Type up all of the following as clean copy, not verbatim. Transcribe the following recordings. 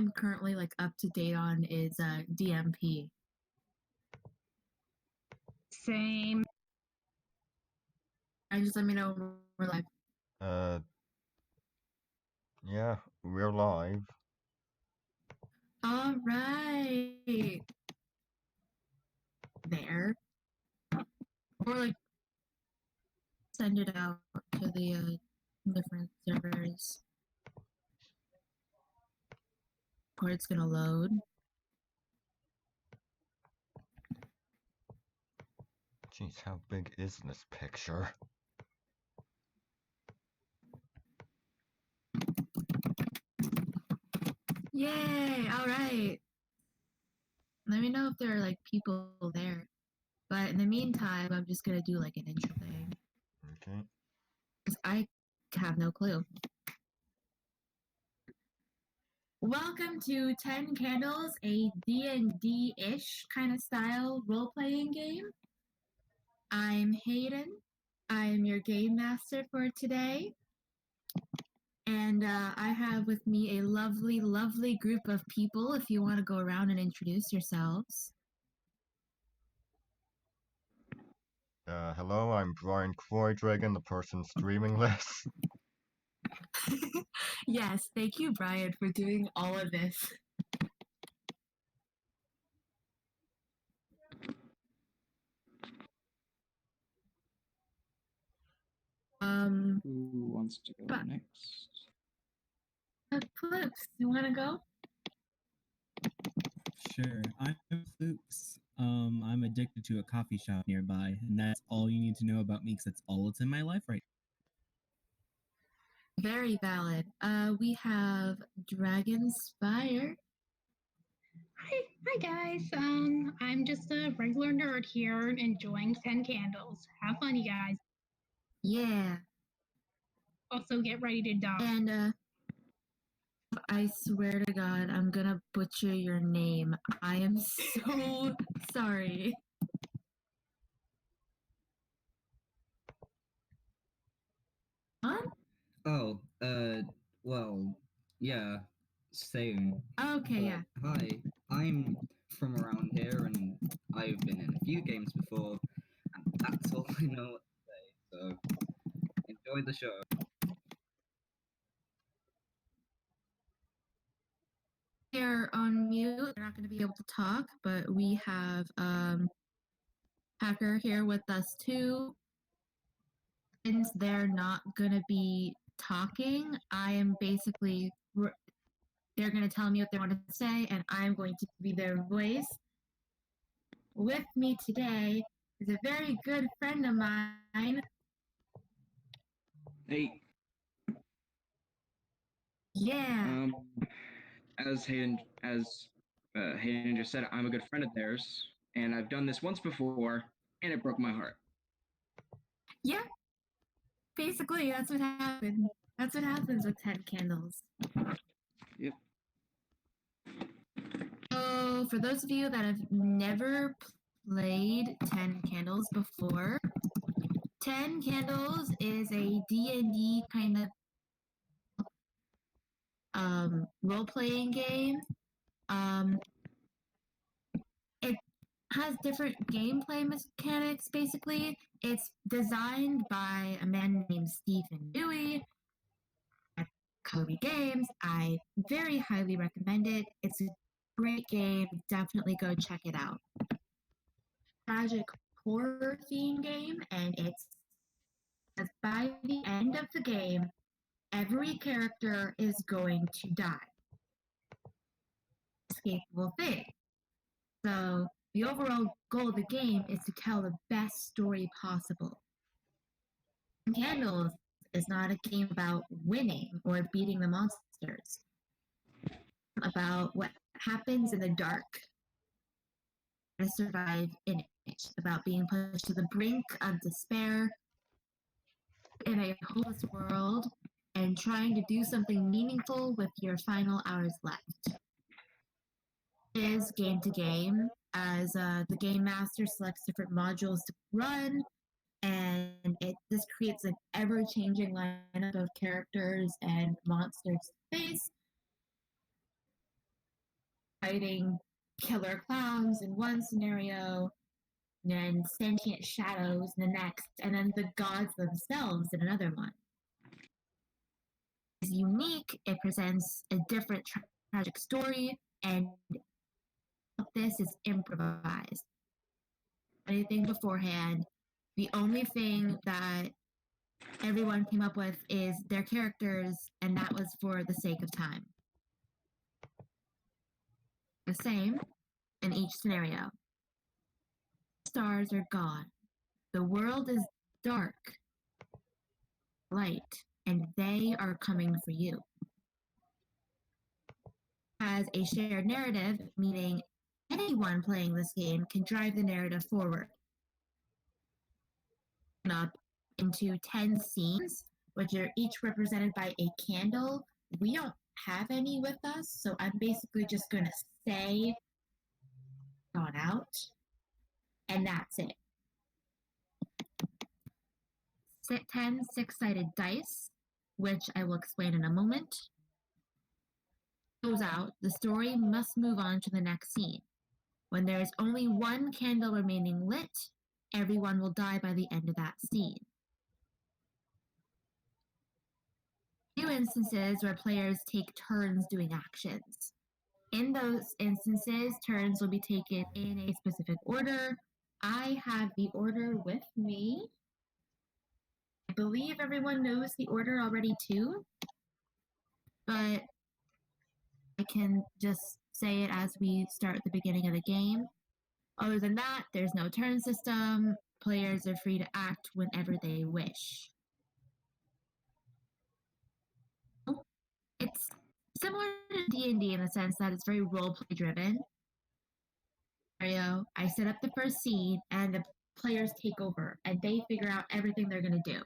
I'm currently like up to date on is DMP. Same. I just let me know when we're live. Yeah, we're live. All right. There. Or like send it out to the different servers. Or it's gonna load. Jeez, how big is this picture? Yay! All right. Let me know if there are like people there. But in the meantime, I'm just gonna do like an intro thing. Okay. Because I have no clue. Welcome to 10 Candles, a D&D-ish kind of style role-playing game. I'm Hayden. I'm your game master for today. And I have with me a lovely, lovely group of people if you want to go around and introduce yourselves. Hello, I'm Brian Croydragon, the person streaming this. Yes, thank you, Brian, for doing all of this. Who wants to go next? Flips, you want to go? Sure. I'm Flukes. I'm addicted to a coffee shop nearby, and that's all you need to know about me because that's all that's in my life right Very valid. We have Dragonspire. Hi guys. I'm just a regular nerd here enjoying 10 candles. Have fun, you guys. Yeah. Also, get ready to die. And I swear to God, I'm gonna butcher your name. I am so sorry. Huh? Oh, well, yeah, same. Okay, yeah. Hi, I'm from around here and I've been in a few games before, and that's all I know what to say, so enjoy the show. They're on mute. They're not gonna be able to talk, but we have Hacker here with us too. Since they're not gonna be talking, I am basically they're gonna tell me what they want to say, and I'm going to be their voice. With me today is a very good friend of mine. Hey, Yeah. as Hayden just said, I'm a good friend of theirs, and I've done this once before, and it broke my heart. Yeah. Basically, that's what happened. That's what happens with 10 candles. Yep. So, for those of you that have never played 10 candles before, 10 candles is a D&D kind of role-playing game. It has different gameplay mechanics, basically. It's designed by a man named Stephen Dewey at Kobe Games. I very highly recommend it. It's a great game. Definitely go check it out. Tragic horror theme game, and it's by the end of the game, every character is going to die. Escapable thing. So the overall goal of the game is to tell the best story possible. Candles is not a game about winning or beating the monsters. About what happens in the dark to survive in it. About being pushed to the brink of despair in a hopeless world and trying to do something meaningful with your final hours left. It is game to game as the game master selects different modules to run, and this creates an ever-changing lineup of characters and monsters to face. fighting killer clowns in one scenario, and then sentient shadows in the next, and then the gods themselves in another one. It's unique, it presents a different tragic story, and this is improvised. Anything beforehand. The only thing that everyone came up with is their characters, and that was for the sake of time. The same in each scenario. Stars are gone. The world is dark, light, and they are coming for you. Has a shared narrative, meaning anyone playing this game can drive the narrative forward. Up into 10 scenes, which are each represented by a candle. We don't have any with us, so I'm basically just going to say gone out, and that's it. 10 six-sided dice, which I will explain in a moment. Goes out, the story must move on to the next scene. When there is only one candle remaining lit, everyone will die by the end of that scene. Few instances where players take turns doing actions. In those instances, turns will be taken in a specific order. I have the order with me. I believe everyone knows the order already too, but I can just say it as we start at the beginning of the game. Other than that, there's no turn system. Players are free to act whenever they wish. It's similar to D&D in the sense that it's very roleplay driven. I set up the first scene and the players take over and they figure out everything they're going to do.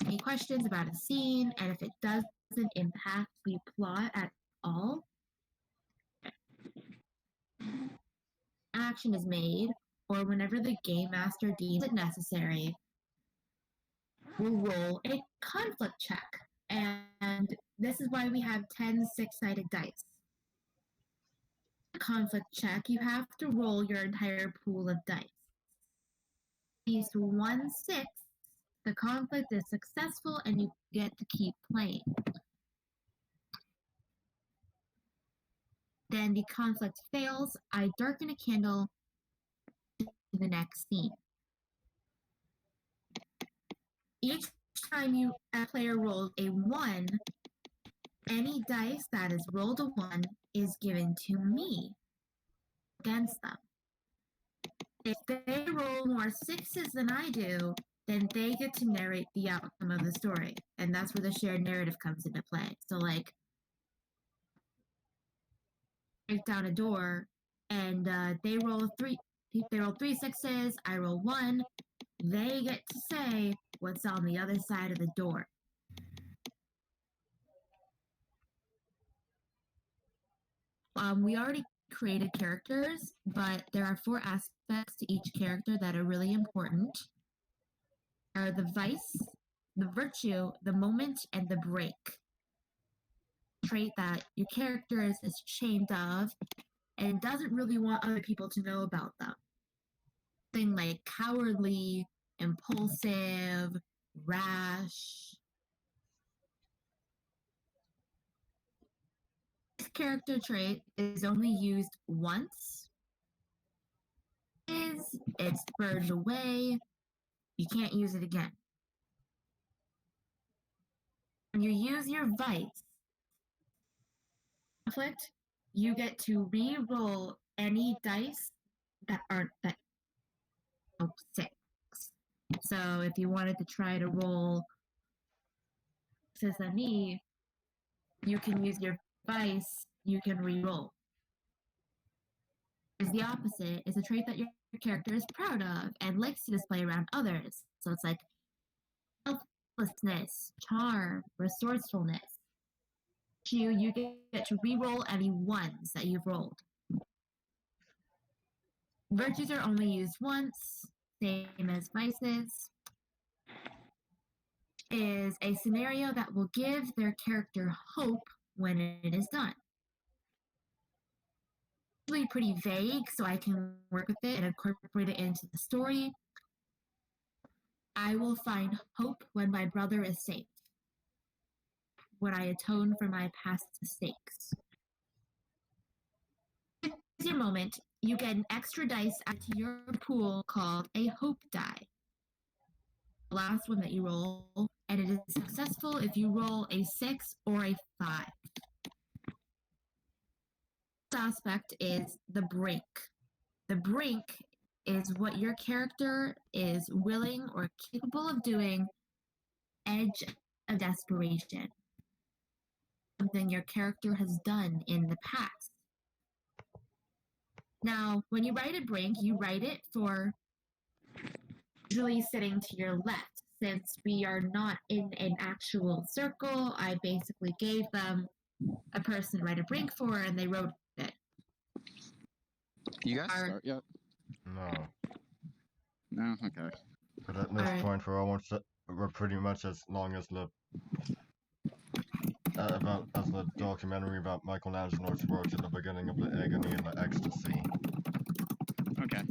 Any questions about a scene, and if it doesn't impact the plot at all, action is made, or whenever the game master deems it necessary, we'll roll a conflict check. And this is why we have 10 six-sided dice. Conflict check, you have to roll your entire pool of dice. These 1 6, the conflict is successful and you get to keep playing. Then the conflict fails, I darken a candle to the next scene. Each time a player rolls a 1, any dice that is rolled a 1 is given to me against them. If they roll more 6s than I do, then they get to narrate the outcome of the story. And that's where the shared narrative comes into play. So, like, break down a door, and they roll 3 6s, I roll 1, they get to say what's on the other side of the door. We already created characters, but there are 4 aspects to each character that are really important. Are the vice, the virtue, the moment, and the break. Trait that your character is ashamed of and doesn't really want other people to know about them. Thing like cowardly, impulsive, rash. This character trait is only used once. It's burned away. You can't use it again. When you use your vice conflict, you get to re-roll any dice that aren't 6. So if you wanted to try to roll Sesame, you can use your vice, you can re-roll. Is the opposite is a trait that your character is proud of and likes to display around others. So it's like selflessness, charm, resourcefulness. You get to re-roll any 1s that you've rolled. Virtues are only used once, same as vices. Is a scenario that will give their character hope when it is done. really pretty vague, so I can work with it and incorporate it into the story. I will find hope when my brother is safe, when I atone for my past mistakes. It's your moment. You get an extra dice added to your pool called a hope die. The last one that you roll, and it is successful if you roll a 6 or a 5. The aspect is the brink. The brink is what your character is willing or capable of doing, edge of desperation. Something your character has done in the past. Now, when you write a brink, you write it for usually sitting to your left. Since we are not in an actual circle, I basically gave them a person to write a brink for, and they wrote it. You guys Are- start yet? No. No? Okay. But at this Alright. point, we're pretty much as long as the as the documentary about Michelangelo's works at the beginning of the agony and the ecstasy. Okay.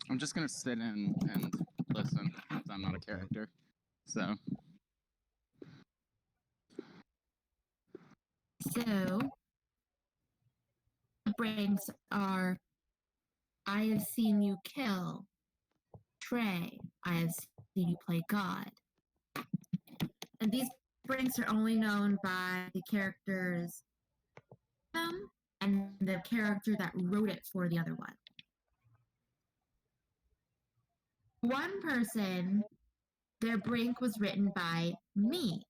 I'm just gonna sit in and listen, since I'm not a character. So, So, the brinks are I have seen you kill. Trey, I have seen you play God. And these brinks are only known by the characters and the character that wrote it for the other one. One person, their brink was written by me,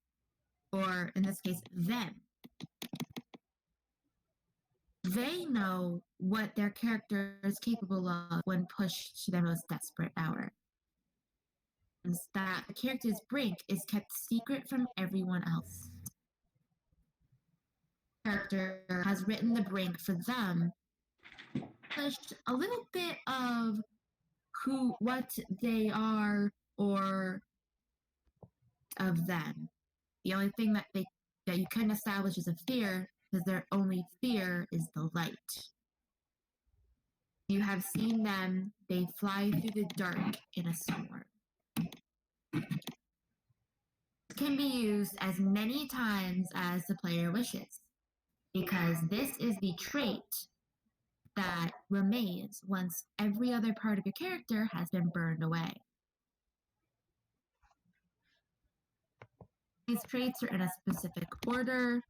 or in this case, them. They know what their character is capable of when pushed to their most desperate hour. That the character's brink is kept secret from everyone else. The character has written the brink for them, pushed a little bit of what they are, or of them. The only thing that you can establish is a fear, because their only fear is the light. You have seen them, they fly through the dark in a storm. It can be used as many times as the player wishes, because this is the trait that remains once every other part of your character has been burned away. These traits are in a specific order.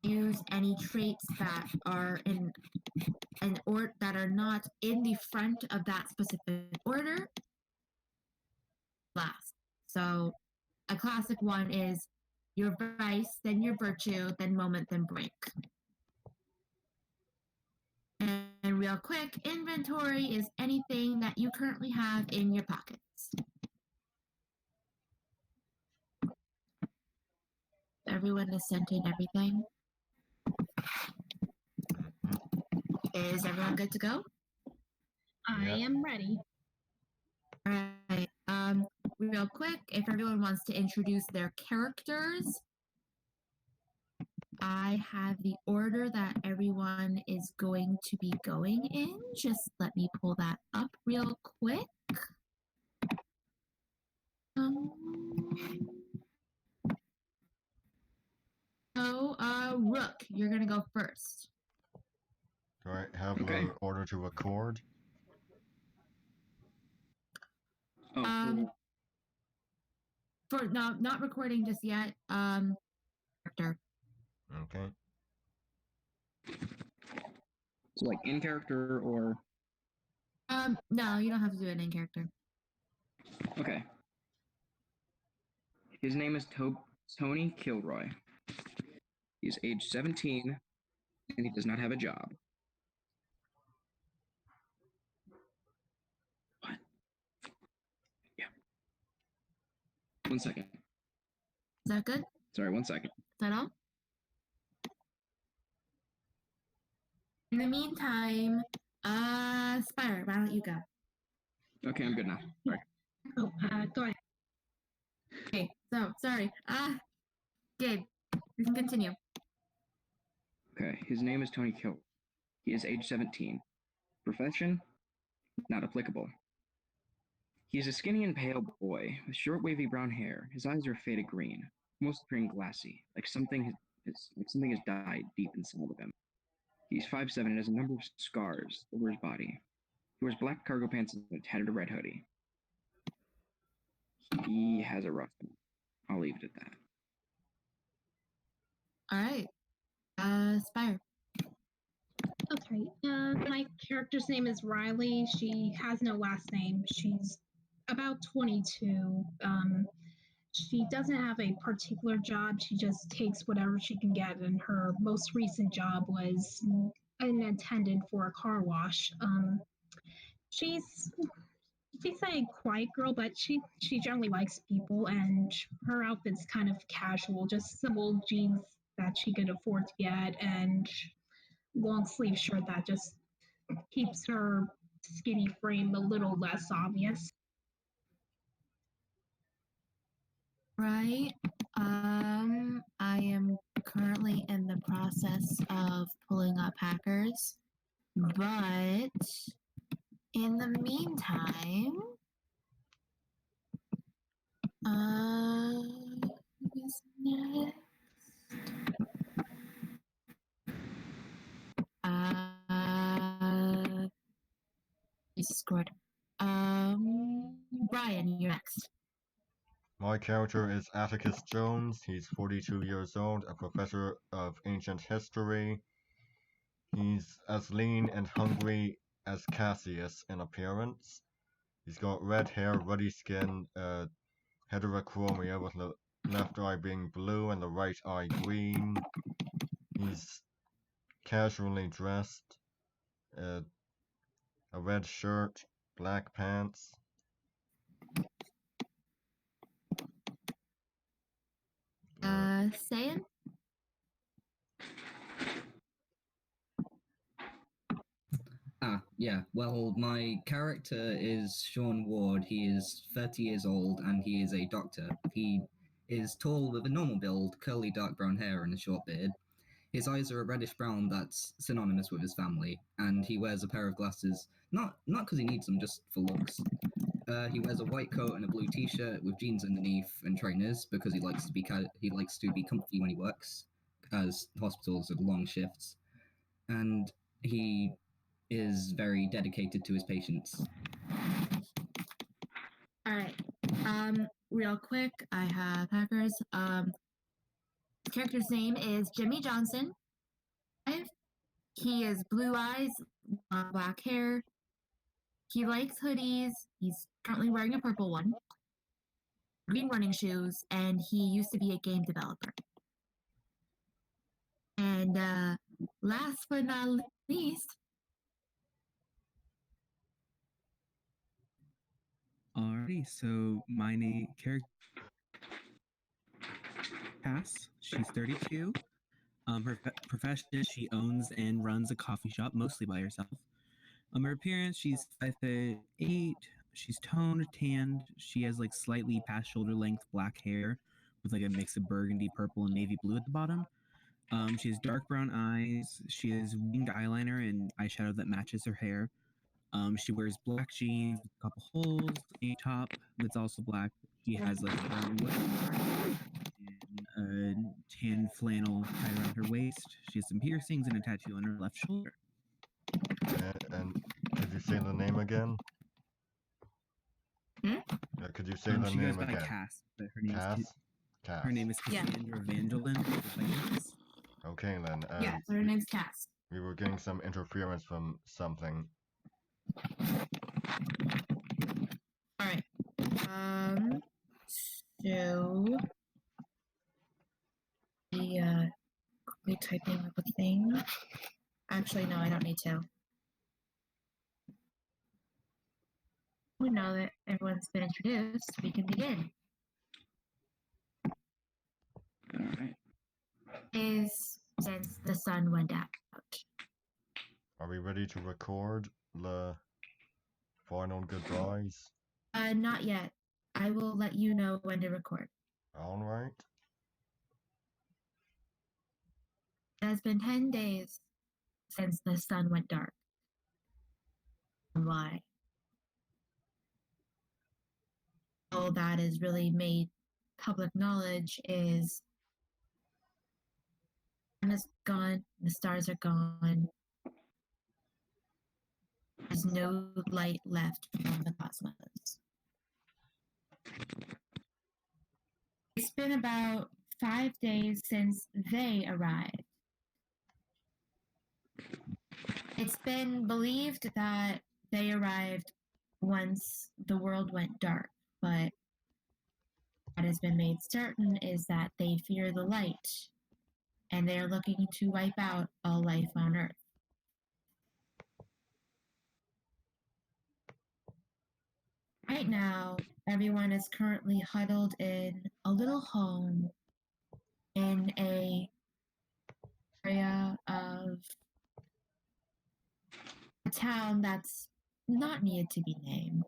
Use any traits that are that are not in the front of that specific order last. So a classic one is your vice, then your virtue, then moment, then brink. And real quick, inventory is anything that you currently have in your pockets. Everyone has sent in everything. Is everyone good to go? I Yep. am ready. Alright. Real quick, if everyone wants to introduce their characters, I have the order that everyone is going to be going in. Just let me pull that up real quick. Rook, you're gonna go first. Do I have Okay. the order to record? Oh, Um, For no, not recording just yet. Character. Okay. so like in character or No, you don't have to do it in character. okay. His name is Tony Kilroy. He's age 17 and he does not have a job. What? Yeah. 1 second. Is that good? Is Sorry, 1 second. that all? In the meantime, Spire, why don't you go? Okay, I'm good now. Sorry. Oh, go ahead. Okay, so sorry. Gabe, you can continue. Okay, his name is Tony Kill. He is age 17. Profession? Not applicable. He is a skinny and pale boy with short wavy brown hair. His eyes are faded green, almost appearing glassy, like something has died deep inside of him. He's 5'7" and has a number of scars over his body. He wears black cargo pants and a tattered red hoodie. He has a rough one. I'll leave it at that. All right. Spire. Okay, my character's name is Riley. She has no last name. She's about 22. She doesn't have a particular job. She just takes whatever she can get, and her most recent job was an attendant for a car wash. She's a quiet girl, but she generally likes people, and her outfit's kind of casual, just simple jeans that she could afford to get, and long sleeve shirt that just keeps her skinny frame a little less obvious. Right. I am currently in the process of pulling up hackers, but in the meantime, who's next? Discord. Brian, you're next. My character is Atticus Jones. He's 42 years old, a professor of ancient history. He's as lean and hungry as Cassius in appearance. He's got red hair, ruddy skin, heterochromia with the left eye being blue and the right eye green. He's casually dressed, a red shirt, black pants. Sayan? Yeah. Well, my character is Sean Ward. He is 30 years old and he is a doctor. He is tall with a normal build, curly dark brown hair and a short beard. His eyes are a reddish brown that's synonymous with his family, and he wears a pair of glasses, not because he needs them, just for looks. He wears a white coat and a blue t-shirt with jeans underneath and trainers because he likes to be comfy when he works, as hospitals are long shifts, and he is very dedicated to his patients. All right. Real quick, I have hackers. His character's name is Jimmy Johnson. He is blue eyes, black hair. He likes hoodies. He's currently wearing a purple one. Green running shoes, and he used to be a game developer. And last but not least, Alrighty, so my character Cass. She's 32. Her profession is she owns and runs a coffee shop, mostly by herself. Her appearance, she's 5'8". She's toned, tanned. She has like slightly past shoulder length black hair with like a mix of burgundy, purple, and navy blue at the bottom. She has dark brown eyes. She has winged eyeliner and eyeshadow that matches her hair. She wears black jeans, a couple holes, a top that's also black. She has like a brown whip and a tan flannel tied around her waist. She has some piercings and a tattoo on her left shoulder. And could you say the name again? Could you say the She name goes by again? Cass, but her name Cass? is Cass. her name is Yeah. Cassandra Vandelin. Okay then. yeah, her name's Cass. We were getting some interference from something. All right. So the quickly typing up a thing. Actually, no, I don't need to. We know that everyone's been introduced. We can begin. All right. Is since the sun went out. Are we ready to record the final goodbyes? Not yet. I will let you know when to record. Alright. Does has been 10 days since the sun went dark. Why? All that is really made public knowledge is the sun is gone, the stars are gone. There's no light left from the cosmos. It's been about 5 days since they arrived. It's been believed that they arrived once the world went dark, but what has been made certain is that they fear the light and they are looking to wipe out all life on Earth. Right now, everyone is currently huddled in a little home in a area of a town that's not needed to be named.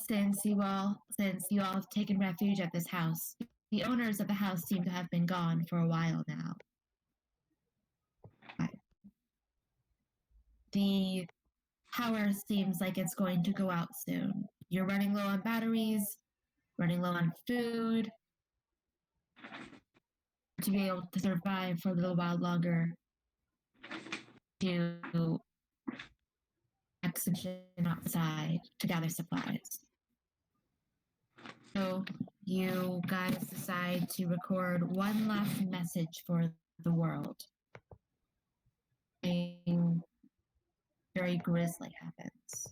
Since you all have taken refuge at this house, the owners of the house seem to have been gone for a while now. The power seems like it's going to go out soon. You're running low on batteries, running low on food. To be able to survive for a little while longer, to exhibition outside to gather supplies. So you guys decide to record one last message for the world. Something very grisly happens.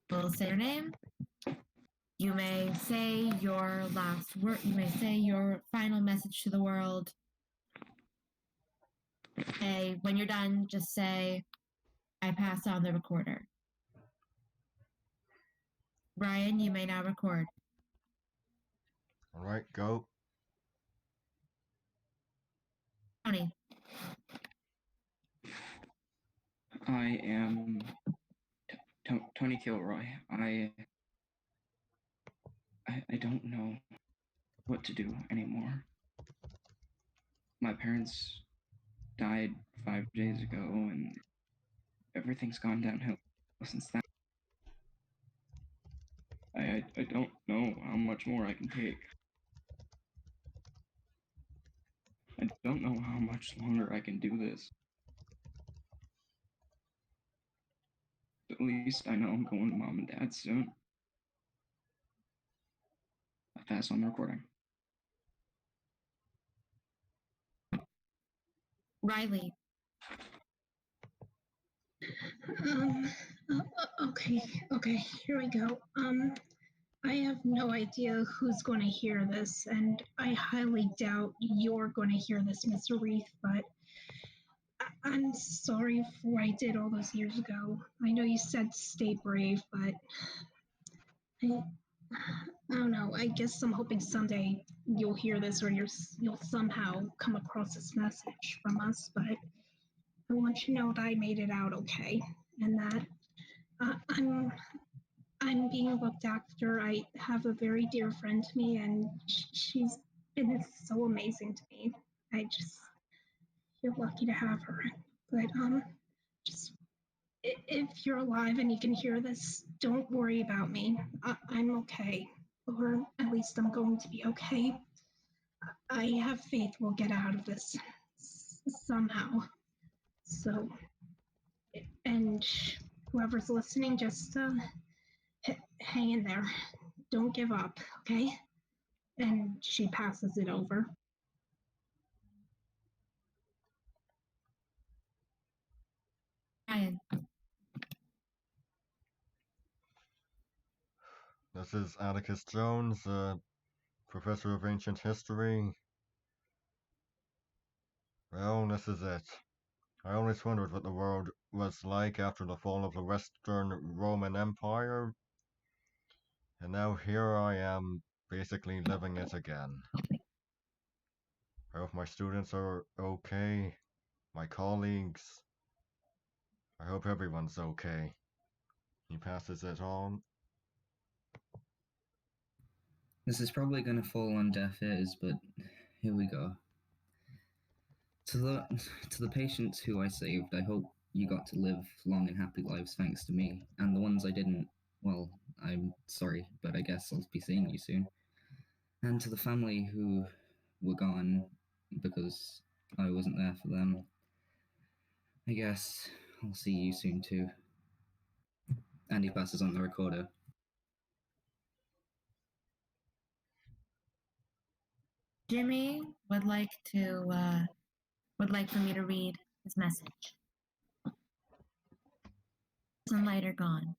We'll say your name. You may say your last word. You may say your final message to the world. Say, when you're done, just say, I pass on the recorder. Brian, you may now record. Alright, go. Tony. I am Tony Kilroy. I don't know what to do anymore. My parents died 5 days ago, and everything's gone downhill since then. I don't know how much more I can take. I don't know how much longer I can do this. At least I know I'm going to Mom and Dad soon. I pass on the recording. Riley. Okay, here we go. I have no idea who's going to hear this, and I highly doubt you're going to hear this, Mr. Reith, but I'm sorry for what I did all those years ago. I know you said stay brave, but I don't know. I guess I'm hoping someday you'll hear this, or you'll somehow come across this message from us, but I want you to know that I made it out okay, and that I'm being looked after. I have a very dear friend to me, and she's been so amazing to me. I just feel lucky to have her. But just if you're alive and you can hear this, don't worry about me. I'm okay, or at least I'm going to be okay. I have faith we'll get out of this somehow. So, and whoever's listening, just hang in there. Don't give up, okay? And she passes it over. Brian. This is Atticus Jones, professor of ancient history. Well, this is it. I always wondered what the world was like after the fall of the Western Roman Empire. And now here I am, basically living it again. I hope my students are okay, my colleagues. I hope everyone's okay. He passes it on. This is probably going to fall on deaf ears, but here we go. To the patients who I saved, I hope you got to live long and happy lives thanks to me. And the ones I didn't, well, I'm sorry, but I guess I'll be seeing you soon. And to the family who were gone because I wasn't there for them, I guess I'll see you soon too. And he passes on the recorder. Jimmy would like for me to read his message. Sunlight are gone.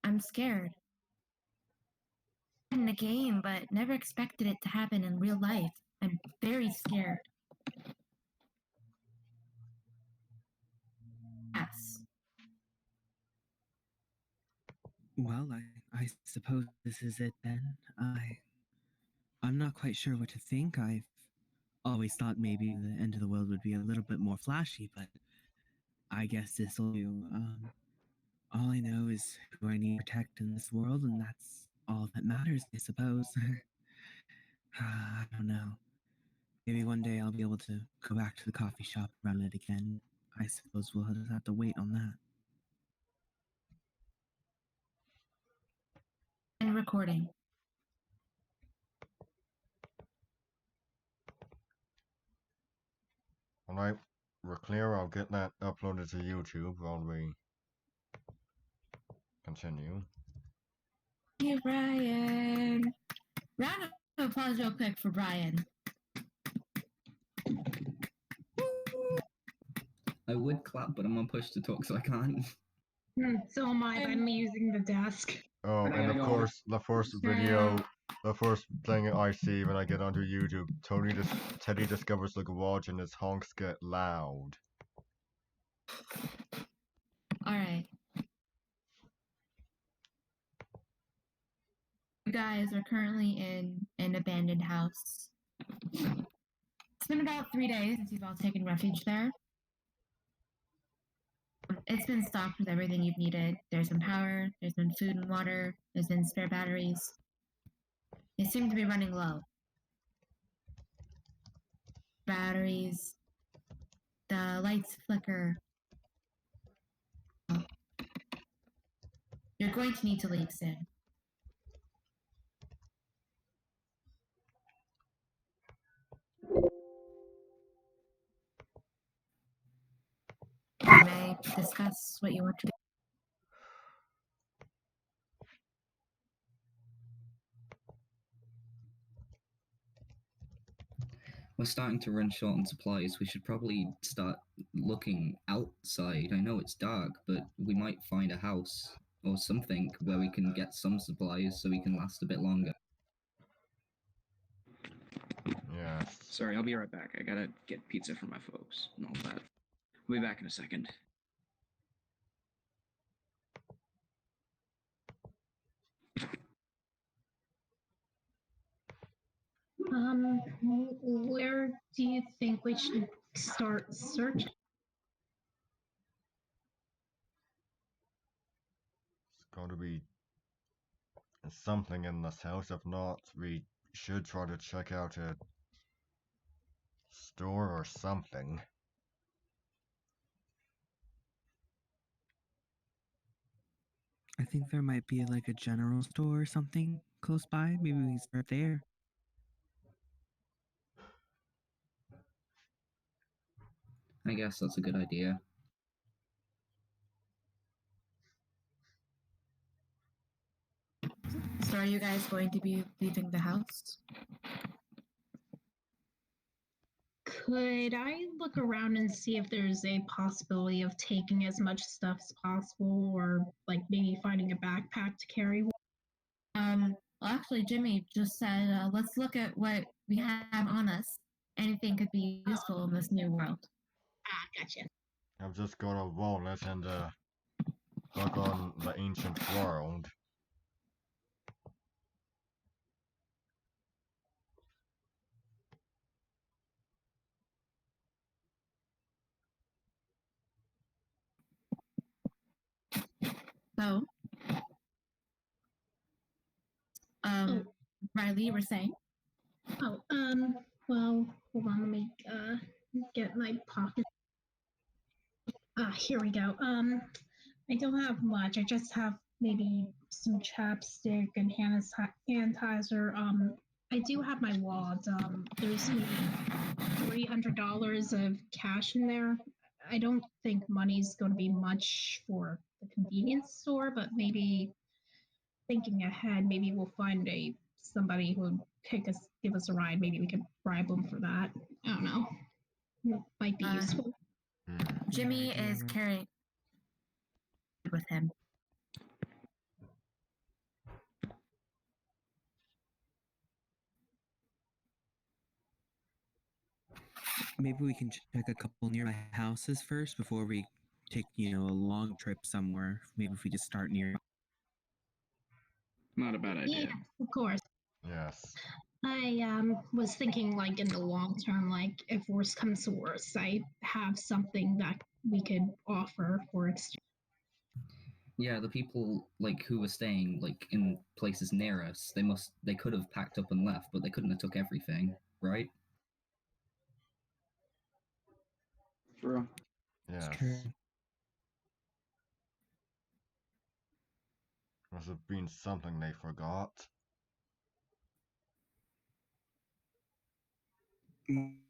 I'm scared. In the game, but never expected it to happen in real life. I'm very scared. Yes. Well, I suppose this is it then. I'm not quite sure what to think. I've always thought maybe the end of the world would be a little bit more flashy, but I guess this will do. All I know is who I need to protect in this world, and that's all that matters, I suppose. I don't know. Maybe one day I'll be able to go back to the coffee shop and run it again. I suppose we'll just have to wait on that. And recording. Alright, we're clear. I'll get that uploaded to YouTube while we continue. Hey, Brian. Round of applause real quick for Brian. I would clap, but I'm on push to talk, so I can't. So am I. I'm using the desk. Oh, and of course, the first video, the first thing I see when I get onto YouTube, Teddy discovers the garage and his honks get loud. Alright. You guys are currently in an abandoned house. It's been about 3 days since you've all taken refuge there. It's been stocked with everything you've needed. There's been power, there's been food and water, there's been spare batteries. They seem to be running low. Batteries, the lights flicker. You're going to need to leave soon. You may discuss what you want to do. We're starting to run short on supplies. We should probably start looking outside. I know it's dark, but we might find a house or something where we can get some supplies so we can last a bit longer. Yes. Sorry, I'll be right back. I gotta get pizza for my folks and all that. I'll be back in a second. Where do you think we should start searching? It's going to be something in this house. If not, we should try to check out a store or something. I think there might be like a general store or something close by. Maybe we can start there. I guess that's a good idea. So are you guys going to be leaving the house? Could I look around and see if there's a possibility of taking as much stuff as possible, or like maybe finding a backpack to carry? Well, actually, Jimmy just said, let's look at what we have on us. Anything could be useful in this new world. Gotcha. I'm just gonna wallet and look on the ancient world. So, Oh, Riley, you were saying? Oh, well, hold on, let me get my pocket. Here we go. I don't have much. I just have maybe some chapstick and hand sanitizer. I do have my wallet. There's maybe $300 of cash in there. I don't think money's going to be much for the convenience store, but maybe thinking ahead, maybe we'll find somebody who would give us a ride. Maybe we could bribe them for that. I don't know. It might be useful. Jimmy idea, is right? carrying with him. Maybe we can check a couple nearby houses first before we take, a long trip somewhere. Maybe if we just start near. Not a bad idea. Yeah, of course. Yes. I was thinking like in the long term, like if worse comes to worse, I have something that we could offer for exchange. Yeah, the people like who were staying like in places near us, they could have packed up and left, but they couldn't have took everything, right? True. Yes. True. Must have been something they forgot.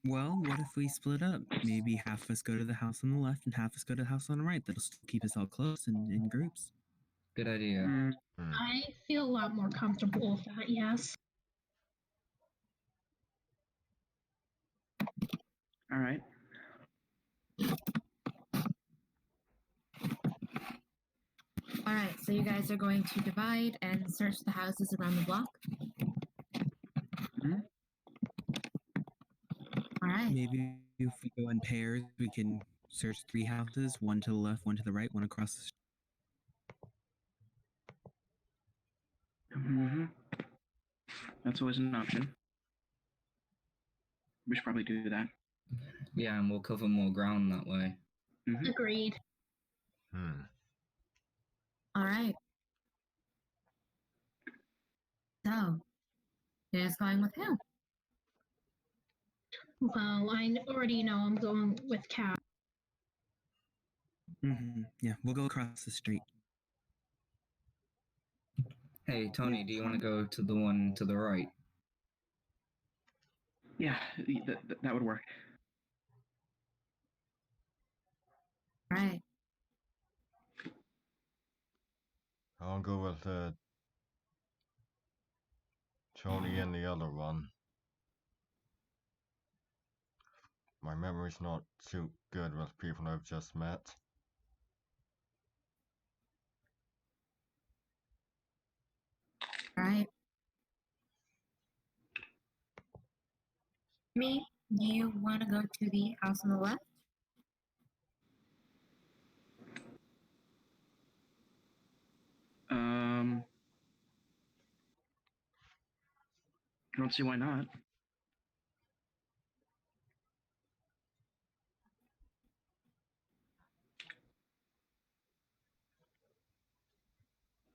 Well, what if we split up? Maybe half of us go to the house on the left and half of us go to the house on the right. That'll still keep us all close and in groups. Good idea. Hmm. I feel a lot more comfortable with that. Yes. All right. All right, so you guys are going to divide and search the houses around the block. Mhm. All right. Maybe if we go in pairs, we can search 3 houses, one to the left, one to the right, one across the street. Mm-hmm. That's always an option. We should probably do that. Yeah, and we'll cover more ground that way. Mm-hmm. Agreed. Hmm. All right. So, who's going with who? Well, I already know I'm going with Cat. Yeah, we'll go across the street. Hey, Tony, do you want to go to the one to the right? Yeah, that would work. All right. I'll go with Tony and the other one. My memory's not too good with people I've just met. All right. Me, do you want to go to the house on the left? I don't see why not.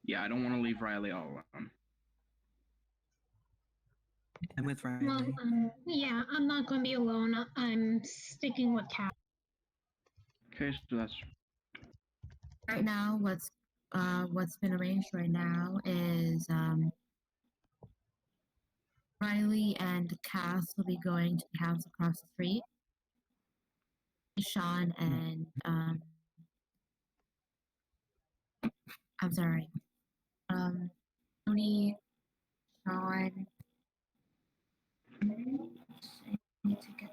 Yeah, I don't want to leave Riley all alone. I'm with Riley. Well, yeah, I'm not going to be alone. I'm sticking with Cat. Okay, so that's Right now, what's been arranged right now is Riley and Cass will be going to the house across the street. Sean and I'm sorry, Tony, Sean. I need to get.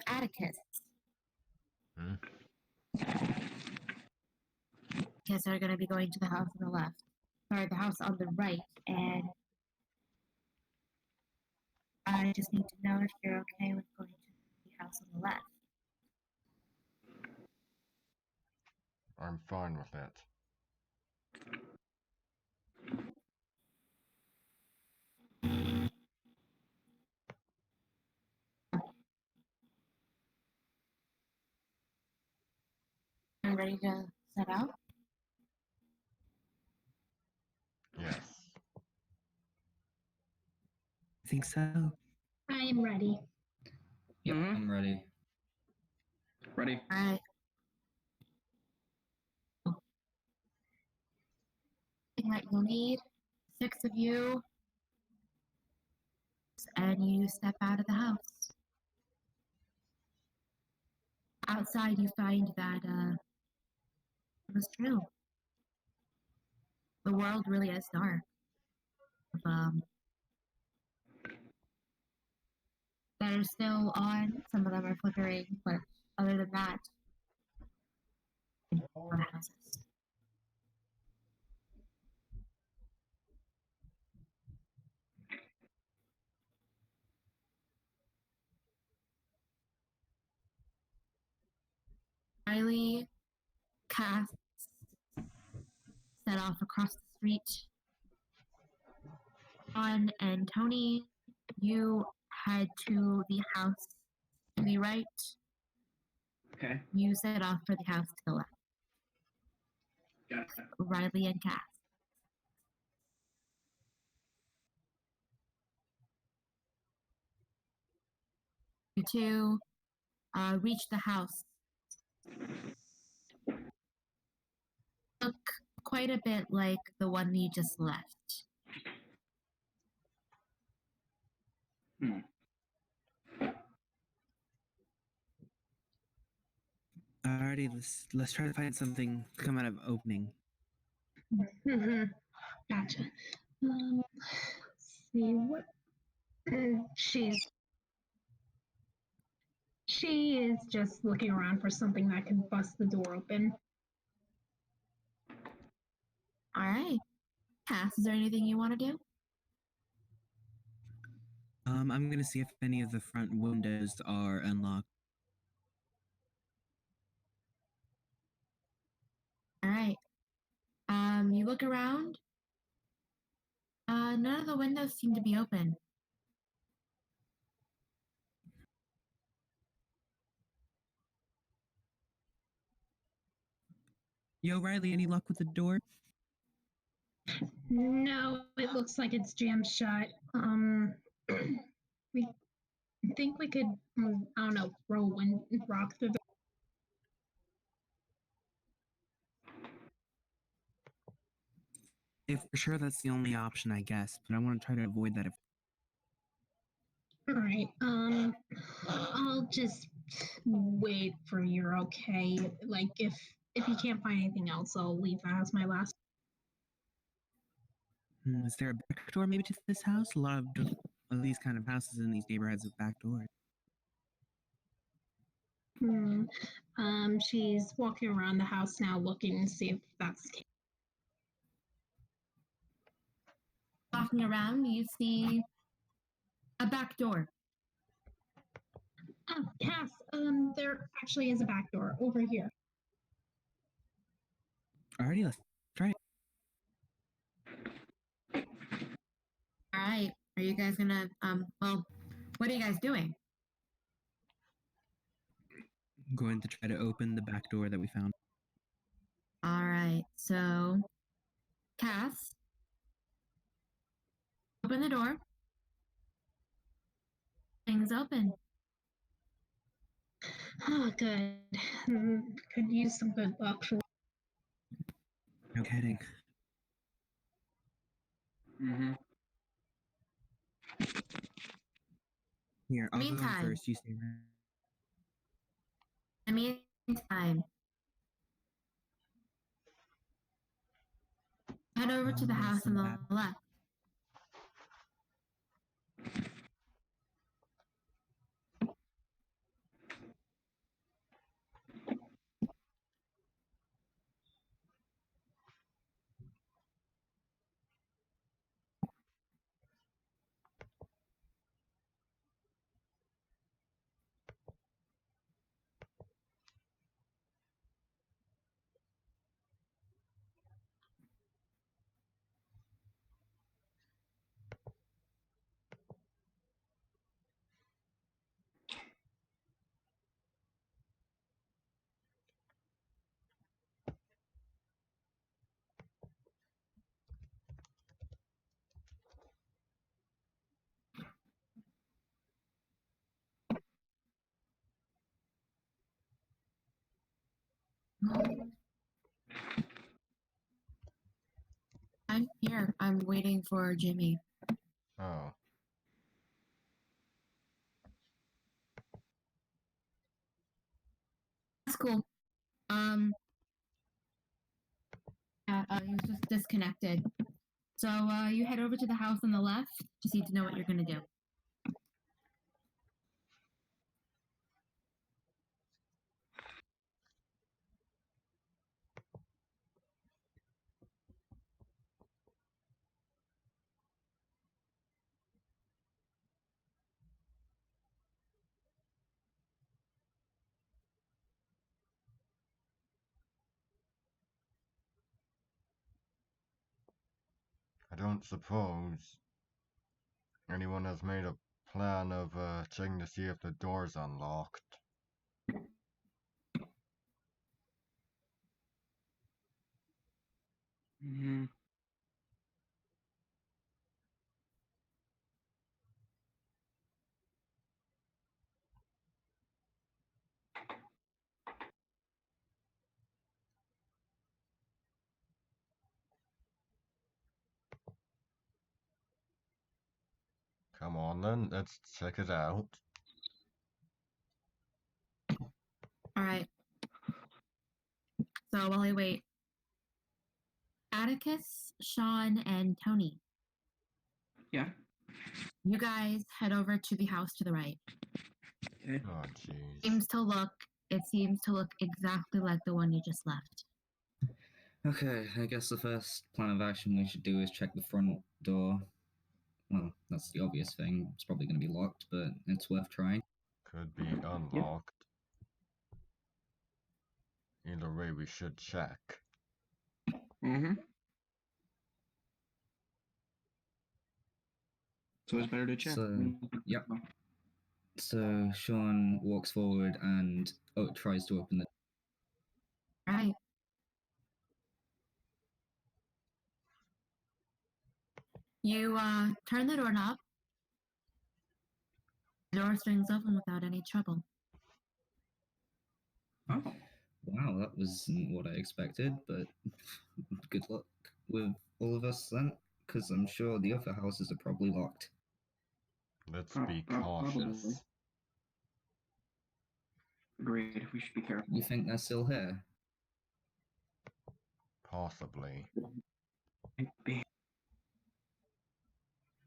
Atticus. Hmm? Atticus are going to be going to the house on the left. Sorry, the house on the right, and I just need to know if you're okay with going to the house on the left. I'm fine with it. ready to set out? Yes. I think so. I am ready. Yep, Mhm. I'm ready. Ready? All right. Thing that you'll need, 6 of you, and you step out of the house. Outside, you find that it was true. The world really is dark. Um, that are still on. Some of them are flickering, but other than that, all the houses. Riley casts set off across the street. John and Tony, you head to the house to the right. Okay. You set off for the house to the left. Got it. Riley and Cass. You two reach the house. Look quite a bit like the one you just left. Alrighty, let's try to find something to come out of opening. Mm-hmm. Gotcha. Let's see what she is just looking around for something that can bust the door open. All right. Cass, is there anything you want to do? I'm gonna see if any of the front windows are unlocked. All right. You look around. None of the windows seem to be open. Yo, Riley, any luck with the door? No, it looks like it's jammed shut. We think we could, I don't know, throw one rock through the. If for sure that's the only option, I guess. But I want to try to avoid that. If All right. I'll just wait for you're okay. Like if you can't find anything else, I'll leave that as my last. is there a back door maybe to this house? A lot of these kind of houses in these neighborhoods have back doors. Hmm. She's walking around the house now, looking to see if that's the case. Walking around, you see a back door. Oh, Cass. There actually is a back door over here. Alrighty, let's try it. All right. Are you guys gonna well, what are you guys doing? I'm going to try to open the back door that we found. All right. So, Cass, open the door. Things open. Oh, good. Could use some good luck for. No kidding. Mm-hmm. Here, I'll go in Meantime. first. You stay right. In the meantime, head over to the Oh, house so on the bad. left. I'm here. I'm waiting for Jimmy. Oh. That's cool. He was just disconnected. So you head over to the house on the left. Just need to know what you're gonna do. I don't suppose anyone has made a plan of checking to see if the door's unlocked. Mhm. Come on then, let's check it out. All right. So while I wait, Atticus, Sean, and Tony, Yeah. you guys head over to the house to the right. Okay. Oh jeez. It seems to look exactly like the one you just left. Okay, I guess the first plan of action we should do is check the front door. Well, that's the obvious thing. It's probably going to be locked, but it's worth trying. Could be unlocked. Either way, we should check. Mm-hmm. So it's better to check. So, yep. So Sean walks forward and tries to open the. All right. You turn the doorknob. The door swings open without any trouble. Oh. Wow, that wasn't what I expected, but good luck with all of us then, because I'm sure the other houses are probably locked. Let's Prob- be prob- probably. cautious. Agreed. We should be careful. You think they're still here? Possibly. Maybe.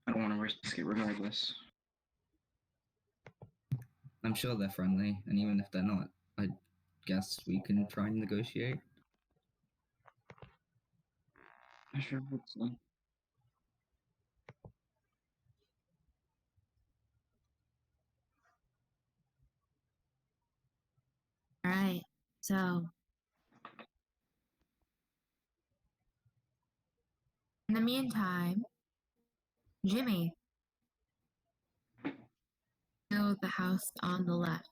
I don't want to risk it regardless. I'm sure they're friendly, and even if they're not, I guess we can try and negotiate. I sure hope so. All right. So, in the meantime, Jimmy, to the house on the left.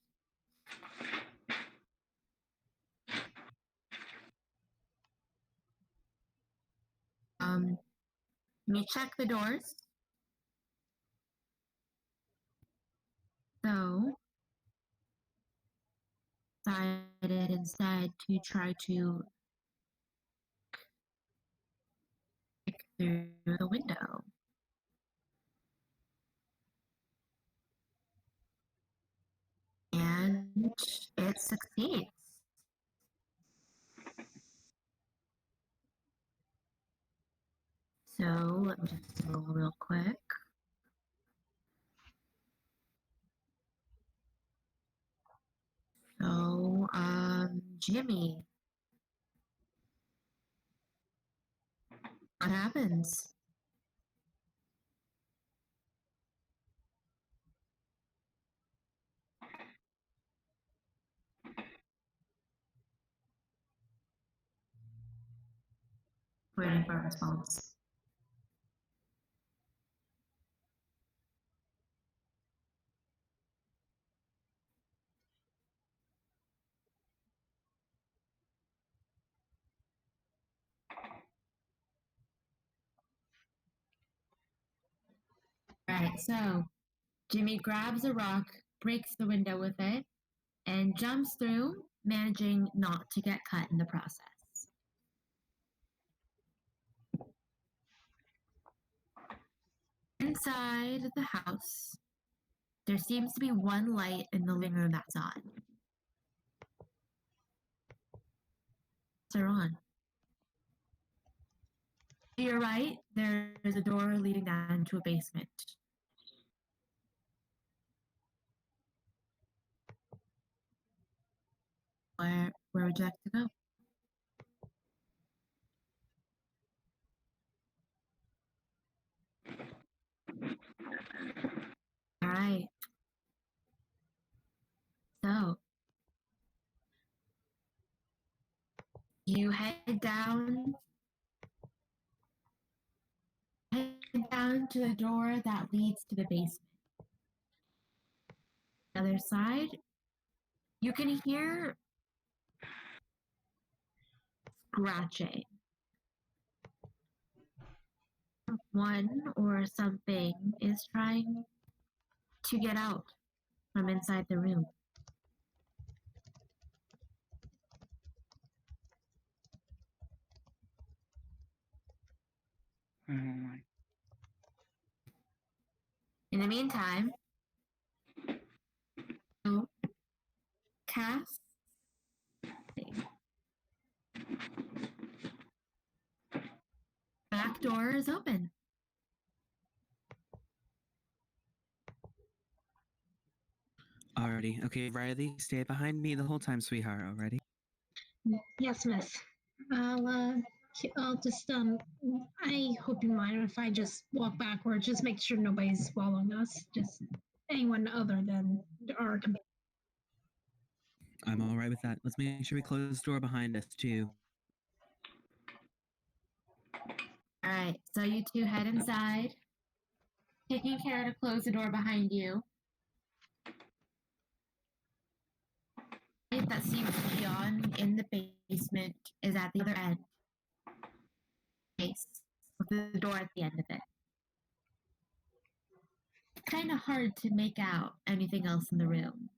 You check the doors. So, decided instead to try to kick through the window. And it succeeds. So let me just roll real quick. So, Jimmy, what happens? Waiting for a response. Right, so Jimmy grabs a rock, breaks the window with it, and jumps through, managing not to get cut in the process. Inside the house, there seems to be one light in the living room that's on. They're on. To your right, there's a door leading down to a basement. Where would you like to go? All right. So you head down to the door that leads to the basement. The other side, you can hear scratching. One or something is trying to get out from inside the room. Oh my. In the meantime, you cast. Back door is open. Alrighty. Okay, Riley, stay behind me the whole time, sweetheart. Already? Yes, miss. I'll just I hope you mind if I just walk backwards. Just make sure nobody's following us. Just anyone other than our companion. I'm all right with that. Let's make sure we close the door behind us too. All right, so you two head inside, taking care to close the door behind you. Light that seems to be on in the basement is at the other end. Face with the door at the end of it. It's kind of hard to make out anything else in the room.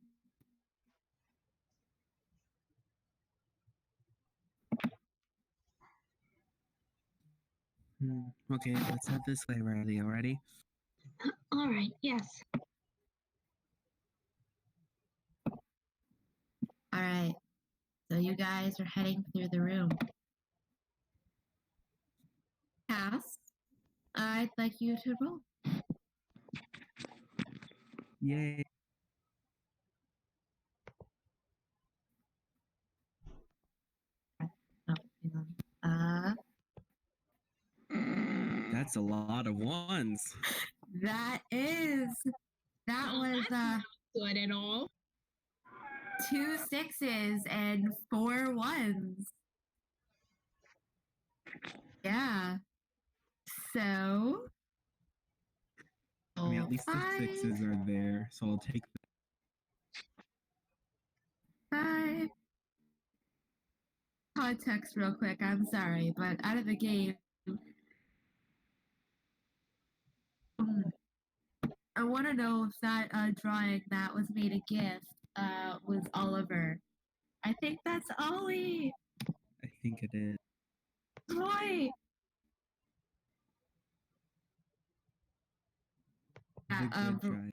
Okay, let's head this way, Riley. Already? All right. Yes. All right, so you guys are heading through the room. Cass, I'd like you to roll. Yay. Oh, hang on. That's a lot of ones. That was Good at all. 2 6s and 4 1s. Yeah. So. I mean, at least the 6s are there, so I'll take them. 5. Context, real quick. I'm sorry, but out of the game, I want to know if that drawing that was made a gift was Oliver. I think that's Ollie. I think it is. Boy. The good try.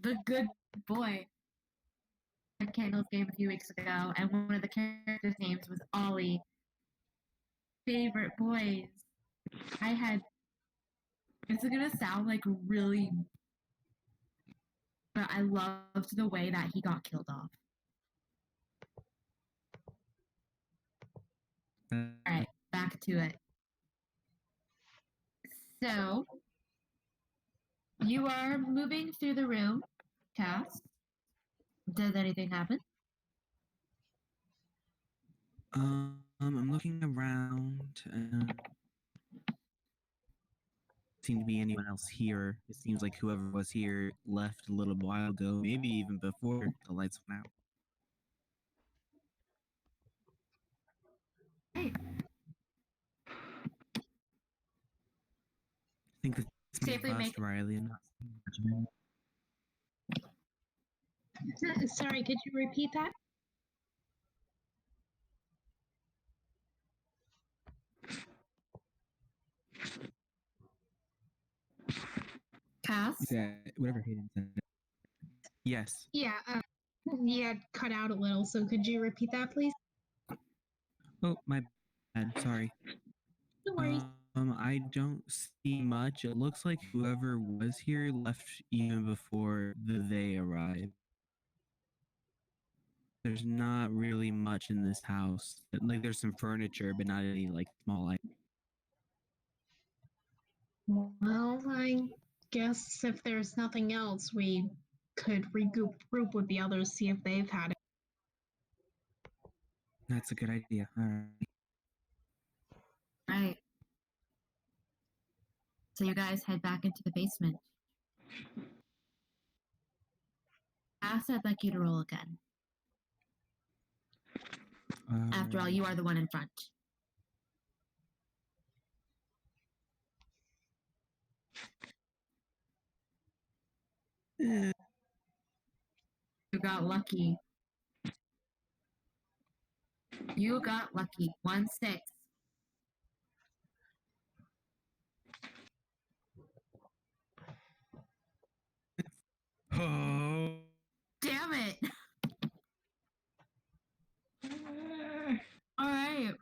The good boy. Candles game a few weeks ago, and one of the characters' names was Ollie. Favorite boys. This is gonna sound like really, but I loved the way that he got killed off. All right, back to it. So, you are moving through the room, Cass. Does anything happen? I'm looking around. Seem to be anyone else here. It seems like whoever was here left a little while ago, maybe even before the lights went out. Hey. I think it's Safely past make- Riley and not Sorry, could you repeat that? Cass? Yeah, whatever Hayden said. Yes. Yeah, you had cut out a little, so could you repeat that, please? Oh, my bad. Sorry. No worries. I don't see much. It looks like whoever was here left even before they arrived. There's not really much in this house. Like, there's some furniture, but not any like small items. Well, I guess if there's nothing else, we could regroup with the others, see if they've had it. That's a good idea. All right. Right. So you guys head back into the basement. Cass, I'd like you to roll again. After all, you are the one in front. Eh, You got lucky. You got lucky. 1-6. Oh. Damn it! All right.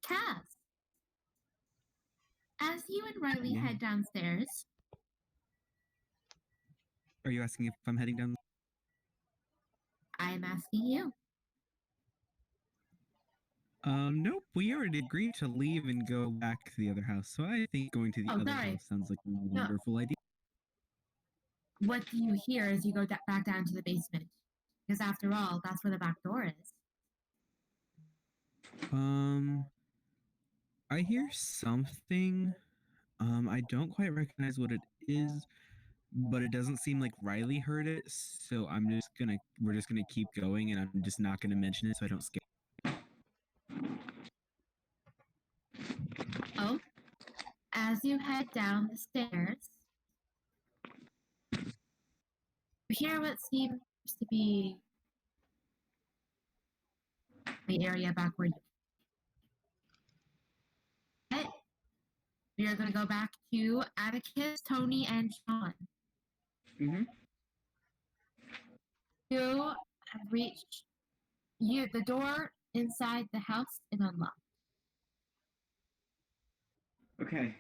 Cass, as you and Riley Yeah. head downstairs, Are you asking if I'm heading down? I am asking you. Nope. We already agreed to leave and go back to the other house. So I think going to the Oh, other sorry. house sounds like a wonderful idea. What do you hear as you go back down to the basement? Because after all, that's where the back door is. I hear something. I don't quite recognize what it is, but it doesn't seem like Riley heard it. So we're just gonna keep going, and I'm just not gonna mention it so I don't scare. Oh, as you head down the stairs, you hear what seems to be the area back where you. Okay. We are going to go back to Atticus, Tony, and Sean. Mm-hmm. You have reached the door inside the house is unlocked. Okay.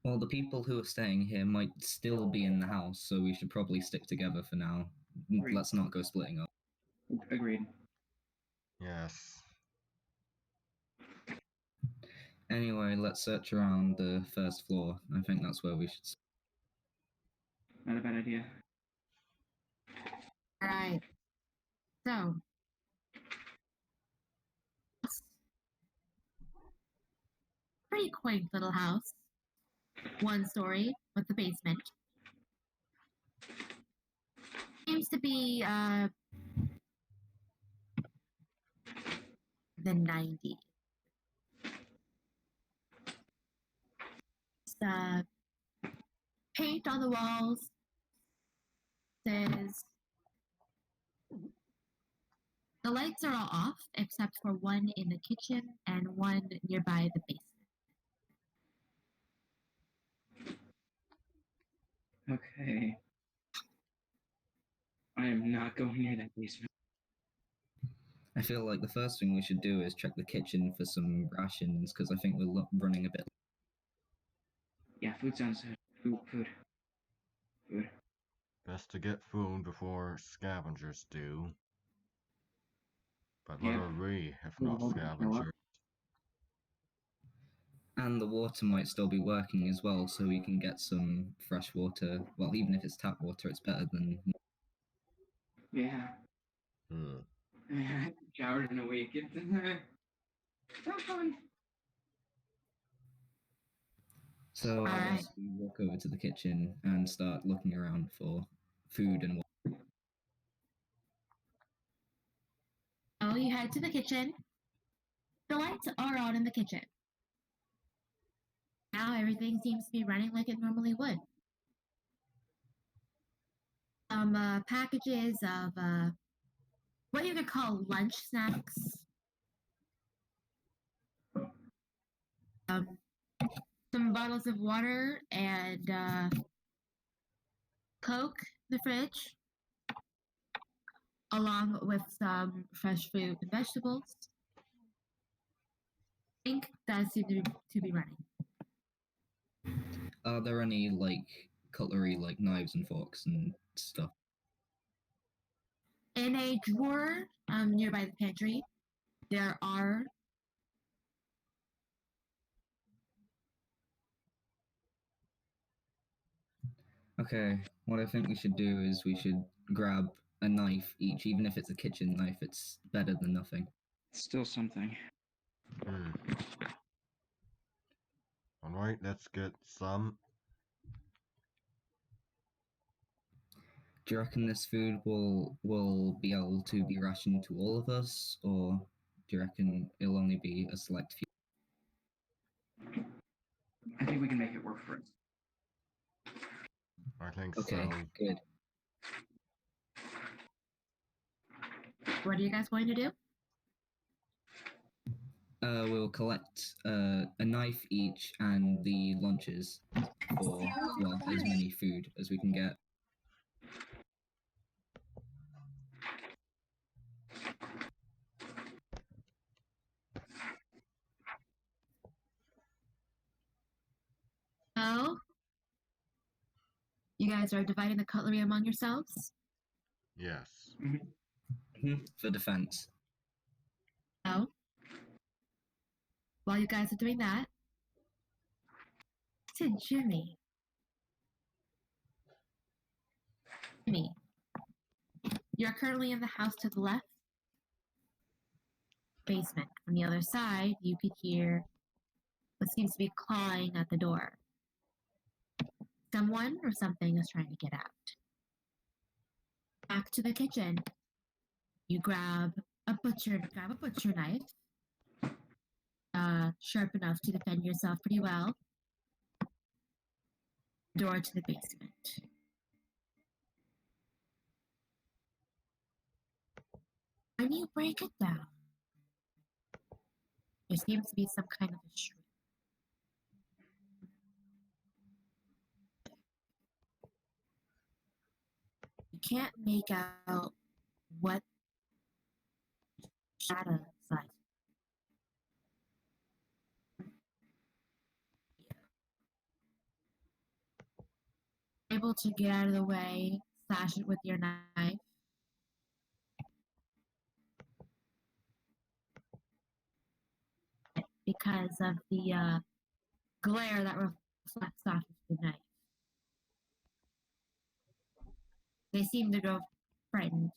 Well, the people who are staying here might still be in the house, so we should probably stick together for now. Agreed. Let's not go splitting up. Agreed. Yes. Anyway, let's search around the first floor. I think that's where we should. Not a bad idea. All right. So, pretty quaint little house. 1 story with the basement. Seems to be the 90s. Paint on the walls says the lights are all off except for one in the kitchen and one nearby the basement. Okay. I am not going near that basement. I feel like the first thing we should do is check the kitchen for some rations, because I think we're running a bit. Yeah, food sounds good. Food. Best to get food before scavengers do. But what Yeah. are we, if Well, not hold on, you know what? scavengers? And the water might still be working as well, so we can get some fresh water. Well, even if it's tap water, it's better than. Yeah. Hmm. I haven't showered in a week. It's not fun. So I Alright. guess we walk over to the kitchen and start looking around for food and water. Oh, you head to the kitchen. The lights are on in the kitchen. Now everything seems to be running like it normally would. Some packages of what you could call lunch snacks. Some bottles of water and Coke in the fridge, along with some fresh fruit and vegetables. I think that seems to be running. Are there any like cutlery, like knives and forks and stuff? In a drawer nearby the pantry, there are Okay, what I think we should do is we should grab a knife each, even if it's a kitchen knife. It's better than nothing. Still something. Alright, let's get some. Do you reckon this food will be able to be rationed to all of us, or do you reckon it'll only be a select few? I think we can make it work for us. I think Okay, so. good. what are you guys going to do? We'll collect a knife each and the lunches for as many food as we can get. So, you guys are dividing the cutlery among yourselves. Yes. For defense. So, while you guys are doing that, to Jimmy. Jimmy, you're currently in the house to the left. Basement. On the other side, you could hear what seems to be clawing at the door. Someone or something is trying to get out. Back to the kitchen. You grab a butcher knife, sharp enough to defend yourself pretty well. Door to the basement. When you break it down, there seems to be some kind of a shriek. You can't make out what shadow inside. Able to get out of the way, slash it with your knife. Because of the glare that reflects off of the knife. They seem to go frightened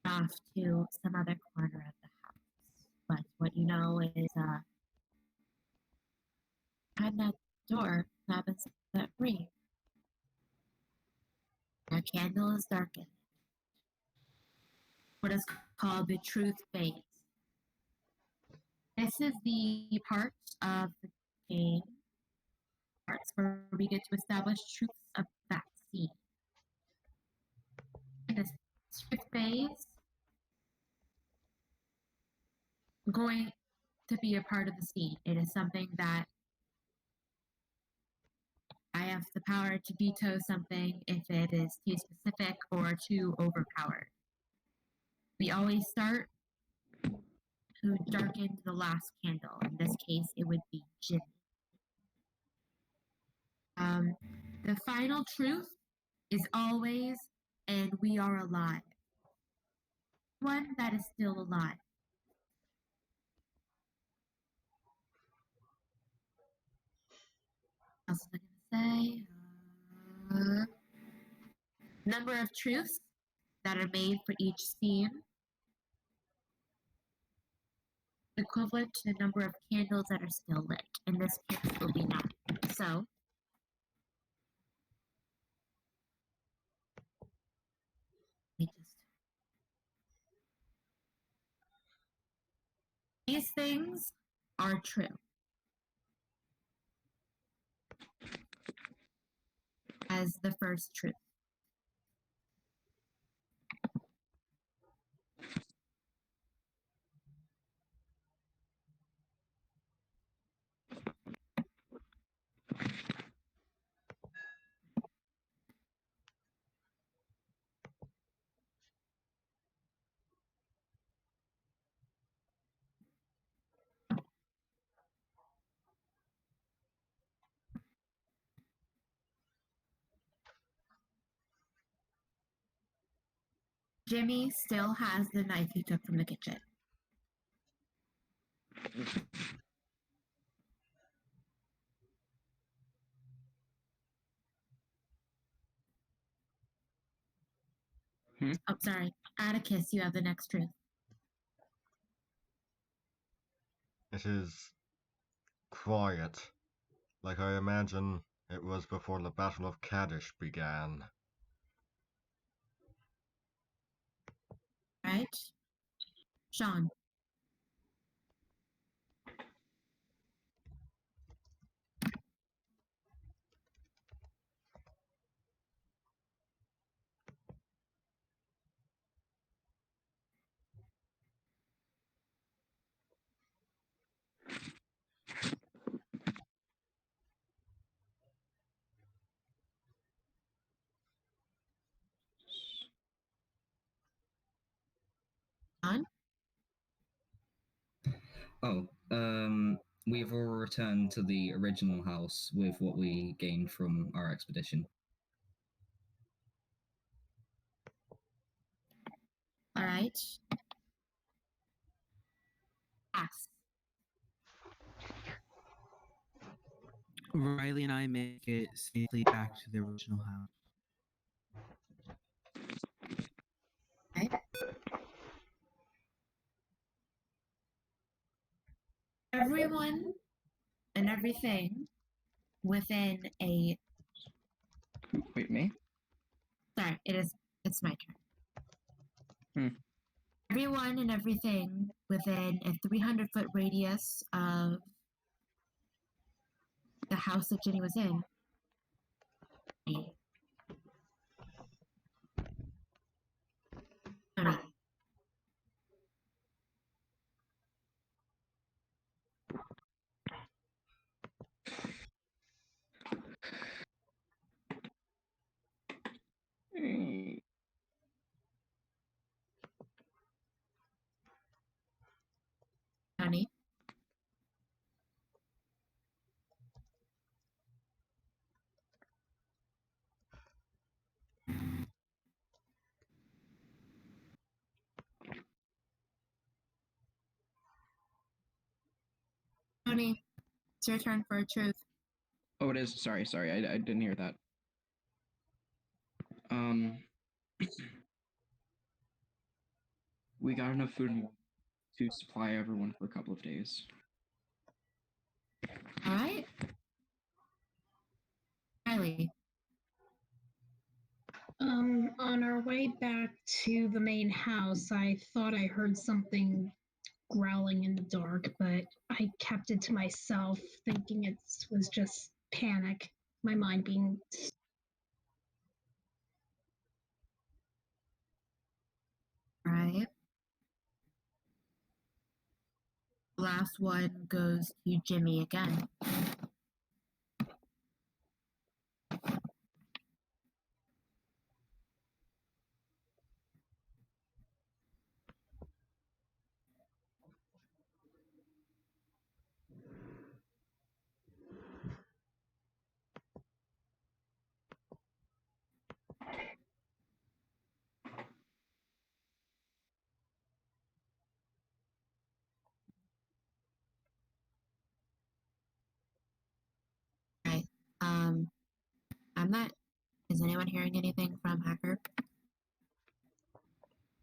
off to some other corner of the house. But what you know is behind that door happens that ring. The candle is darkened. What is called the truth fades. This is the part of the game parts where we get to establish truths of that scene. In this truth phase, I'm going to be a part of the scene. It is something that I have the power to veto something if it is too specific or too overpowered. We always start who darkened the last candle. In this case, it would be Jimmy. The final truth is always, and we are alive. One that is still alive. What else was I going to say? Number of truths that are made for each scene. Equivalent to the number of candles that are still lit. In this case, will be 9. So, these things are true. As the first truth. Jimmy still has the knife he took from the kitchen. Oh, sorry. Atticus, you have the next truth. It is quiet, like I imagine it was before the Battle of Kaddish began. Right? Sean. Sean? Oh, we've all returned to the original house with what we gained from our expedition. All right. Ass. Riley and I make it safely back to the original house. Right? Everyone and everything within a. Wait, me? Sorry, it's my turn. Hmm. Everyone and everything within a 300-foot radius of the house that Jenny was in. Tony. Mm, Tony. Tony, it's your turn for a truth. Oh, it is. Sorry. I didn't hear that. We got enough food to supply everyone for a couple of days. All right. Riley. On our way back to the main house, I thought I heard something growling in the dark, but I kept it to myself, thinking it was just panic. My mind being. All right. Last one goes to Jimmy again. All right. I'm not. Is anyone hearing anything from Hacker?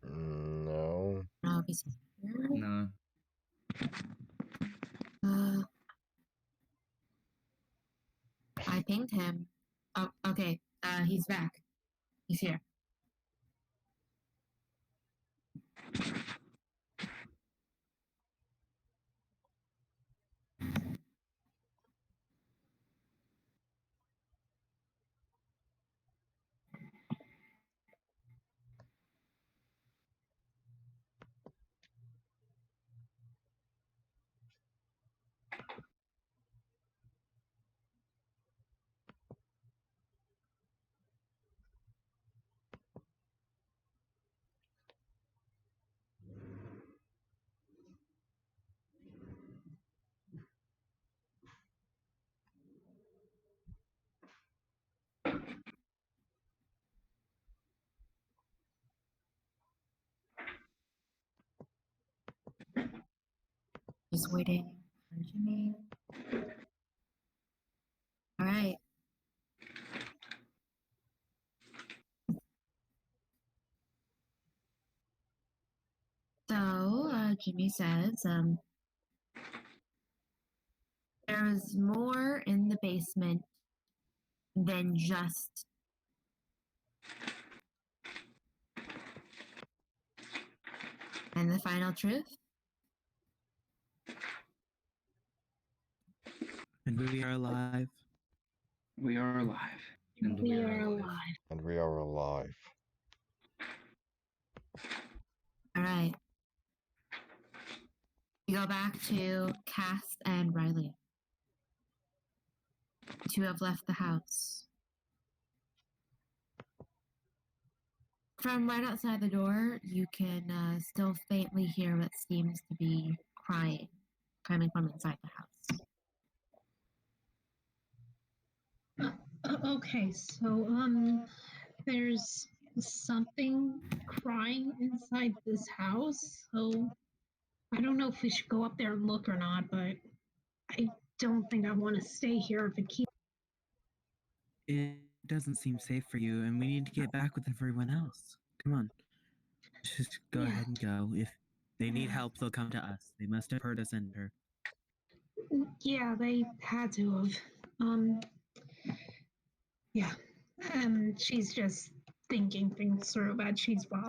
No. No, if he's here. No. I pinged him. Oh, okay. He's back. He's here. Just waiting for Jimmy. All right. So Jimmy says, there's more in the basement than just and the final truth. And we are alive. We are alive. And We we're are alive. alive. And we are alive. All right. We go back to Cass and Riley. The two have left the house. From right outside the door, you can still faintly hear what seems to be crying coming from inside the house. Okay, so there's something crying inside this house. So I don't know if we should go up there and look or not, but I don't think I want to stay here if it keeps. It doesn't seem safe for you, and we need to get back with everyone else. Come on. Just go Yeah. ahead and go. If they need help, they'll come to us. They must have heard us enter. Yeah, they had to have. Yeah. She's just thinking things through, but she's well.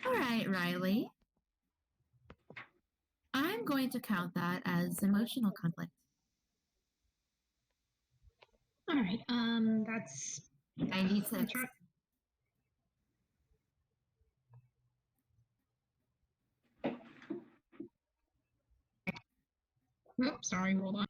All right, Riley. I'm going to count that as emotional conflict. All right. That's 96. try- Oops, sorry, hold on.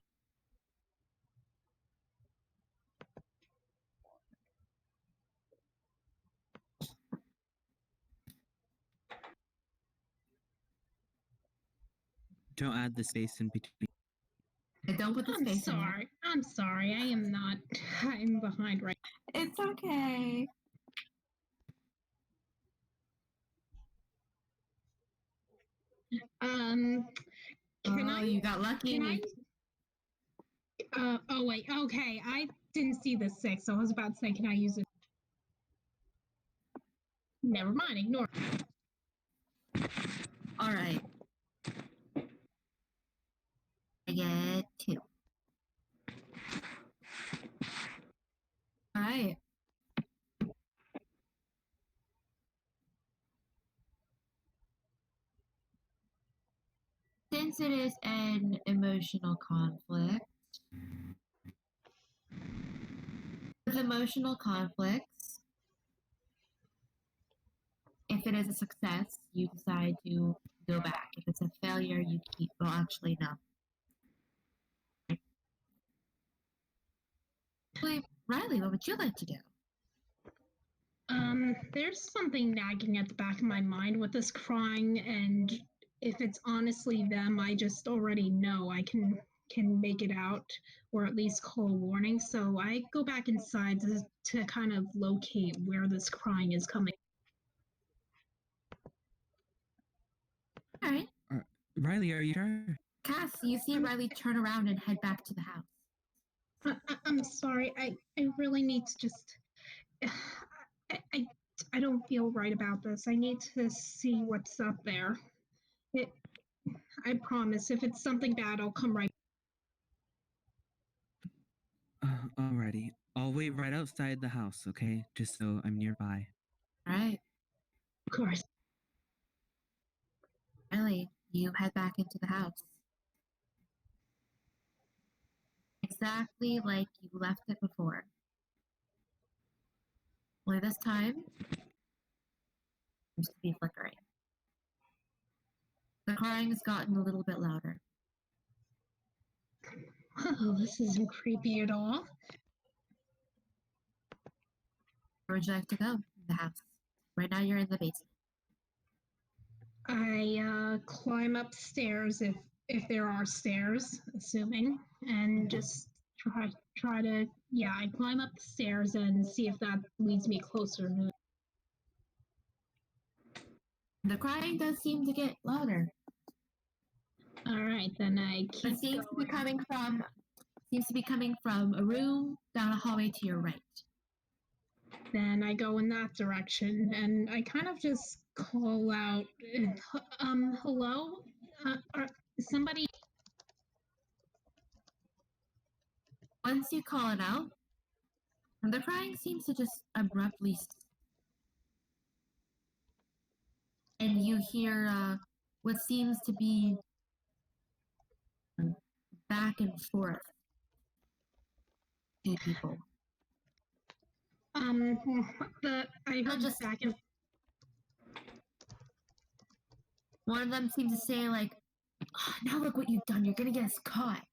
Don't add the space in between. Don't put the I'm space in there. sorry. I'm sorry. I am not. I'm behind right. It's okay. Can Oh, you got lucky. Can I? Oh wait. Okay, I didn't see the 6, so I was about to say, can I use it? Never mind. Ignore. All right. I get 2. All right. Since it is an emotional conflict, with emotional conflicts, if it is a success, you decide to go back. If it's a failure, you keep. Well, actually, no. Wait, Riley, what would you like to do? There's something nagging at the back of my mind with this crying, and if it's honestly them, I just already know I can make it out, or at least call a warning. So I go back inside to kind of locate where this crying is coming. All right. Riley, are you sure? Cass, you see Riley turn around and head back to the house. I'm sorry. I really need to just. I don't feel right about this. I need to see what's up there. I promise. If it's something bad, I'll come right. Alrighty. I'll wait right outside the house, okay? Just so I'm nearby. All right. Of course. Riley, you head back into the house. Exactly like you left it before. Only this time, seems to be flickering. The crying has gotten a little bit louder. Oh, this isn't creepy at all. Where would you like to go in the house? Right now, you're in the basement. I climb upstairs if there are stairs, assuming, and just try to I climb up the stairs and see if that leads me closer to. The crying does seem to get louder. All right, then I keep It seems to be going. coming from a room down a hallway to your right. Then I go in that direction, and I kind of just call out, hello, somebody. Once you call it out, the crying seems to just abruptly and you hear what seems to be back and forth. Two people. I heard just- back and One of them seems to say like, "Oh, now look what you've done. You're gonna get us caught."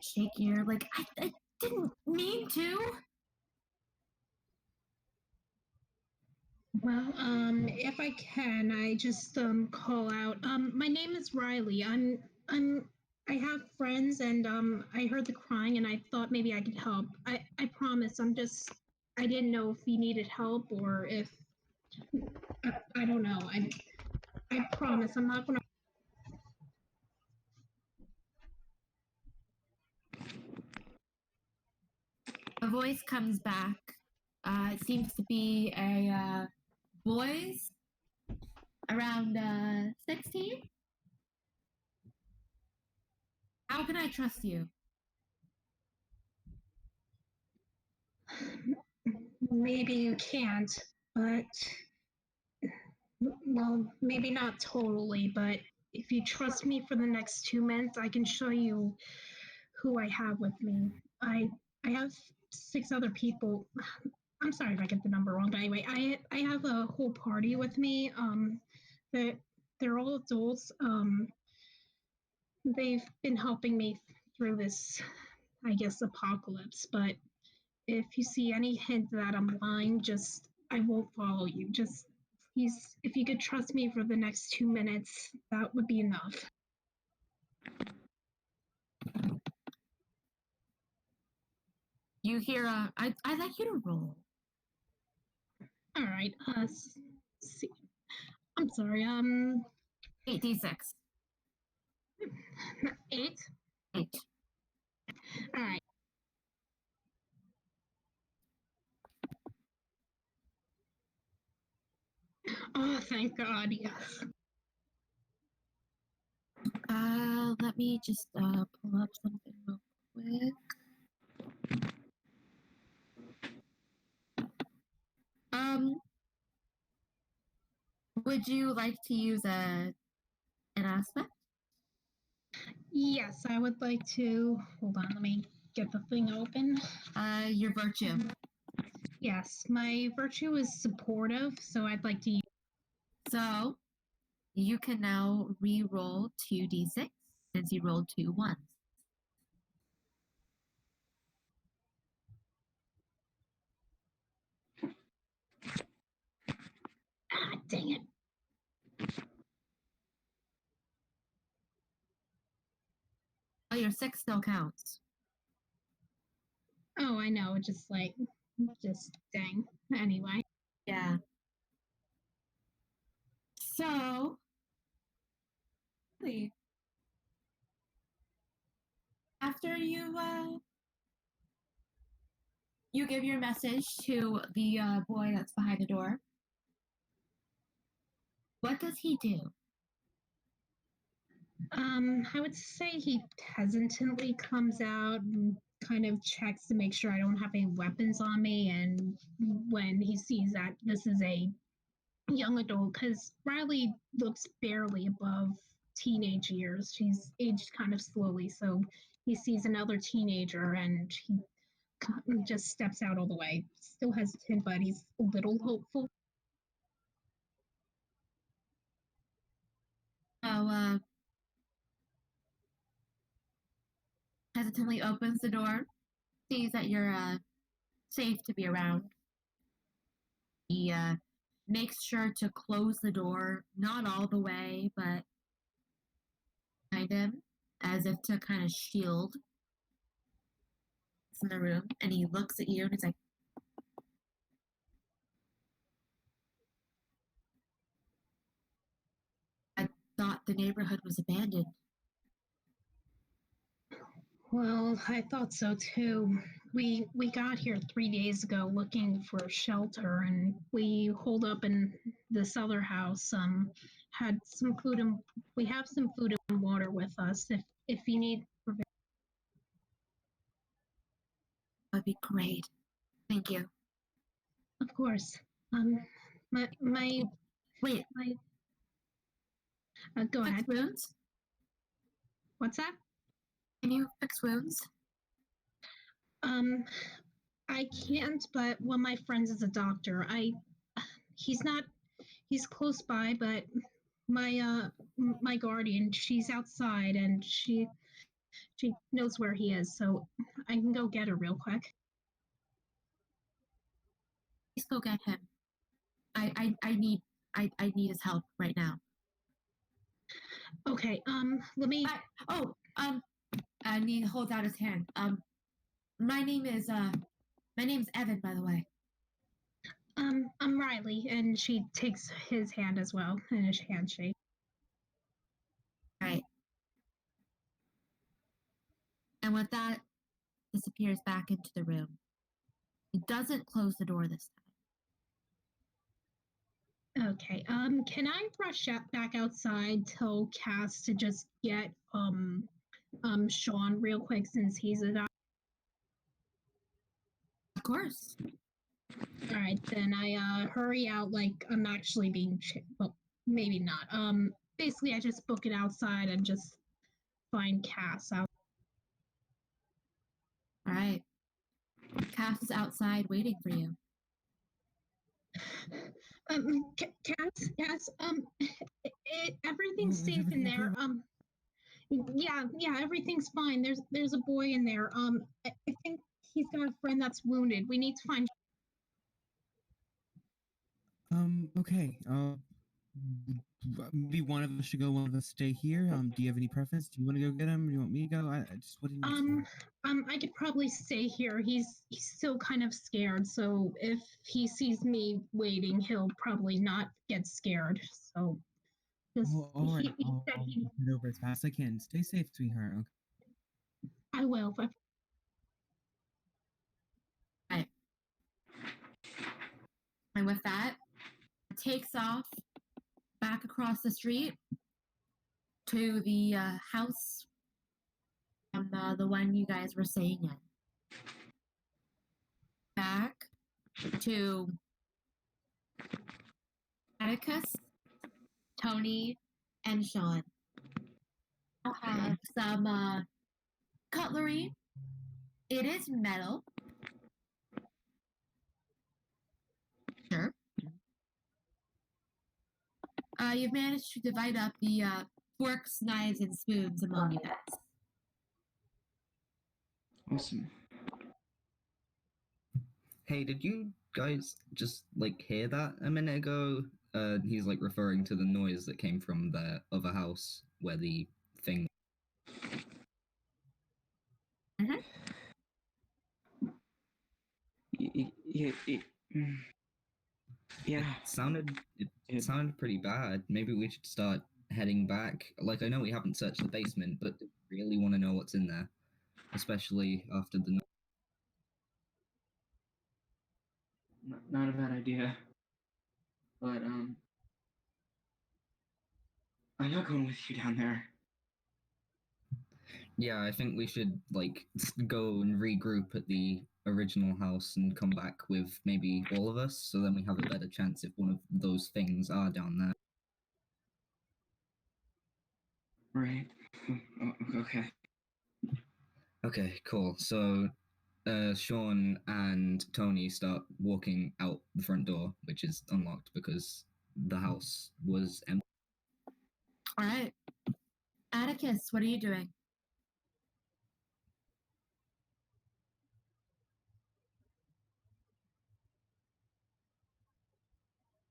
Shake your like, I didn't mean to. Well, if I can, I just call out. My name is Riley. I have friends, and I heard the crying, and I thought maybe I could help. I promise. I didn't know if you needed help or if I don't know. I promise. I'm not gonna. A voice comes back. It seems to be a boys around 16. How can I trust you? Maybe you can't, but well, maybe not totally. But if you trust me for the next 2 minutes, I can show you who I have with me. I have 6 other people. I'm sorry if I get the number wrong, but anyway, I have a whole party with me. That they're all adults. They've been helping me through this, I guess, apocalypse. But if you see any hint that I'm lying, just I won't follow you. Just please, if you could trust me for the next 2 minutes, that would be enough. You hear I'd like you to roll. All right. See. I'm sorry. 8d6. 8. 8. All right. Oh, thank God. Yes. Let me just pull up something real quick. Would you like to use an aspect? Yes, I would like to. Hold on. Let me get the thing open. Your virtue. Yes, my virtue is supportive, so I'd like to use. So you can now re-roll 2d6 since you rolled 2 ones. Ah, dang it. Oh, your 6 still counts. Oh, I know. Just dang. Anyway. Yeah. So, after you give your message to the boy that's behind the door, what does he do? I would say he hesitantly comes out and kind of checks to make sure I don't have any weapons on me. And when he sees that this is a young adult, because Riley looks barely above teenage years, she's aged kind of slowly. So he sees another teenager and he just steps out all the way. Still hesitant, but he's a little hopeful. So, hesitantly opens the door, sees that you're safe to be around. He makes sure to close the door, not all the way, but behind him, as if to kind of shield in the room. And he looks at you and he's like, I thought the neighborhood was abandoned. Well, I thought so too. We got here 3 days ago looking for shelter, and we holed up in this other house. Had some food and we have some food and water with us. If you need, That'd be great. Thank you. of course. Um, my Wait, go fix ahead. wounds? What's that? Can you fix wounds? Um, I can't, but one of my friends is a doctor. He's not, he's close by, but my guardian, she's outside and she knows where he is, so I can go get her real quick. Please go get him. I need his help right now. Okay, let me. And he holds out his hand. My name's Evan, by the way. I'm Riley, and she takes his hand as well in a handshake. All right. And with that, disappears back into the room. He doesn't close the door this time. Okay. Can I rush back outside, tell Cass to just get Sean real quick since he's a doctor? Of course. All right, then I hurry out like I'm actually being well, maybe not. Basically I just book it outside and just find Cass out. All right. Cass is outside waiting for you. Cass, everything's safe in there. Yeah, everything's fine. There's a boy in there. I think he's got a friend that's wounded. We need to find. Okay. Maybe one of us should go, one of us stay here. Do you have any preference? Do you want to go get him? Do you want me to go? I just what do you need to do? I could probably stay here. He's still kind of scared, so if he sees me waiting, he'll probably not get scared. So, just Well, all right. I'll get over as fast as I can. Stay safe, sweetheart. Okay. I will. Right. And with that, takes off back across the street to the house, the one you guys were staying in. Back to Atticus, Tony, and Sean. I'll have some cutlery. It is metal. Sure. You've managed to divide up the forks, knives, and spoons among you guys. Awesome. Hey, did you guys just like hear that a minute ago? He's like referring to the noise that came from the other house where the thing. Yeah. It sounded pretty bad. Maybe we should start heading back. Like, I know we haven't searched the basement, but really want to know what's in there, especially after the. Not a bad idea. But I'm not going with you down there. Yeah, I think we should like go and regroup at the original house and come back with maybe all of us, so then we have a better chance if one of those things are down there. Right. Okay. Okay, cool. So Sean and Tony start walking out the front door, which is unlocked because the house was empty. All right. Atticus, what are you doing?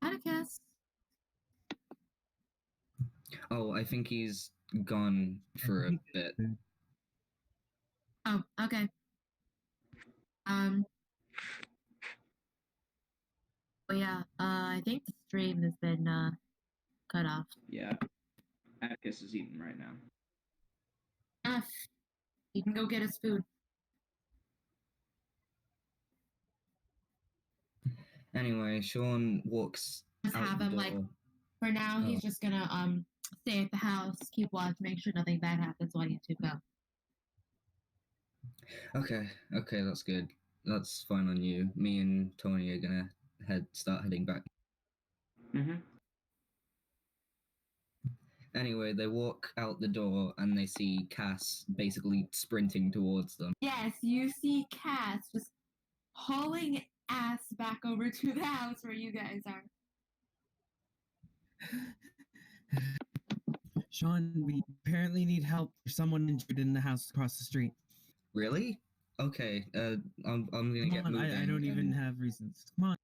Atticus. Oh, I think he's gone for a bit. Oh, okay. Well, yeah. I think the stream has been cut off. Yeah. Atticus is eating right now. F. You can go get his food. Anyway, Sean walks Just out have the him like door. for now. Oh. He's just gonna stay at the house, keep watch, make sure nothing bad happens while you two go. Okay, that's good. That's fine on you. Me and Tony are gonna start heading back. Mm-hmm. Anyway, they walk out the door and they see Cass basically sprinting towards them. Yes, you see Cass just hauling ass back over to the house where you guys are. Sean, we apparently need help. There's someone injured in the house across the street. Really? Okay, I'm gonna Come get on, moving. I don't even and- have reasons. Come on.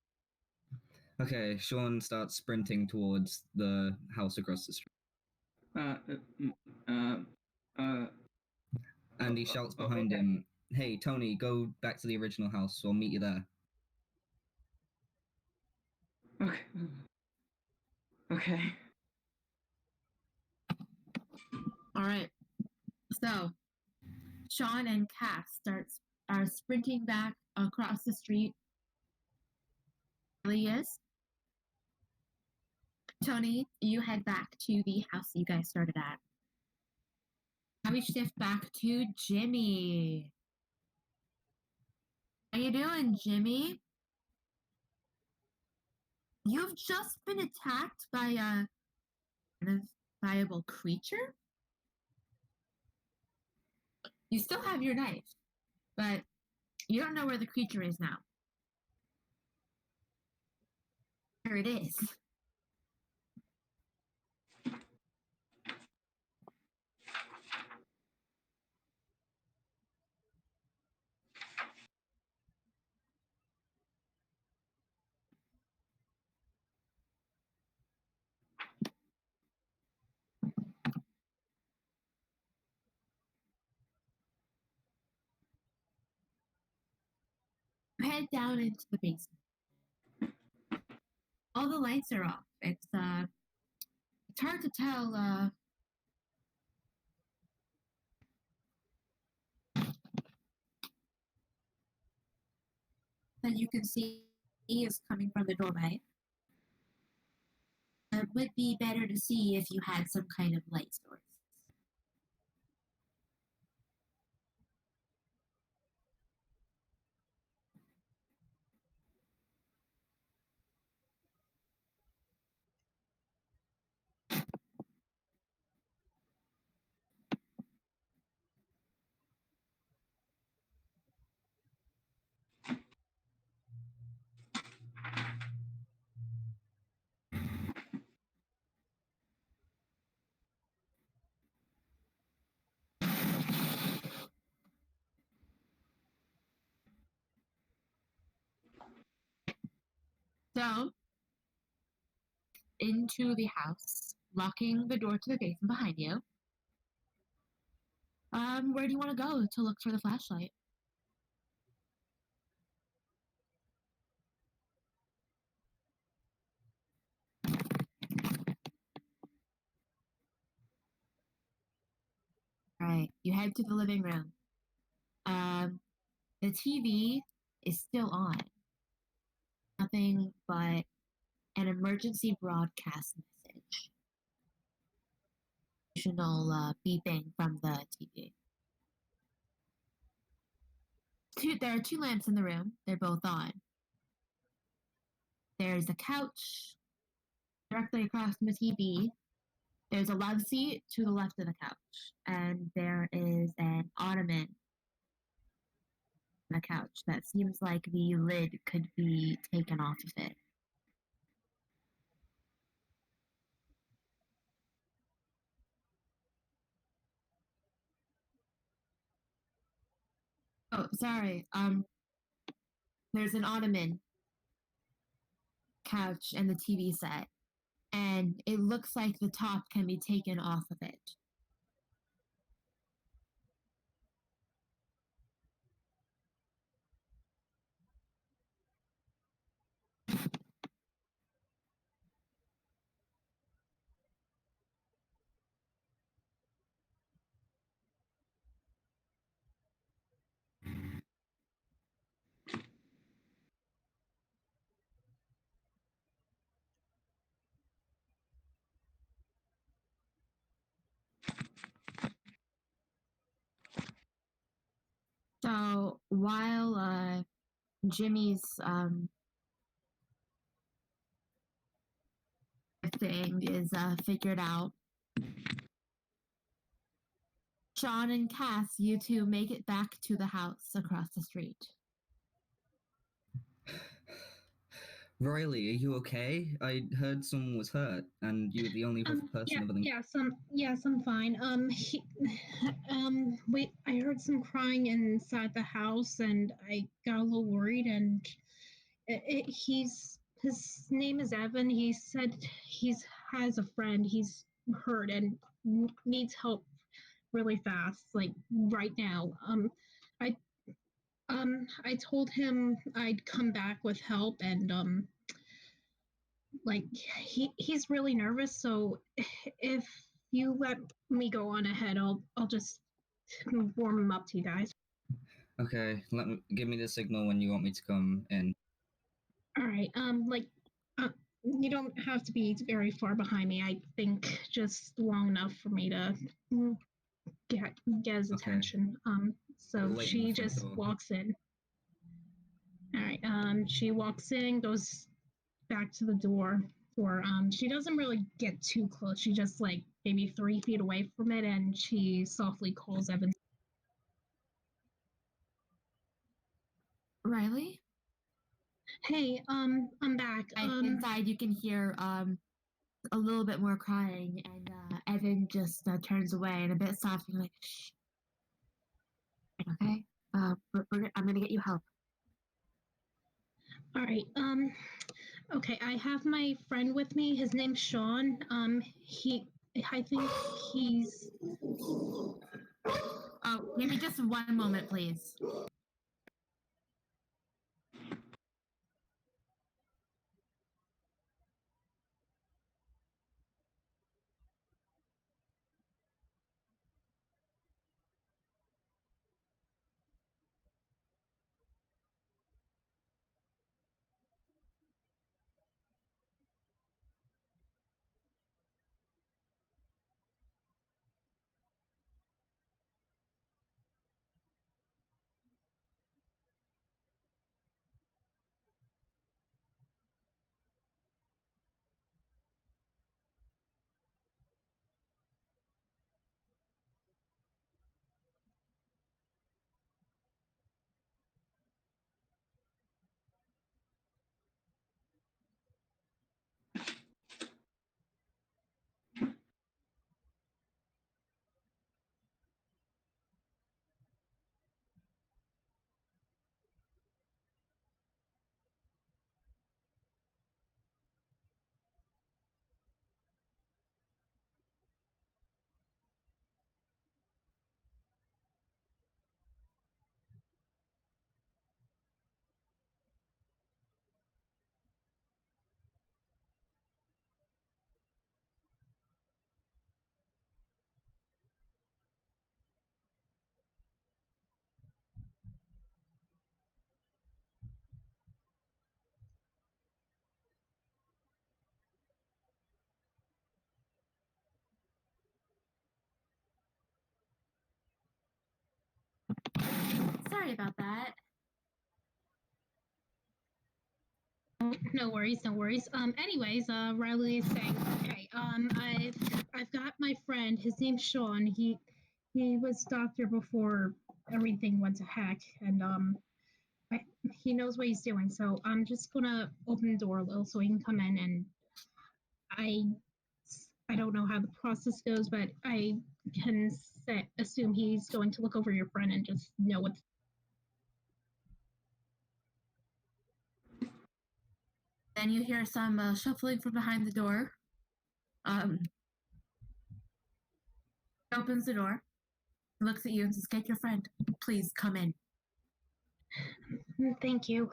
Okay, Sean starts sprinting towards the house across the street, and he shouts behind him, "Hey, Tony, go back to the original house. I'll meet you there." Okay. Okay. All right. So, Sean and Cass are sprinting back across the street. Really is. Tony, you head back to the house you guys started at. Now we shift back to Jimmy. How you doing, Jimmy? You've just been attacked by a viable creature? You still have your knife, but you don't know where the creature is now. There it is. Head down into the basement. All the lights are off. It's hard to tell that you can see is coming from the doorway. It would be better to see if you had some kind of light source. So, into the house, locking the door to the basement behind you. Where do you want to go to look for the flashlight? All right, you head to the living room. The TV is still on. Nothing but an emergency broadcast message. Additional beeping from the TV. There are two lamps in the room. They're both on. There's a couch directly across from the TV. There's a love seat to the left of the couch. And there is an ottoman on the couch that seems like the lid could be taken off of it. Oh, sorry. There's an ottoman couch and the TV set, and it looks like the top can be taken off of it. So while Jimmy's thing is figured out, Sean and Cass, you two make it back to the house across the street. Riley, are you okay? I heard someone was hurt, and you were the only person other than. Yes, I'm fine. Wait, I heard some crying inside the house, and I got a little worried. And his name is Evan. He said has a friend. He's hurt and needs help really fast, like right now. I I told him I'd come back with help, and like he's really nervous. So if you let me go on ahead, I'll just warm him up to you guys. Okay, give me the signal when you want me to come in. All right. You don't have to be very far behind me. I think just long enough for me to get his Okay. attention. So Wait in she the front just door. walks in. All right. She walks in, goes back to the door. Or she doesn't really get too close. She just like maybe 3 feet away from it, and she softly calls Evan. Riley? Hey, I'm back. Inside, you can hear a little bit more crying, and Evan just turns away and a bit softly, like, shh. Okay? I'm gonna get you help. All right. Okay, I have my friend with me. His name's Sean. I think he's. Oh, give me just one moment, please. Sorry about that. No worries, no worries. Anyways, Riley is saying, okay, I've got my friend. His name's Sean. He was doctor before everything went to heck, and he knows what he's doing. So I'm just gonna open the door a little so he can come in. And I don't know how the process goes, but I can assume he's going to look over your friend and just know what. Then you hear some shuffling from behind the door. Opens the door, looks at you, and says, "Get your friend. Please come in." Thank you,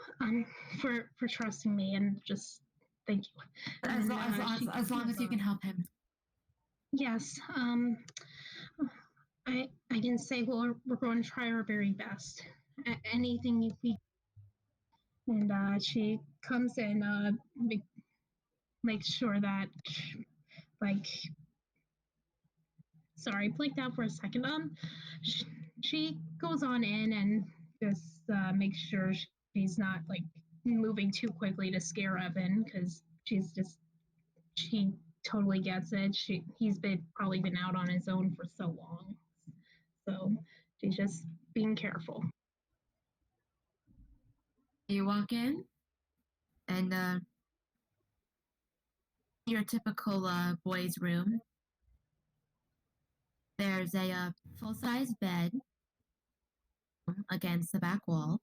for trusting me, and just thank you. As long as you can help him. Yes. I can say we're going to try our very best. Anything we. And she comes in, make sure that, like. Sorry, blanked out for a second. She goes on in and just make sure she's not like moving too quickly to scare Evan because she totally gets it. He's been probably been out on his own for so long, so she's just being careful. You walk in, and your typical boys' room. There's a full-size bed against the back wall.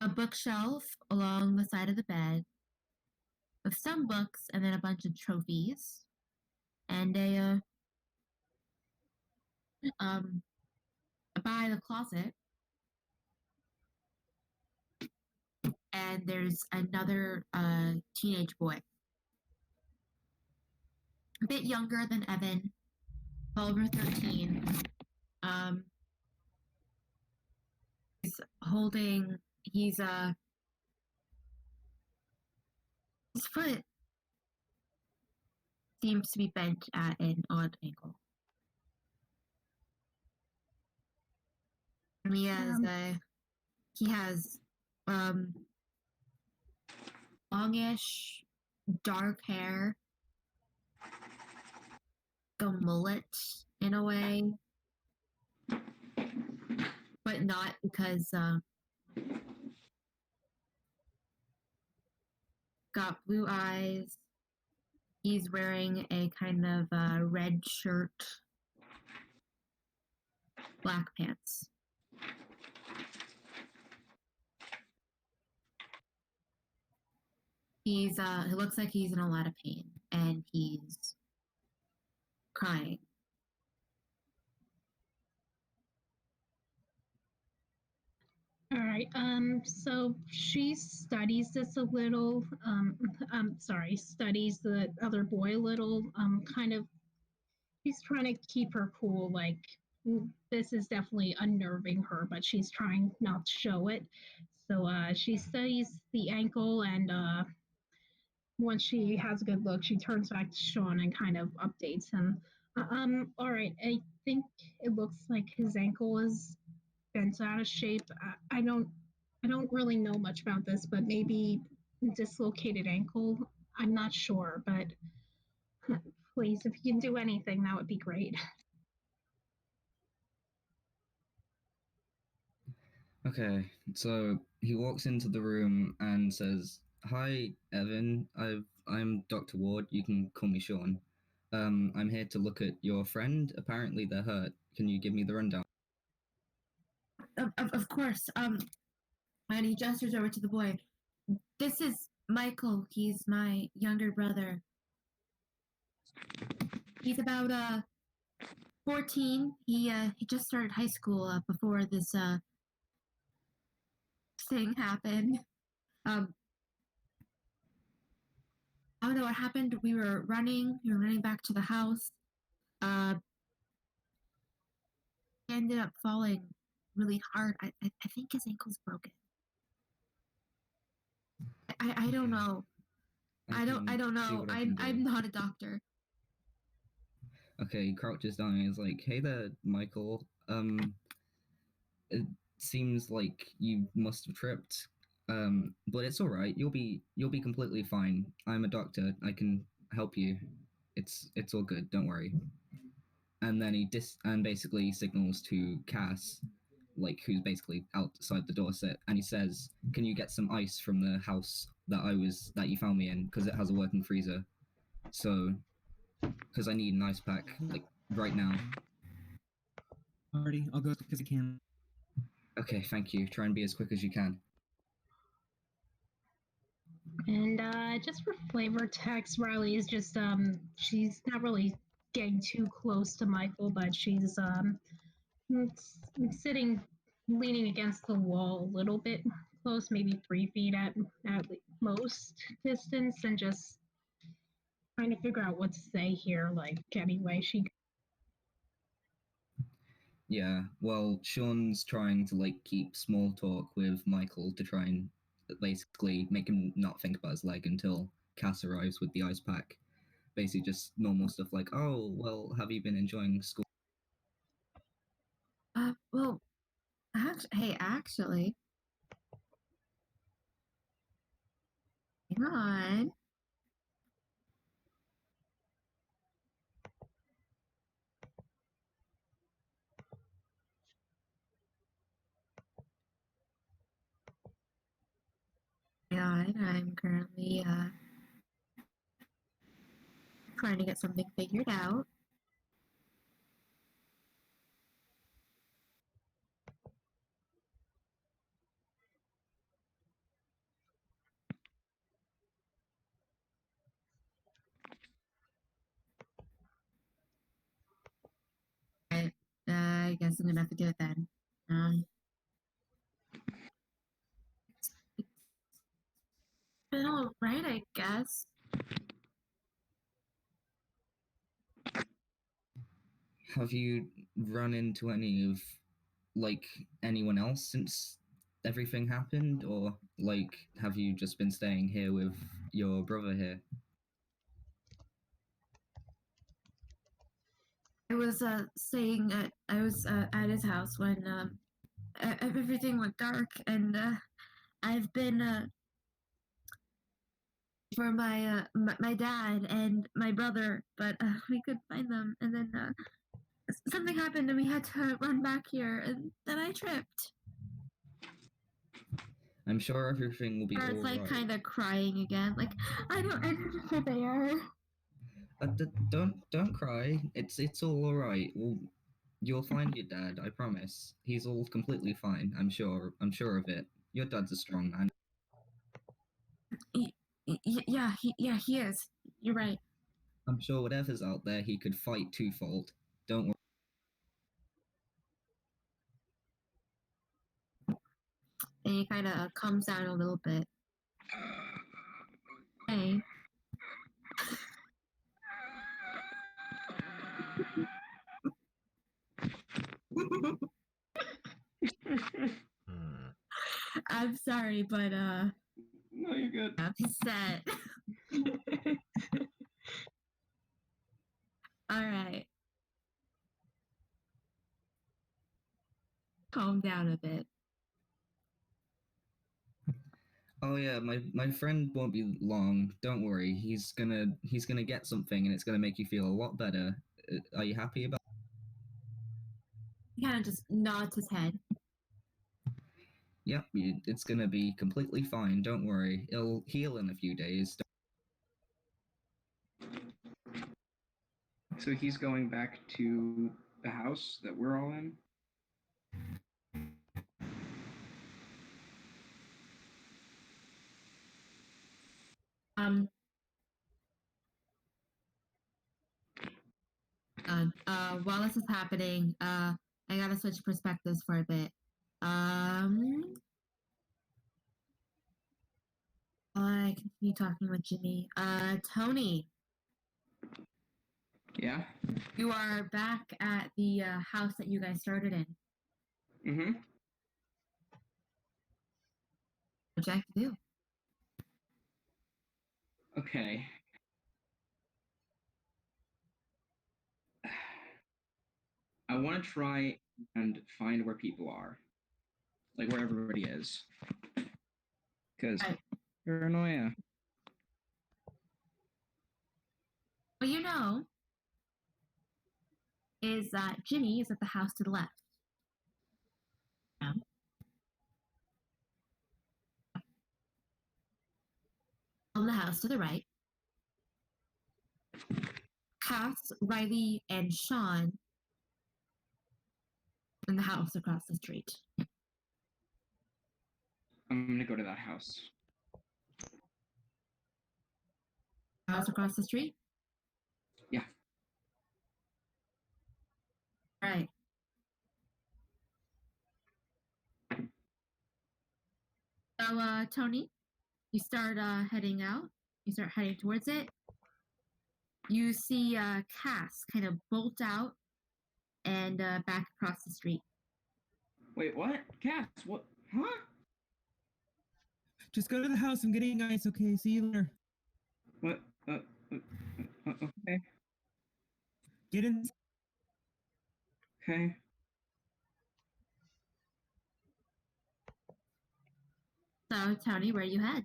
A bookshelf along the side of the bed with some books and then a bunch of trophies, and by the closet, and there's another teenage boy, a bit younger than Evan, 12 or 13. He's holding. His foot seems to be bent at an odd angle. And he has longish dark hair, a mullet in a way, but not because got blue eyes. He's wearing a kind of red shirt, black pants. It looks like he's in a lot of pain and he's crying. All right. So she studies this a little. Studies the other boy a little. Kind of. She's trying to keep her cool. Like this is definitely unnerving her, but she's trying not to show it. So she studies the ankle, and once she has a good look, she turns back to Sean and kind of updates him. All right. I think it looks like his ankle is bent out of shape. I don't really know much about this, but maybe dislocated ankle. I'm not sure, but please, if you can do anything, that would be great. Okay, so he walks into the room and says, "Hi, Evan. I'm Dr. Ward. You can call me Sean. I'm here to look at your friend. Apparently, they're hurt. Can you give me the rundown?" Of course. And he gestures over to the boy. This is Michael. He's my younger brother. He's about 14. He just started high school before this thing happened. I don't know what happened. We were running back to the house. Ended up falling really hard. I think his ankle's broken. I don't know. I don't know. I'm not a doctor. Okay, he crouches down and he's like, "Hey there, Michael. It seems like you must have tripped. But it's all right. You'll be completely fine. I'm a doctor. I can help you. It's all good. Don't worry." And then he basically signals to Cass, like who's basically outside the doorstep, and he says, "Can you get some ice from the house that you found me in? Because it has a working freezer. So, because I need an ice pack like right now." Alrighty, I'll go as quick as I can. Okay, thank you. Try and be as quick as you can. And just for flavor text, Riley is just she's not really getting too close to Michael, but she's sitting, leaning against the wall a little bit close, maybe 3 feet at most distance, and just trying to figure out what to say here. Like anyway, she. Yeah, well, Sean's trying to like keep small talk with Michael to try and basically make him not think about his leg until Cass arrives with the ice pack. Basically, just normal stuff like, "Oh, well, have you been enjoying school?" Well, actually, hang on. Hang on, I'm currently trying to get something figured out. But, I guess I'm gonna have to do it then. It's been all right, I guess. Have you run into any of like anyone else since everything happened, or like have you just been staying here with your brother here? I was staying at at his house when everything went dark, and I've been for my dad and my brother, but we couldn't find them, and then something happened, and we had to run back here, and then I tripped. I'm sure everything will be Or it's all like right. kind of crying again, like I don't know where they are. Don't cry. It's all right. You'll find your dad. I promise. He's all completely fine. I'm sure. I'm sure of it. Your dad's a strong man. Yeah, he is. You're right. I'm sure whatever's out there, he could fight twofold. Don't worry. And he kind of calms down a little bit. Hey. Hmm. I'm sorry, but No, you're good. I'm upset. All right. Calm down a bit. Oh yeah, my friend won't be long. Don't worry. He's gonna get something, and it's gonna make you feel a lot better. Are you happy about? He kind of just nods his head. Yep, it's gonna be completely fine. Don't worry. It'll heal in a few days. So he's going back to the house that we're all in? Um. While this is happening, I gotta switch perspectives for a bit. I continue talking with Jimmy. Tony, Yeah? you are back at the house that you guys started in. Mm-hmm. What you like to do? Okay. I want to try and find where people are. Like where everybody is. Because Right. paranoia. What you know is that Jimmy is at the house to the left. On the house to the right. Cass, Riley, and Sean in the house across the street. I'm going to go to that house. House across the street? Yeah. All right. So, Tony, you start heading out. You start heading towards it. You see Cass kind of bolt out and back across the street. Wait, what? Cass, what? Huh? Just go to the house. I'm getting ice. Okay. See you later. What? Okay. Get in. Okay. So, Tony, where you head?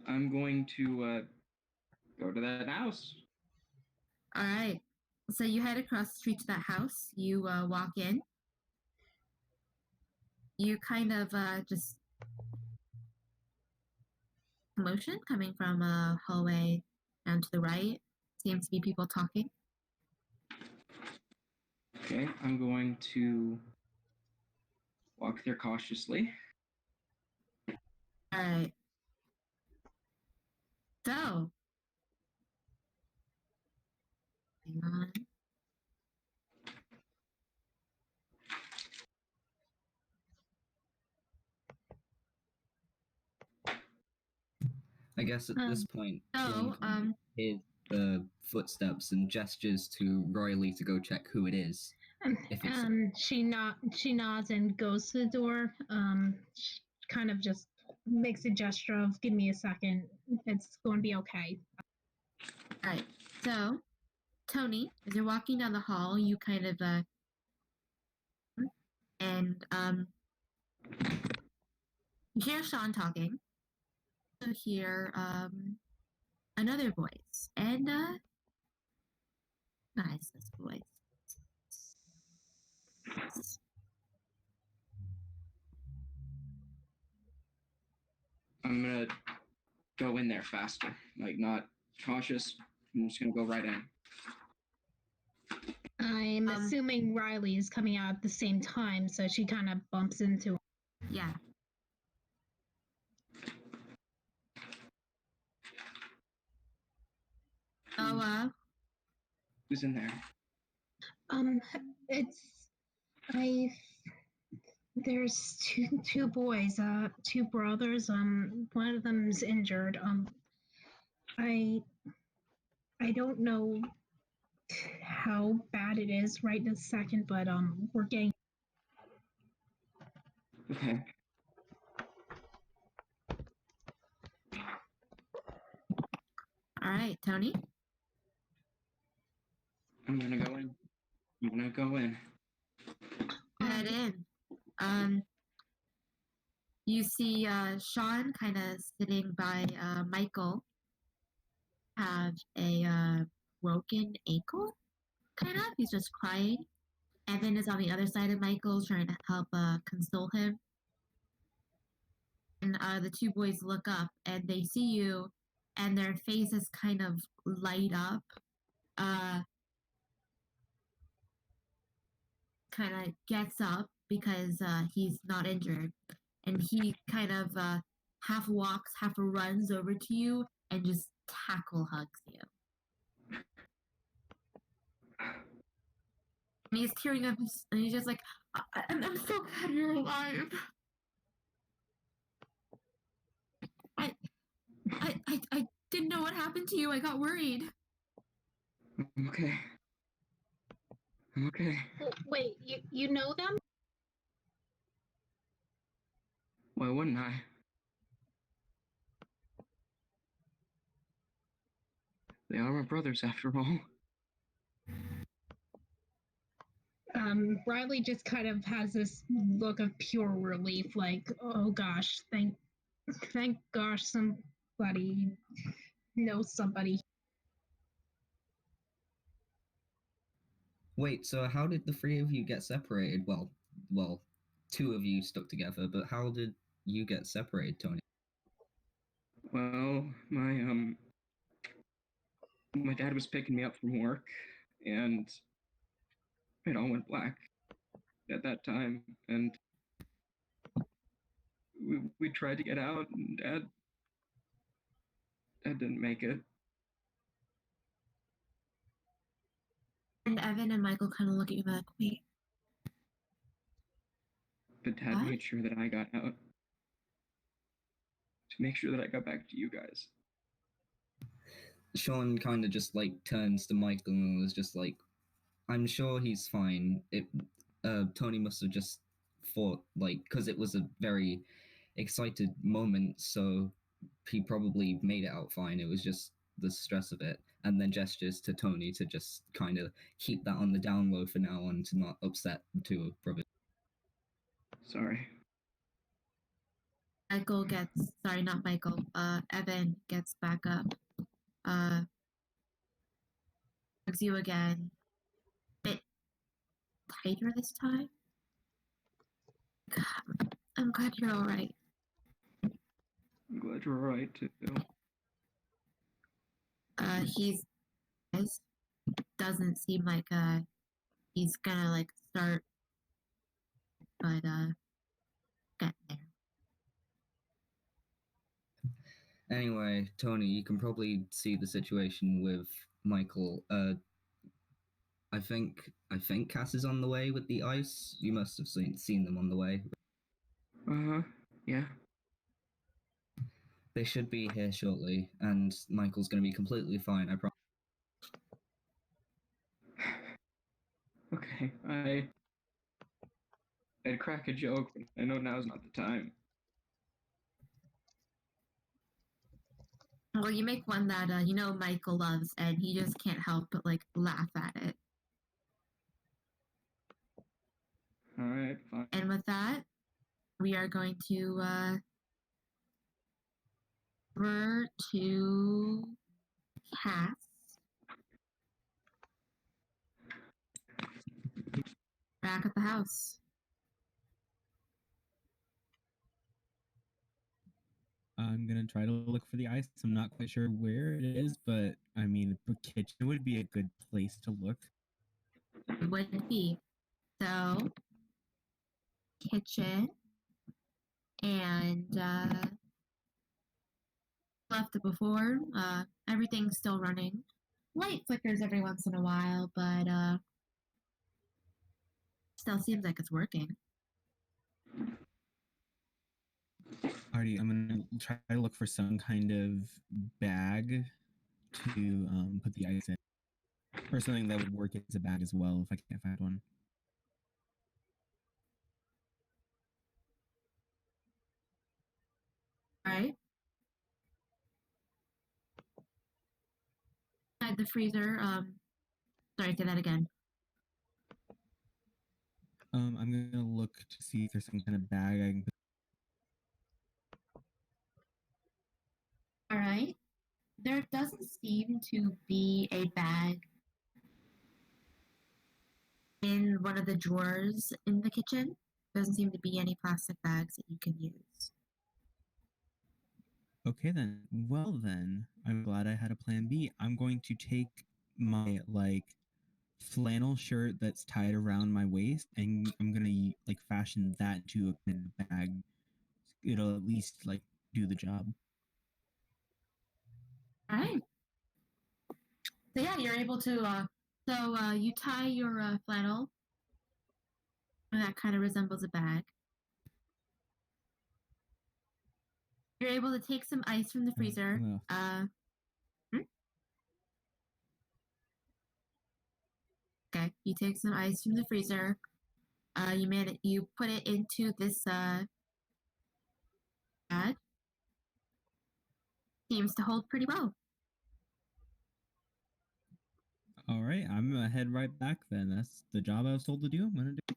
I'm going to go to that house. All right. So you head across the street to that house. You walk in. You kind of just commotion coming from a hallway down to the right. Seems to be people talking. Okay, I'm going to walk there cautiously. All right. So, hang on. I guess at this point, So, Sean can hear the footsteps and gestures to Riley to go check who it is. If it's She nods and goes to the door. She kind of just makes a gesture of "Give me a second. It's going to be okay." All right. So, Tony, as you're walking down the hall, you kind of and you hear Sean talking. You hear another voice, and guys, this voice. I'm gonna go in there faster, like not cautious. I'm just gonna go right in. I'm assuming Riley is coming out at the same time, so she kind of bumps into him. Yeah. Oh, Who's in there? It's there's two boys, two brothers. One of them's injured. I don't know how bad it is right this second, but we're getting. Okay. all right, Tony. I'm gonna go in. I'm gonna go in. Head in. You see Sean kind of sitting by Michael, have a broken ankle, kind of. He's just crying. Evan is on the other side of Michael, trying to help console him. And the two boys look up and they see you, and their faces kind of light up. Kind of gets up because he's not injured, and he kind of half walks, half runs over to you and just tackle hugs you. And he's tearing up, and he's just like, I'm so glad you're alive. I didn't know what happened to you. I got worried. I'm okay. I'm okay. Wait, you know them? Why wouldn't I? They are my brothers after all. Riley just kind of has this look of pure relief, like, oh gosh, thank gosh somebody knows somebody. Wait, so how did the three of you get separated? Well, two of you stuck together, but how did you get separated, Tony? Well, my dad was picking me up from work, and it all went black at that time, and we tried to get out, and Dad didn't make it. And Evan and Michael kind of look at you like, wait, But Dad what? made sure that I got out to make sure that I got back to you guys. Sean kind of just like turns to Michael and was just like, I'm sure he's fine. Tony must have just thought, like, because it was a very excited moment, so he probably made it out fine. It was just the stress of it. And then gestures to Tony to just kind of keep that on the down low for now and to not upset the two brothers. Sorry. Michael gets, sorry, not Michael, Evan gets back up, hugs you again, bit tighter this time. God, I'm glad you're all right. I'm glad you're alright too. He's doesn't seem like he's gonna like start, but get there. Anyway, Tony, you can probably see the situation with Michael. I think Cass is on the way with the ice. You must have seen them on the way. Yeah. They should be here shortly, and Michael's going to be completely fine. I promise. Okay, I'd crack a joke, but I know now's not the time. Well, you make one that you know Michael loves, and he just can't help but like laugh at it. Alright, fine. And with that, we are going to over to Cass. Back at the house. I'm gonna try to look for the ice. I'm not quite sure where it is, but I mean, the kitchen would be a good place to look. It would be. So, kitchen. And left it before. Everything's still running. Light flickers every once in a while, but still seems like it's working. Alrighty, I'm gonna try to look for some kind of bag to put the ice in, or something that would work as a bag as well if I can't find one. All right. Inside the freezer. Sorry, say that again. I'm gonna look to see if there's some kind of bag I can put. All right. There doesn't seem to be a bag in one of the drawers in the kitchen. Doesn't seem to be any plastic bags that you can use. Okay then. Well then, I'm glad I had a plan B. I'm going to take my flannel shirt that's tied around my waist, and I'm gonna fashion that to a kind of bag. It'll at least do the job. All right. So yeah, you're able to. You tie your flannel, and that kind of resembles a bag. You're able to take some ice from the freezer. Okay, you take some ice from the freezer. You put it into this bag. Seems to hold pretty well. All right, I'm gonna head right back then. That's the job I was told to do. I'm gonna do.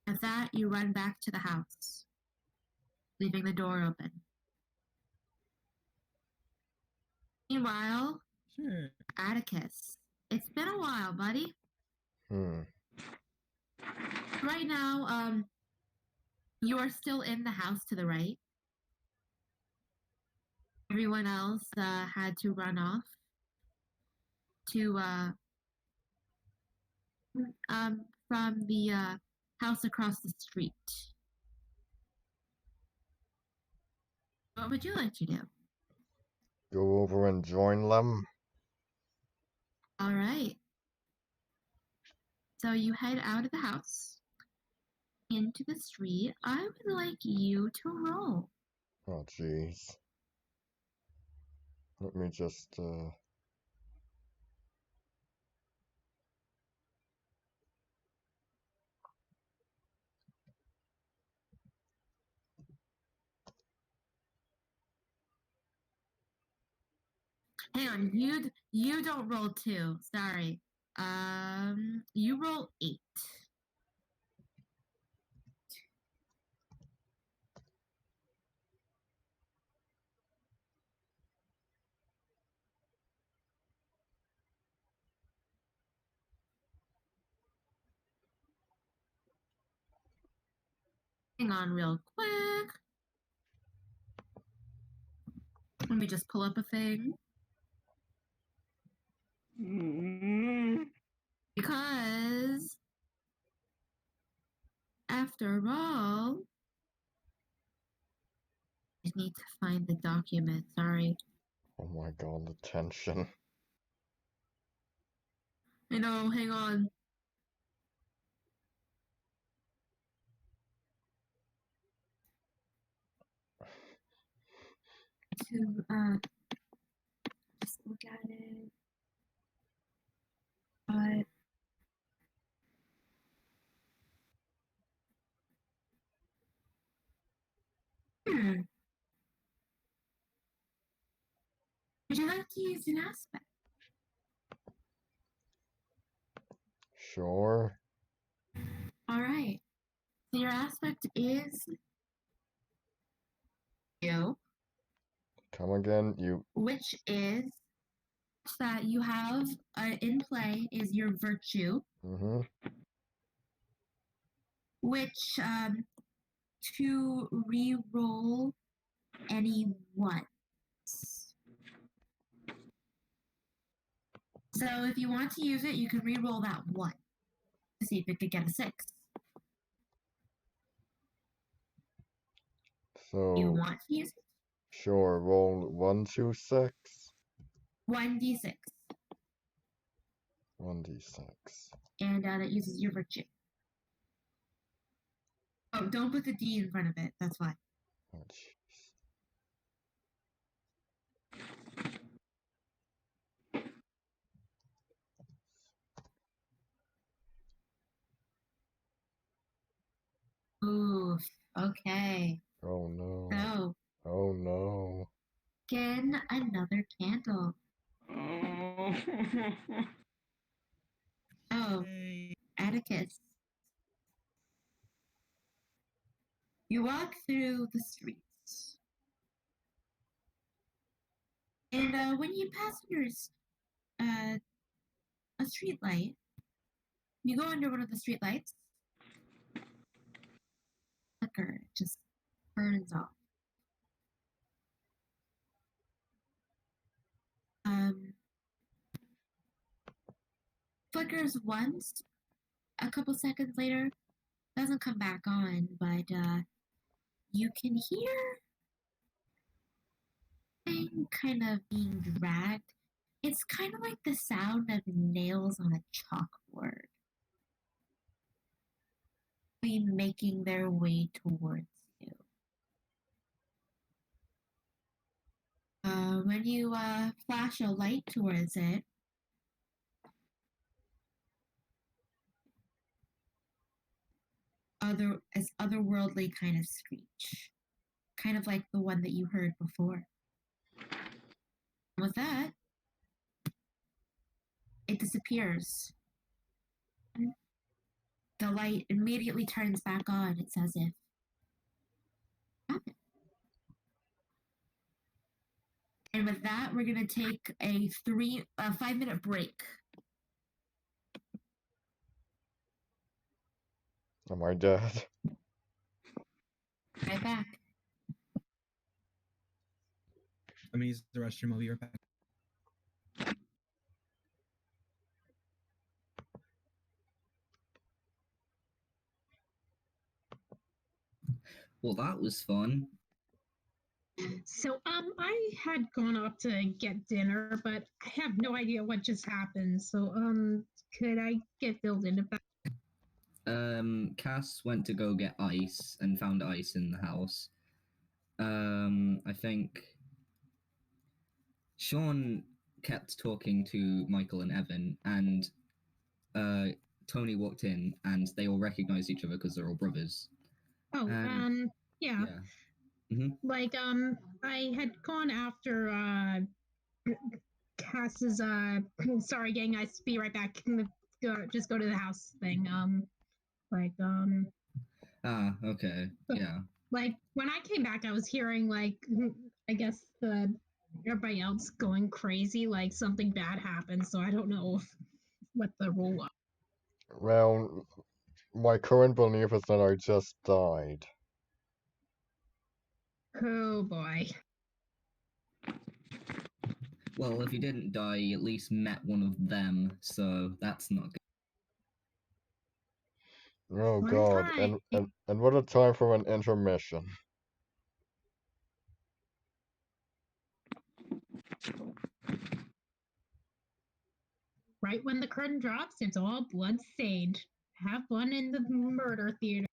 At that, you run back to the house, leaving the door open. Meanwhile, Sure. Atticus, it's been a while, buddy. Right now, you are still in the house to the right. Everyone else had to run off to from the house across the street. What would you like to do? Go over and join them. All right. So you head out of the house into the street. I would like you to roll. Oh, jeez. Let me just, Hang on, you don't roll 2. Sorry. You roll 8. Hang on real quick. Let me just pull up a thing. Because, after all, I need to find the document. Sorry. Oh my god, the tension. I know, hang on. To, just look at it. But, would you like to use an aspect? Sure. Alright. So your aspect is you, Come again, you. which is that you have in play is your virtue, Mm-hmm. which to re-roll any ones. So if you want to use it, you can re-roll that one to see if it could get a 6. So, You want to use it? sure, roll 1, 2, 6. 1d6, 1d6. and that uses your virtue. Oh, don't put the D in front of it. That's why. Oh, jeez. Oof. Okay. Oh no. So, Oh no. again, another candle. Oh. Oh, Atticus. You walk through the streets. And when you pass your a street light, you go under one of the street lights. Flicker just burns off. Flickers once. A couple seconds later, doesn't come back on, but you can hear thing kind of being dragged. It's kind of like the sound of nails on a chalkboard making their way towards you. When you flash a light towards it, otherworldly kind of screech, kind of like the one that you heard before. With that, it disappears. The light immediately turns back on. It's as if happened. And with that, we're gonna take a 5-minute break. Am I dead? Right back. Let me use the restroom. I'll be right back. Well, that was fun. So, I had gone up to get dinner, but I have no idea what just happened. So, could I get filled in about? Cass went to go get ice and found ice in the house. I think Sean kept talking to Michael and Evan, and Tony walked in, and they all recognized each other because they're all brothers. Oh, yeah. Mm-hmm. Like, I had gone after Cass's sorry gang, I be right back. Just go to the house thing. Ah, okay. Yeah. Like when I came back I was hearing like I guess everybody else going crazy, like something bad happened, so I don't know what the rule was. Well, my current belief is that I just died. Oh boy. Well, if you didn't die, you at least met one of them, so that's not good. Oh One god, time. and what a time for an intermission. Right when the curtain drops, it's all blood stained. Have fun in the murder theater.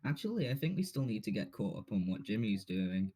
Actually, I think we still need to get caught up on what Jimmy's doing.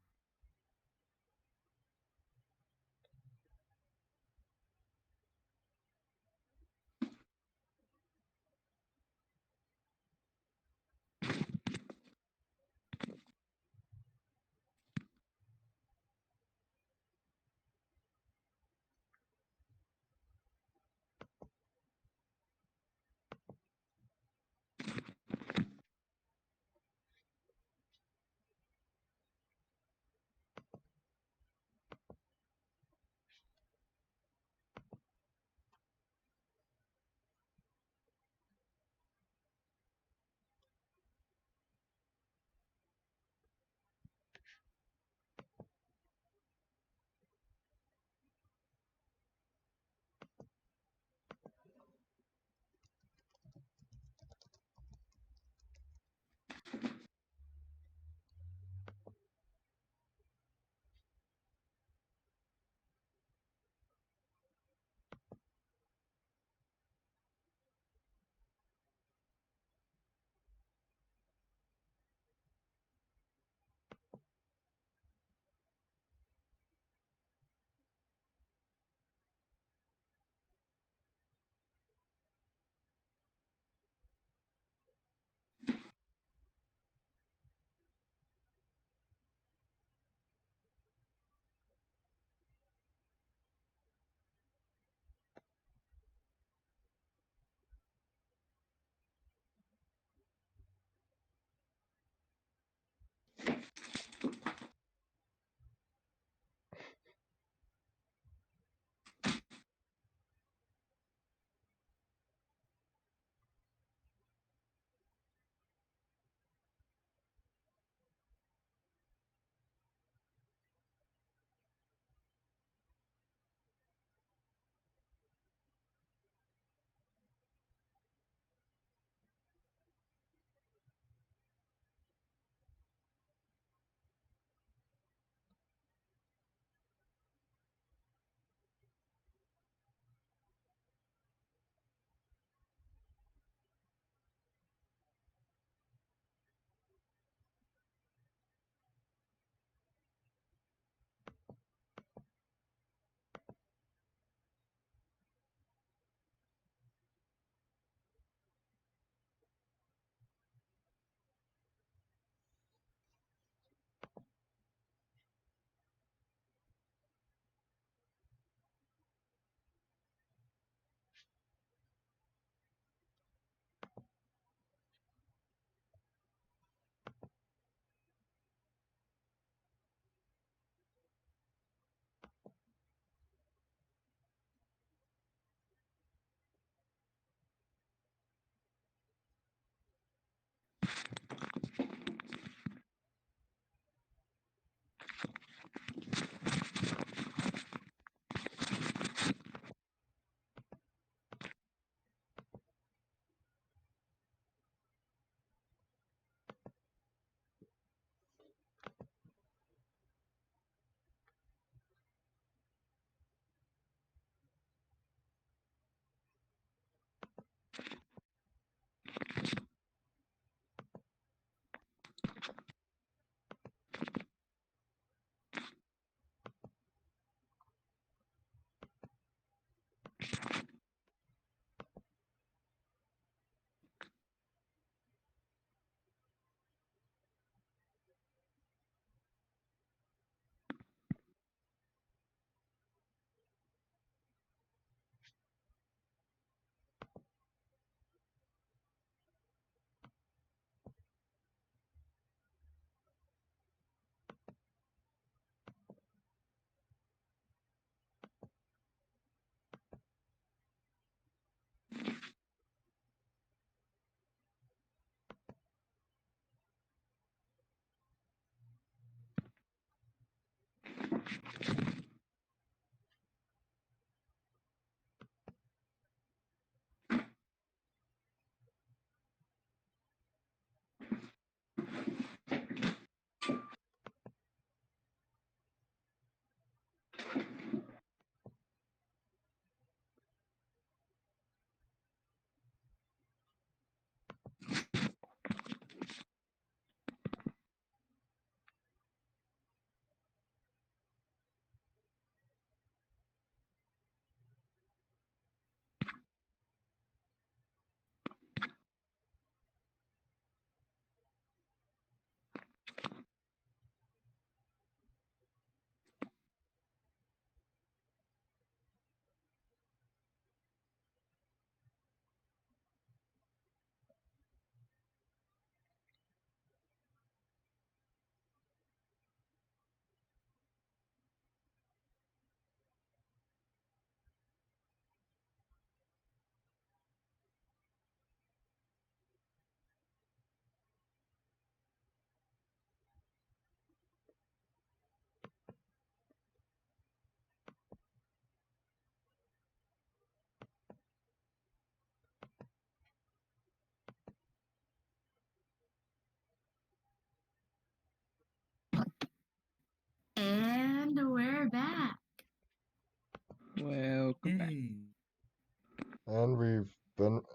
Welcome back. Yay.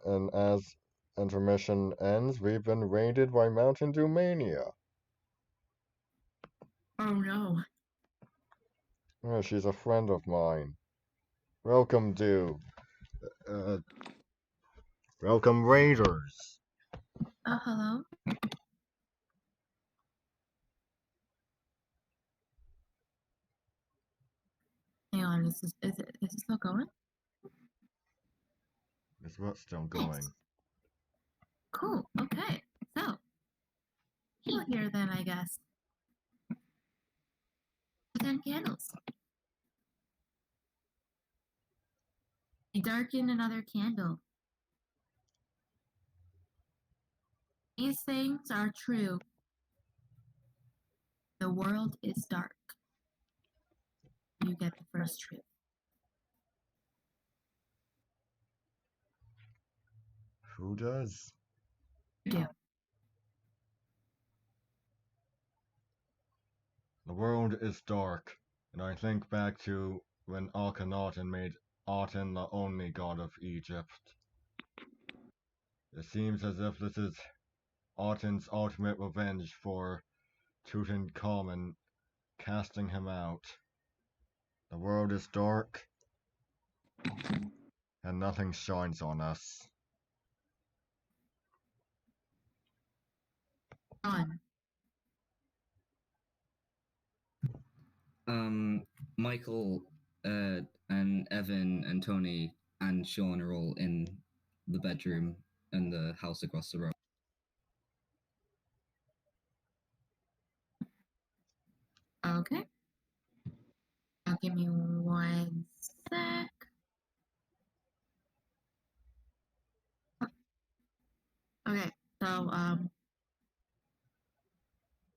And as intermission ends, we've been raided by Mountain Dew Mania. Oh no. Yeah, she's a friend of mine. Welcome, Dew. Welcome, Raiders. Hello? Hang on, is this still going? Is what's still Nice. going? Cool, okay. So, heal here then, I guess. 10 candles. You darken another candle. These things are true. The world is dark. You get the first truth. Who does? You do. The world is dark, and I think back to when Akhenaten made Aten the only god of Egypt. It seems as if this is Aten's ultimate revenge for Tutankhamun casting him out. The world is dark, and nothing shines on us. On. Michael, and Evan and Tony and Sean are all in the bedroom and the house across the road. Okay. Now give me one sec. Okay, so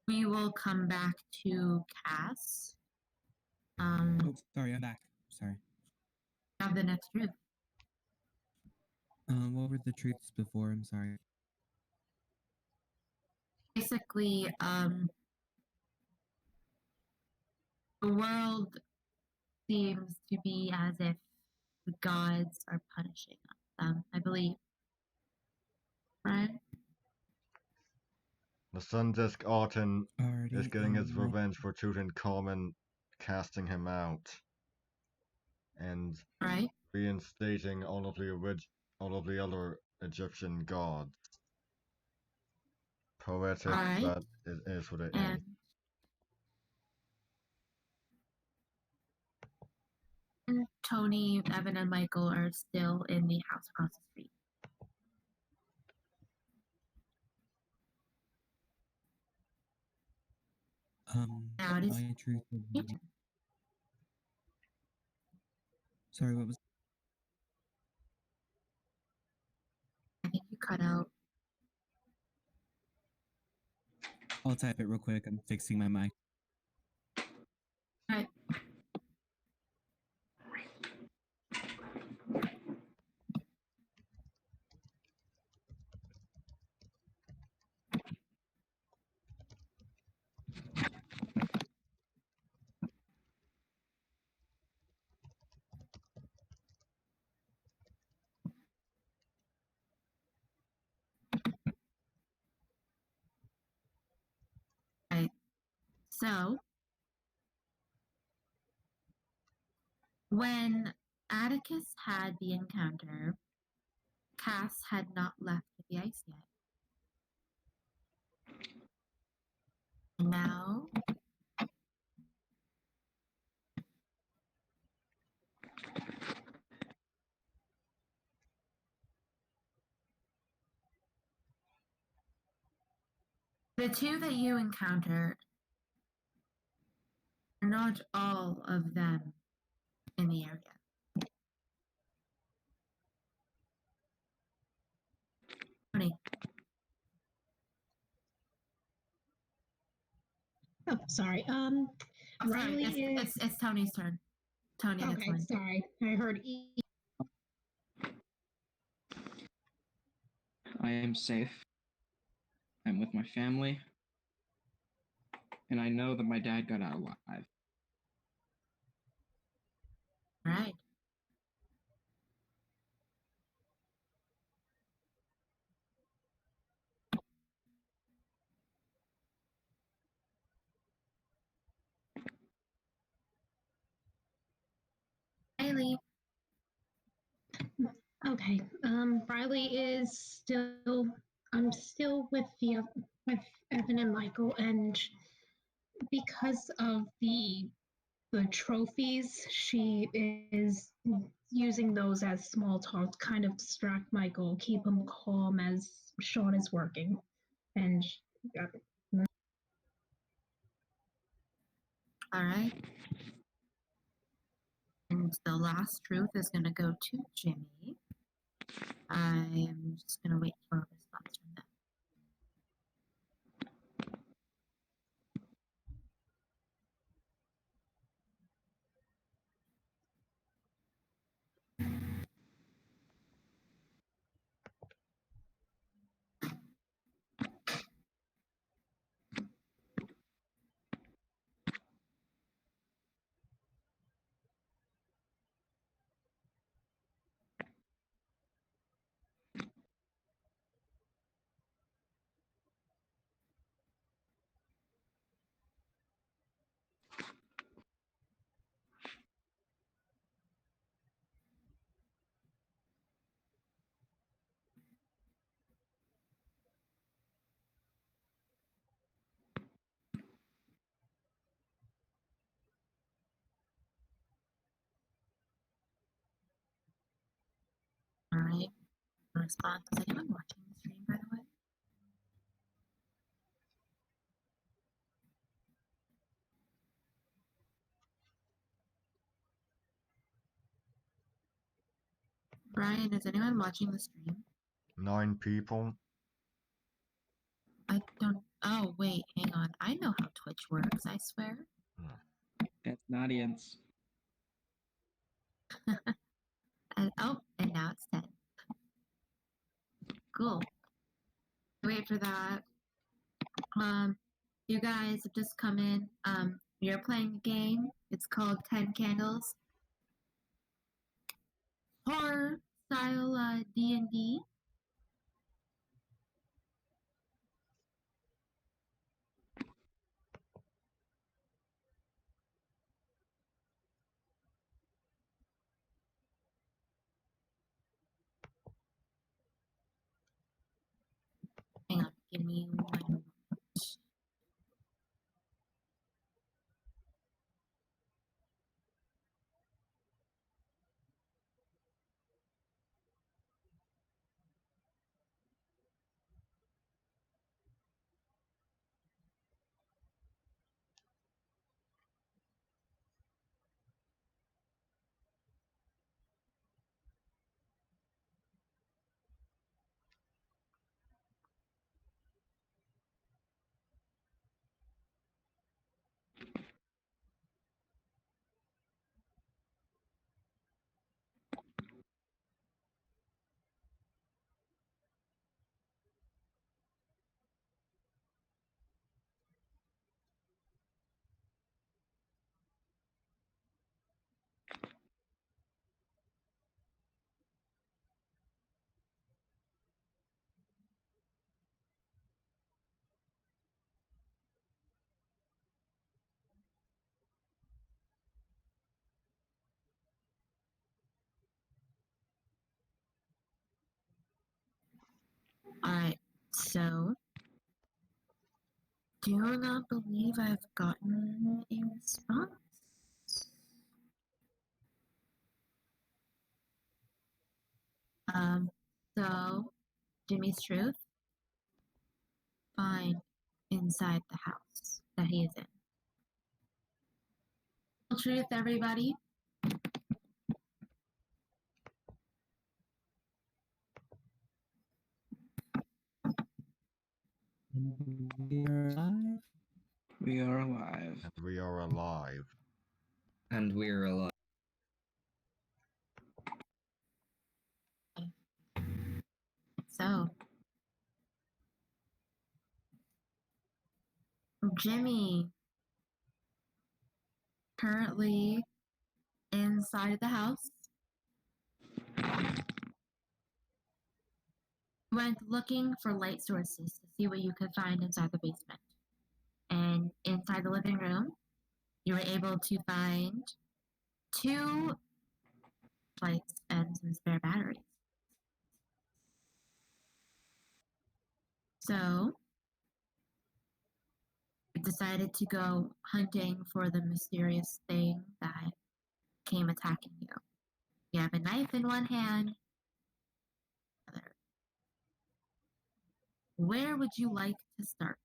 we will come back to Cass. Oh, sorry, I'm back. Sorry. Have the next truth. What were the truths before? I'm sorry. Basically, the world seems to be as if the gods are punishing them, I believe. Right? The Sun Disk Aten Already. is getting his revenge for Tutankhamun casting him out, and Right? reinstating all of the other Egyptian gods. Poetic, Alright. but it is what it is. And Tony, Evan, and Michael are still in the house across the street. Now it is My truth. your turn. Sorry, what was? I think you cut out. I'll type it real quick. I'm fixing my mic. Alright. Right. So, when Atticus had the encounter, Cass had not left the ice yet. And now, the two that you encountered are not all of them in the area. Tony, Oh, sorry. oh, sorry, Riley it's Tony's turn. Tony, that's Okay, fine. sorry. I heard E. I am safe. I'm with my family. And I know that my dad got out alive. Right. Okay. Riley is still. I'm still with with Evan and Michael, and because of the trophies, she is using those as small talk to kind of distract Michael, keep him calm as Sean is working. And All right. And the last truth is going to go to Jimmy. I am just going to wait for a response from them. All right. Response. Is anyone watching the stream, by the way? Brian, is anyone watching the stream? 9 people. I don't. Oh, wait, hang on. I know how Twitch works, I swear. That's an audience. And now it's 10. Cool. Wait for that. You guys have just come in. You're playing a game. It's called 10 Candles. Horror style D&D. Hang on, give me one moment. Alright, so do not believe I've gotten a response. So Jimmy's truth, find inside the house that he is in. Truth, everybody. We're live. We are alive. And we are alive. And we're alive. So, Jimmy, currently inside the house, went looking for light sources to see what you could find inside the basement. And inside the living room, you were able to find 2 lights and some spare batteries. So I decided to go hunting for the mysterious thing that came attacking you. You have a knife in one hand. Other. Where would you like to start?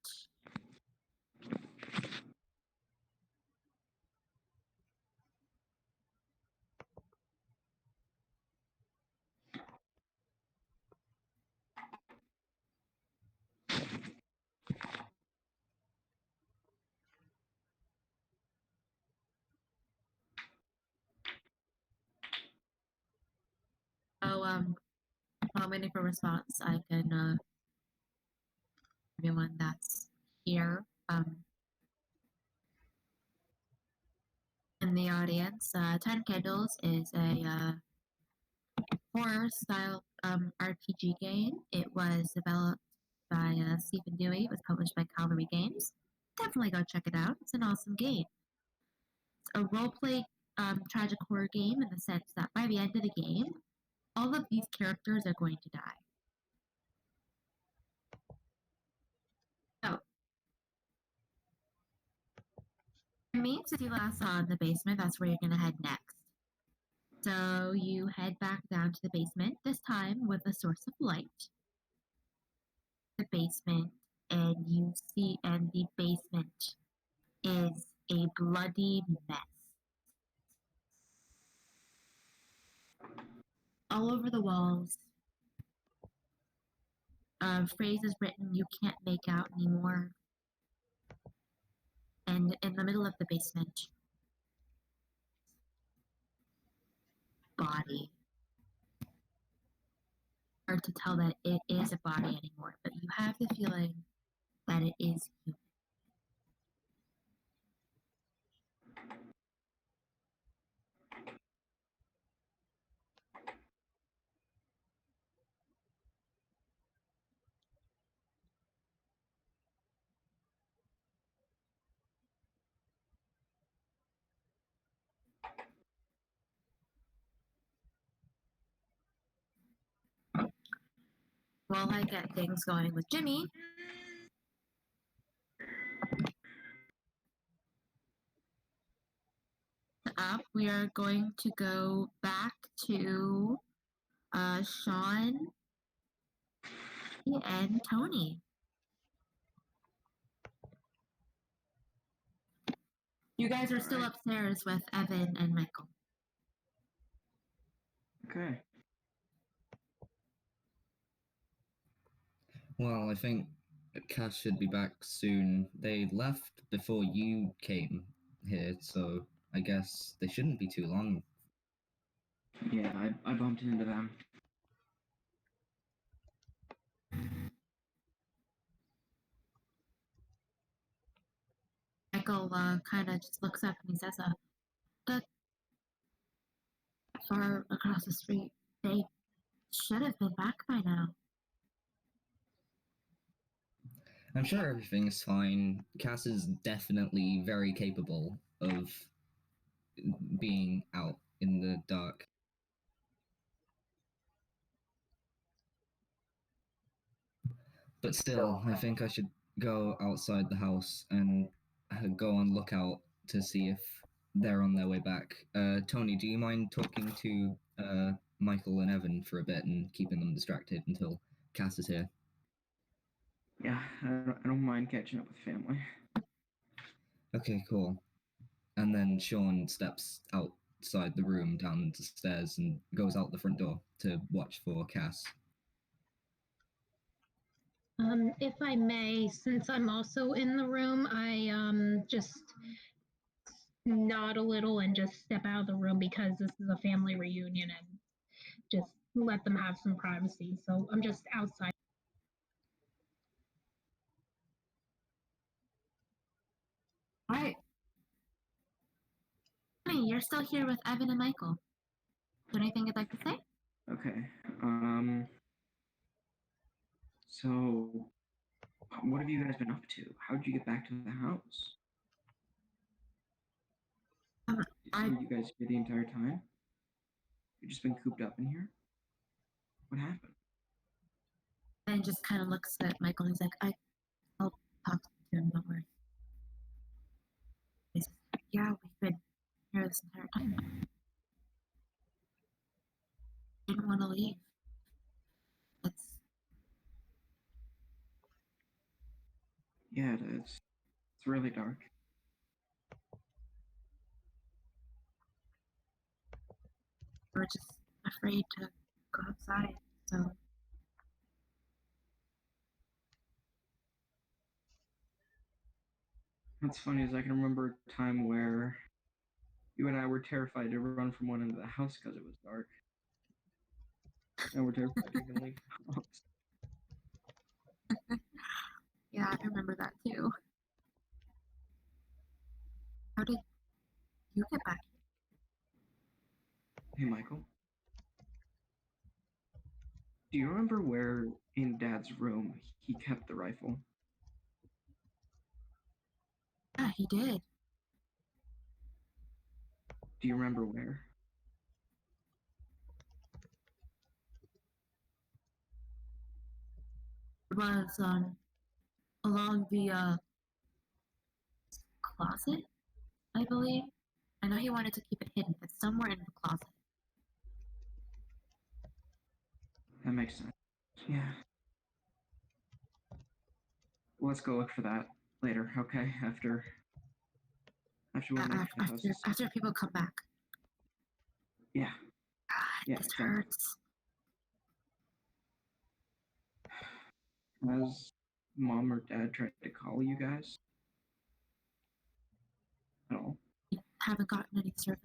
So, while I'm waiting for a response, I can everyone that's here in the audience. 10 Candles is a horror style RPG game. It was developed by Stephen Dewey. It was published by Calvary Games. Definitely go check it out. It's an awesome game. It's a role-play tragic horror game in the sense that by the end of the game, all of these characters are going to die. So, I mean, since you last saw in the basement, that's where you're going to head next. So you head back down to the basement, this time with a source of light. The basement, and you see, and the basement is a bloody mess. All over the walls, phrases written you can't make out anymore. And in the middle of the basement, body. Hard to tell that it is a body anymore, but you have the feeling that it is human. While I get things going with Jimmy, up, we are going to go back to Sean and Tony. You guys are still upstairs with Evan and Michael. Okay. Well, I think Cass should be back soon. They left before you came here, so I guess they shouldn't be too long. Yeah, I bumped into them. Michael kind of just looks up and he says, "That far across the street, they should have been back by now." I'm sure everything's fine. Cass is definitely very capable of being out in the dark. But still, I think I should go outside the house and go on lookout to see if they're on their way back. Tony, do you mind talking to Michael and Evan for a bit and keeping them distracted until Cass is here? Yeah, I don't mind catching up with family. Okay, cool. And then Sean steps outside the room down the stairs and goes out the front door to watch for Cass. If I may, since I'm also in the room, I just nod a little and just step out of the room because this is a family reunion and just let them have some privacy. So I'm just outside. All right. Hey, you're still here with Evan and Michael. Is there anything you'd like to say? Okay. So, what have you guys been up to? How did you get back to the house? I- Were you guys here the entire time? You've just been cooped up in here? What happened? and just kind of looks at Michael. And he's like, I'll talk to him. Don't worry. He says, yeah, we've been here this entire time. Didn't want to leave. It's Yeah, it is. It's really dark. we're just afraid to go outside. So What's funny is I can remember a time where you and I were terrified to run from one end of the house because it was dark. And we're terrified to even leave the house. yeah, I remember that too. How did you get back Hey, Michael. Do you remember where in Dad's room he kept the rifle? here? Yeah, he did. Do you remember where? It was along the closet, I believe. I know he wanted to keep it hidden, but somewhere in the closet. That makes sense. Yeah. Well, let's go look for that later, okay? After we make the After houses. after people come back. Yeah. God, Yeah, this exactly. hurts. Has Mom or Dad tried to call you guys? At all? We haven't gotten any service.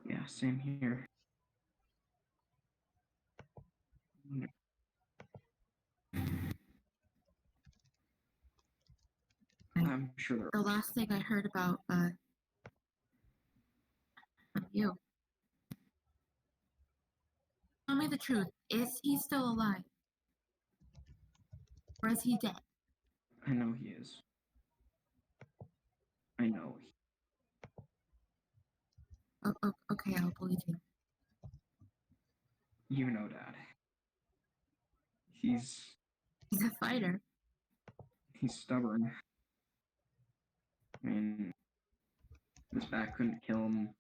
Yeah, same here. I'm sure they're The last thing I heard about from you. Tell me the truth. Is he still alive? Or is he dead? I know he is. I know. Okay, I'll believe you. You know, Dad. He's He's a fighter. stubborn. I mean, this back couldn't kill him.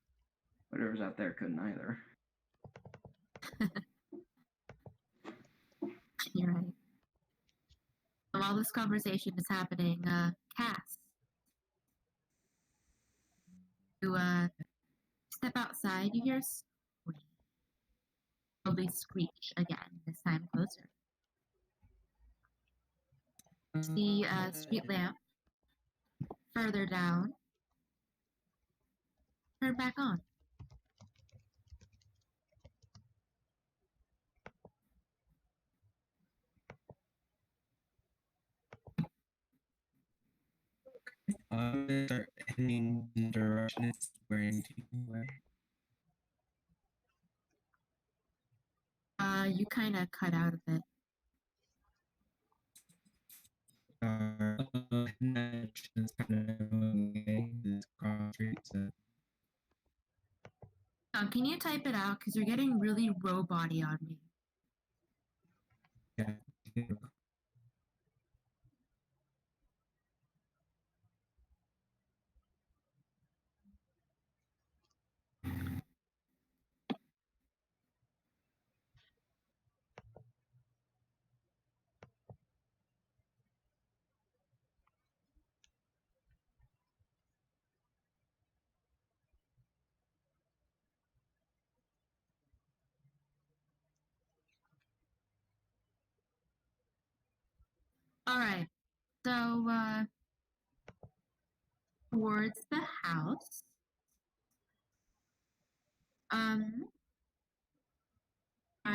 Whatever's out there couldn't either. You're right. While this conversation is happening, Cass, you step outside, you hear squeak. Probably screech again, this time closer. See a street lamp further down. Turn back on. Start heading in the direction it's wearing to anyway. You kind of cut out of it. Connections kind of away this cross street. So Can you type it out? Because you're getting really robot-y on me. yeah. All right. So, towards the house. Eye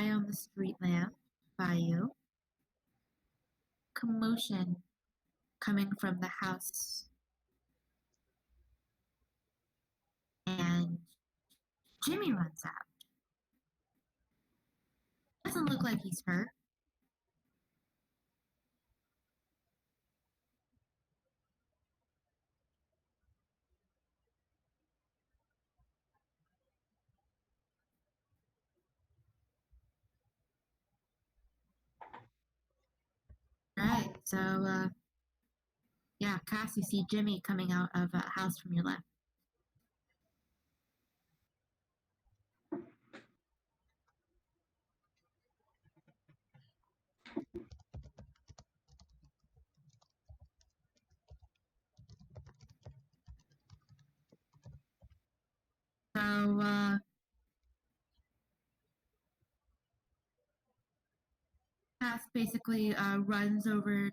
on the street lamp by you. Commotion coming from the house. And Jimmy runs out. Doesn't look like he's hurt. So, yeah, Cass, you see Jimmy coming out of a house from your left. So, Cass basically runs over,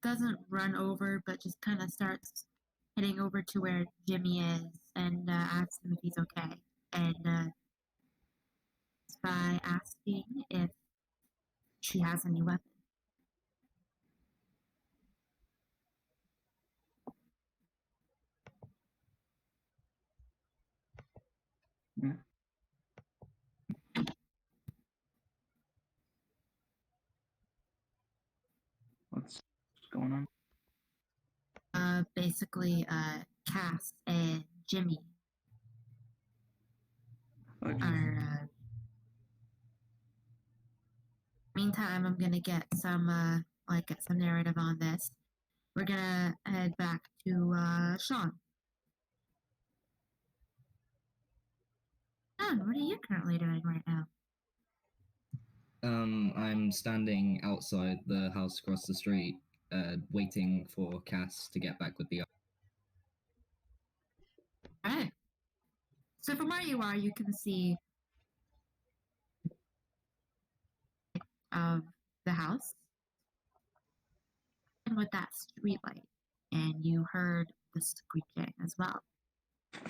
doesn't run over, but just kind of starts heading over to where Jimmy is and asks him if he's okay. And by asking if she has any weapons. What's going on? Basically, Cass and Jimmy Oh, geez. are. Meantime, I'm gonna get some narrative on this. We're gonna head back to Sean. Sean, what are you currently doing right now? I'm standing outside the house across the street, waiting for Cass to get back with the. All right. So from where you are, you can see the house and with that street light, and you heard the squeaking as well. A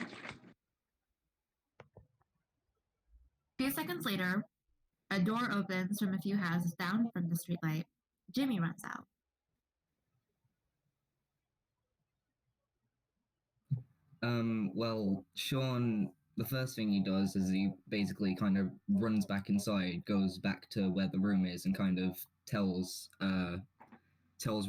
few seconds later, a door opens from a few houses down from the streetlight. Jimmy runs out. Well, Sean, the first thing he does is he basically kind of runs back inside, goes back to where the room is, and kind of tells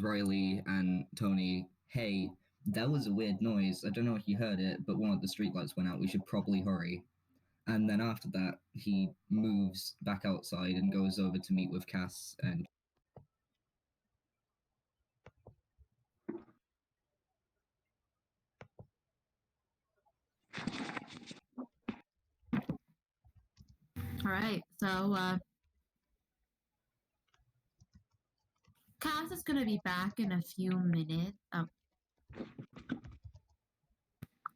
Riley and Tony, "Hey, that was a weird noise. I don't know if you heard it, but one of the streetlights went out. We should probably hurry." And then after that, he moves back outside and goes over to meet with Cass and. All right, so Cass is going to be back in a few minutes. Oh.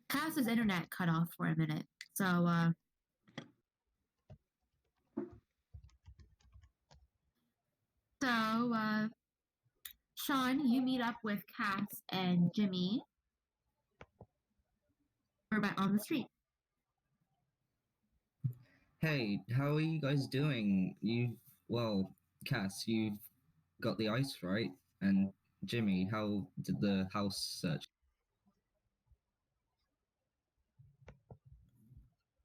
Cass's internet cut off for a minute, so Sean, you meet up with Cass and Jimmy. We're back on the street. Hey, how are you guys doing? Cass, you've got the ice, right? And Jimmy, how did the house search?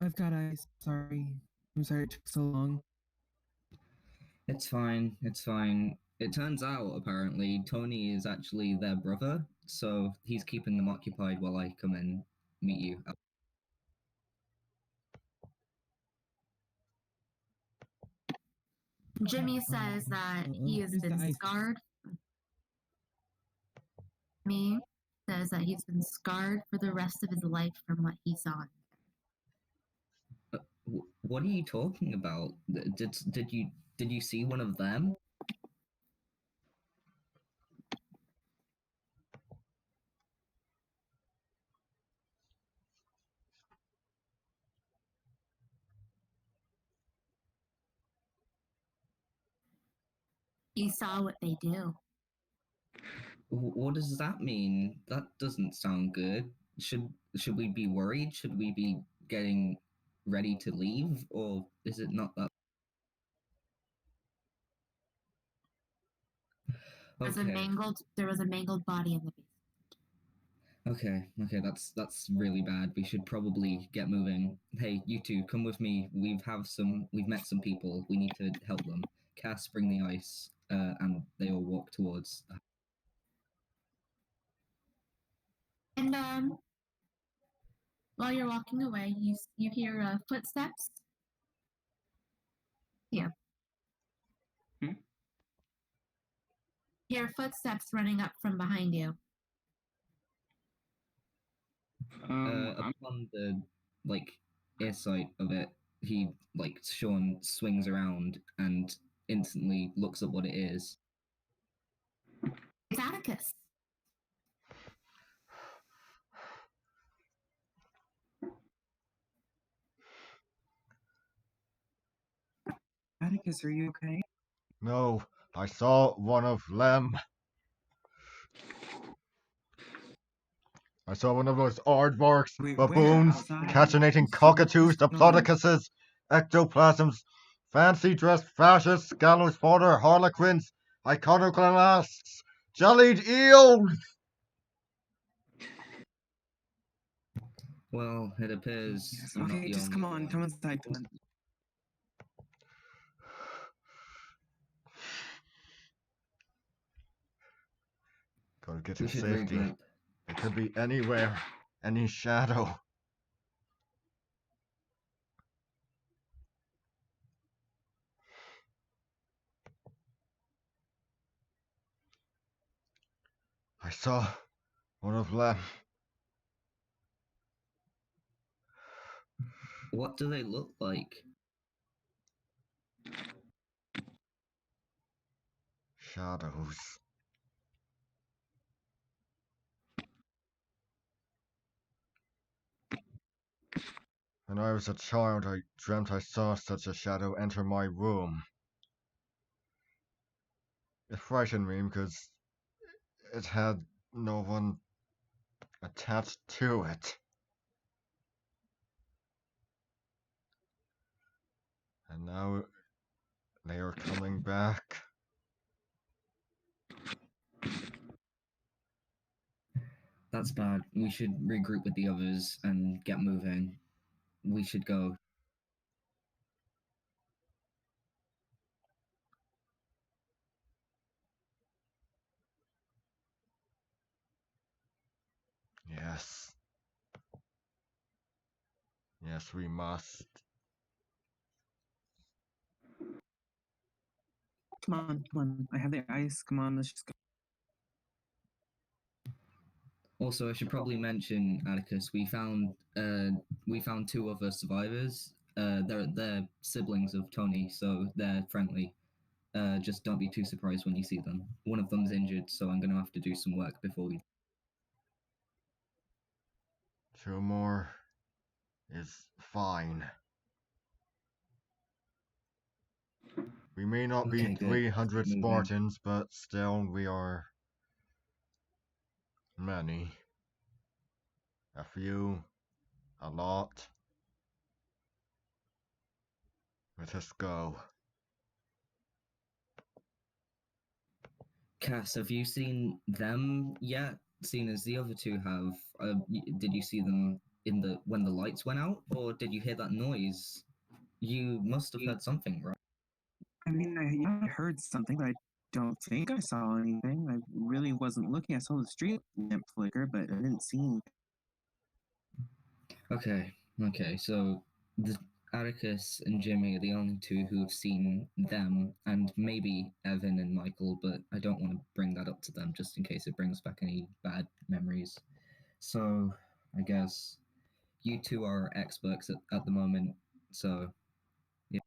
I've got ice. Sorry. I'm sorry it took so long. It's fine, it's fine. It turns out, apparently, Tony is actually their brother, so he's keeping them occupied while I come and meet you. Jimmy says that he has Where's the been ice? scarred. Jimmy says that he's been scarred for the rest of his life from what he saw. What are you talking about? Did you see one of them? He saw what they do. What does that mean? That doesn't sound good. Should we be worried? Should we be getting ready to leave, or is it not that? There was a mangled body in the basement. Okay, that's really bad. We should probably get moving. Hey, you two, come with me. We've met some people. We need to help them. Cass, bring the ice, and they all walk towards. And while you're walking away, you hear footsteps. Yeah. Hear footsteps running up from behind you. I'm Upon the ear sight of it, Sean swings around and instantly looks at what it is. It's Atticus. Atticus, are you okay? No, I saw one of them. I saw one of those aardvarks, Wait, where? baboons, Outside? cacinating So what's cockatoos, going on? diplodocuses, ectoplasms, fancy dressed fascists, gallows fodder, harlequins, iconoclasts, jellied eels! Well, it appears Yes, you're not okay, the just only come on, one. come inside. Come on. Gotta get We to should safety. regroup. It could be anywhere, any shadow. I saw one of them. What do they look like? Shadows. When I was a child, I dreamt I saw such a shadow enter my room. It frightened me because it had no one attached to it. And now they are coming back. That's bad. We should regroup with the others and get moving. We should go. Yes. Yes, we must. Come on, come on. I have the ice. Come on, let's just go. Also, I should probably mention, Atticus, we found two other survivors. They're siblings of Tony, so they're friendly. Just don't be too surprised when you see them. One of them's injured, so I'm gonna have to do some work before we. Two more is fine. We may not be Okay, good. 300 Moving. Spartans, but still we are many. A few, a lot. Let us go. Cass, have you seen them yet? Seen as the other two have. Did you see them in the when the lights went out, or did you hear that noise? You must have heard something, right? I mean, I heard something, but I don't think I saw anything. I really wasn't looking. I saw the street lamp flicker, but I didn't see anything. Okay. So the Atticus and Jimmy are the only two who have seen them, and maybe Evan and Michael, but I don't want to bring that up to them just in case it brings back any bad memories. So I guess you two are experts at the moment. So yeah.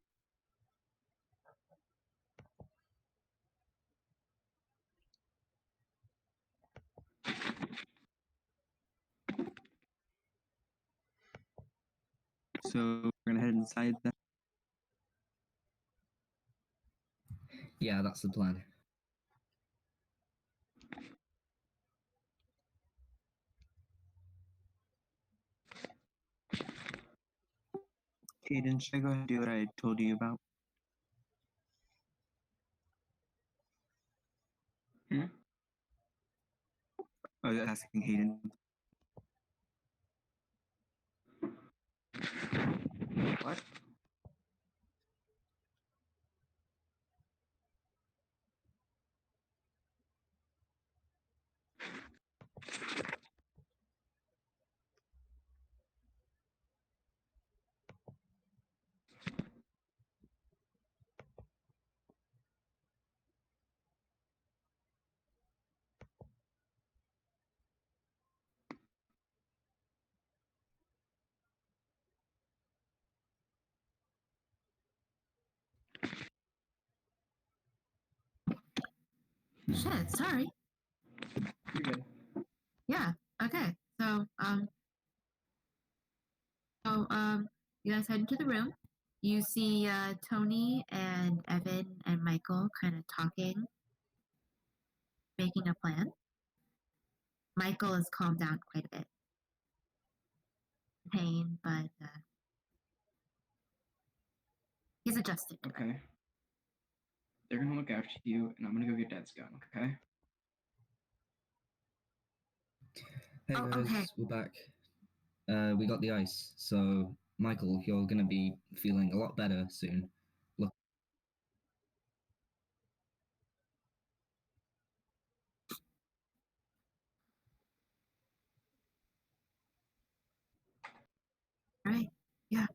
So we're gonna head inside then. Yeah, that's the plan. Caden, should I go ahead and do what I told you about? Hmm? I was asking Hayden. What? Shit, sorry. You're good. Yeah. Okay. You guys head into the room. You see Tony and Evan and Michael kind of talking, making a plan. Michael has calmed down quite a bit. Pain, but he's adjusted to it. Okay. They're gonna look after you, and I'm gonna go get Dad's gun. Okay. Hey Oh, guys, okay. we're back. We got the ice, so Michael, you're gonna be feeling a lot better soon. Look, Right. Yeah.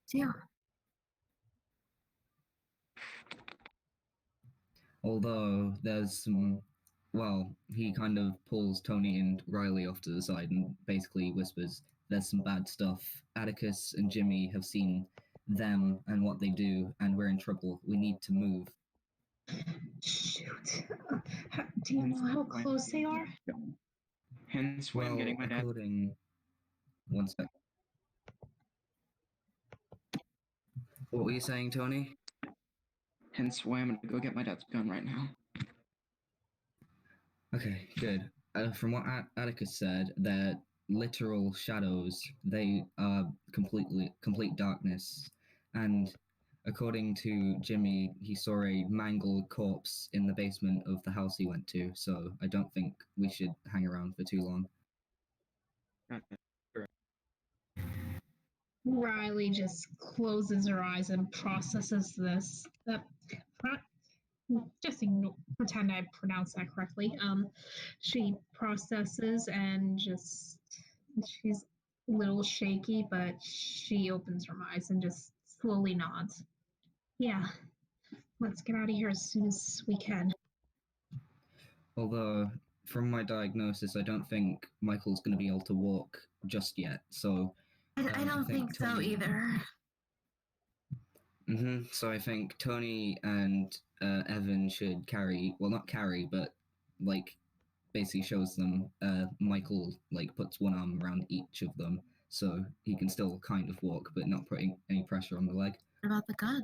See ya. although there's some, well, he kind of pulls Tony and Riley off to the side and basically whispers, "There's some bad stuff. Atticus and Jimmy have seen them and what they do, and we're in trouble. We need to move." Shoot. Do you know how close they are? Hence why I'm Well, getting my dad. according, one sec. What were you saying, Tony? Hence why I'm gonna go get my dad's gun right now. Okay, good. From what Atticus said, they're literal shadows. They are complete darkness. And according to Jimmy, he saw a mangled corpse in the basement of the house he went to. So I don't think we should hang around for too long. Riley just closes her eyes and processes this. Just pretend I pronounced that correctly. She processes and she's a little shaky, but she opens her eyes and just slowly nods. Yeah, let's get out of here as soon as we can. Although, from my diagnosis, I don't think Michael's going to be able to walk just yet. So I don't think so Tony- either. So I think Tony and Evan should carry, well, not carry, but like basically shows them. Michael like puts one arm around each of them, so he can still kind of walk, but not putting any pressure on the leg. What about the gun?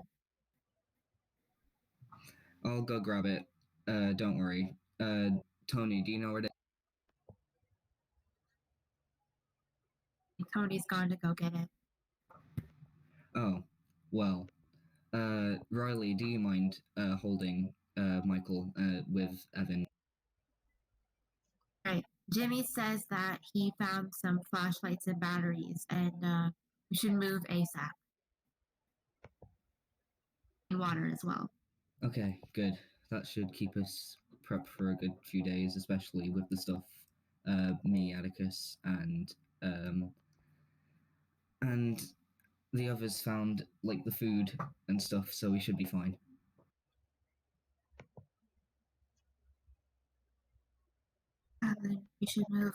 I'll go grab it. Don't worry. Tony, do you know where it is? Tony's gone to go get it. Oh, well. Riley, do you mind holding Michael with Evan? Right. Jimmy says that he found some flashlights and batteries, and we should move ASAP. And water as well. Okay, good. That should keep us prepped for a good few days, especially with the stuff me, Atticus, and the others found, like the food and stuff, so we should be fine. Then we should move.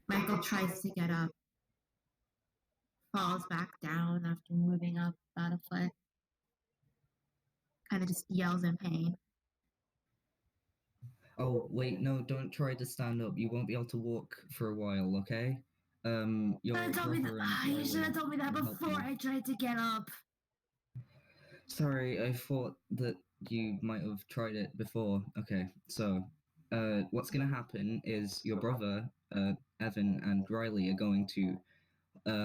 Michael tries to get up, falls back down after moving up about a foot. Kind of just yells in pain. Oh, wait, no, don't try to stand up. You won't be able to walk for a while, okay? Your You should have told me that will help before you. I tried to get up. Sorry, I thought that you might have tried it before. Okay, so what's going to happen is your brother, Evan, and Riley are going to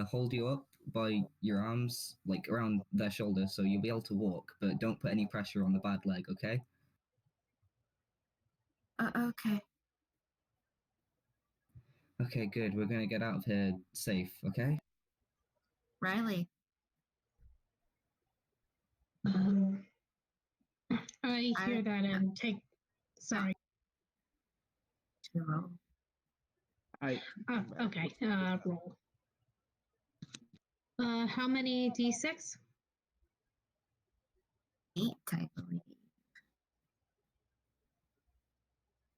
hold you up by your arms, like around their shoulder, so you'll be able to walk, but don't put any pressure on the bad leg, okay? Okay. Okay, good. We're going to get out of here safe, okay? Riley. I hear that and take. Sorry. To roll. Okay. Roll. How many d6? 8, I believe.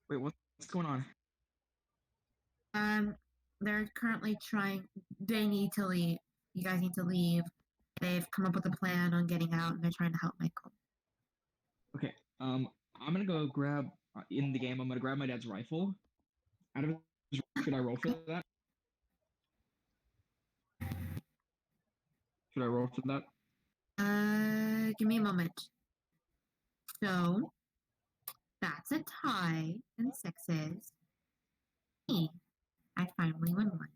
Wait, what's going on? They're currently trying. They need to leave. You guys need to leave. They've come up with a plan on getting out, and they're trying to help Michael. Okay. I'm gonna go grab in the game. I'm gonna grab my dad's rifle. Out of his, should I roll for that? Should I roll for that? Give me a moment. So that's a tie and 6s. Me, I finally win one.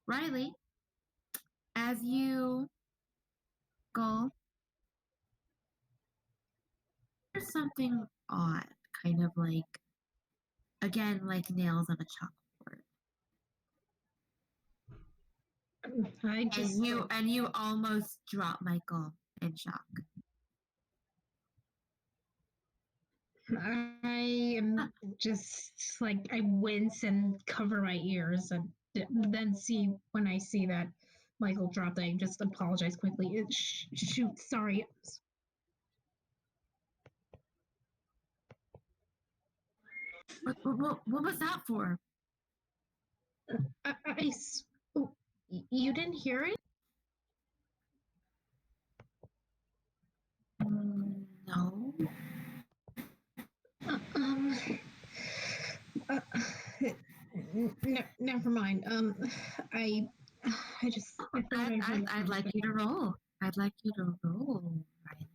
Riley, as you go, there's something odd, kind of like, again, like nails on a chalkboard. I just. And you almost drop Michael in shock. I am just like I wince and cover my ears, and then when I see that Michael dropped, I just apologize quickly. Shoot, sorry. What was that for? You didn't hear it? No. Never mind. I just. I'd like you to roll. I'd like you to roll. Right?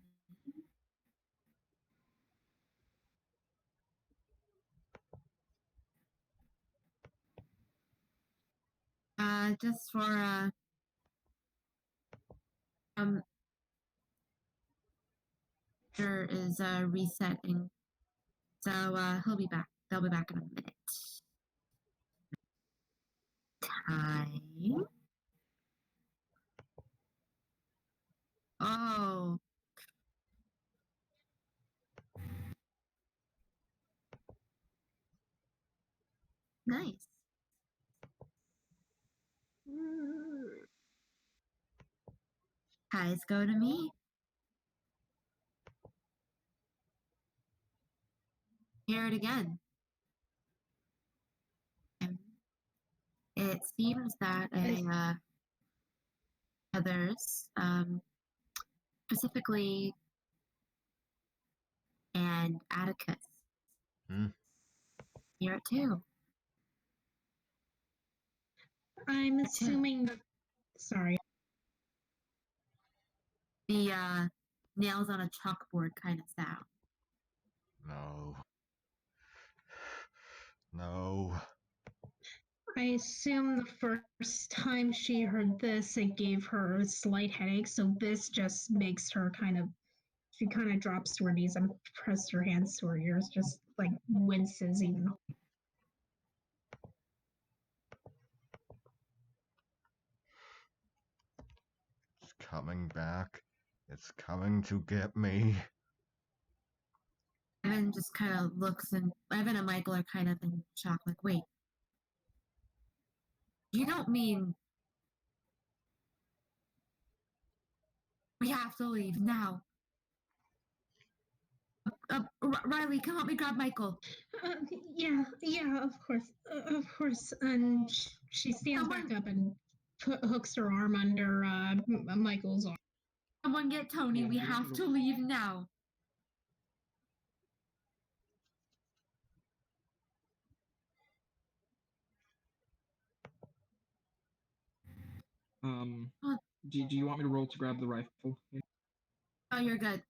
Just for there is resetting, so he'll be back. They'll be back in a minute. Time. Oh. Nice. Ties go to me. Hear it again. It seems that others, specifically, and Atticus, hear it too. I'm assuming that. Sorry. The nails on a chalkboard kind of sound. No. No. I assume the first time she heard this, it gave her a slight headache. So this just makes her she kind of drops to her knees and presses her hands to her ears, just like winces even. It's coming back. It's coming to get me. Evan just kind of looks, and Evan and Michael are kind of in shock, like, wait. You don't mean we have to leave now? Riley, come help me grab Michael. Yeah, of course. And she stands back up and hooks her arm under Michael's arm. Someone get Tony. We have to leave now. Do you want me to roll to grab the rifle? Oh, you're good.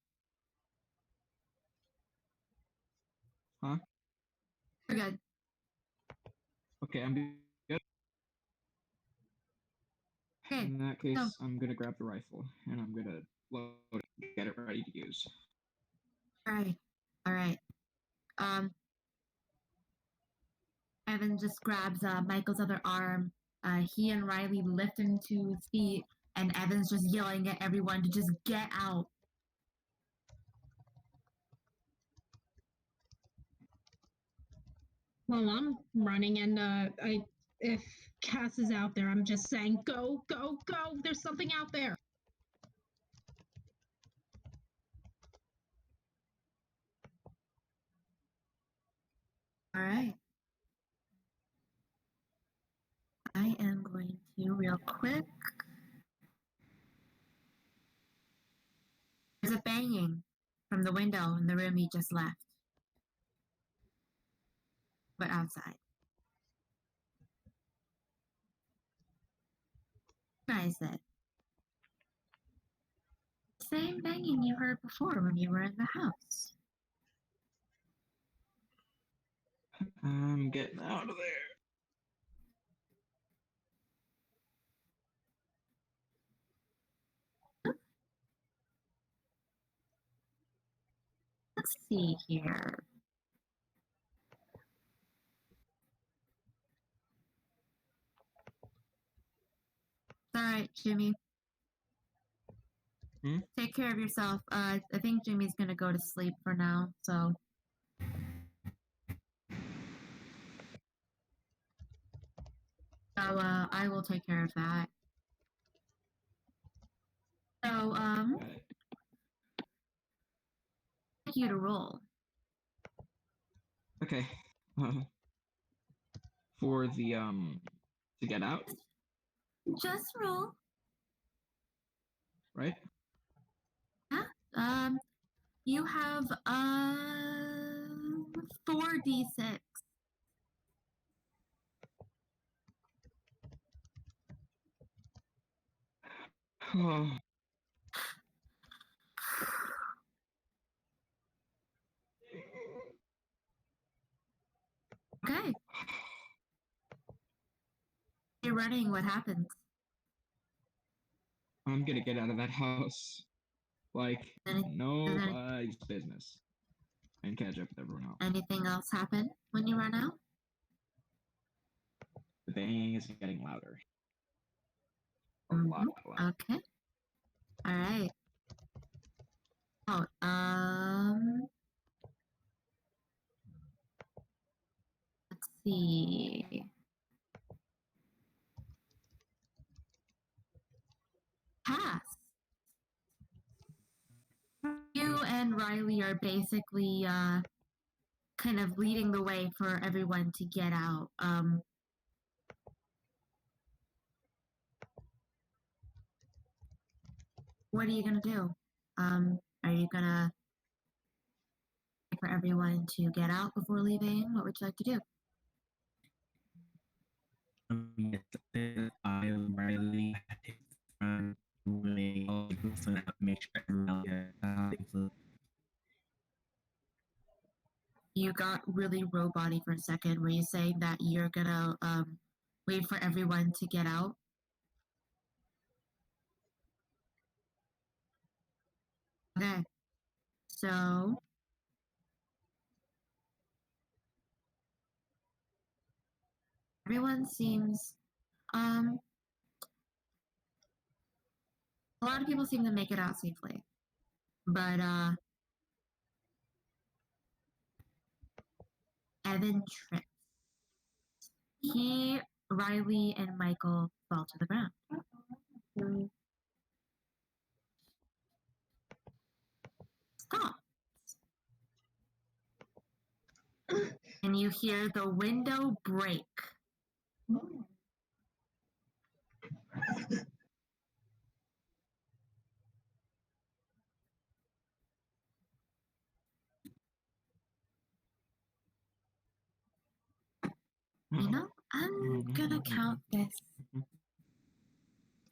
Huh? You're good. Okay, I'm good. Okay. In that case, No. I'm gonna grab the rifle and I'm gonna load it, get it ready to use. All right. Evan just grabs Michael's other arm. He and Riley lift him to his feet, and Evan's just yelling at everyone to just get out. Well, I'm running, and if Cass is out there, I'm just saying, go, go, go! There's something out there. All right. I am going to real quick. There's a banging from the window in the room you just left, but outside. Guys, that same banging you heard before when you were in the house. I'm getting out of there. Let's see here. All right, Jimmy. Hmm? Take care of yourself. I think Jimmy's gonna go to sleep for now, so. So, I will take care of that. So, I'd like you to roll. Okay. For the to get out, Just roll. right? You have 4d6. Oh, Okay. You're running. What happens? I'm gonna get out of that house like Any- nobody's business and catch up with everyone else. Anything else happen when you run out? The banging is getting louder. A Mhm. lot louder. Okay. All right. Oh, let's see. Pass. You and Riley are basically kind of leading the way for everyone to get out. What are you gonna do? Are you gonna wait for everyone to get out before leaving? What would you like to do? Yes, I Riley take the front way, so that make sure everyone gets You got really robot-y for a second. Were you saying that you're gonna wait for everyone to get out? Okay. So everyone seems a lot of people seem to make it out safely. But Evan trips. Riley, and Michael fall to the ground. Stop. And you hear the window break. You know, I'm gonna count this.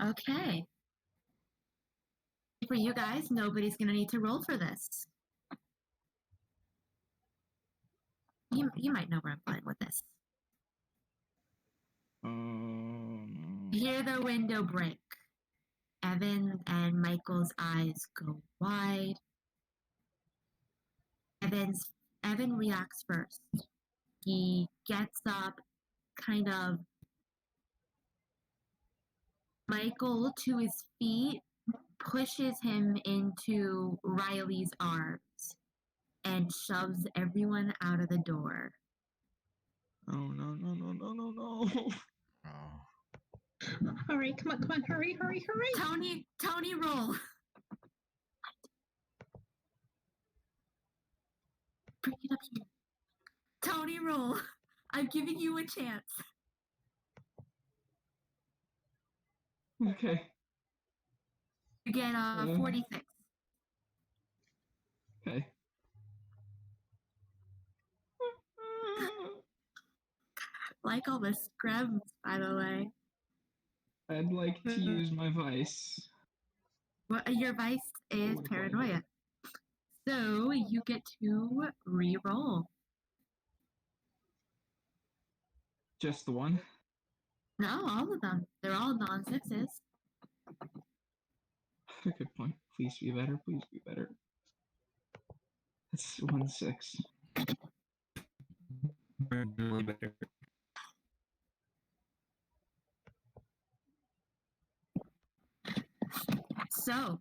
Okay. For you guys, nobody's gonna need to roll for this. You might know where I'm going with this. You hear the window break. Evan and Michael's eyes go wide. Evan reacts first. He gets up, kind of Michael to his feet, pushes him into Riley's arms, and shoves everyone out of the door. no. Oh. All right, come on, hurry. Tony, roll. Bring it up here. Tony, roll. I'm giving you a chance. Okay. You get 46. Okay. Like all the scrubs, by the way. I'd like to use my vice. Well, your vice is What do I paranoia. So you get to re-roll. Just the one? No, all of them. They're all non-sixes. Good point. Please be better. Please be better. That's 1 6. Really better. So.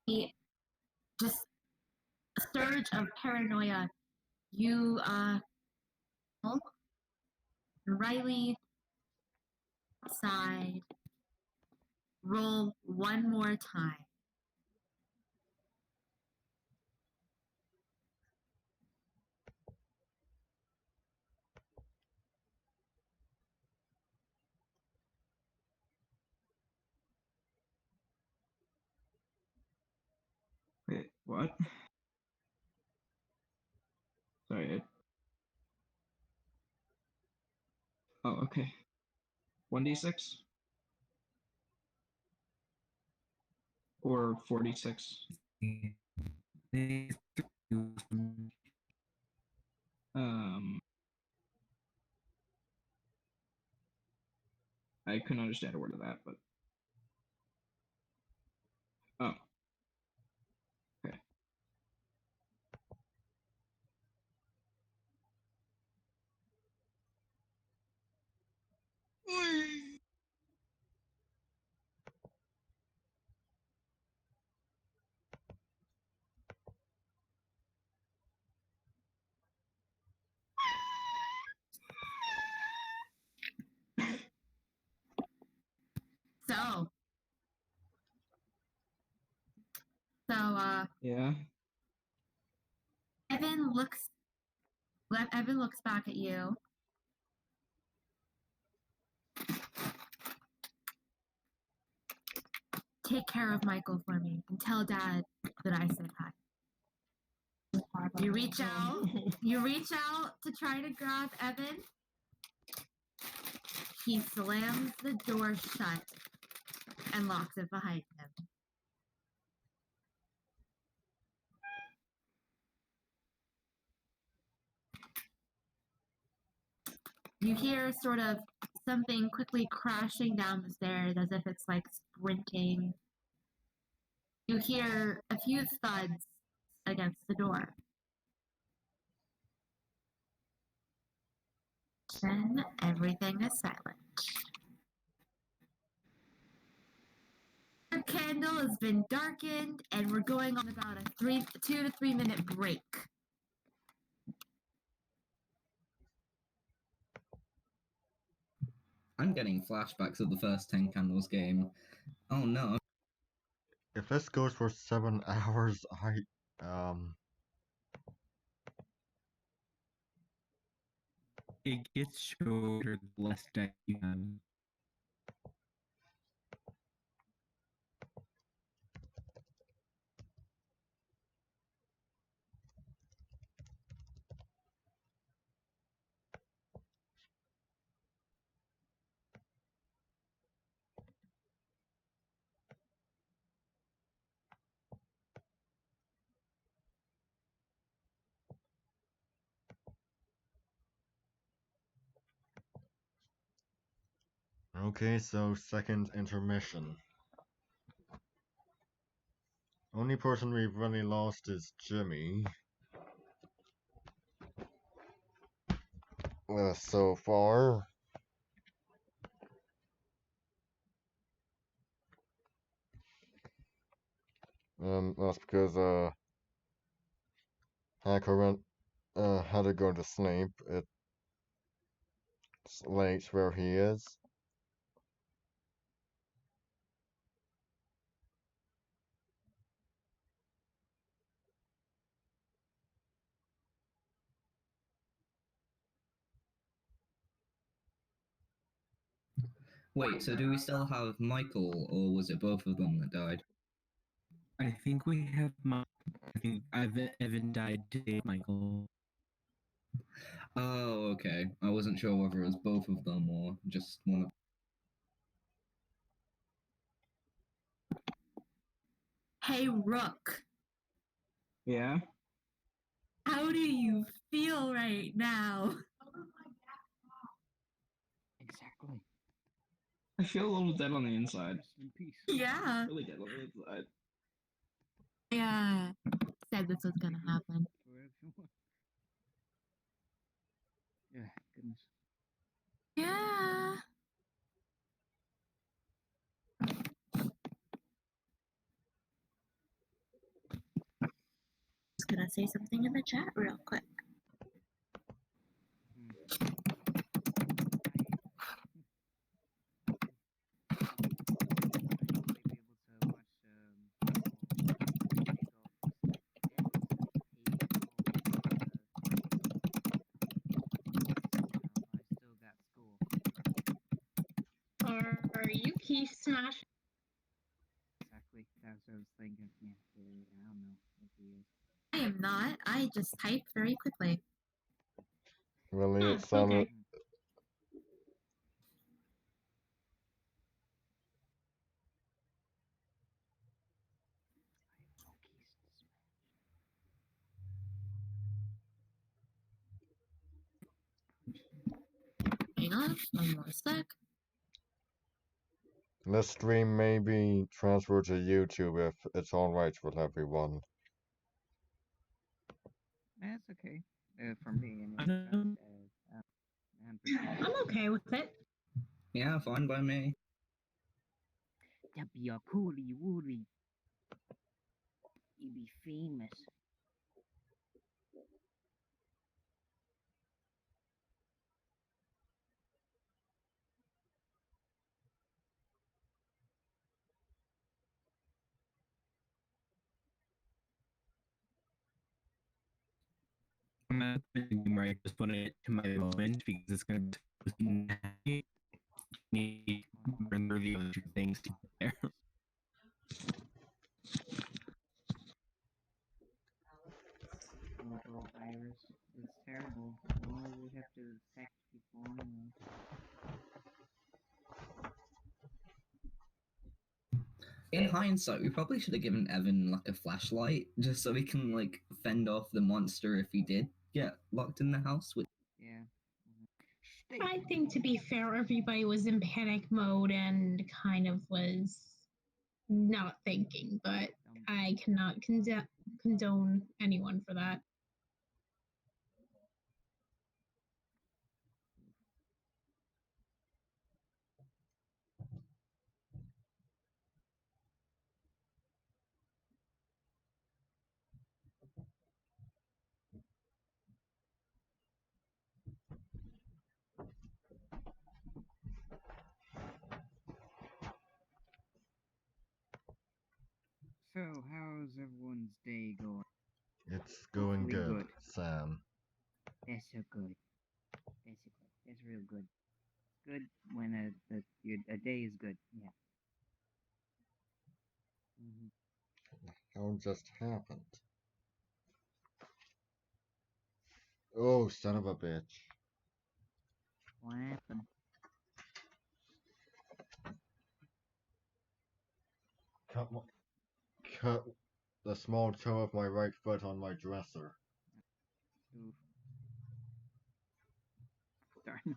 The just surge of paranoia. You Riley outside. Roll one more time. Wait, what? Sorry. Oh, okay. 1d6? Or 46? I couldn't understand a word of that, but. Oh. Okay. So Yeah. Evan looks back at you. Take care of Michael for me and tell Dad that I said hi. You reach out to try to grab Evan. He slams the door shut and locks it behind him. You hear sort of something quickly crashing down the stairs as if it's like sprinting. You hear a few thuds against the door. Then everything is silent. The candle has been darkened, and we're going on about a 2 to 3 minute break. I'm getting flashbacks of the first 10 Candles game. Oh no. If this goes for 7 hours, It gets shorter the less deck you have. okay, so second intermission. Only person we've really lost is Jimmy. So far. That's because Hacker had to go to sleep. It's late where he is. Wait, so do we still have Michael, or was it both of them that died? I think we have I think Evan died today, Michael. Oh, okay. I wasn't sure whether it was both of them or just one of. Hey, Rook, Yeah? how do you feel right now? Exactly. I feel a little dead on the inside. Rest in peace. Yeah. Really dead on the inside. Yeah. Said this was gonna happen. For everyone. Yeah, goodness. Yeah. Just gonna say something in the chat real quick. Are you key smash? Exactly. That's what I was thinking. Yeah, I don't know if he is. I am not. I just type very quickly. Really, Oh, it sounded. okay. Hang on, one more sec. This stream may be transferred to YouTube if it's alright with everyone. That's okay. For me, I anyway. don't I'm okay with it. Yeah, fine by me. That'd be a coolie wooly. You'd be famous. I'm not thinking where I just put it to my moment because it's going to me burn through the other two things to get there. Global virus. It's terrible. Oh, we have to affect people. In hindsight, we probably should have given Evan like a flashlight just so he can like fend off the monster if he did get locked in the house with. Yeah. I think to be fair, everybody was in panic mode and kind of was not thinking, but I cannot condone anyone for that. So, how's everyone's day going? It's going Hopefully good, good. Sam. That's so good. That's so good. That's real good. Good when a day is good. Yeah. How just happened? Oh, son of a bitch. What happened? Cut the small toe of my right foot on my dresser. Oof. Darn.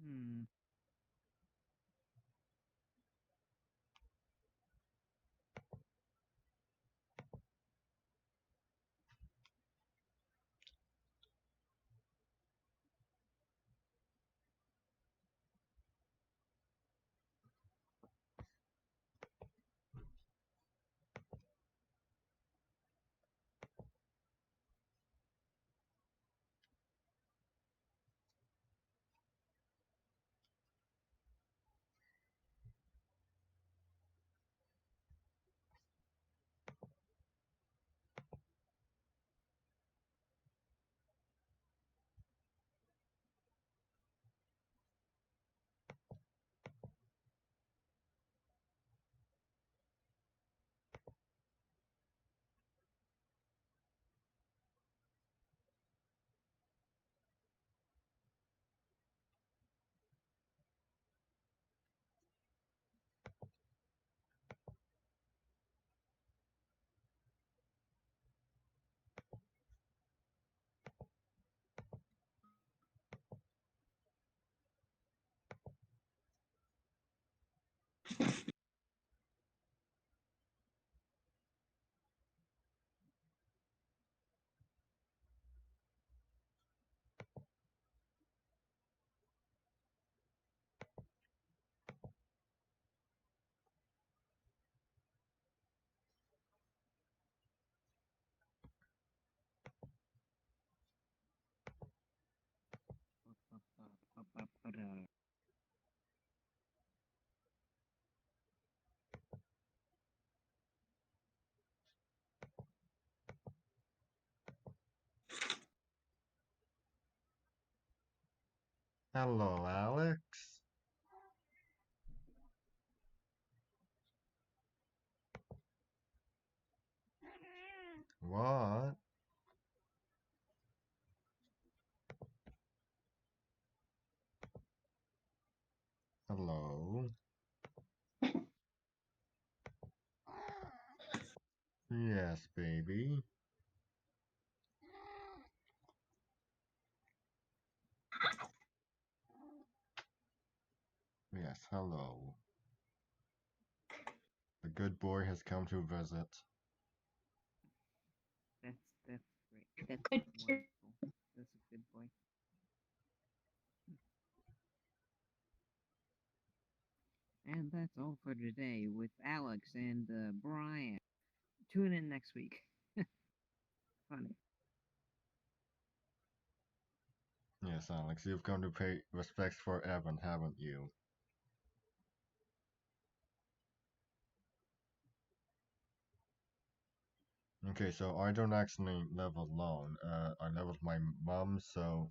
Hmm. Hello, Alex. What? Hello. Yes, baby. Yes, hello. The good boy has come to visit. That's great. That's Good. wonderful. That's a good boy. And that's all for today with Alex and Brian. Tune in next week. Funny. Yes, Alex, you've come to pay respects for Evan, haven't you? Okay, so I don't actually level alone. I leveled my mom, so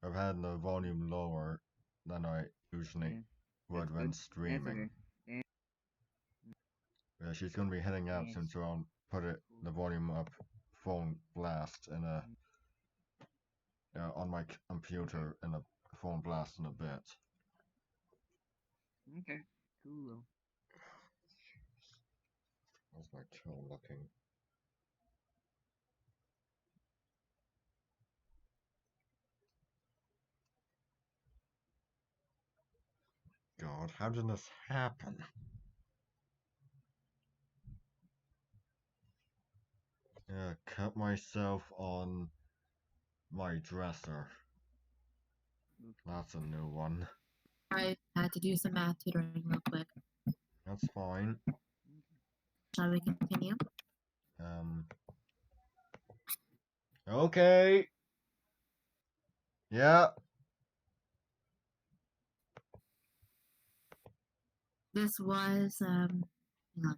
I've had the volume lower than I usually Yeah, would that's when good. That's streaming. okay. She's gonna be heading out Yes. soon, so I'll put it the volume up, phone blast, in a on my computer in a phone blast in a bit. Okay. Cool. How's my toe looking? God, how did this happen? Yeah, cut myself on my dresser. That's a new one. I had to do some math tutoring real quick. That's fine. Shall we continue? Okay. Yeah. This was hang on.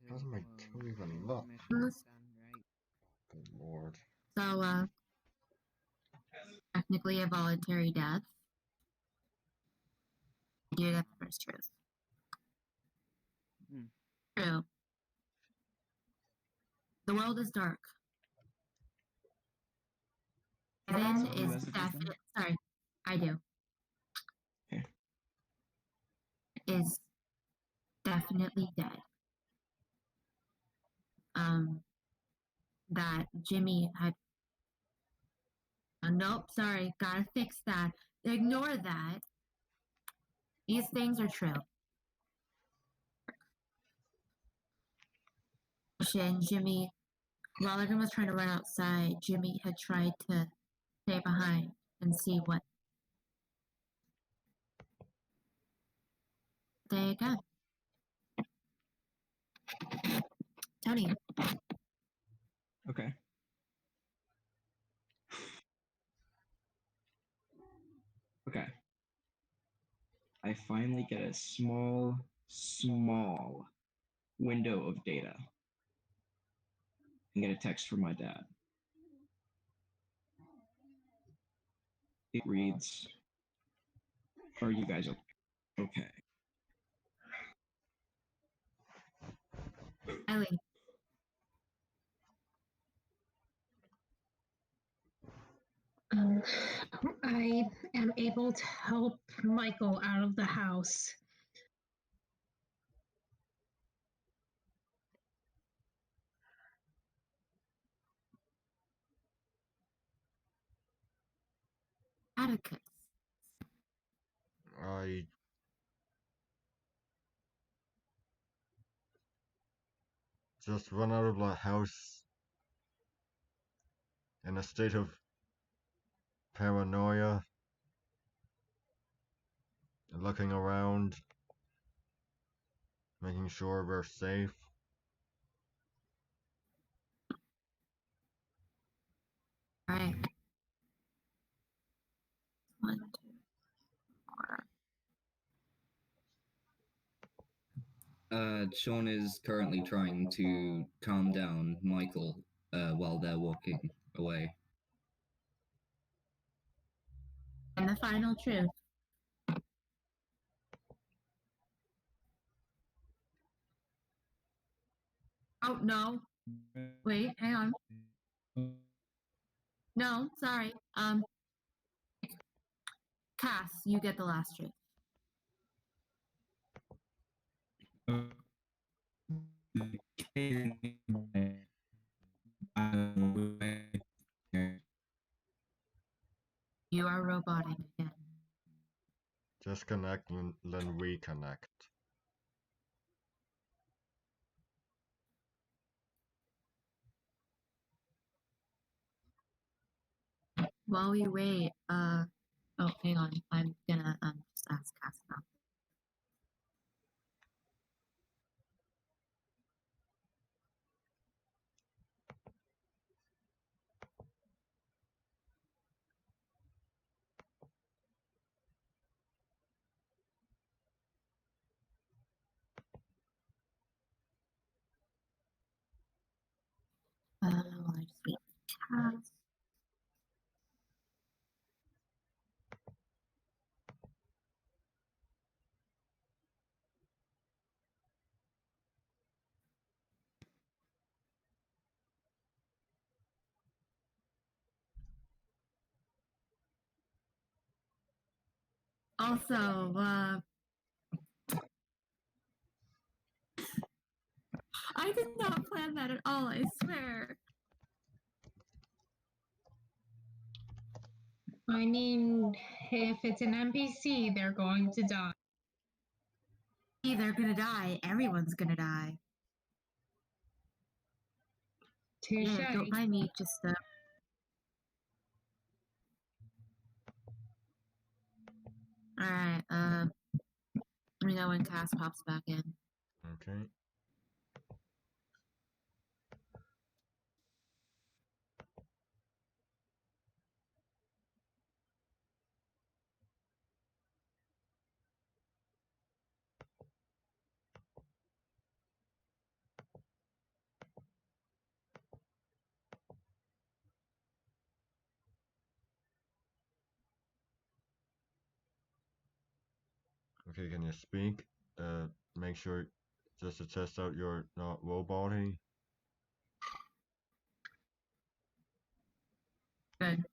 How's my toe even look? Good lord. So technically a voluntary death. I do that first truth. Hmm. True. The world is dark. Evan So who is has the definitely sorry, I do. Okay. Is definitely dead. that Jimmy had. Nope, sorry, gotta fix that. Ignore that. These things are true. And Jimmy, while everyone was trying to run outside, Jimmy had tried to stay behind and see what they got. Tony, Okay. Okay. I finally get a small window of data and get a text from my dad. It reads, "Are you guys okay?" Ellie, I am able to help Michael out of the house. Atticus. I just run out of the house in a state of paranoia, looking around, making sure we're safe. All right. 1, 2, 4. Sean is currently trying to calm down Michael while they're walking away. And the final truth. Oh, no. Wait, hang on. No, sorry. Cass, you get the last truth. You are roboting again. Disconnect and then reconnect. While we wait, oh, hang on. I'm gonna just ask Cass now. While I just wait for Cass. Also, I did not plan that at all, I swear. I mean, if it's an NPC, they're going to die. They're gonna die. Everyone's gonna die. Touche. Yeah, don't mind me, just Alright, let me know when Cass pops back in. Okay. Okay, can you speak? Make sure just to test out you're not roboting. Good.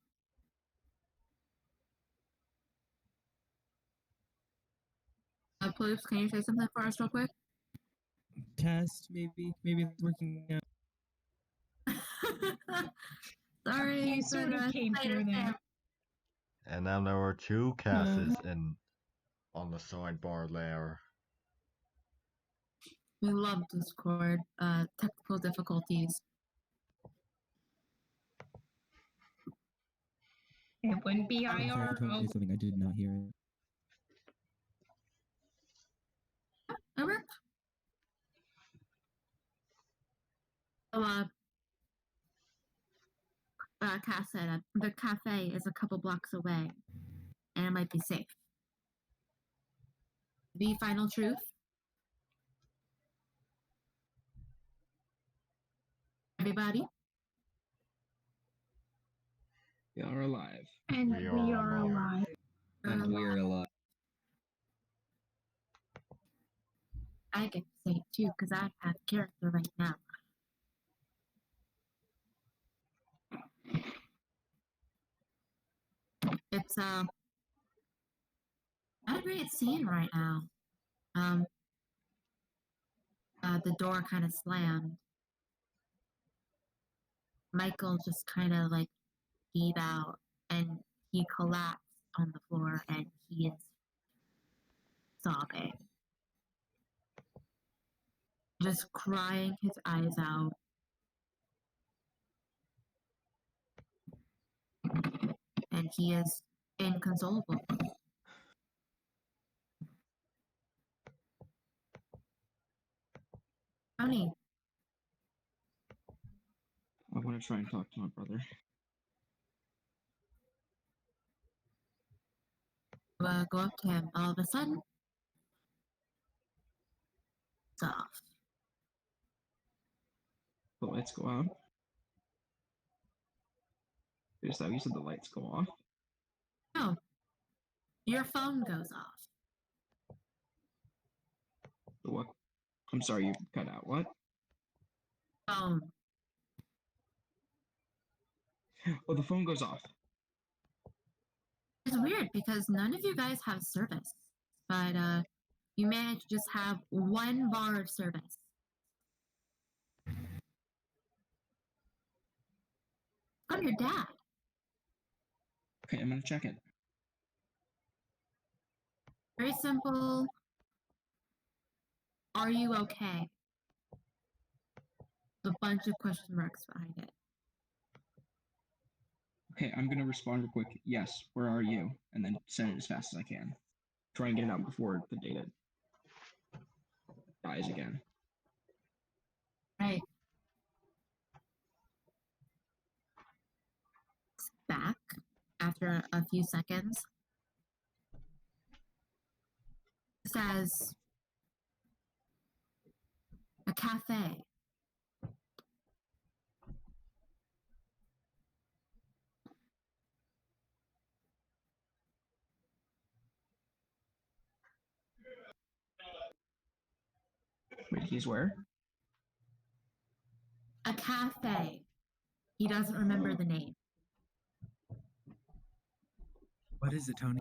Ploops, can you say something for us real quick? Test, maybe it's working out. Sorry, You sort for of the came spider through there. fam. And now there are two Casses in on the sidebar there. We love Discord. Technical difficulties. It wouldn't be I'm sorry, I told IRL. you something. I did not hear it. It worked. So, Cass said the cafe is a couple blocks away, and it might be safe. The final truth. Everybody. We are alive. And We we are are alive. alive. And we're alive. I get to say it too because I have character right now. It's not a great scene right now. The door kind of slammed. Michael just kind of like gave out and he collapsed on the floor and he is sobbing. Just crying his eyes out. And he is inconsolable. Honey, I want to try and talk to my brother. go up to him. All of a sudden, it's off. The lights go out. Is that you said the lights go off? No, your phone goes off. The what? I'm sorry, you cut out. What? Phone. Oh, the phone goes off. It's weird because none of you guys have service, but you managed to just have 1 bar of service. From your dad. Okay, I'm gonna check it. Very simple. Are you okay? A bunch of question marks behind it. Okay, I'm gonna respond real quick. Yes, where are you? And then send it as fast as I can. Try and get it out before the data dies again. Right. Back after a few seconds. Says a cafe. Wait, he's where? A cafe. He doesn't remember the name. What is it, Tony?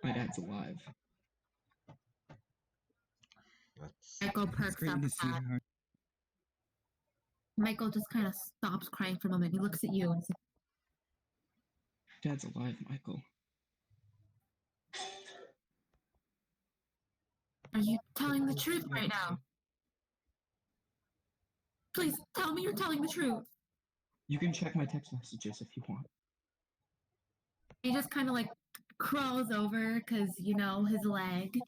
My dad's alive. That's Michael It's perks great up. to see her. Michael just kind of stops crying for a moment. He looks at you and says, Dad's alive, Michael. "Are you telling the truth right now? Please tell me you're telling the truth." You can check my text messages if you want. He just kind of like crawls over because, you know, his leg.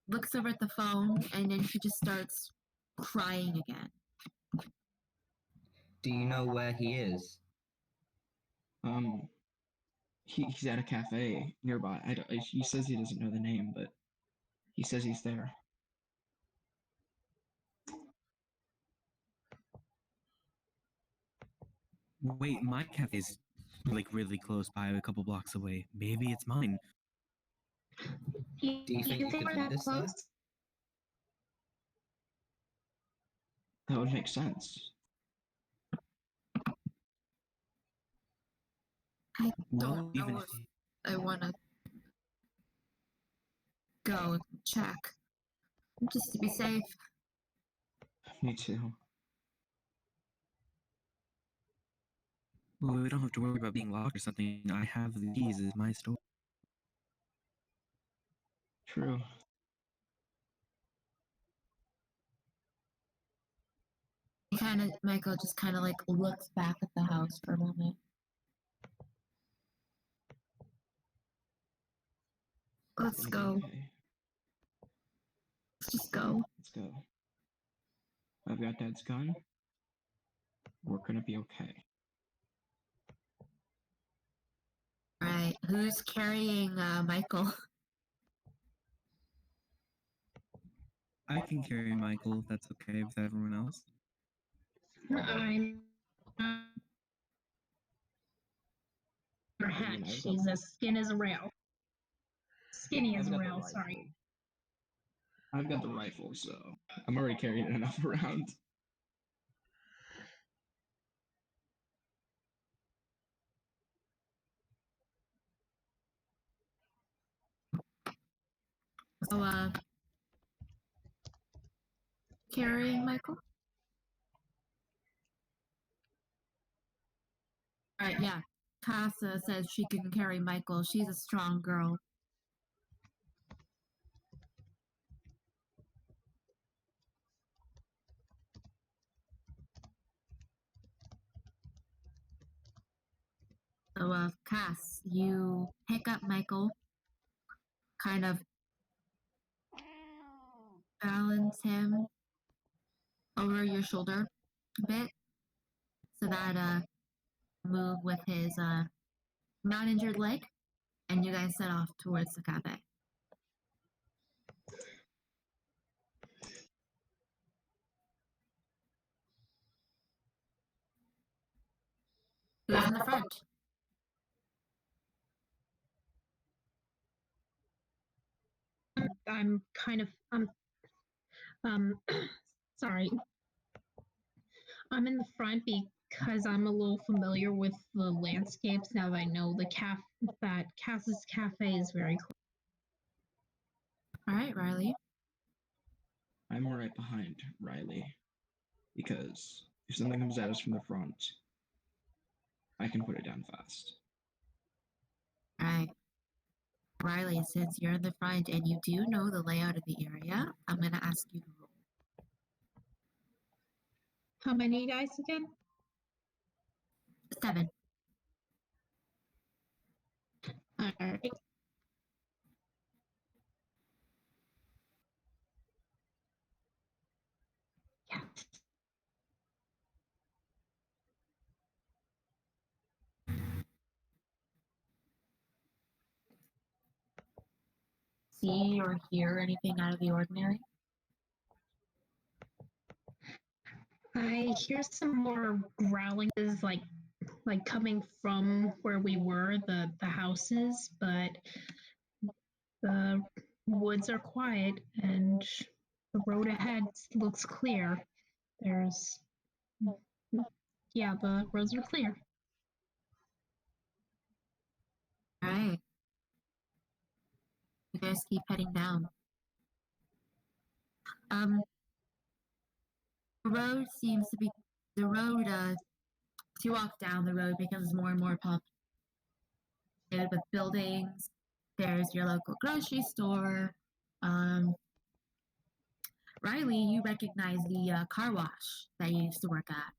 Looks over at the phone and then he just starts crying again. Do you know where he is? He's at a cafe nearby. He says he doesn't know the name, but he says he's there. Wait, my cafe's like really close by, a couple blocks away. Maybe it's mine. Do you think you could lead us there? That would make sense. I Well, don't even know if if I want to go check. Just to be safe. Me too. Well, we don't have to worry about being locked or something. I have the keys. It's my store. True. Michael just kind of like looks back at the house for a moment. Let's It's go. gonna be okay. Let's just go. Let's go. I've got Dad's gun. We're gonna be okay. All right. Who's carrying Michael? I can carry Michael if that's okay with everyone else. I'm her head. I've got- She's as skin as a rail. Skinny as I've a got the rail, sorry. rifle. I've got the rifle, so I'm already carrying enough around. So, carrying Michael? All right, yeah. Casa says she can carry Michael. She's a strong girl. So, Cass, you pick up Michael, kind of balance him over your shoulder a bit, so that move with his not injured leg, and you guys set off towards the cafe. Who's in the front? I'm kind of sorry. I'm in the front because I'm a little familiar with the landscapes now that I know that Cass's cafe is very close. All right, Riley. I'm right behind Riley. Because if something comes at us from the front, I can put it down fast. All right. Riley, since you're in the front and you do know the layout of the area, I'm going to ask you to roll. How many guys again? 7. All right. Yeah. See or hear anything out of the ordinary? I hear some more growling, like coming from where we were, the houses, but the woods are quiet and the road ahead looks clear. There's yeah, the roads are clear. All right. You guys keep heading down. The road seems to be the road. As you walk down, the road becomes more and more populated with buildings. There's your local grocery store. Riley, you recognize the car wash that you used to work at.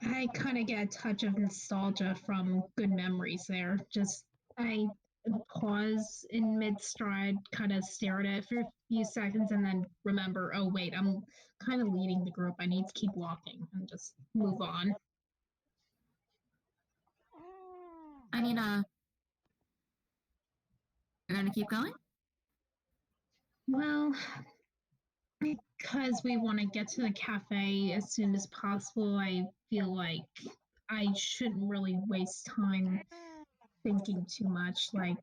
I kind of get a touch of nostalgia from good memories there. Just I pause in mid stride, kind of stare at it for a few seconds, and then remember, oh wait, I'm kind of leading the group. I need to keep walking and just move on. I mean, you're gonna keep going? Well, because we want to get to the cafe as soon as possible, I feel like I shouldn't really waste time thinking too much. Like,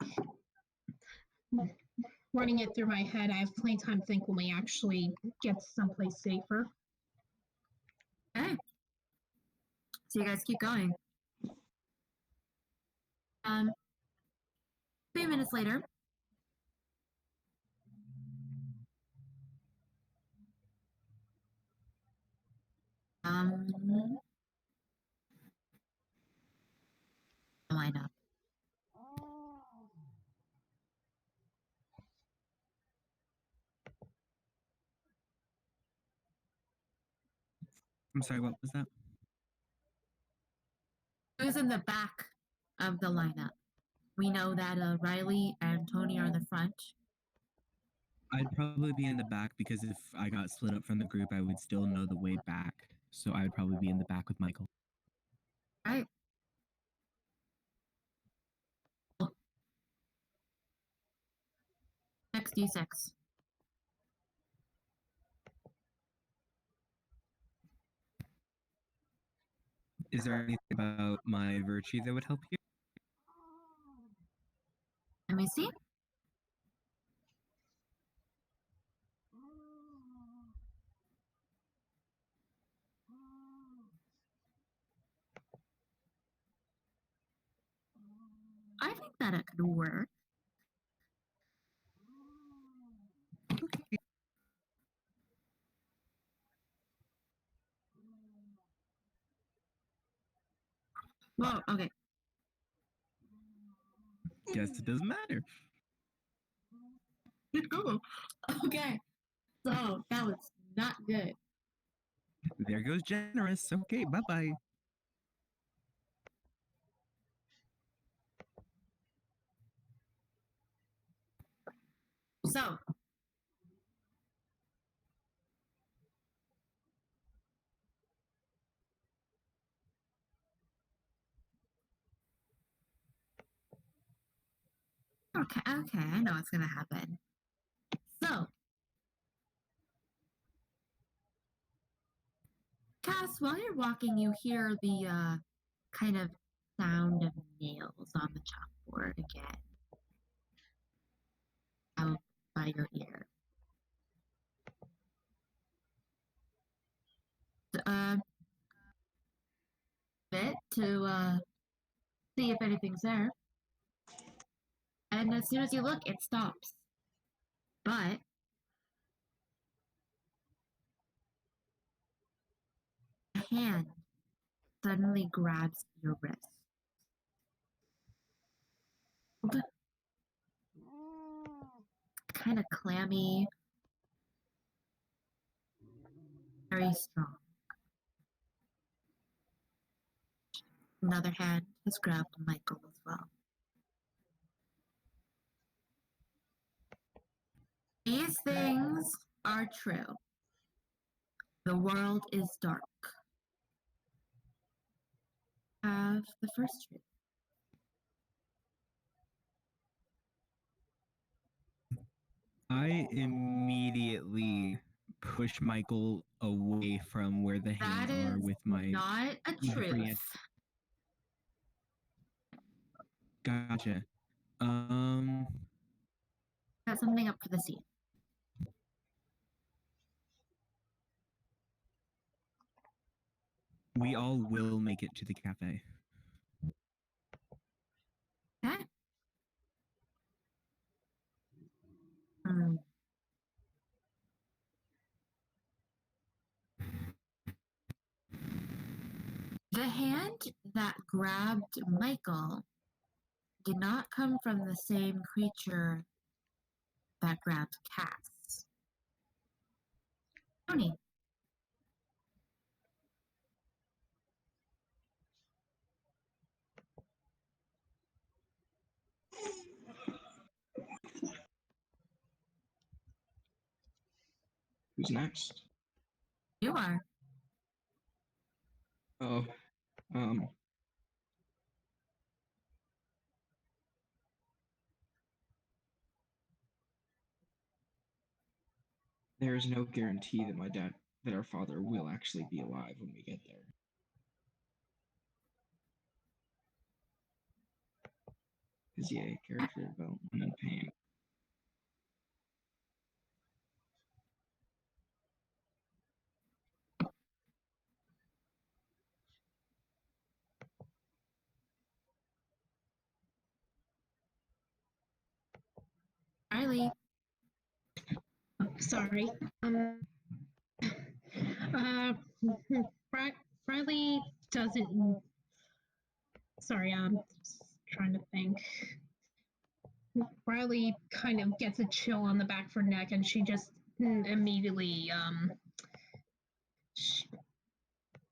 running it through my head, I have plenty of time to think when we actually get to someplace safer. Okay. So you guys keep going. 3 minutes later, Lineup. I'm sorry, what was that? Who's in the back of the lineup? We know that Riley and Tony are in the front. I'd probably be in the back because if I got split up from the group, I would still know the way back. So I would probably be in the back with Michael. Right. Next D6. Is there anything about my virtue that would help you? Let me see. I think that it could work. Okay. Well, okay. Guess it doesn't matter. Okay. So that was not good. There goes generous. Okay, bye bye. So okay, I know what's gonna happen. So Cass, while you're walking, you hear the kind of sound of nails on the chalkboard again. Out by your ear. Bit to see if anything's there. And as soon as you look, it stops. But a hand suddenly grabs your wrist. Kind of clammy, very strong. Another hand has grabbed Michael as well. These things are true. The world is dark. Have the first truth. I immediately push Michael away from where the That hands are is with my not a with the free truth. Gotcha. Got something up for the scene. We all will make it to the cafe. Okay. Hmm. The hand that grabbed Michael did not come from the same creature that grabbed Cass. Tony. Who's next? You are. Oh, um. There is no guarantee that our father will actually be alive when we get there. Because yeah, character development and pain. Riley. Sorry. Riley doesn't. Sorry, I'm just trying to think. Riley kind of gets a chill on the back of her neck, and she just immediately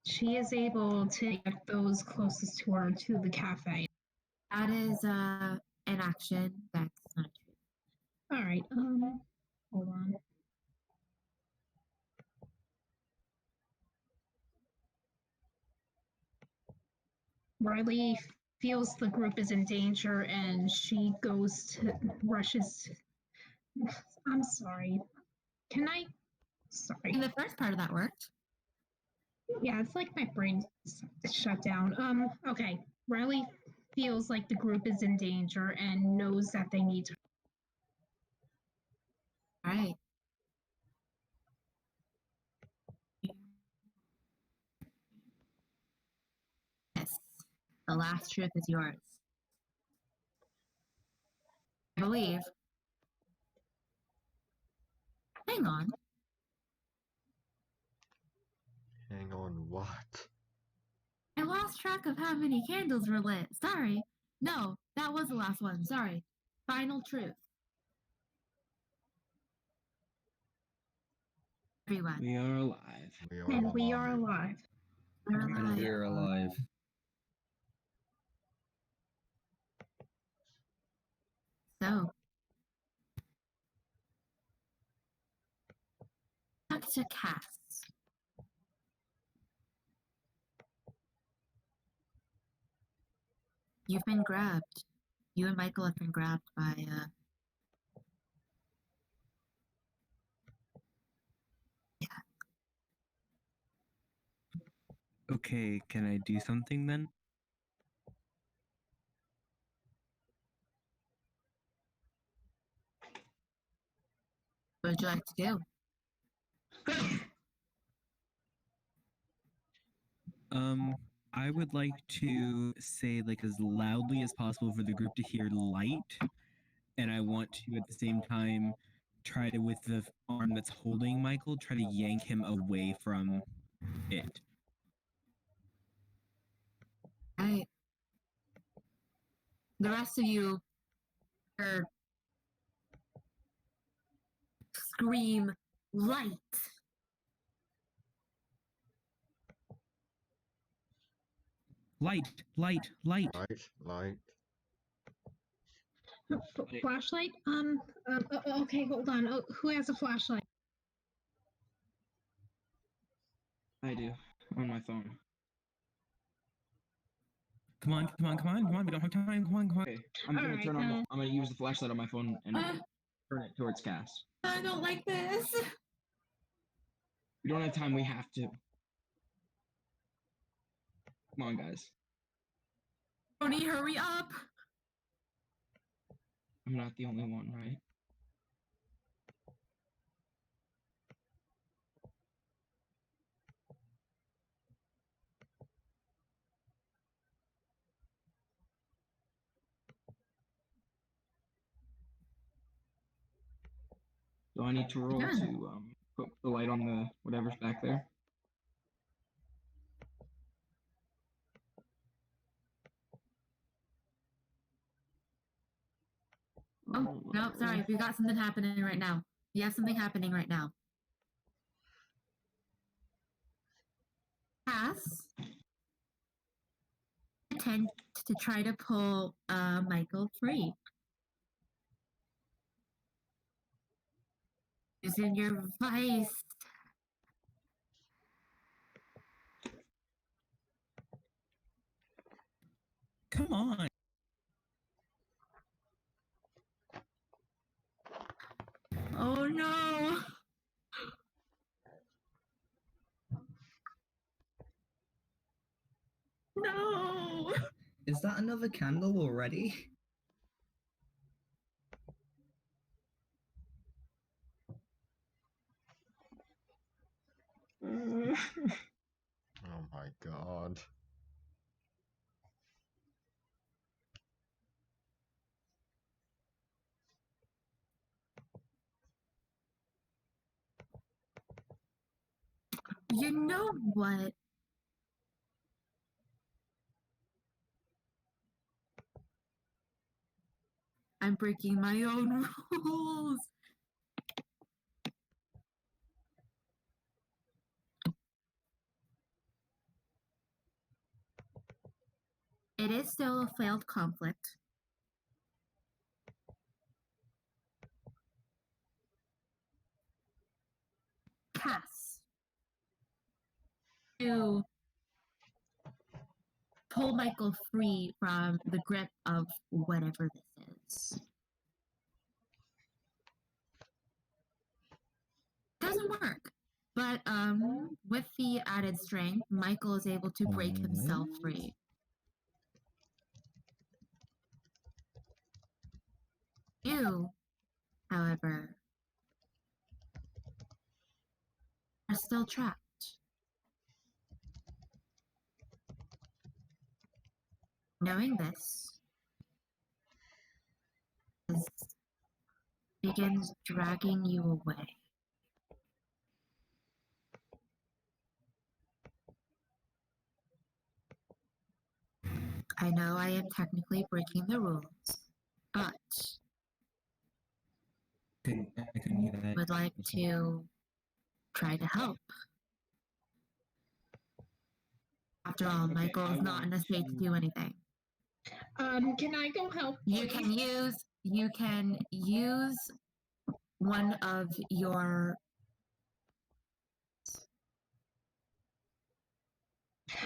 she is able to get those closest to her to the cafe. That is an action. That's not true. All right. Hold on. Riley feels the group is in danger, and she rushes. I'm sorry. Can I? Sorry. And the first part of that worked. Yeah, it's like my brain shut down. Okay. Riley feels like the group is in danger and knows that they need to. All right. Yes. The last truth is yours. I believe. Hang on. Hang on, what? I lost track of how many candles were lit. Sorry. No, that was the last one. Sorry. Final truth. Everyone. We are alive. We are And we are alive. alive. We're And alive. we're alive. So. Back to Cass. You've been grabbed. You and Michael have been grabbed by Okay, can I do something then? what would you like to do? I would like to say like as loudly as possible for the group to hear light, and I want to at the same time try to, with the arm that's holding Michael, try to yank him away from it. Right. The rest of you are scream light. Light, light, light. Light. Flashlight? Okay, hold on. Oh, who has a flashlight? I do on my phone. Come on, come on, come on, come on. We don't have time. Come on, come on. Okay, I'm gonna Alright, turn on. I'm gonna use the flashlight on my phone and turn it towards Cass. I don't like this. We don't have time. We have to. Come on, guys. Tony, hurry up. I'm not the only one, right? Do I need to roll Yeah. to put the light on the whatever's back there? Oh, no, sorry. We got something happening right now. You have something happening right now. Cass attempt to try to pull Michael free. Using your vice. Come on. Oh no. No. Is that another candle already? Oh my god. You know what? I'm breaking my own rules. It is still a failed conflict. Cass, to pull Michael free from the grip of whatever this is. Doesn't work. But with the added strength, Michael is able to break himself free. You, however, are still trapped. Knowing this begins dragging you away. I know I am technically breaking the rules, but I couldn't hear that. would like to try to help. After all, Okay, Michael I is not in a want state to to- do anything. Can I go help? You please? can use one of your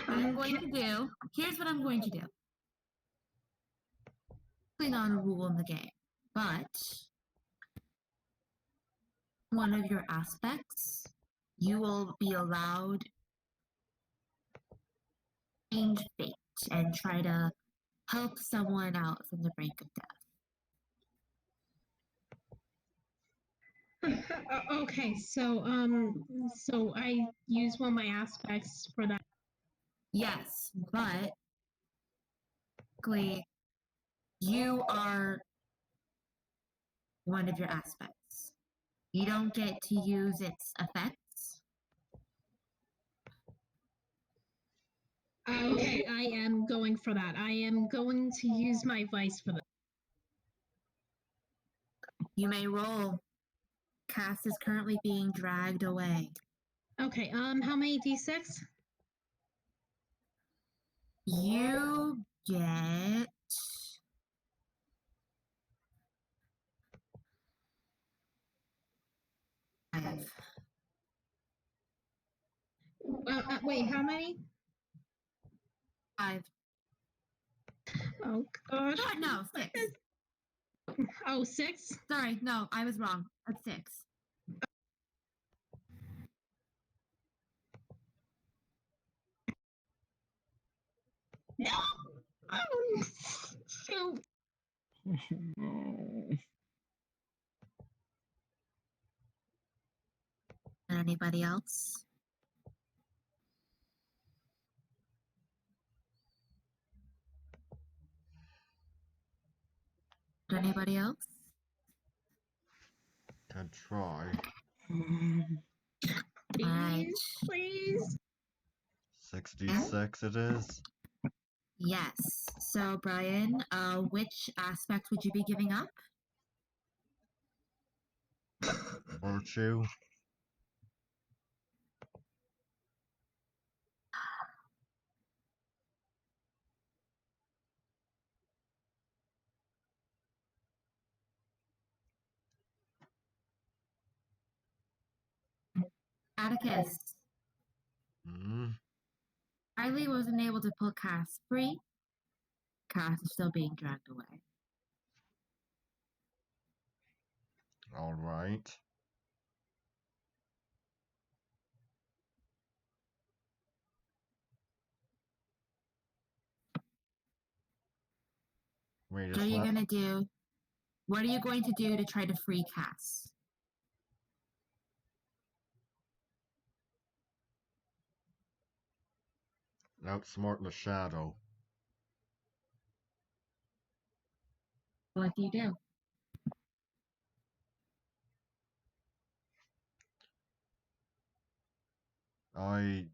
what I'm going to do. Here's what I'm going to do. It's not a rule in the game, but one of your aspects, you will be allowed change fate and try to help someone out from the brink of death. Okay, so I use one of my aspects for that. Yes, but basically, you are one of your aspects. You don't get to use its effects. Okay, I am going for that. I am going to use my vice for that. You may roll. Cass is currently being dragged away. Okay, how many d6? You get five. Wait, how many? 5. Oh gosh. No, 6. Oh, 6? Sorry, no, I was wrong. That's 6. No. Oh, shoot. No. Anybody else? Anybody else? Can try. Alright. Please. 66 it is. Yes. So, Brian, which aspect would you be giving up? Virtue. Atticus. Hmm. Riley wasn't able to pull Cass free. Cass is still being dragged away. Alright. We What just are you let gonna do? What are you going to do to try to free Cass? outsmart the shadow. What do you do? I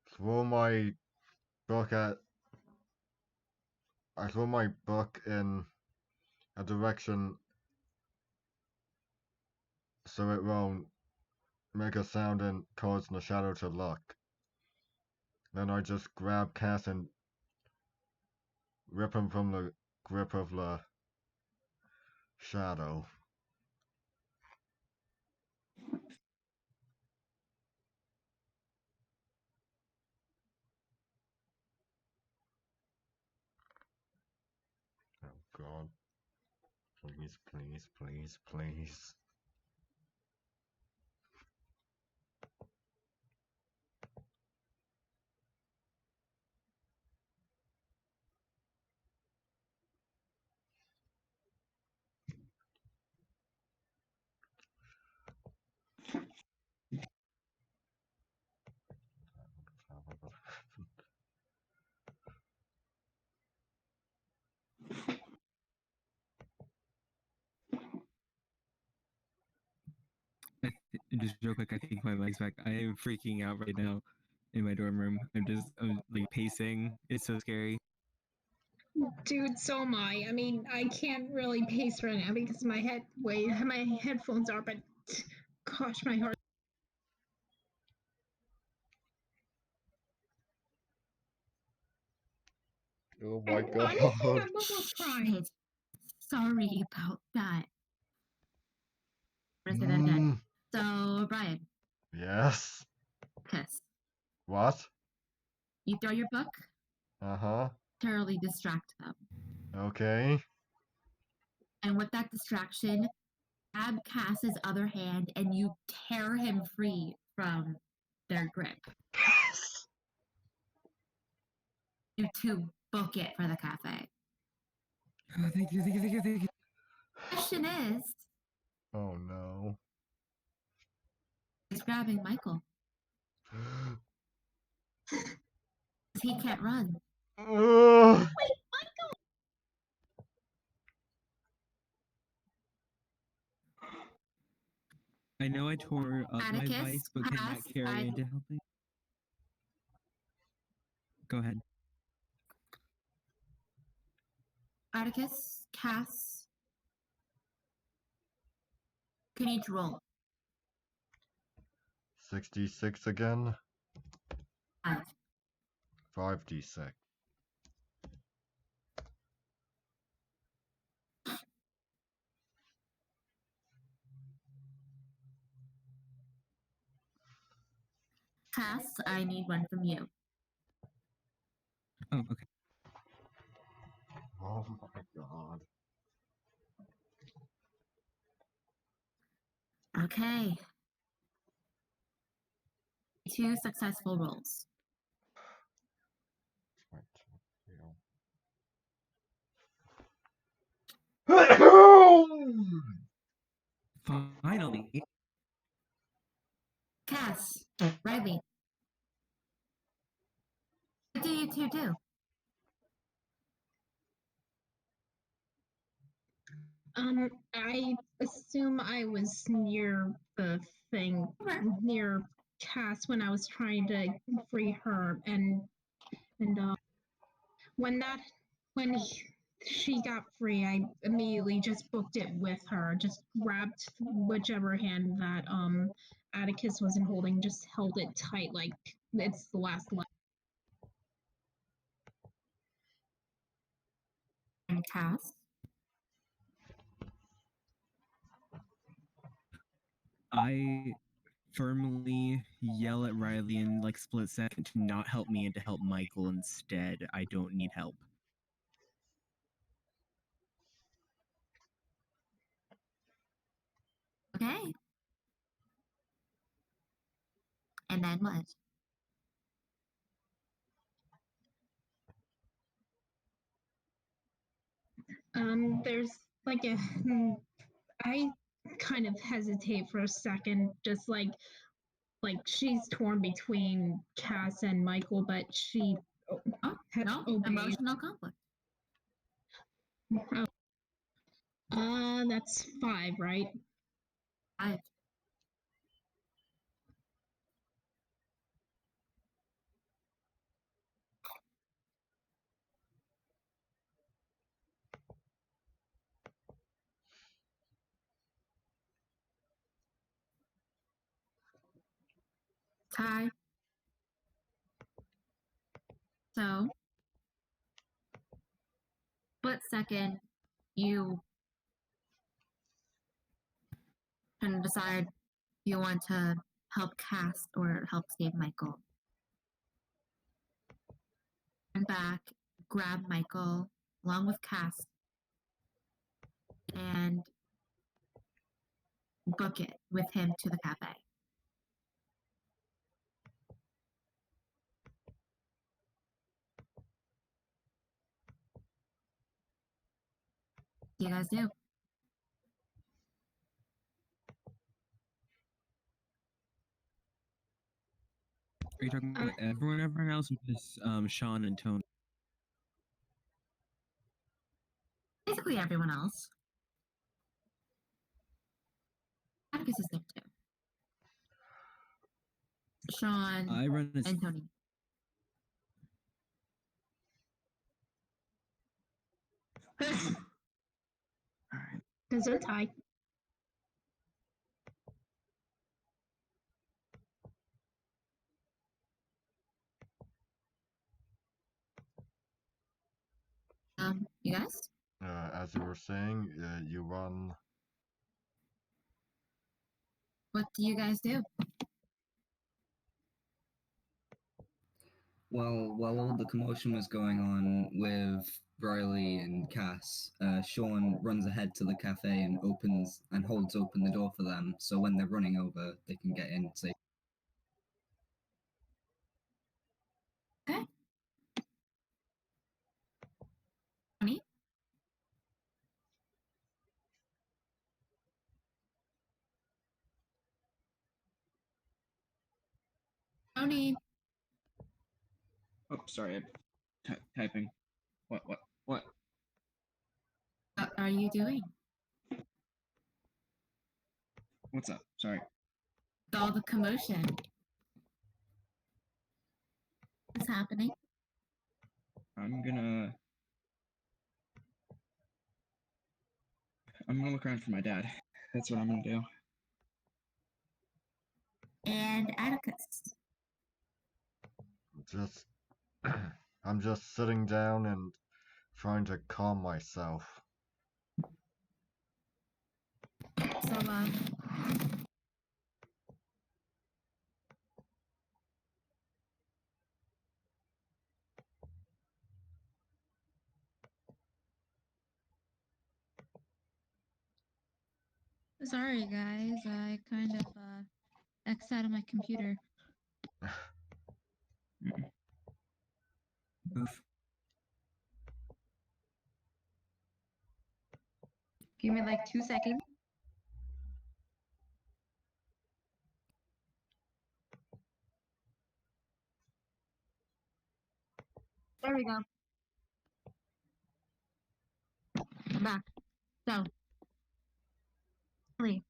throw my book at I throw my book in a direction so it won't make a sound and cause the shadow to look. Then I just grab Cass and rip him from the grip of the shadow. Oh god. Please, please, please, please. Just real quick, I think my mic's back. I am freaking out right now in my dorm room. I'm like pacing. It's so scary. Dude, so am I. I mean, I can't really pace right now because my headphones are, but gosh, my heart. Oh my Honestly, god. I'm almost crying. Shit. Sorry about that. I'm gonna say that again. So, Brian, Yes. Kiss. What? You throw your book, Uh-huh. thoroughly distract them. Okay. And with that distraction, grab Cass's other hand and you tear him free from their grip. You two book it for the cafe. Oh, thank you, thank you, thank you, thank you. Question is, Oh no. he's grabbing Michael. 'Cause he can't run. Ugh. I know I tore up my Atticus, vice, but can that pass. carry into helping? Go ahead. Atticus, Cass. Can each roll. 66 again. 5. 5d6. Cass, I need one from you. Oh, okay. Oh my god. Okay. 2 successful rolls. Finally. Cass, Riley. What do you two do? I assume I was near the thing, near Cass when I was trying to free her, and when she got free, I immediately just booked it with her. Just grabbed whichever hand that Atticus wasn't holding, just held it tight like it's the last left. And Cass? I firmly yell at Riley in like split second to not help me and to help Michael instead. I don't need help. Okay. And then what? There's like I kind of hesitate for a second, just like she's torn between Cass and Michael, but she Oh, no, obeys. emotional conflict. That's 5, right? 5. Tie. So, split second, you can decide if you want to help Cass or help save Michael. Turn back, grab Michael along with Cass, and book it with him to the cafe. What do you guys do? Are you talking about everyone else, or just Sean and Tony? Basically everyone else. Atticus is there too. Sean I run as and Tony. Does it tie? You guys? As you were saying, you run. What do you guys do? Well, while all the commotion was going on with Riley and Cass, Sean runs ahead to the cafe and opens and holds open the door for them, so when they're running over, they can get in safe. Okay. Tony? Tony, Oh, sorry, I'm typing. What? what are you doing? What's up? Sorry. With all the commotion. What's happening? I'm gonna look around for my dad. That's what I'm gonna do. And Atticus. Just. I'm just sitting down and trying to calm myself. So, Sorry, guys. I kind of X'd out of my computer. Oof. Give me like 2 seconds. there we go. I'm back. So, Lee.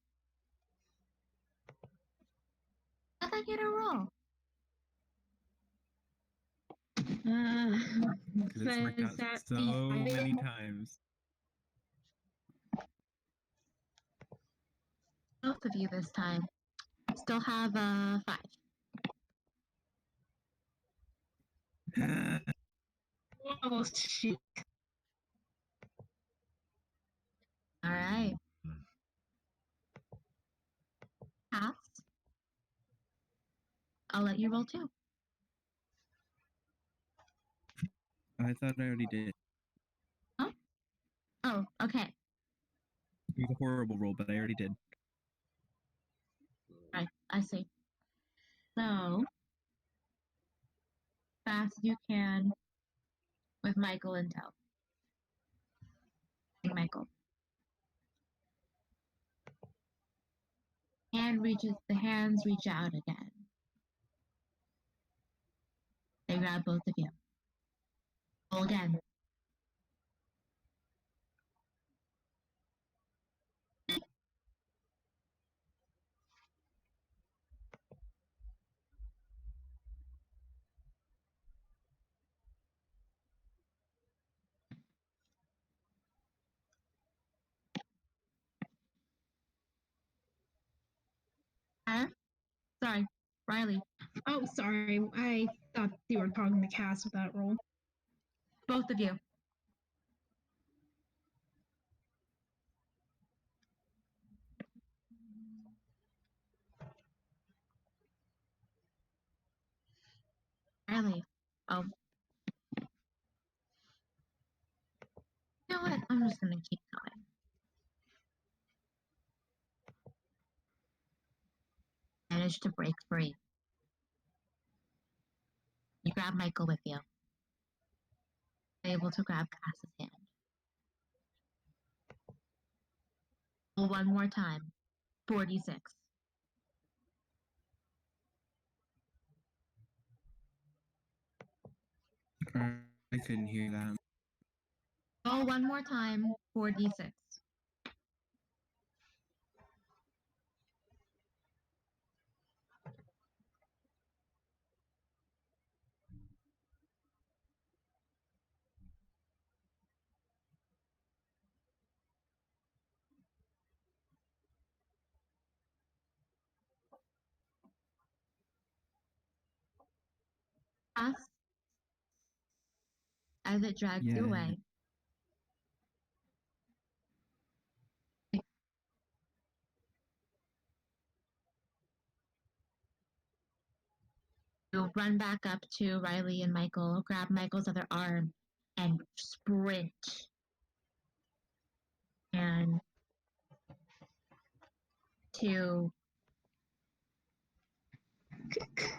I thought you had a roll. Because it's worked Says out that so the many times. Both of you this time. Still have 5. Oh shit. All right. Pass. I'll let you roll too. I thought I already did. Huh? Oh, okay. It was a horrible roll, but I already did. Right, I see. So, fast as you can with Michael and tow. Michael. The hands reach out again. They grab both of you. Roll again. Sorry, Riley. Oh, sorry. I thought you were talking to Cass with that roll. Both of you. Riley. Oh. You know what? I'm just gonna keep going. Managed to break free. You grab Michael with you. Able to grab Cass's hand. Roll one more time. 46. I couldn't hear that. Roll one more time. 46. Cass, as it drags you Yeah. away. You run back up to Riley and Michael, grab Michael's other arm, and sprint. And to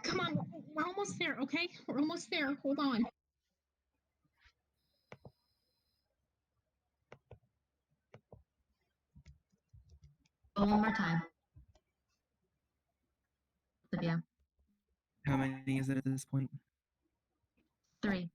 Come on, we're almost there, okay? We're almost there. Hold on. roll one more time. Both of you. How many is it at this point? 3.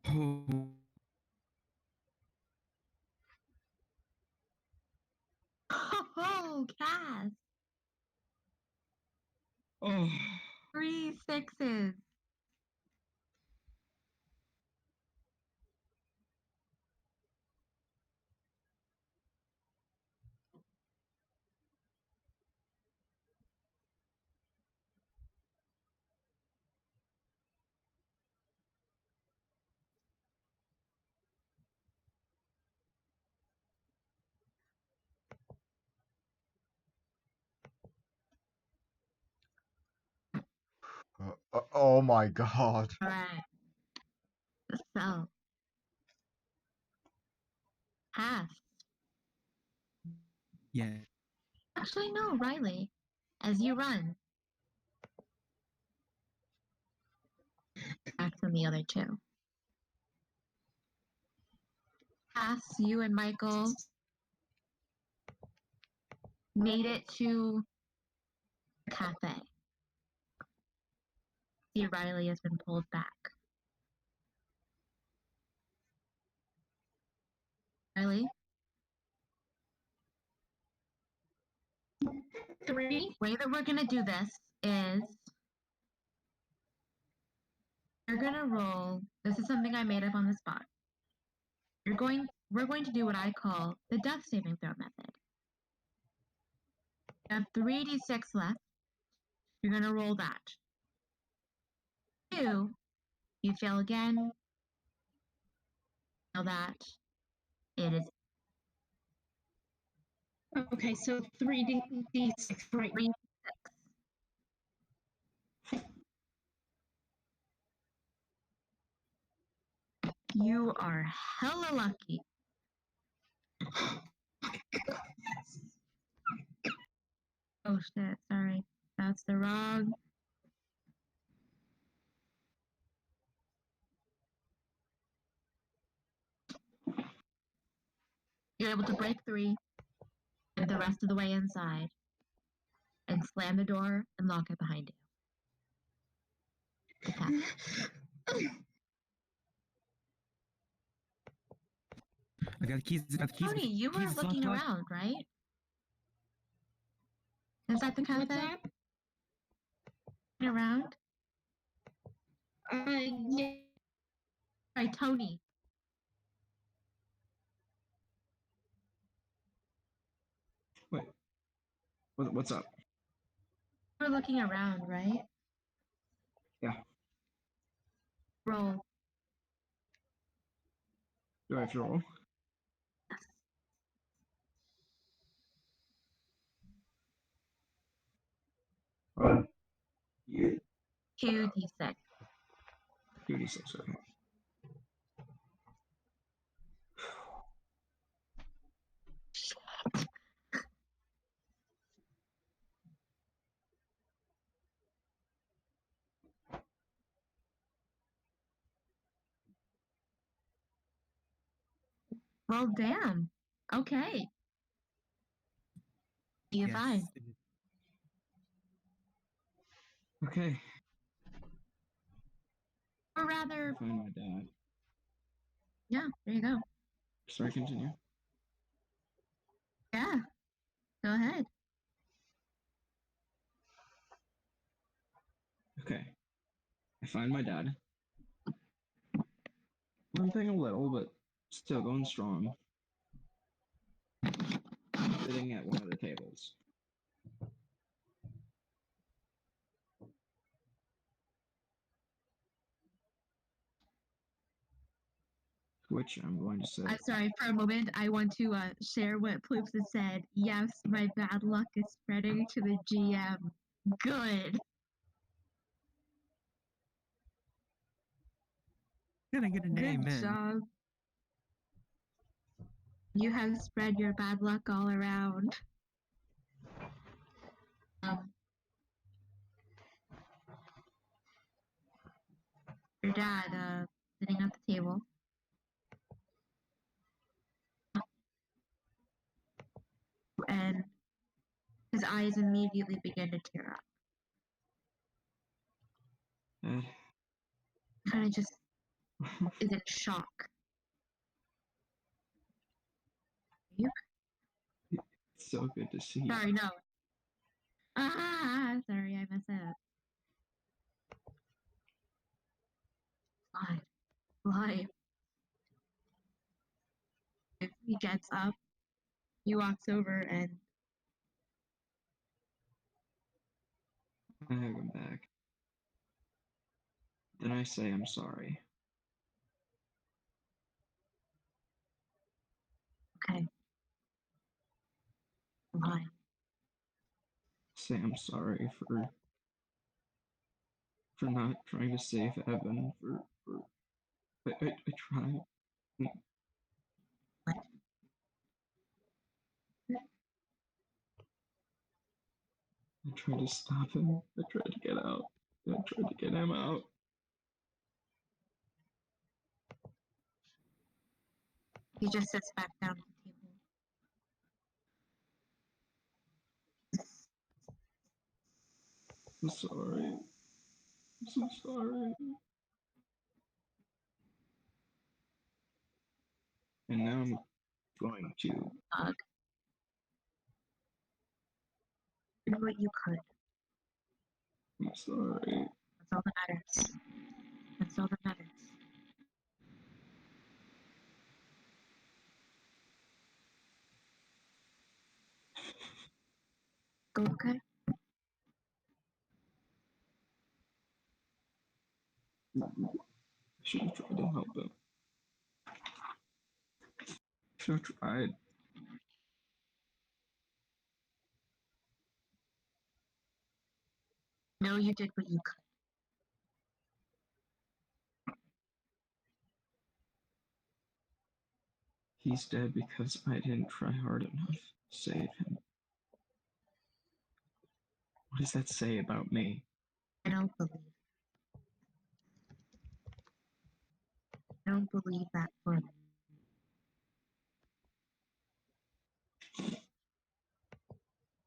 Oh. Oh, Cass! Oh. 3 6s. Oh my god. Alright. So, Cass. Yeah. Actually, no, Riley. As you run. Back from the other two. Cass, you and Michael made it to the cafe. See, Riley has been pulled back. Riley, 3. way that we're gonna do this is you're gonna roll. This is something I made up on the spot. We're going to do what I call the death saving throw method. You have 3d6 left. You're gonna roll that. 2, you fail again. Fail that. It is Okay, so 3d6, right? 3 You are hella lucky. Oh shit, sorry. That's the wrong. You're able to break 3, get the rest of the way inside, and slam the door and lock it behind you. Okay. I got the keys. I got the keys. Tony, you were keys is looking locked. around, right? Is that the cafe? What's that? Looking around? Yeah. Sorry, Tony. Wait. What's up? You were looking around, right? Yeah. Roll. Do I have to roll? Yeah. 2d6. 2d6, okay. Well, damn. Okay. You fine. Okay. Or rather, Find my dad. yeah, there you go. Sorry, continue. Yeah. Go ahead. Okay. I find my dad. Limping a little, but still going strong. Sitting at one of the tables. Which I'm going to say. I'm sorry, for a moment, I want to share what Ploops has said. Yes, my bad luck is spreading to the GM. Good. Gonna get a name, Good man. job. You have spread your bad luck all around. Your dad, sitting at the table. And his eyes immediately begin to tear up. Kind of just is in shock. You? So good to see you. Sorry, no. Sorry, I messed up. Life. He gets up. He walks over and I hug him back. Then I say I'm sorry. okay. Why? Say I'm sorry for not trying to save Evan. I tried. What? I tried to stop him. I tried to get out. I tried to get him out. He just sits back down at the table. I'm sorry. I'm so sorry. And now I'm going to. Do what you could. I'm sorry. That's all that matters. That's all that matters. Go okay? I should have tried to help him. Should have tried. No, you did what you could. He's dead because I didn't try hard enough to save him. What does that say about me? I don't believe that for me.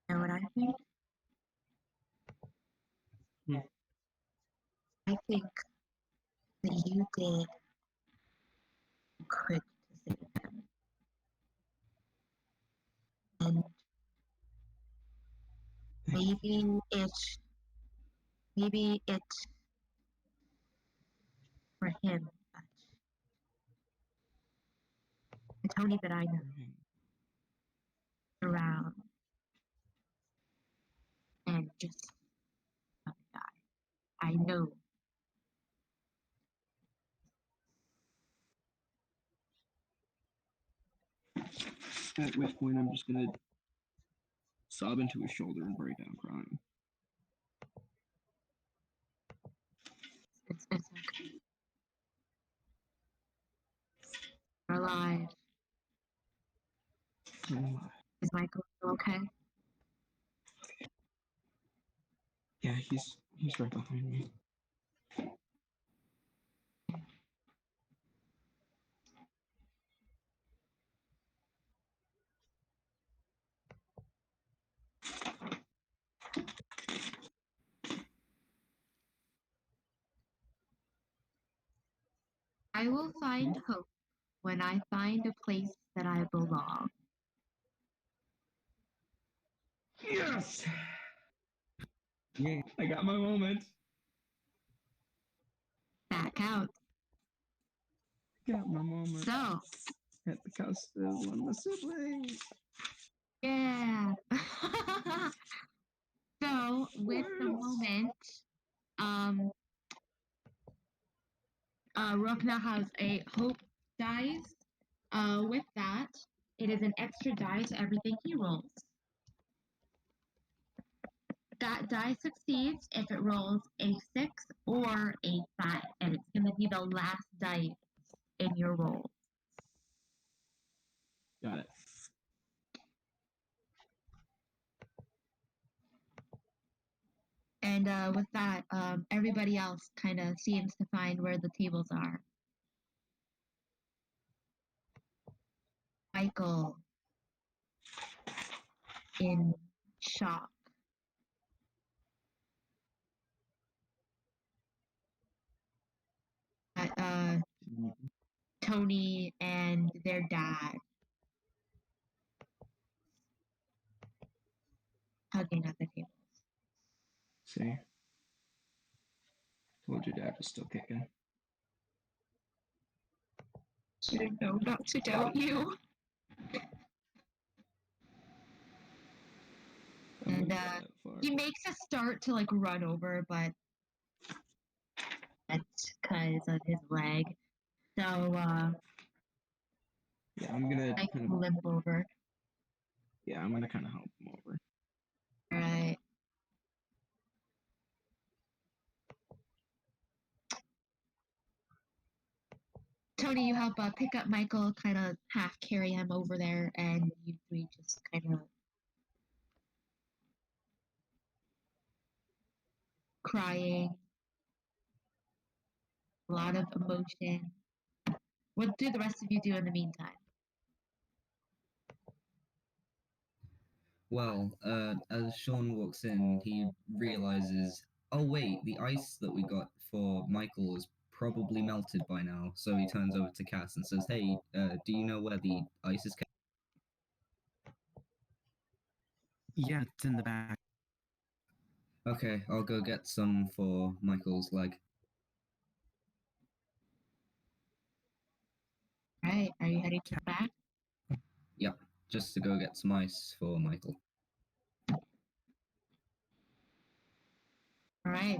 You know what I think? I think that you did what you could to save him. And maybe it's for him, but the Tony that I know around and just die. I know. At which point I'm just gonna sob into his shoulder and break down crying. It's okay. We're alive. Is Michael still okay? Yeah, he's right behind me. I will find hope when I find a place that I belong. Yes! Yeah. I got my moment. That counts. Got my moment. So, At the cusp of one of the siblings. yeah. So, with the Yes. moment, Rook now has a hope dice. With that, it is an extra die to everything he rolls. That die succeeds if it rolls a 6 or a 5, and it's going to be the last dice in your roll. Got it. And with that, everybody else kind of seems to find where the tables are. Michael in shock. Tony and their dad hugging at the table. See? Told your dad was still kicking. Should know not to doubt you. And he makes a start to like run over, but that's because of his leg. So yeah, I'm gonna I kind of limp over. Yeah, I'm gonna kind of help him over. All right. Tony, you help pick up Michael, kind of half carry him over there, and you three just kind of crying, a lot of emotion. What do the rest of you do in the meantime? Well, as Sean walks in, he realizes, oh wait, the ice that we got for Michael is probably melted by now. So he turns over to Cass and says, "Hey, do you know where the ice is kept?" Yeah, it's in the back. Okay, I'll go get some for Michael's leg. All right, are you heading to the back? Yep, just to go get some ice for Michael. All right.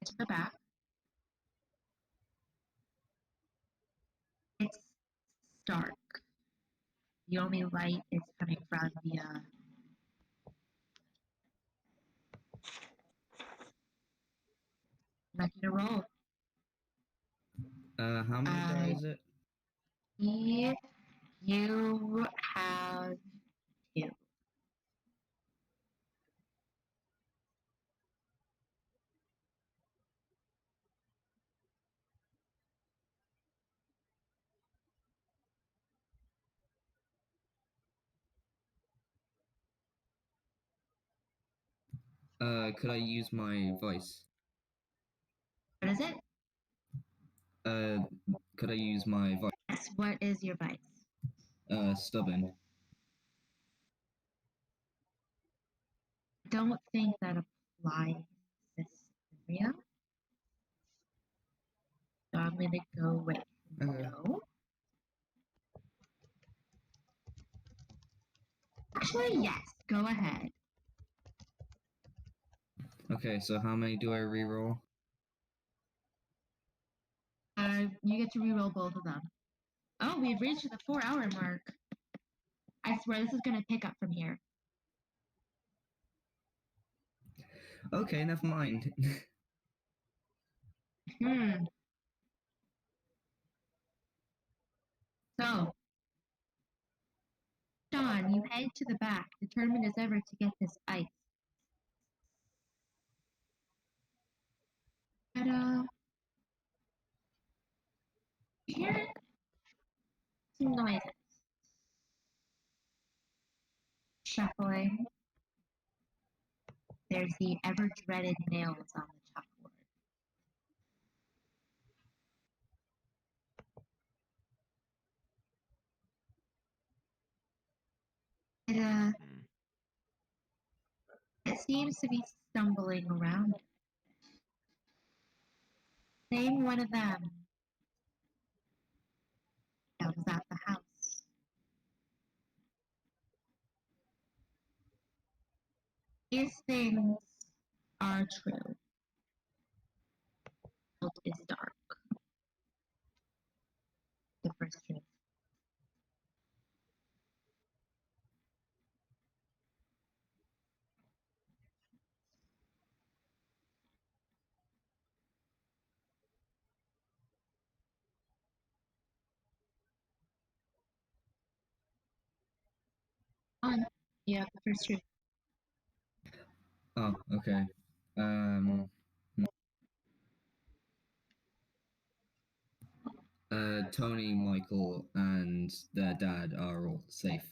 To the back. It's dark. The only light is coming from the Not gonna roll. How many die is it? You have 2. Could I use my voice? What is it? Could I use my voice? Yes. What is your vice? Stubborn. Don't think that applies to this scenario. So I'm gonna go with no. Actually, yes. Go ahead. Okay, so how many do I reroll? You get to reroll both of them. Oh, we've reached the 4-hour mark. I swear this is gonna pick up from here. Okay, never mind. So, Sean, you head to the back, determined as ever to get this ice. Ta-da! Hear some noises. Shuffling. There's the ever dreaded nails on the chalkboard. It seems to be stumbling around. Name one of them that was at the house. These things are true. It is dark. The first truth. On. Yeah, the first truth. Oh, okay. Tony, Michael, and their dad are all safe.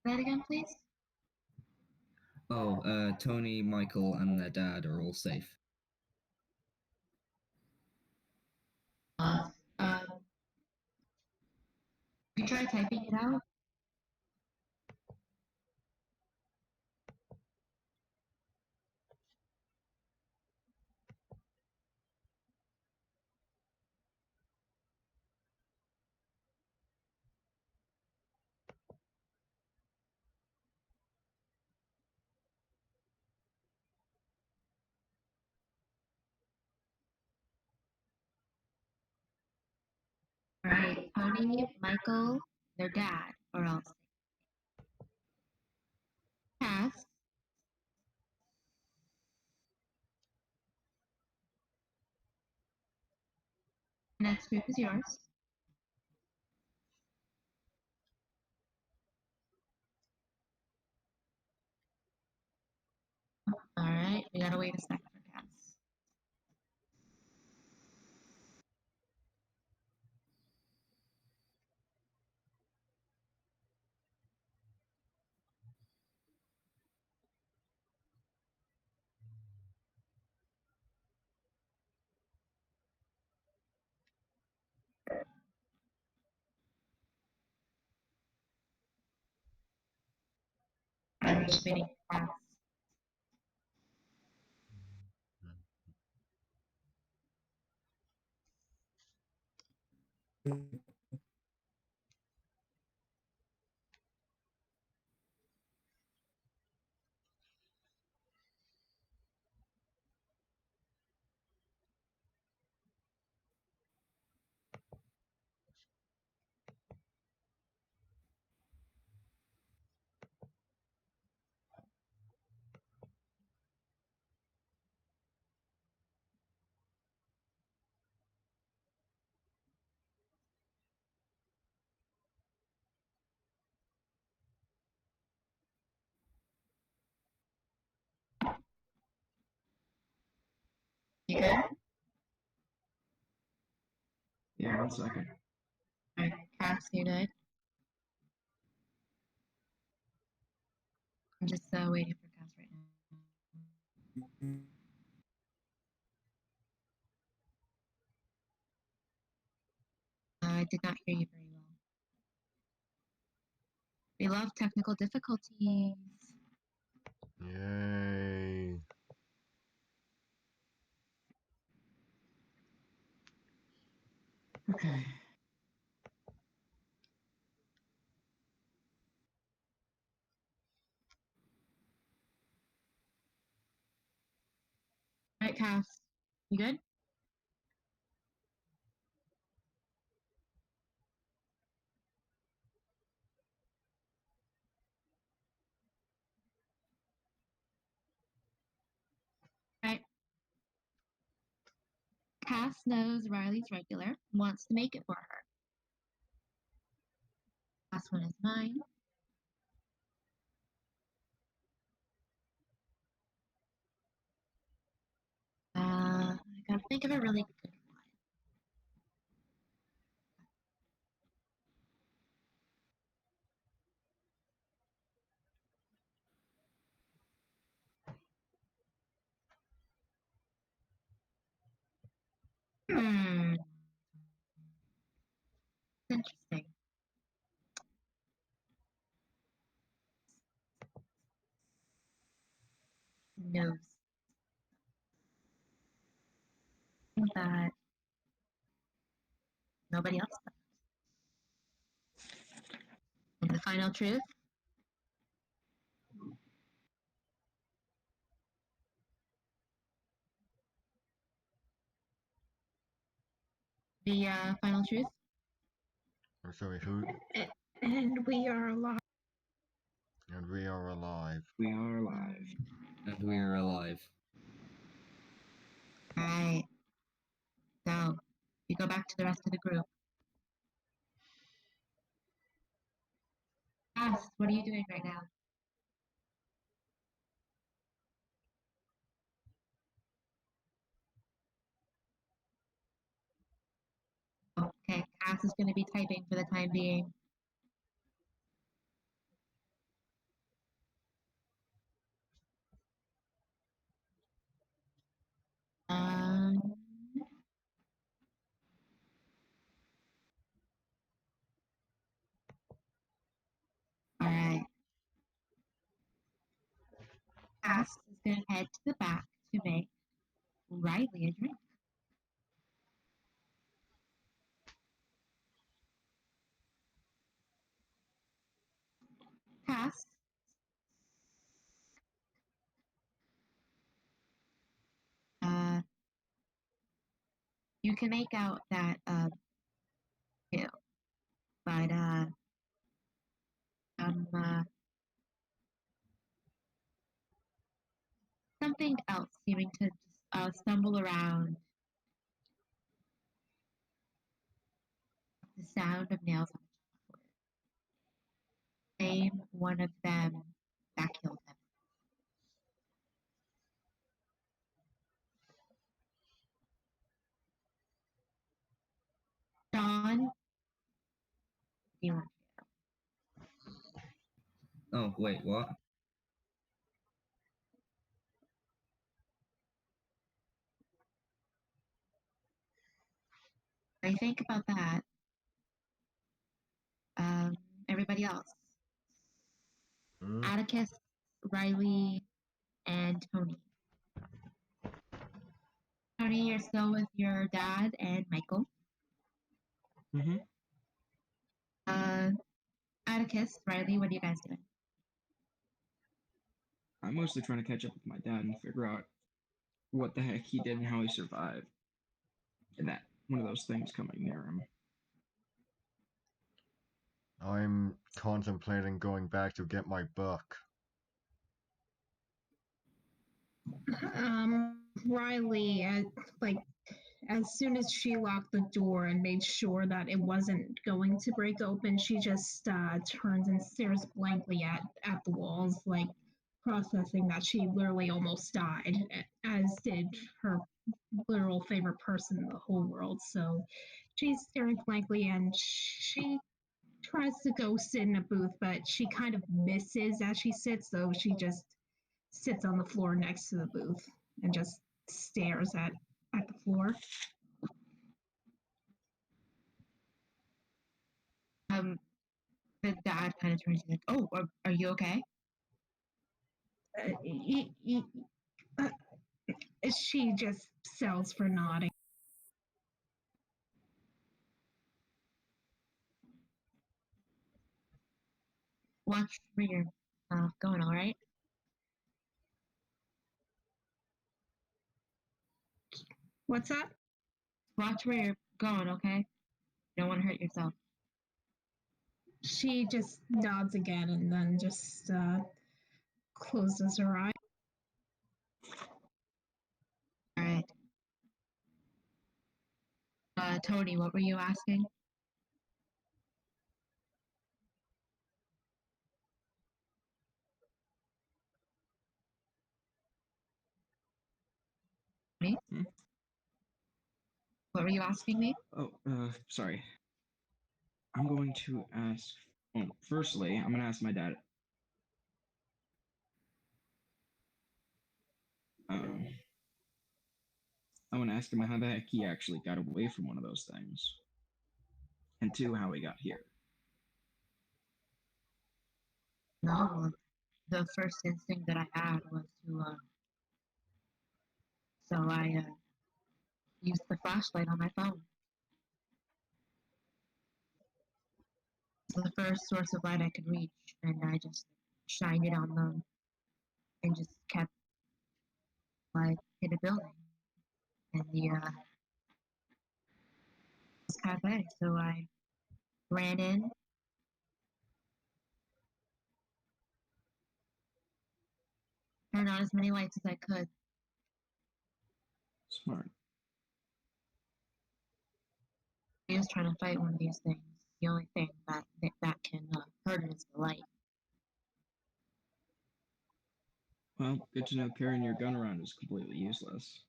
Say that again, please. Oh, Tony, Michael, and their dad are all safe. You try typing it out. All right, Tony, Michael, their dad are all safe. Cass. Next group is yours. All right, we gotta wait a second for Cass. I'm just waiting for Cass. You good? Yeah, 1 second. All right, Cass, you good? I'm just waiting for Cass right now. I did not hear you very well. We love technical difficulties. Yay. Okay. All right, Cass. You good? All right. Cass knows Riley's regular, wants to make it for her. Last one is mine. I gotta think of a really good one. Interesting. Knows that nobody else does. And the final truth? The final truth? I'm sorry, who? And we are alive. And we are alive. We are alive. And we are alive. Alright. So, you go back to the rest of the group. Cass, what are you doing right now? Okay, Cass is going to be typing for the time being. Um, Alright. Cass is going to head to the back to make Riley a drink. Cass, you can make out that too, but something else seeming to just stumble around. The sound of nails on the chalkboard. Name one of them that killed him. Sean, do you want Oh, wait, what? I think about that. Everybody else. Hmm? Atticus, Riley, and Tony. Tony, you're still with your dad and Michael. Mm-hmm. Atticus, Riley, what are you guys doing? I'm mostly trying to catch up with my dad and figure out what the heck he did and how he survived. And that one of those things coming near him. I'm contemplating going back to get my book. Riley, as soon as she locked the door and made sure that it wasn't going to break open, she just turns and stares blankly at the walls, like processing that she literally almost died, as did her literal favorite person in the whole world. So she's staring blankly and she tries to go sit in a booth, but she kind of misses as she sits, so she just sits on the floor next to the booth. and just stares at the floor. The dad kind of turns to like, "Oh, are you okay?" Uh, she just sells for nodding. Watch where you're going, all right? What's that? Watch where you're going, okay? You don't want to hurt yourself. She just nods again and then just closes her eye. All right. Tony, what were you asking? Me? Hmm? What were you asking me? Oh, sorry. I'm going to ask. Well, firstly, I'm going to ask my dad. I want to ask him how the heck he actually got away from one of those things. And two, how he got here. No, the first instinct that I had was to, so I used the flashlight on my phone. It's the first source of light I could reach, and I just shined it on them and just kept like in a building in the cafe. So I ran in, turned on as many lights as I could. Smart. He was trying to fight one of these things. The only thing that can hurt it is the light. Well, good to know carrying your gun around is completely useless.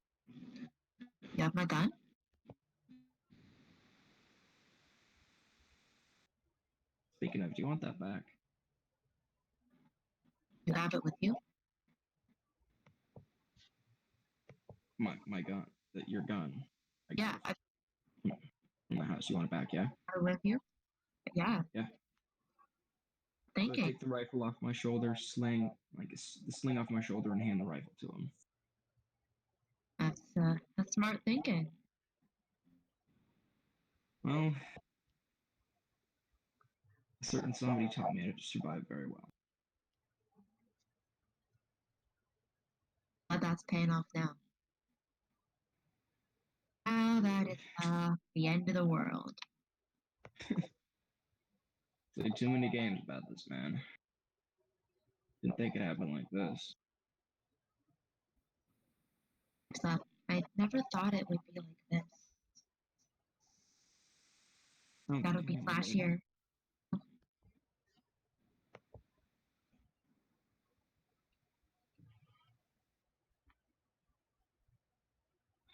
You have my gun? Speaking of, do you want that back? You have it with you? My gun. Your gun. Yeah, In the house. You want it back, yeah? I'm with you. Yeah. Yeah. So I Thinking. take the rifle off my shoulder, sling the sling off my shoulder, and hand the rifle to him. That's smart thinking. Well, a certain somebody taught me how to survive very well. But that's paying off now. Now that is the end of the world. Played too many games about this, man. Didn't think it happened like this. Except I never thought it would be like this. I don't That think would be anyone did. flashier.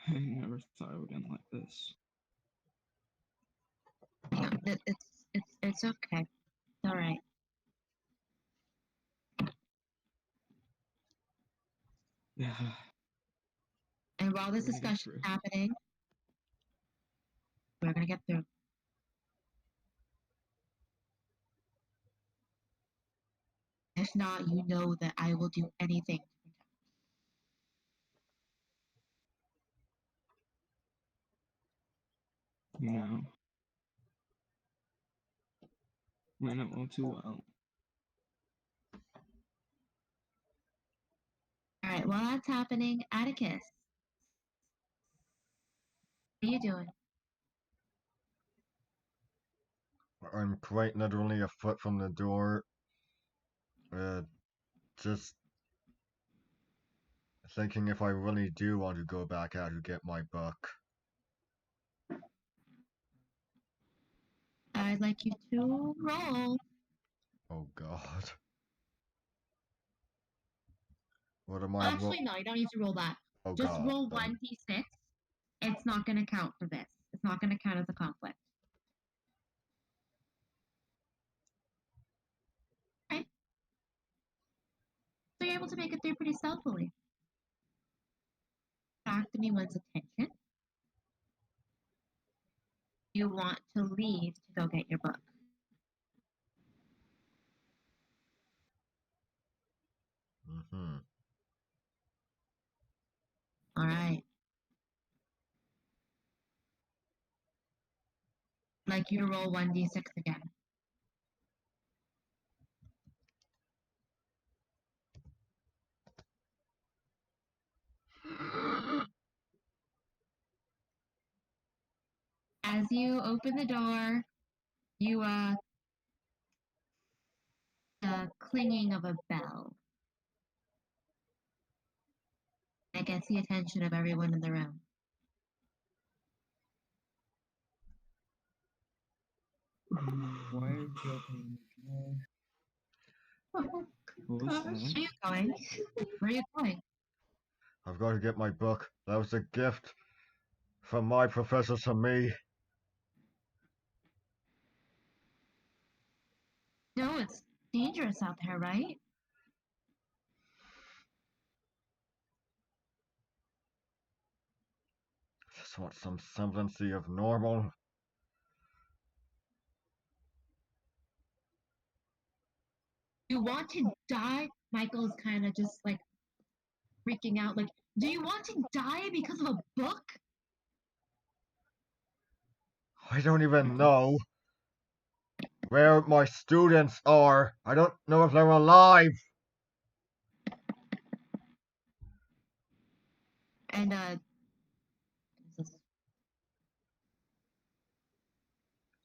I never thought it would end like this. Yeah, it's okay. It's all right. Yeah. And while this We're gonna get discussion is through. happening, we're gonna get through. If not, you know that I will do anything to protect You know. I know all too well. you. All right, while that's happening, Atticus, what are you doing? I'm quite literally a foot from the door. Just thinking if I really do want to go back out to get my book. I'd like you to roll. Oh god. What am I Actually, no, you don't need to roll that. Oh Just god. roll 1d6. It's not going to count for this. It's not going to count as a conflict. Right? So you're able to make it through pretty stealthily. attract anyone's attention, you want to leave to go get your book. Mm-hmm. All right. I'd like you to roll 1d6 again. As you open the door, you the clinging of a bell. That gets the attention of everyone in the room. Why are you opening the door? Oh, What was gosh. Where are that? you going? Where are you going? I've got to get my book. That was a gift from my professor to me. No, it's dangerous out there, right? Just want some semblance of normal. You want to die? Michael's kind of just like freaking out. Like, do you want to die because of a book? I don't even know where my students are. I don't know if they're alive. And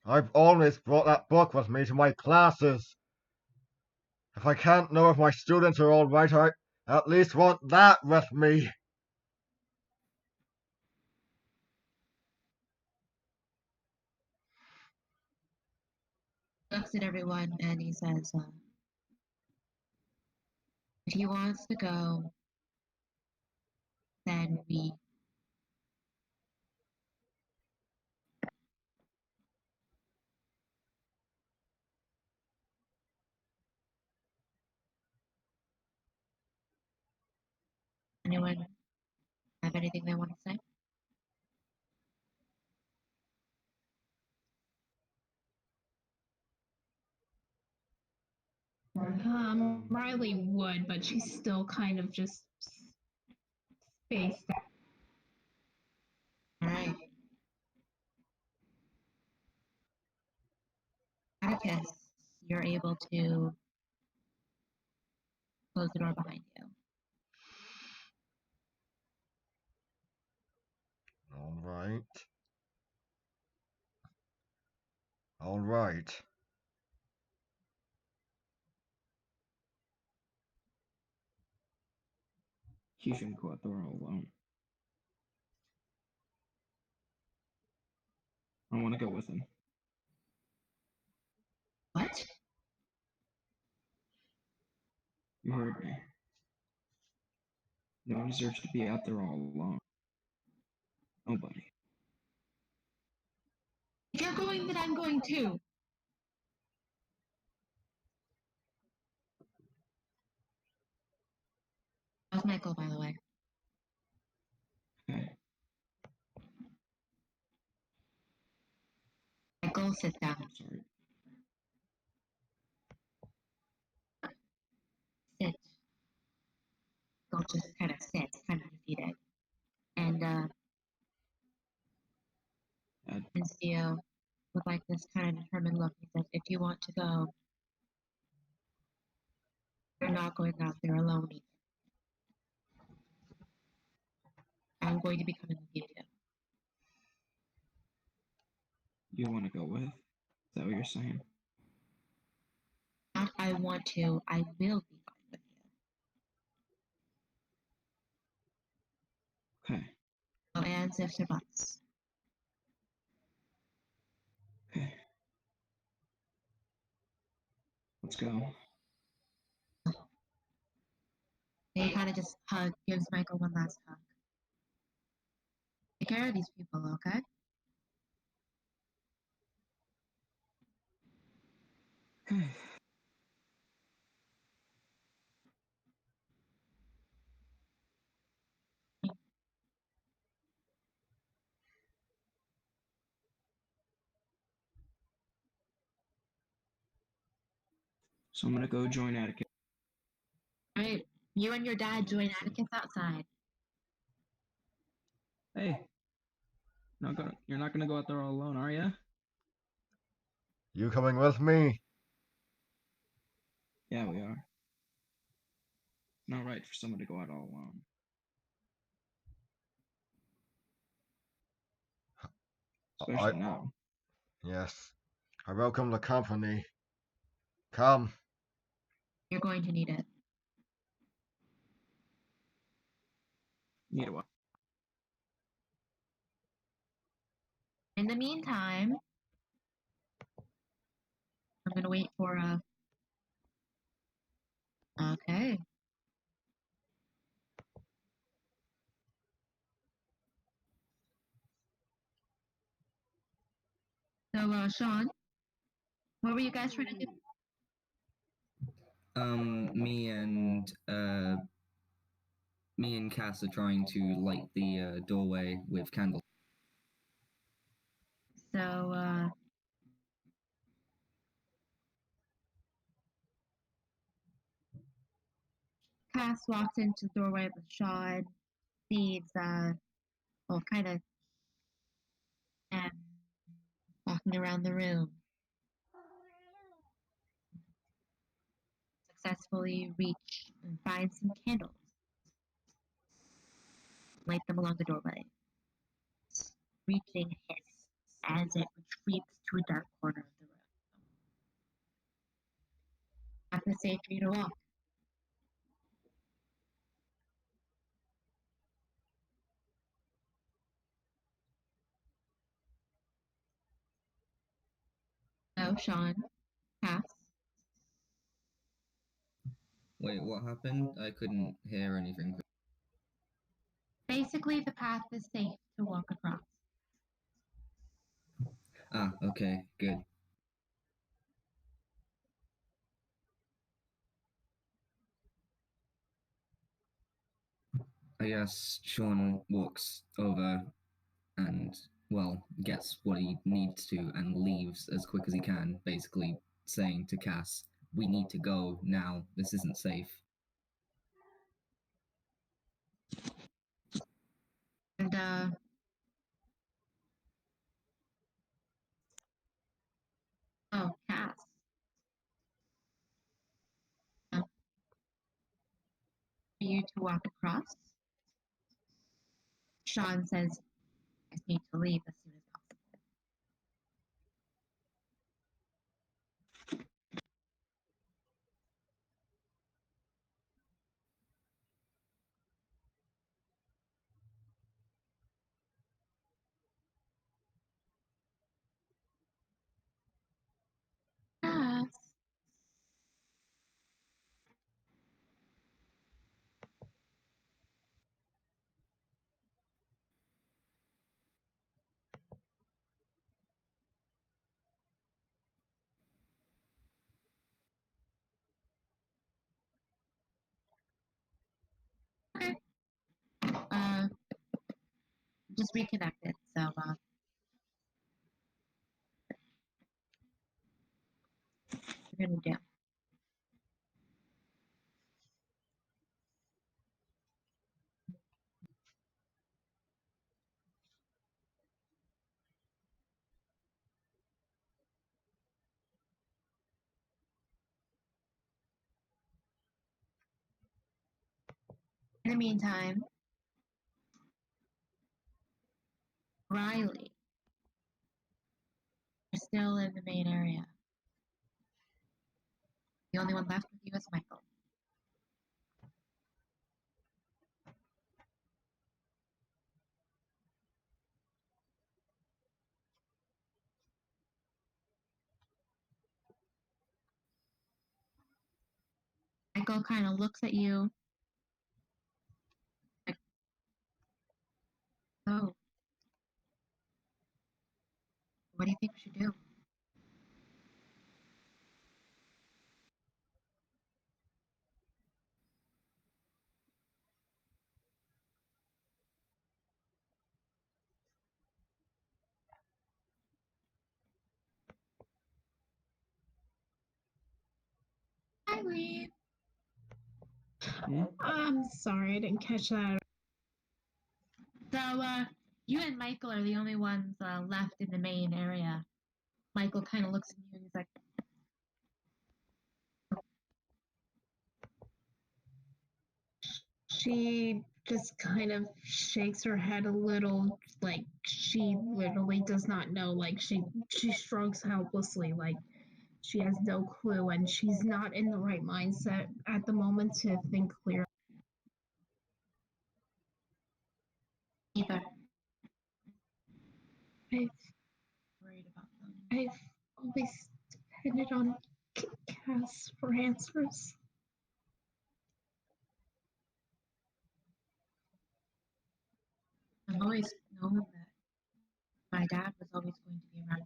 I've always brought that book with me to my classes. If I can't know if my students are alright, I at least want that with me. looks at everyone and he says, if he wants to go, then we. Anyone have anything they want to say? Riley would, but she's still kind of just spaced out. All right. Atticus, you're able to close the door behind you. Alright. Alright. He shouldn't go out there all alone. I want to go with him. What? You heard me. No one deserves to be out there all alone. Nobody. If you're going, then I'm going too. How's Michael, by the way? Okay. Michael, sit down. I'm sorry. Sit. Don't just kind of sit, kind of defeated. And turns to you with like this kind of determined look. He says, if you want to go, you're not going out there alone either. I'm going to be coming with you too. You want to go with? Is that what you're saying? Not I want to, I will be going with you. Okay. No ands, ifs, or buts. Okay. Let's go. He kind of just gives Michael one last hug. Take care of these people, okay? Okay. So I'm gonna go join Atticus. Right. You and your dad join Atticus outside. Hey, you're not gonna go out there all alone, are ya? You coming with me? Yeah, we are. Not right for someone to go out all alone. Especially now. Yes. I welcome the company. Come. You're going to need it. Need a what? In the meantime, I'm gonna wait for a. Okay. So, Sean, what were you guys trying to do? Me and Cass are trying to light the doorway with candles. So, Cass walks into the doorway with Sean, sees, well, kind of, walking around the room. Successfully reach and find some candles. Light them along the doorway. Screeching hiss as it retreats to a dark corner of the room. Half is safe for you to walk. So, Sean, Cass, Wait, what happened? I couldn't hear anything. basically the path is safe to walk across. Ah, okay, good. I guess Sean walks over and, well, gets what he needs to and leaves as quick as he can, basically saying to Cass, "We need to go now. This isn't safe." And, oh, Cass. For you to walk across. Sean says, I just need to leave as soon as possible. Cass. Okay. Just reconnected, so, we're gonna do. In the meantime, Riley, you're still in the main area. The only one left with you is Michael. Michael kind of looks at you. Like, oh, what do you think we should do? Riley. Hmm? I'm sorry, I didn't catch that. So, you and Michael are the only ones left in the main area. Michael kind of looks at you and he's like, She just kind of shakes her head a little, like she literally does not know. Like she shrugs helplessly, like she has no clue, and she's not in the right mindset at the moment to think clear. either. I've, Worried about them. I've always depended on Cass for answers. I've always known that my dad was always going to be around to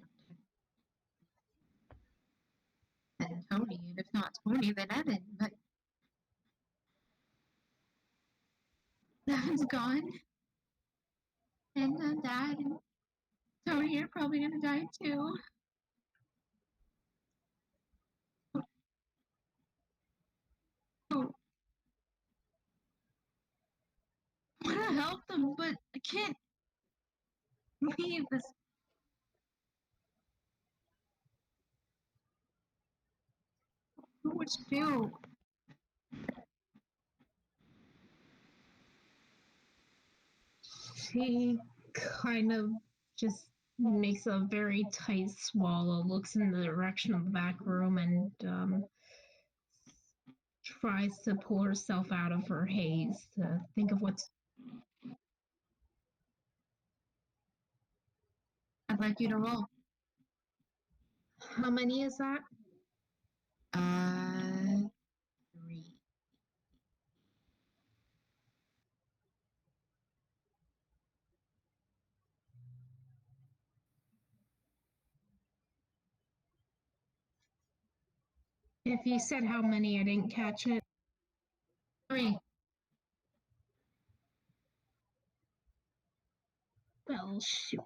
protect and Tony, and if not Tony, then Evan. But Evan's gone, and Dad and Tony are probably gonna die too. Oh, I want to help them, but I can't leave this. I don't know what to do. She kind of just makes a very tight swallow, looks in the direction of the back room, and tries to pull herself out of her haze to think of what's. I'd like you to roll. How many is that? 3. If you said how many, I didn't catch it. 3. Well, shoot.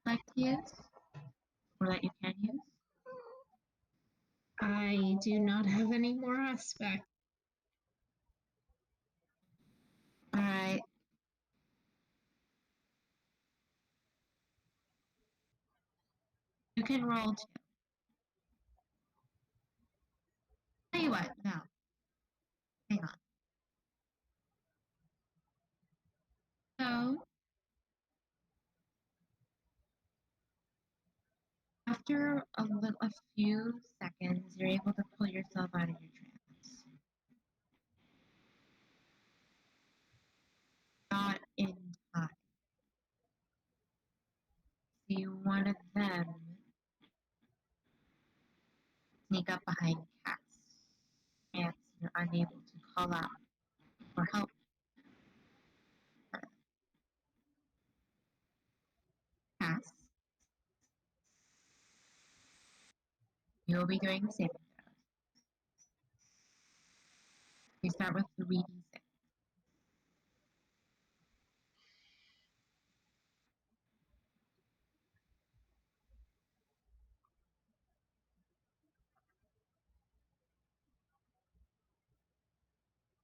Like to use, or that you can use. I do not have any more aspect. All right. You can roll 2. Tell you what, no. Hang on. So, after a few seconds, you're able to pull yourself out of your trance. Not in time. See one of them sneak up behind Cass, and you're unable to call out for help. Cass, you will be doing the saving throws. We start with 3d6.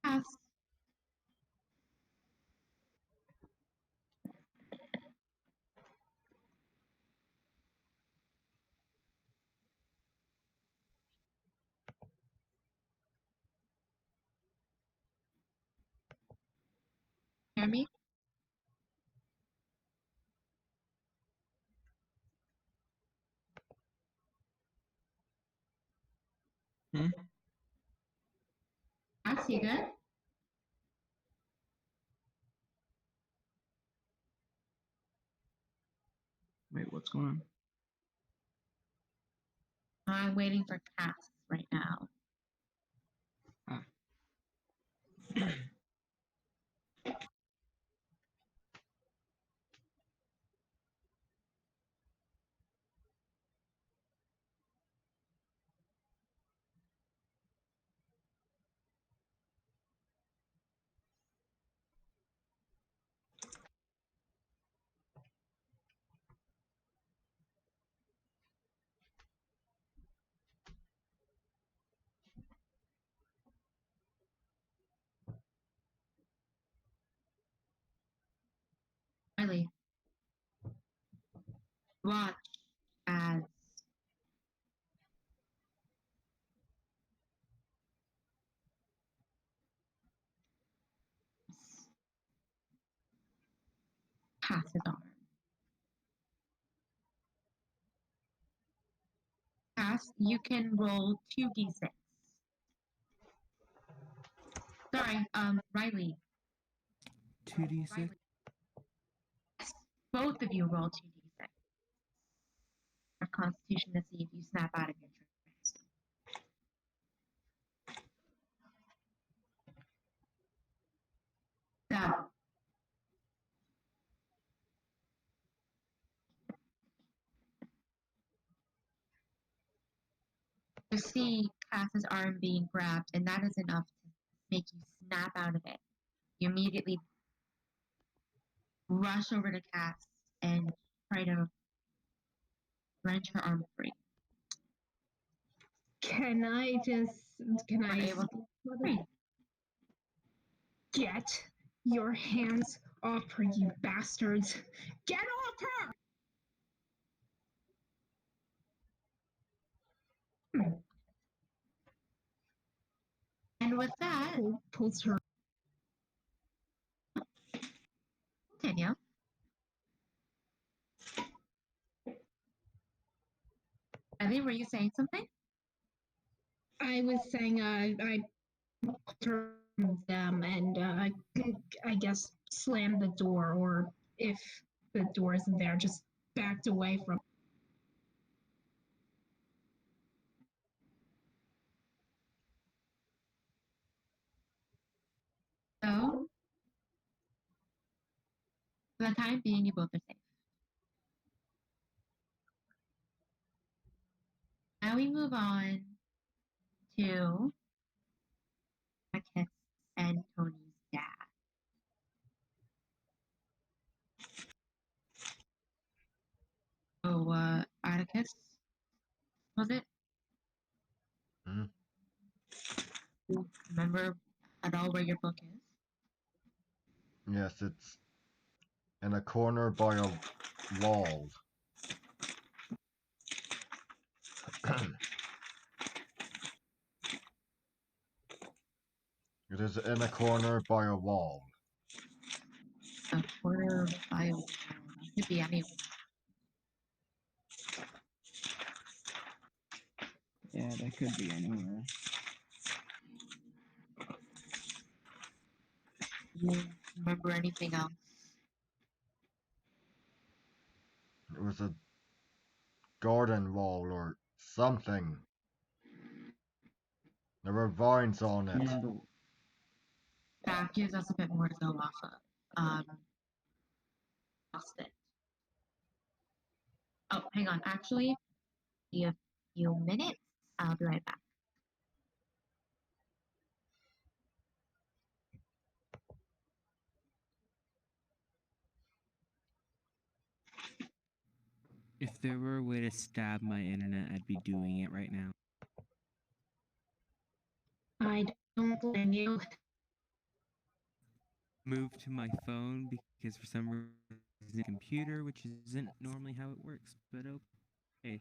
Cass, hear me? Hmm? Cass, you good? Wait, what's going on? I'm waiting for Cass right now. Riley, watch as passes on. Cass, you can roll 2d6. Sorry, Riley. 2d6. Both of you roll 2d6. Of Constitution to see if you snap out of your trance. So, you see Cass's arm being grabbed, and that is enough to make you snap out of it. You immediately rush over to Cass and try to wrench her arm free. Can I You're able free. get your hands off her, you bastards? Get off her! And with that, Pulls her. continue. Ellie, were you saying something? I was saying, I turned them and I guess slammed the door, or if the door isn't there, just backed away from. So, for the time being, you both are safe. Now we move on to Atticus and Tony's dad. So, Atticus, was it? Hmm? You remember at all where your book is? Yes, it's in a corner by a wall. It is in a corner by a wall. A quarter by a wall. Could be anywhere. Yeah, that could be anywhere. You remember anything else? It was a garden wall or something. There were vines on it. Remember, That gives us a bit more to go off of. Lost it. Oh, hang on. Actually, be a few minutes. I'll be right back. If there were a way to stab my internet, I'd be doing it right now. I don't blame you. Move to my phone because for some reason the computer, which isn't normally how it works, but okay.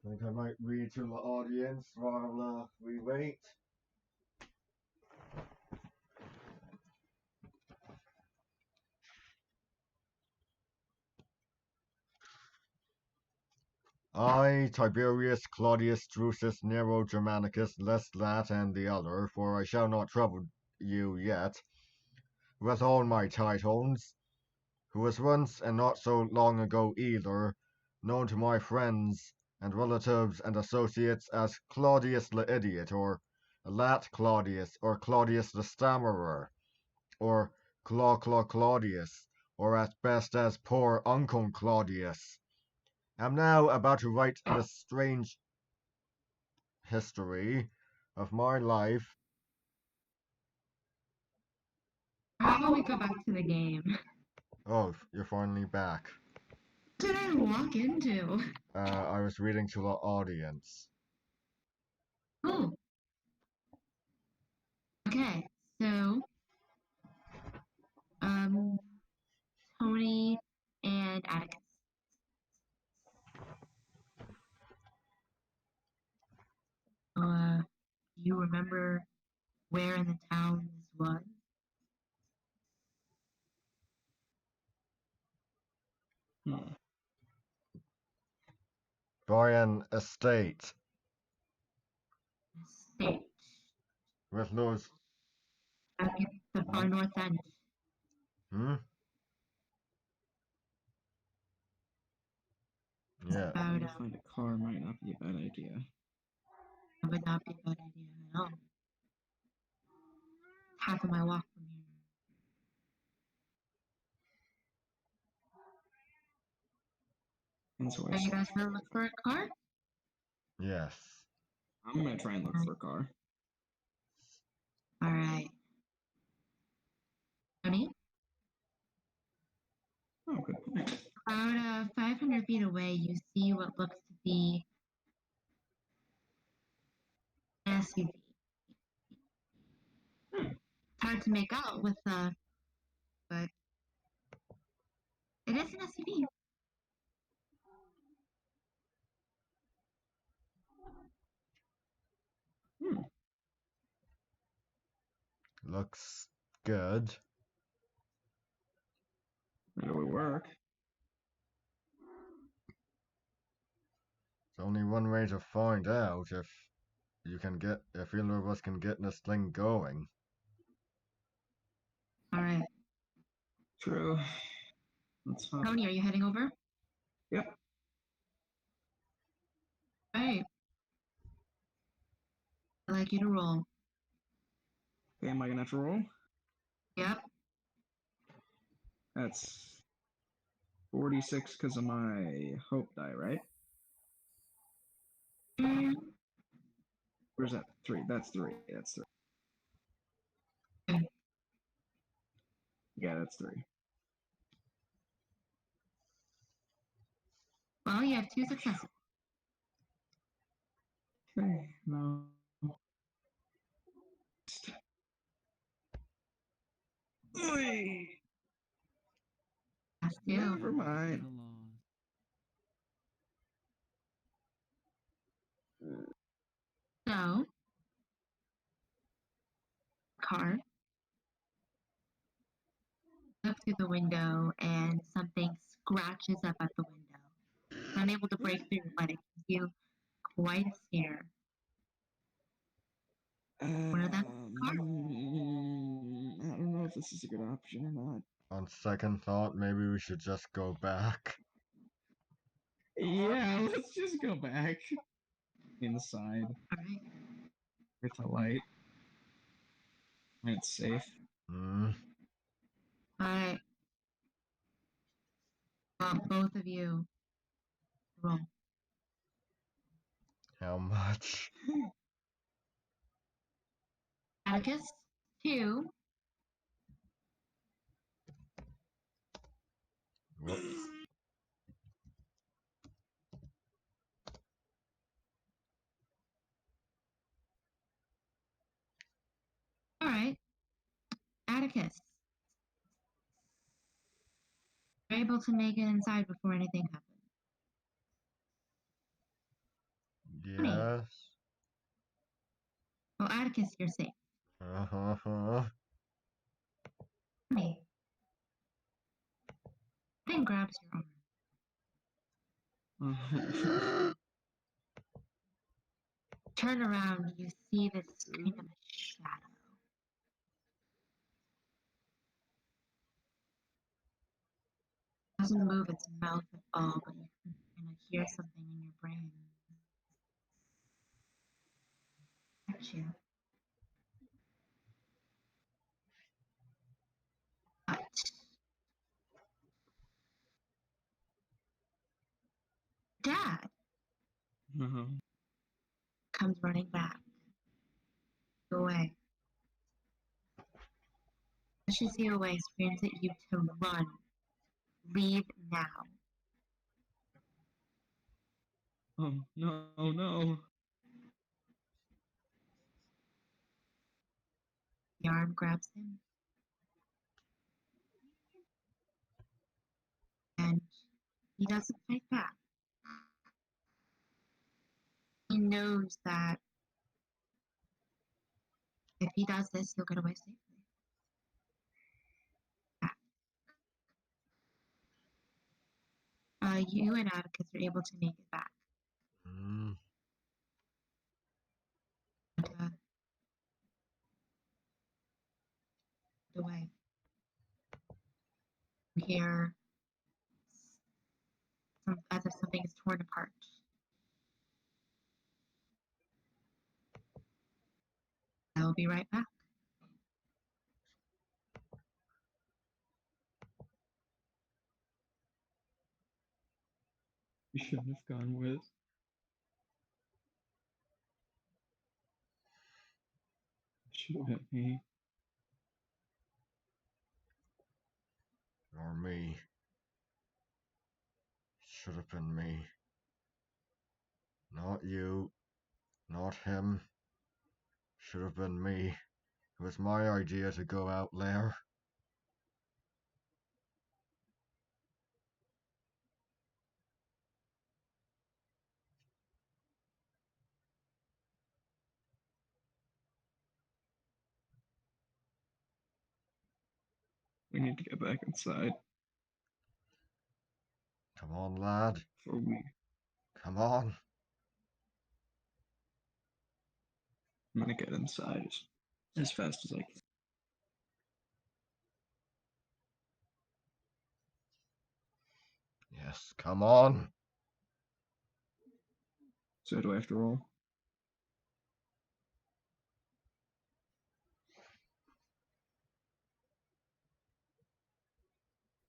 I think I might read to the audience while we wait. I, Tiberius Claudius Drusus Nero Germanicus, less that and the other, for I shall not trouble you yet, with all my titles, who was once, and not so long ago either, known to my friends and relatives and associates as Claudius the Idiot, or Lat Claudius, or Claudius the Stammerer, or Claudius, or at best as poor Uncle Claudius, am now about to write this strange history of my life. How about we go back to the game? Oh, you're finally back. What did I walk into? I was reading to the audience. Oh. Okay, so Tony and Atticus. You remember where in the town this was? Brian Estate. State. With those. At the far north end. Yeah. About, To find a car might not be a bad idea. it would not be a bad idea at all. Half of my walk from here. And so Are you guys gonna look for a car? Yes. I'm gonna try and look for a car. Alright. Tony? Oh, good point. About 500 feet away, you see what looks to be an SUV. It's hard to make out with but It's an SUV. Looks good. It would work. There's only one way to find out if either of us can get this thing going. All right. True. Let's hop. Tony, are you heading over? Yep. All right. I'd like you to roll. Okay, am I gonna have to roll? Yep. That's 46 because of my hope die, right? Mm, Where's that? 3. That's 3. That's 3. Okay. Yeah, that's 3. Well, you have 2 successes. Okay, no. Oy! That's 2. Never mind. So, car up to the window and something scratches up at the window. Unable to break through, but it gives you quite a scare. One of them car. I don't know if this is a good option or not. On second thought, maybe we should just go back. Yeah, let's just go back inside All right. with the light. When it's safe. Hmm. All right. Well, both of you roll. How much? Atticus, 2. Whoops. All right. Atticus. You're able to make it inside before anything happens. Yes. Well, Atticus, you're safe. Me. Then grabs your arm. Turn around, you see this kind of a shadow. Doesn't move its mouth at all, but you can kind of hear something in your brain. At you. But Dad comes running back. Go away. Pushes you away, screams at you to run. Leave now. Oh, no, no. The arm grabs him. And he doesn't fight back. He knows that if he does this, he'll get away safely. You and Atticus are able to make it back. Hmm. But, the way. You hear as if something is torn apart. I will be right back. You shouldn't have gone with. Should have been me. Or me. Should have been me. Not you. Not him. Should have been me. It was my idea to go out there. We need to get back inside Come on, lad. before we. Come on. I'm gonna get inside as fast as I can. Yes, come on. So do I have to roll?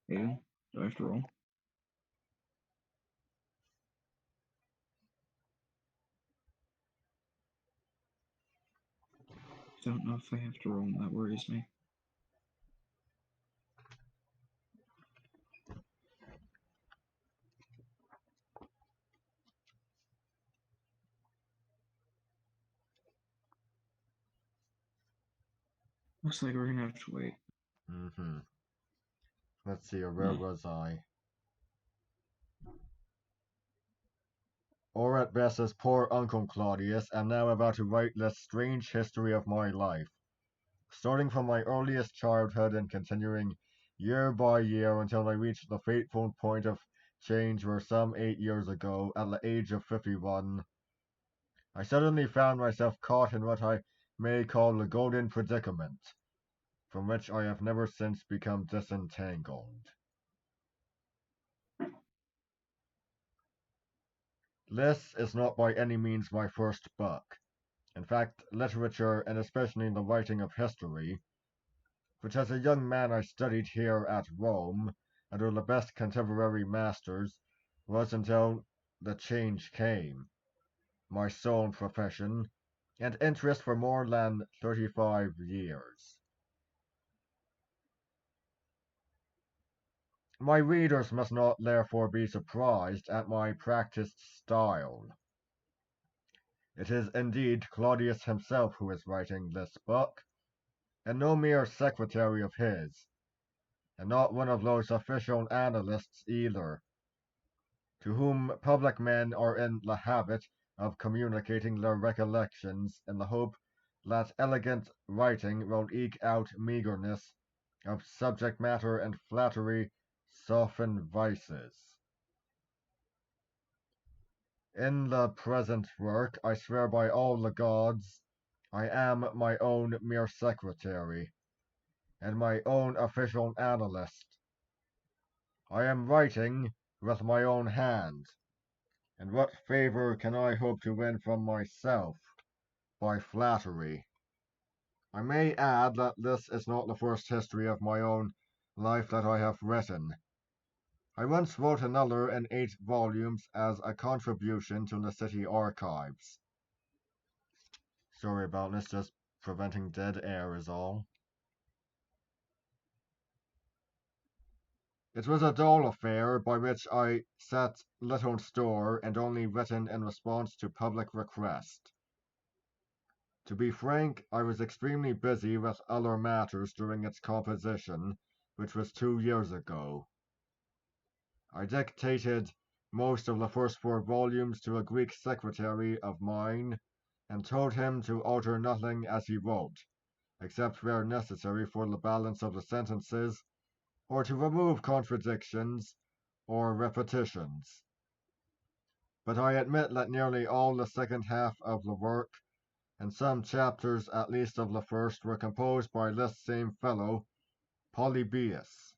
Aiden, do I have to roll? Don't know if I have to roll, and that worries me. Looks like we're gonna have to wait. Mm-hmm. Let's see, where was I? Or at best as poor Uncle Claudius, am now about to write this strange history of my life, starting from my earliest childhood and continuing year by year until I reached the fateful point of change where some 8 years ago, at the age of 51, I suddenly found myself caught in what I may call the golden predicament, from which I have never since become disentangled. This is not by any means my first book. In fact, literature, and especially the writing of history, which as a young man I studied here at Rome, under the best contemporary masters, was until the change came, my sole profession, and interest for more than 35 years. My readers must not therefore be surprised at my practiced style. It is indeed Claudius himself who is writing this book, and no mere secretary of his, and not one of those official analysts either, to whom public men are in the habit of communicating their recollections in the hope that elegant writing will eke out meagreness of subject matter and flattery soften vices. In the present work, I swear by all the gods, I am my own mere secretary, and my own official analyst. I am writing with my own hand, and what favor can I hope to win from myself by flattery? I may add that this is not the first history of my own life that I have written. I once wrote another in 8 volumes as a contribution to the city archives. Sorry about this, just preventing dead air is all. It was a dull affair by which I set little store and only written in response to public request. To be frank, I was extremely busy with other matters during its composition, which was 2 years ago. I dictated most of the first 4 volumes to a Greek secretary of mine, and told him to alter nothing as he wrote, except where necessary for the balance of the sentences, or to remove contradictions or repetitions. But I admit that nearly all the second half of the work, and some chapters at least of the first, were composed by this same fellow, Polybius,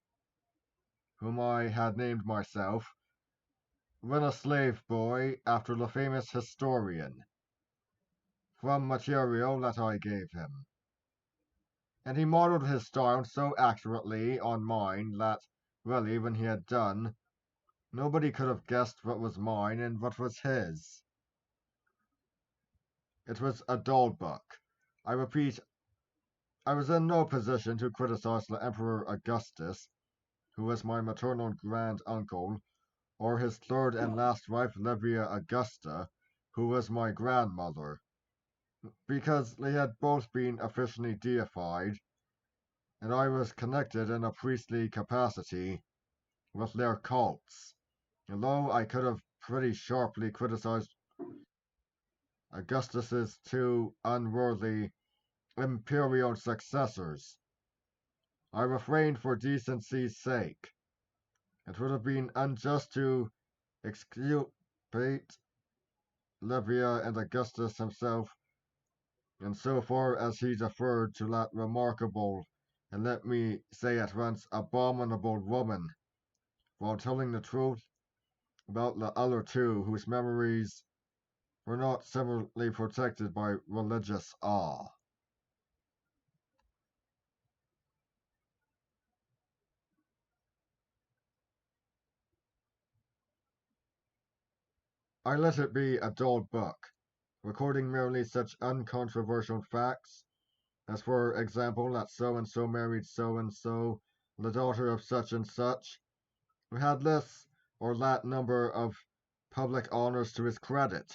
whom I had named myself, when a slave boy, after the famous historian, from material that I gave him. And he modeled his style so accurately on mine that, really, when he had done, nobody could have guessed what was mine and what was his. It was a dull book. I repeat, I was in no position to criticize the Emperor Augustus, who was my maternal grand-uncle, or his third and last wife Livia Augusta, who was my grandmother, because they had both been officially deified, and I was connected in a priestly capacity with their cults, although I could have pretty sharply criticized Augustus's 2 unworthy imperial successors, I refrained for decency's sake. It would have been unjust to exculpate Livia and Augustus himself, in so far as he deferred to that remarkable, and let me say at once abominable woman, while telling the truth about the other two whose memories were not similarly protected by religious awe. I let it be a dull book, recording merely such uncontroversial facts as, for example, that so-and-so married so-and-so, the daughter of such and such, who had this or that number of public honors to his credit,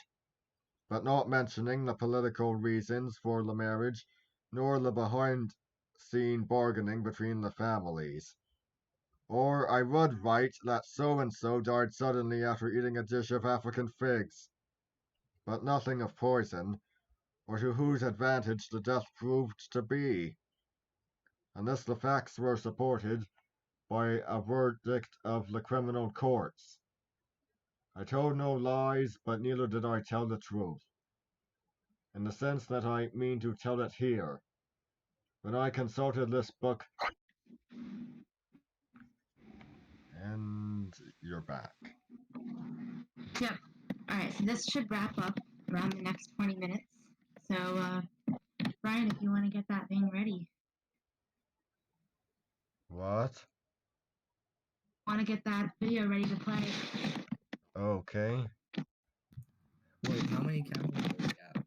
but not mentioning the political reasons for the marriage, nor the behind-scene bargaining between the families. Or I would write that so-and-so died suddenly after eating a dish of African figs, but nothing of poison, or to whose advantage the death proved to be. Unless the facts were supported by a verdict of the criminal courts. I told no lies, but neither did I tell the truth, in the sense that I mean to tell it here. When I consulted this book, and you're back. Yep. Alright, so this should wrap up around the next 20 minutes. So, Brian, if you want to get that thing ready. What? Want to get that video ready to play. Okay. Wait, how many cameras do we have?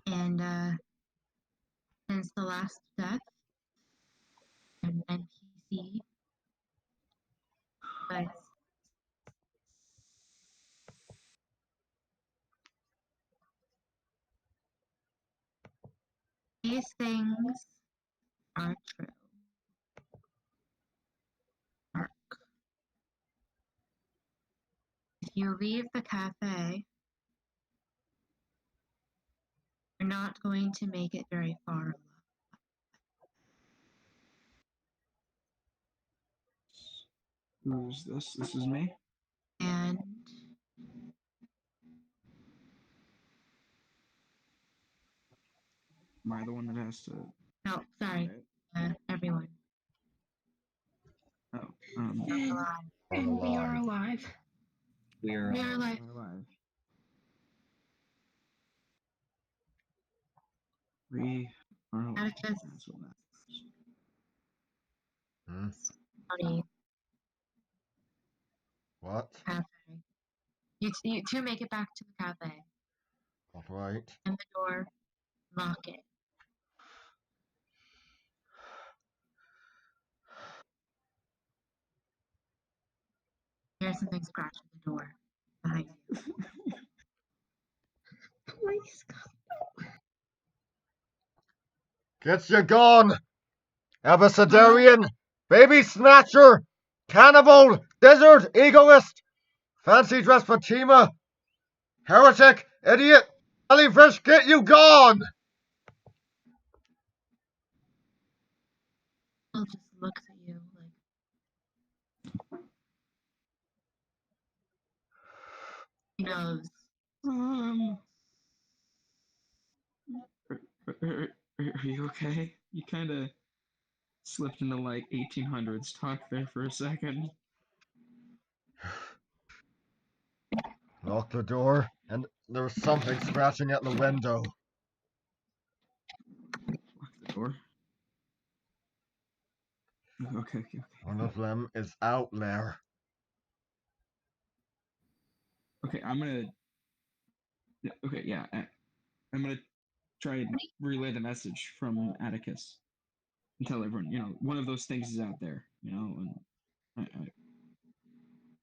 And, since the last death, an NPC, but these things are true. Mark. If you leave the cafe, you're not going to make it very far. Who's this? This is me. And Am I the one that has to? no, sorry, everyone. Oh, And, Alive. and we are alive. We are We are alive. we're alive. We are alive. Atticus. That's what matters. Hmm? Funny What? cafe. You two make it back to the cafe. Alright. And the door, lock it. Here's something scratching the door behind you. Please, Get you gone! Abecedarian! Baby snatcher! Cannibal! Desert egoist! Fancy dress Fatima! Heretic! Idiot! Jellyfish, get you gone! Bill just looks at you like he knows. Are you okay? You kind of slipped into like 1800s talk there for a second. Lock the door, and there was something scratching at the window. Lock the door. Okay. One of them is out there. Okay, I'm gonna. Okay, yeah. I'm gonna try and relay the message from Atticus and tell everyone, one of those things is out there, and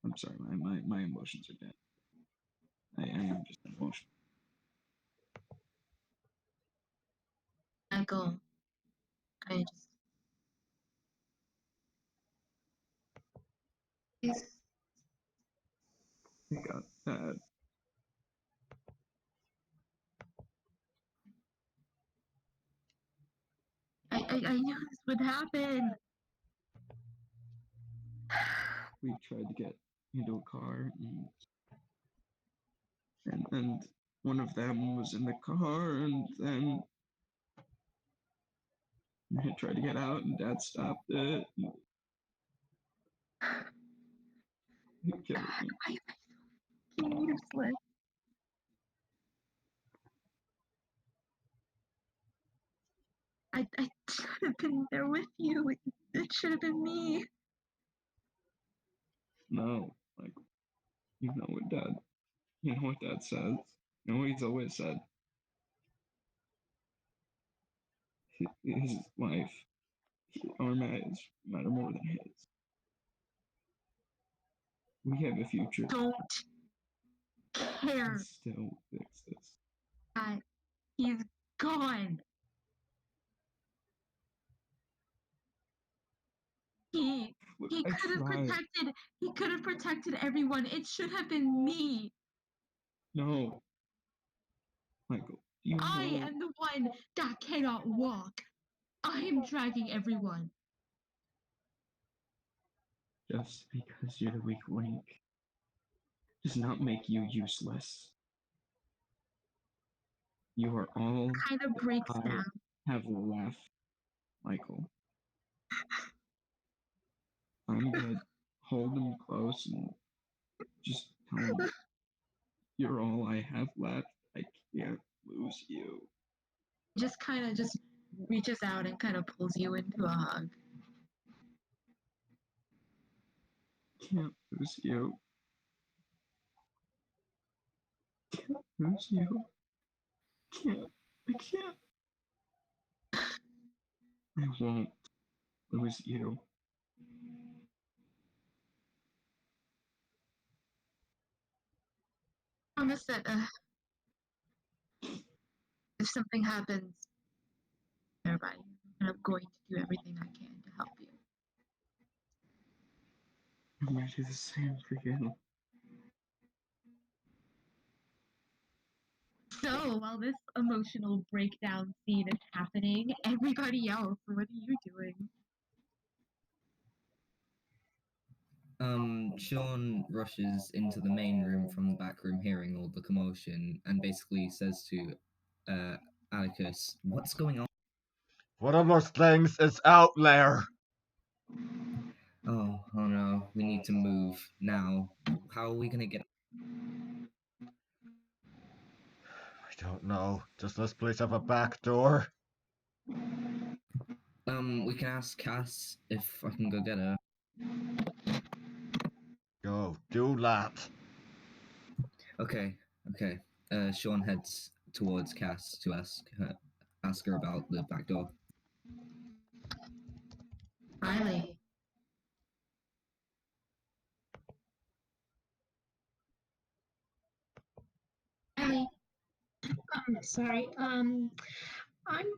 I'm sorry, my emotions are dead. I am just emotional. Michael, I just. Please. Thank God. I knew this would happen. We tried to get into a car, and one of them was in the car, and then I tried to get out, and Dad stopped it. And he killed me. I feel useless. I should have been there with you. It should have been me. No, like, you know what Dad says. You know what he's always said. His life, our lives matter more than his. We have a future. Don't We care still fix this. that he's gone. He Look, he I could have tried. protected everyone. It should have been me. No. Michael, you I know. am the one that cannot walk. I am dragging everyone. Just because you're the weak link does not make you useless. You are all Kind of breaks I down. have left, Michael. I'm gonna hold him close and just tell him you're all I have left. I can't lose you. Just kind of just reaches out and kind of pulls you into a hug. Can't lose you. Can't lose you. I can't. I won't lose you. Promise that if something happens, everybody, and I'm going to do everything I can to help you. I'm gonna do the same for you. So while this emotional breakdown scene is happening, everybody else, what are you doing? Sean rushes into the main room from the back room, hearing all the commotion, and basically says to Atticus, "What's going on?" One of those things is out there. Oh no, we need to move now. How are we gonna get? I don't know. Does this place have a back door? We can ask Cass if I can go get her. Go, do that. Okay. Sean heads towards Cass to ask her about the back door. Riley. Riley. I'm sorry. I'm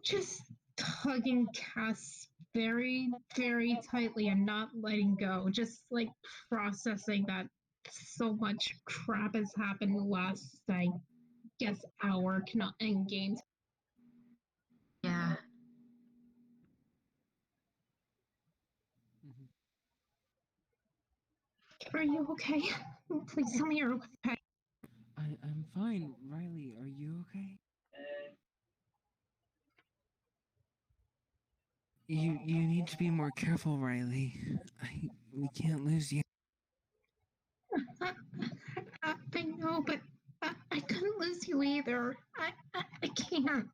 just hugging Cass very, very tightly and not letting go. Just like processing that so much crap has happened the last, I guess, hour. Cannot end games. Yeah. Are you okay? Please tell me you're okay. I'm fine. Riley, are you okay? You need to be more careful, Riley. We can't lose you. I know, but I couldn't lose you either. I can't.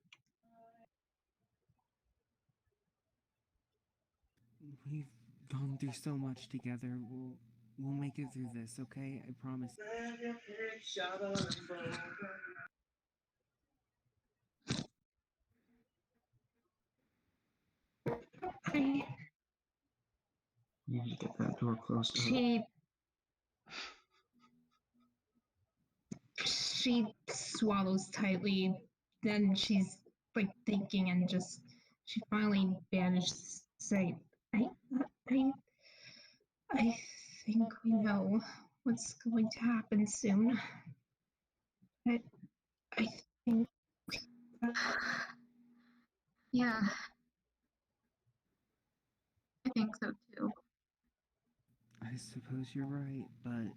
We've gone through so much together. We'll make it through this, okay? I promise. I, You need to get that door closed up. She swallows tightly. Then she's like thinking, and just she finally managed to say, I think we know what's going to happen soon. I think. Yeah. think so too. I suppose you're right, but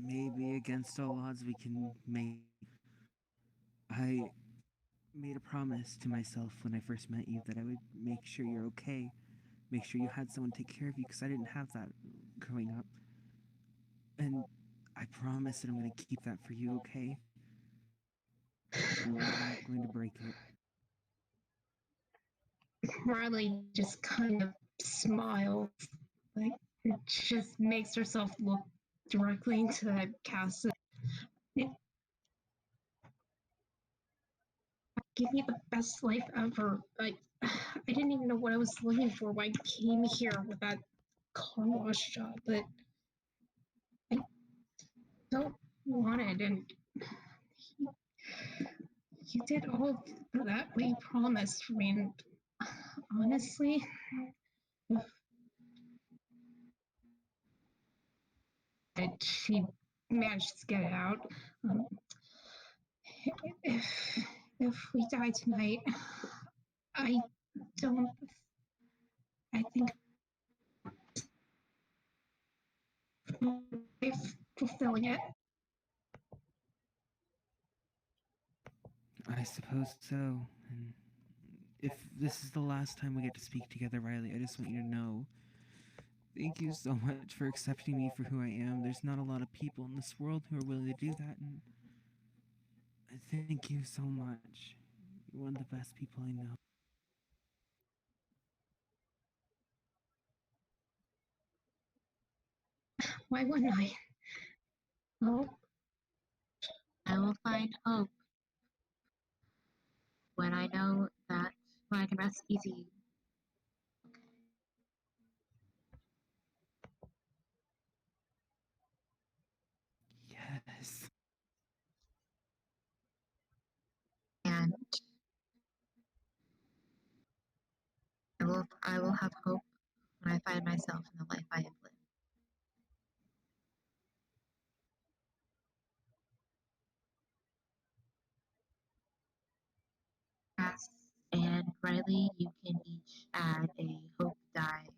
maybe against all odds we can make. I made a promise to myself when I first met you that I would make sure you're okay, make sure you had someone take care of you because I didn't have that growing up. And I promise that I'm going to keep that for you, okay? I'm not going to break it. Riley just kind of smiles, like it just makes herself look directly into that castle. Give me the best life ever. I didn't even know what I was looking for when I came here with that car wash job, but I don't want it. And you did all that what you promised for me. And honestly, if she managed to get it out, um, if if we die tonight, I don't. I think if fulfilling it. I suppose so. And if this is the last time we get to speak together, Riley, I just want you to know. Thank you so much for accepting me for who I am. There's not a lot of people in this world who are willing to do that, and I thank you so much. You're one of the best people I know. Why wouldn't I? Oh, I will find hope when I know that when I can rest easy. Yes. And I will have hope when I find myself in the life I have lived. Cass and Riley, you can each add a hope die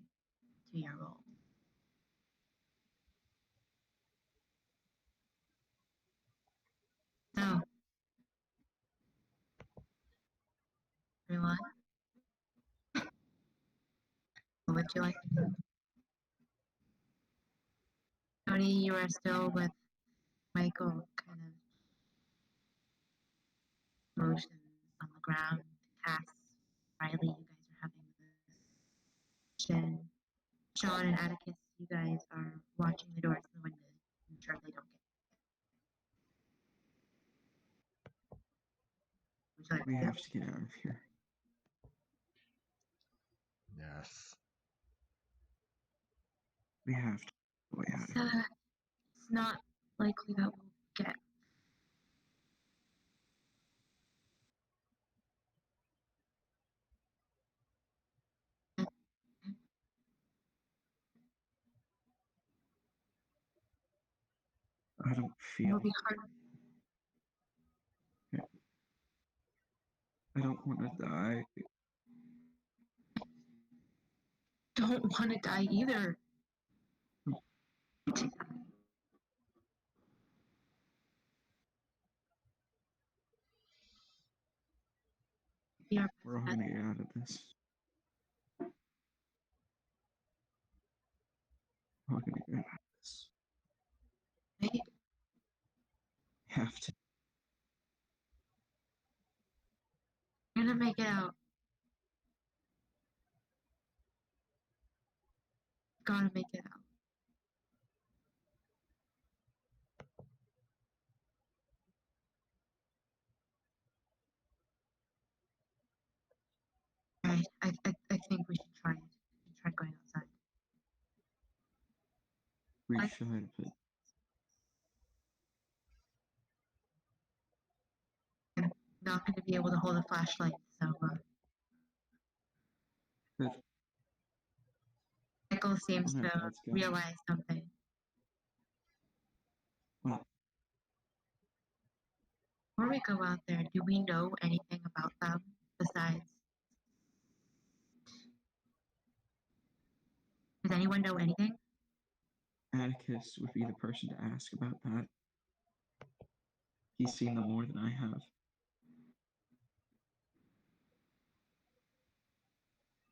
to your roll. So, everyone, what would you like to do? Tony, you are still with Michael, kind of motions on the ground. Cass, Riley, you guys are having this discussion. Sean and Atticus, you guys are watching the doors and the windows. I'm sure they don't get. Would you like We to do? have to get out of here. Yes. We have to get way out of here. It's not likely that we'll get. I don't It'll feel. be hard. I don't want to die. Don't want to die either. Yeah, We're all gonna get out of this. We're all gonna get out of this. right? We have to. We're gonna make it out. Gotta make it out. Right. I think we should try it. We should try going outside. We I- should, but I'm not going to be able to hold a flashlight, so Good. Michael seems Alright, to let's go. realize something. What? Before we go out there, do we know anything about them besides Does anyone know anything? Atticus would be the person to ask about that. He's seen them more than I have.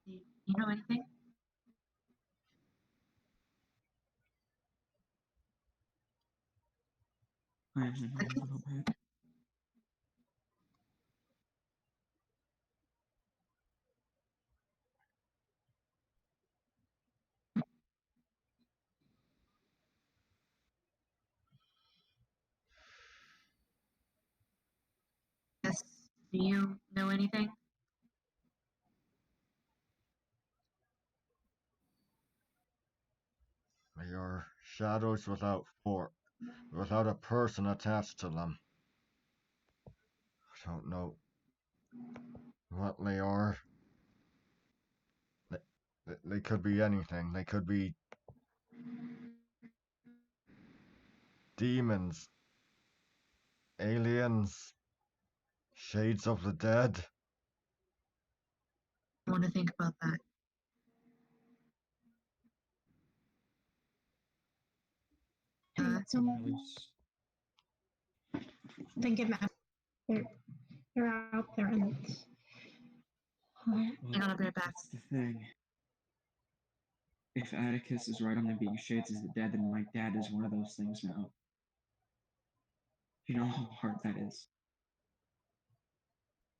Do you know anything? I know a little bit. Yes. Do you know anything? They are shadows without without a person attached to them. I don't know what they are. They could be anything. They could be demons, aliens, shades of the dead. I want to think about that. So At least thinking that they're out there and Hang on, I'll be right back. that's the thing. If Atticus is right on them being shades of the dead, then my dad is one of those things now. You know how hard that is.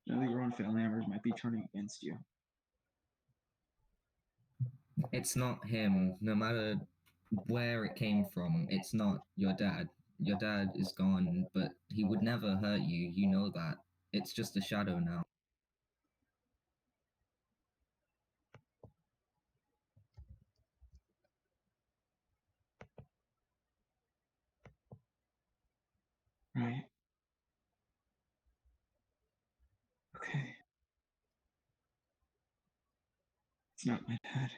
Now that your own family members might be turning against you. It's not him. No matter where it came from, it's not your dad. Your dad is gone, but he would never hurt you. You know that. It's just a shadow now. Right. Okay. It's not my dad.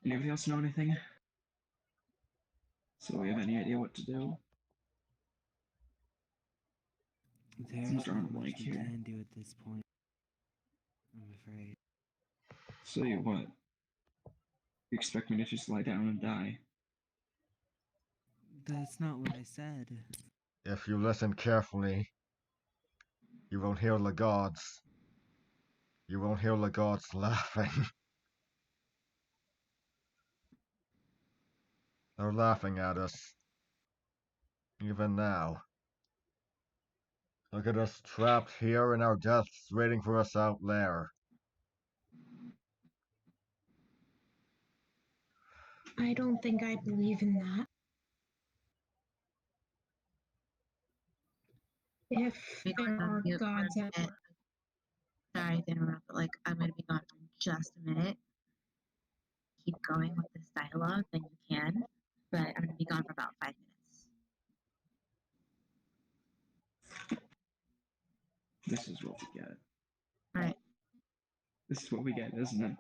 Anybody else know anything? So we have any idea what to do? There's Seems drawing not a much blank we here. can do at this point. I'm afraid. So you what? You expect me to just lie down and die? That's not what I said. If you listen carefully, you won't hear the gods. You won't hear the gods laughing. They're laughing at us. Even now. Look at us trapped here in our deaths, waiting for us out there. I don't think I believe in that. If Be there gone are for a gods at minute. Sorry to interrupt, but like I'm gonna be gone for just a minute. Keep going with this dialogue, then you can. But I'm gonna be gone for about 5 minutes. This is what we get. Alright. This is what we get, isn't it?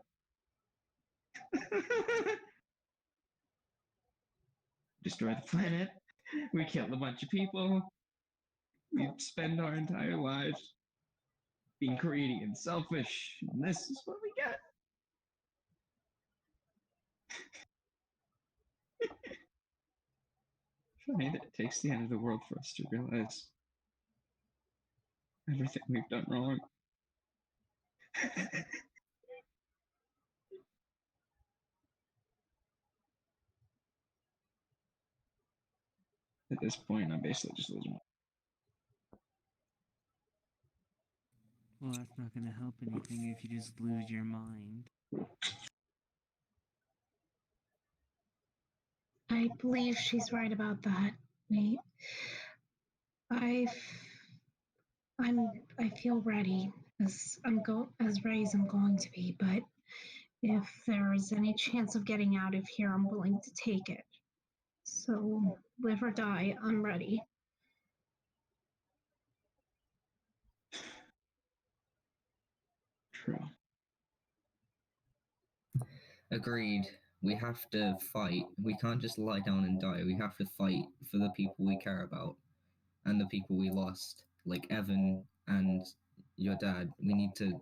Destroy the planet. We kill a bunch of people. We spend our entire lives being greedy and selfish. And this is what we get. Funny that it takes the end of the world for us to realize everything we've done wrong. At this point, I'm basically just losing my. Well, that's not going to help anything if you just lose your mind. I believe she's right about that. Wait. I feel ready as ready as I'm going to be, but if there is any chance of getting out of here, I'm willing to take it. So live or die, I'm ready. True. Agreed. We have to fight. We can't just lie down and die. We have to fight for the people we care about and the people we lost. like Evan and your dad, we need to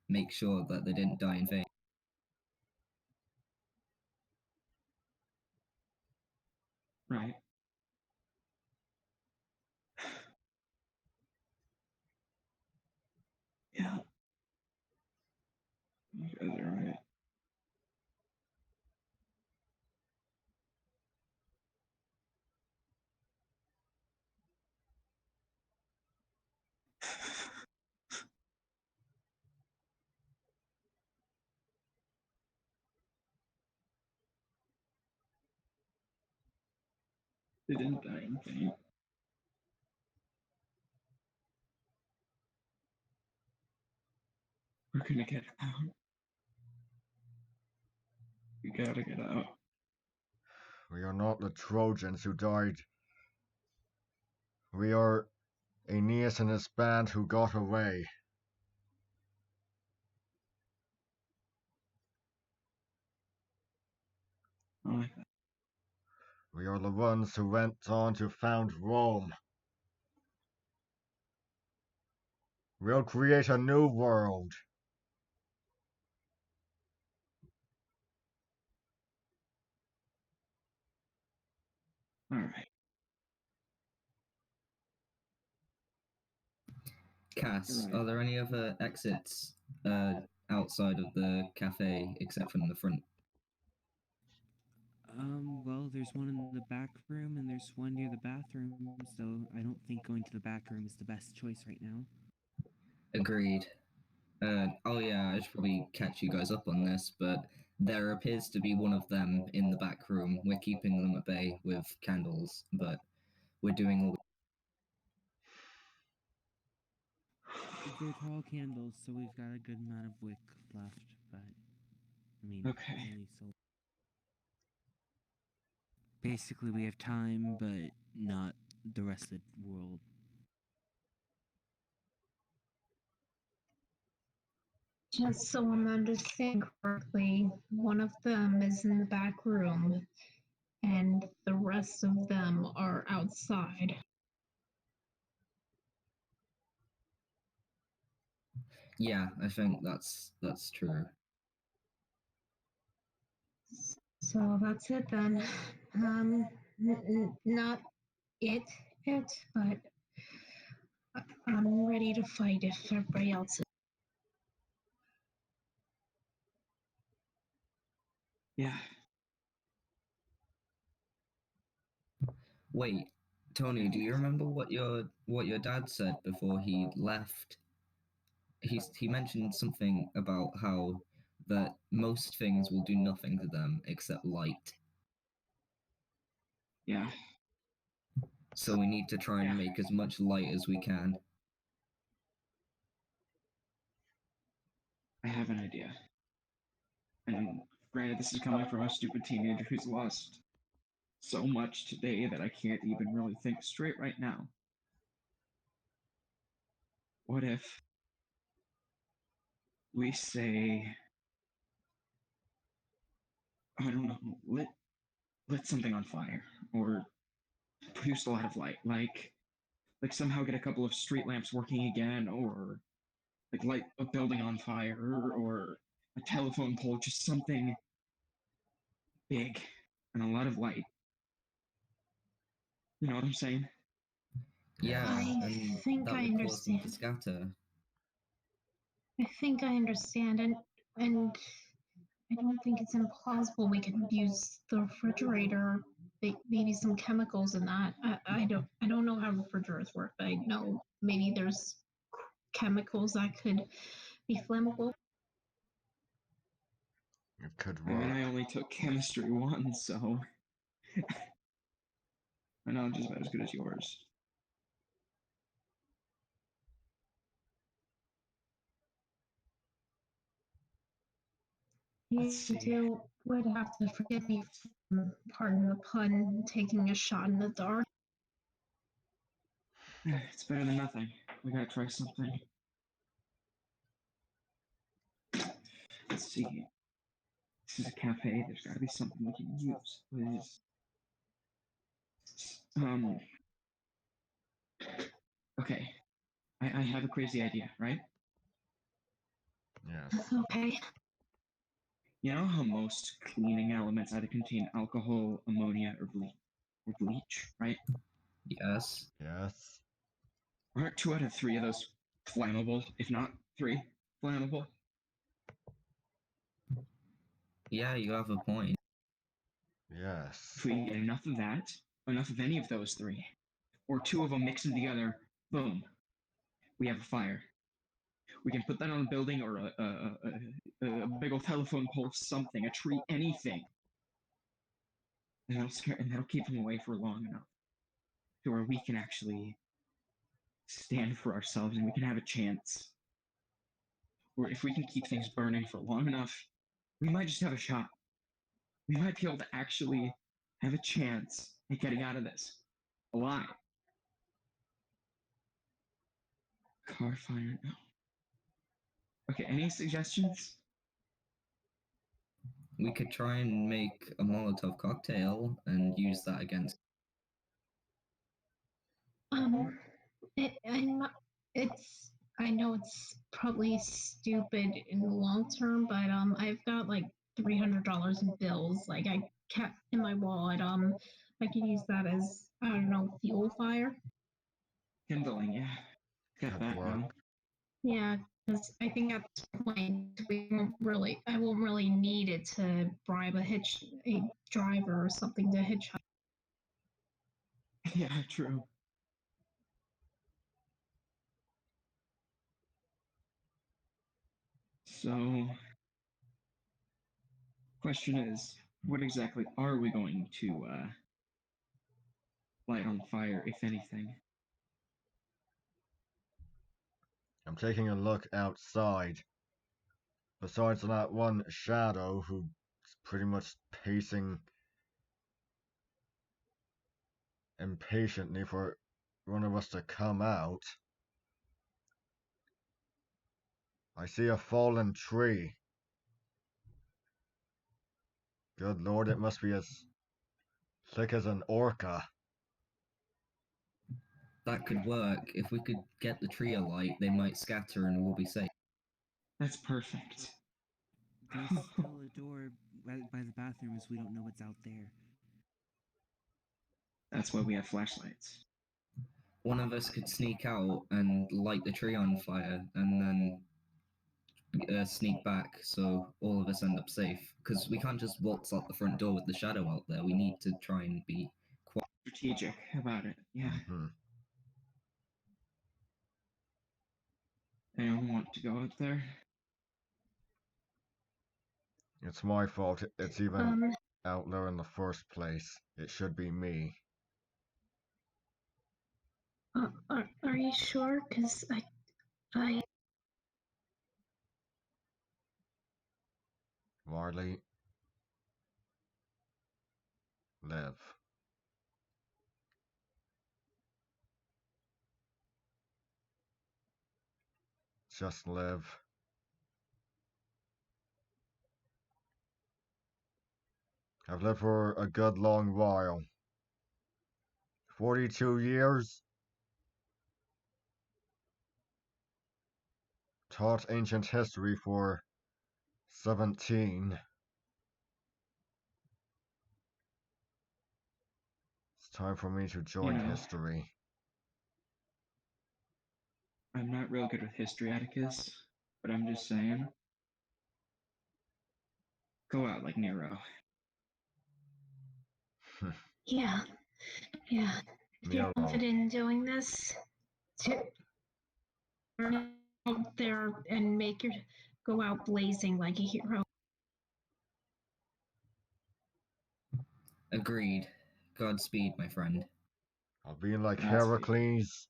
make sure that they didn't die in vain. Right. Yeah. You guys are right. They didn't die in vain. We're gonna get out. We gotta get out. We are not the Trojans who died. We are Aeneas and his band who got away. I like that. We are the ones who went on to found Rome. We'll create a new world. Alright. Cass, Right. are there any other exits outside of the cafe except from the front? Well, there's one in the back room and there's one near the bathroom, so I don't think going to the back room is the best choice right now. Agreed. Oh yeah, I should probably catch you guys up on this, but there appears to be one of them in the back room. We're keeping them at bay with candles, but we're doing all. They're tall candles, so we've got a good amount of wick left, but I mean, Okay. only so. Basically, we have time, but not the rest of the world. Just so I'm understanding correctly, one of them is in the back room, and the rest of them are outside. Yeah, I think that's true. So that's it then. Not it, but I'm ready to fight if everybody else is. Yeah. Wait, Tony, do you remember what your dad said before he left? He mentioned something about how that most things will do nothing to them except light. Yeah. So we need to try and make as much light as we can. I have an idea. And granted, this is coming from a stupid teenager who's lost so much today that I can't even really think straight right now. What if we say, I don't know, lit something on fire or produced a lot of light, like somehow get a couple of street lamps working again, or like light a building on fire, or a telephone pole, just something big and a lot of light. You know what I'm saying? Yeah, I and think that I would cause them to understand. scatter. I think I understand, and I don't think it's implausible we could use the refrigerator, maybe some chemicals in that. I don't know how refrigerators work, but I know maybe there's chemicals that could be flammable. It could I mean, work. I only took chemistry 1, so my knowledge is about as good as yours. You would have to forgive me for, pardon the pun, taking a shot in the dark. It's better than nothing. We gotta try something. Let's see. This is a cafe. There's gotta be something we can use. What is? Okay. I have a crazy idea, right? Yes. Okay. You know how most cleaning elements either contain alcohol, ammonia, or bleach, right? Yes. Yes. Aren't 2 out of 3 of those flammable, if not 3 flammable? Yeah, you have a point. Yes. If we can get enough of that, enough of any of those 3, or 2 of them mix them together, boom, we have a fire. We can put that on a building or a big old telephone pole, something, a tree, anything. And that'll keep them away for long enough to where we can actually stand for ourselves and we can have a chance. Or if we can keep things burning for long enough, we might just have a shot. We might be able to actually have a chance at getting out of this alive. Car fire, no. Okay, any suggestions? We could try and make a Molotov cocktail and use that against. It's I know it's probably stupid in the long term, but I've got like $300 in bills. Like I kept in my wallet. I could use that as I don't know fuel fire. Kindling, yeah. Got Could that work. now. Yeah, because I think at this point I won't really need it to bribe a driver or something to hitchhike. Yeah, true. So, question is, what exactly are we going to light on fire, if anything? I'm taking a look outside. Besides that one shadow who's pretty much pacing impatiently for one of us to come out. I see a fallen tree. Good lord, it must be as thick as an orca. That could work. If we could get the tree alight, they might scatter and we'll be safe. That's perfect. There's still a door by the bathrooms. We don't know what's out there. That's why we have flashlights. One of us could sneak out and light the tree on fire and then sneak back so all of us end up safe. Because we can't just waltz out the front door with the shadow out there. We need to try and be quiet. Strategic about it, yeah. Anyone want to go out there? It's my fault it's even out there in the first place. It should be me. Are you sure? Because I Marley. Live. Just live. I've lived for a good long while. 42 years. Taught ancient history for 17. It's time for me to join Yeah. history. I'm not real good with history, Atticus, but I'm just saying. Go out like Nero. yeah. If you're Nero. confident in doing this, turn out there and go out blazing like a hero. Agreed. Godspeed, my friend. I'll be like Godspeed. Heracles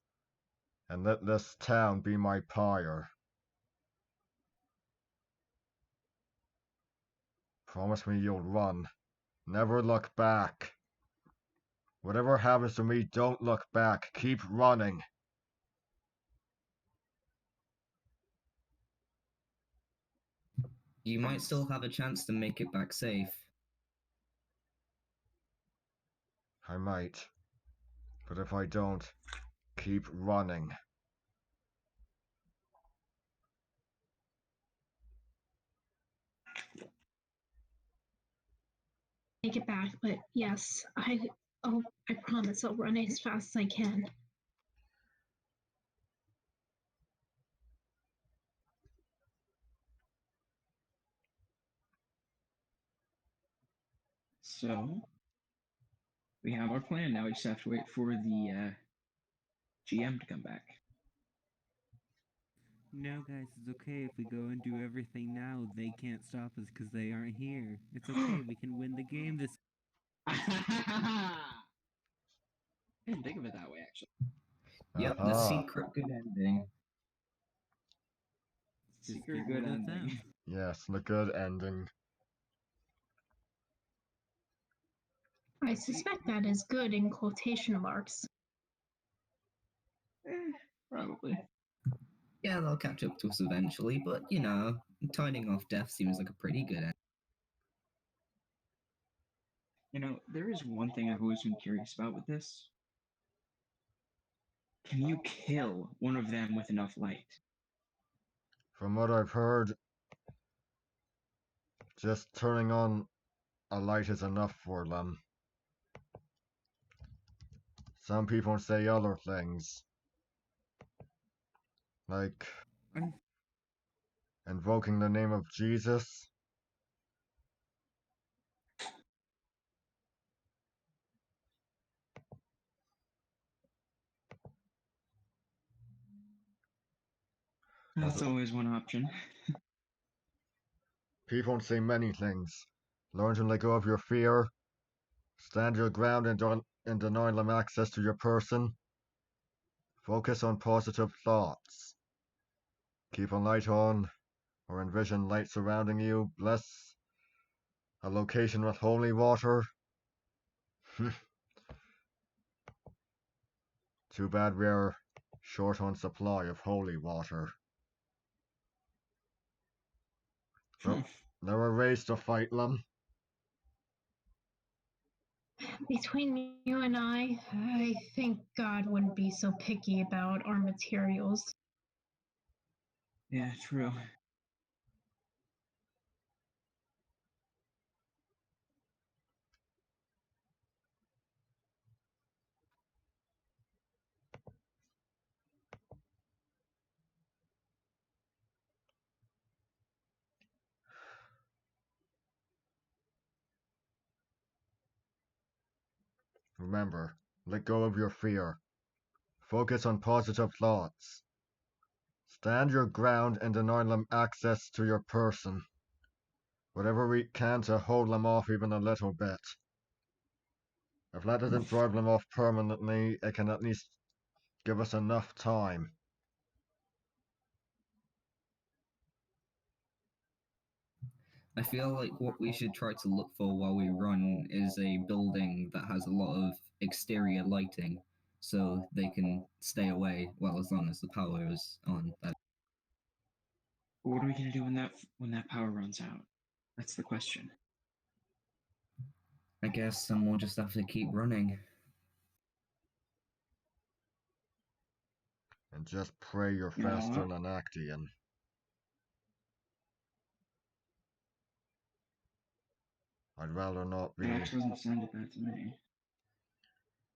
and let this town be my pyre. Promise me you'll run. Never look back. Whatever happens to me, don't look back. Keep running. You might still have a chance to make it back safe. I might. But if I don't, keep running. take it back, but yes, I promise I'll run as fast as I can. So we have our plan now. We just have to wait for the GM to come back. No, guys, it's okay if we go and do everything now. They can't stop us because they aren't here. It's okay. We can win the game this. I didn't think of it that way, actually. Yep, the Aha. secret good ending. Just Secret get good rid of ending. them. Yes, the good ending. I suspect that is good in quotation marks. Probably. Yeah, they'll catch up to us eventually, but you know, tiding off death seems like a pretty good end. You know, there is one thing I've always been curious about with this. Can you kill one of them with enough light? From what I've heard, just turning on a light is enough for them. Some people say other things, like invoking the name of Jesus. That's always one option. People say many things. Learn to let go of your fear. Stand your ground and deny them access to your person. Focus on positive thoughts. Keep a light on, or envision light surrounding you. Bless a location with holy water. Too bad we're short on supply of holy water. Well, there are ways to fight them. Between you and I think God wouldn't be so picky about our materials. Yeah, true. Remember, let go of your fear. Focus on positive thoughts. Stand your ground and deny them access to your person. Whatever we can to hold them off even a little bit. If that doesn't drive them off permanently, it can at least give us enough time. I feel like what we should try to look for while we run is a building that has a lot of exterior lighting, so they can stay away well as long as the power is on. What are we gonna do when that power runs out? That's the question. I guess we'll just have to keep running. And just pray you're faster than Actian. I'd rather not be. Max doesn't sound that to me.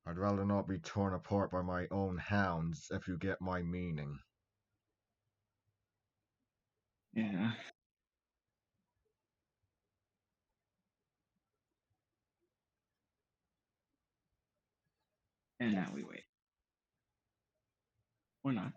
I'd rather not be torn apart by my own hounds, if you get my meaning. Yeah. And now we wait. Or not.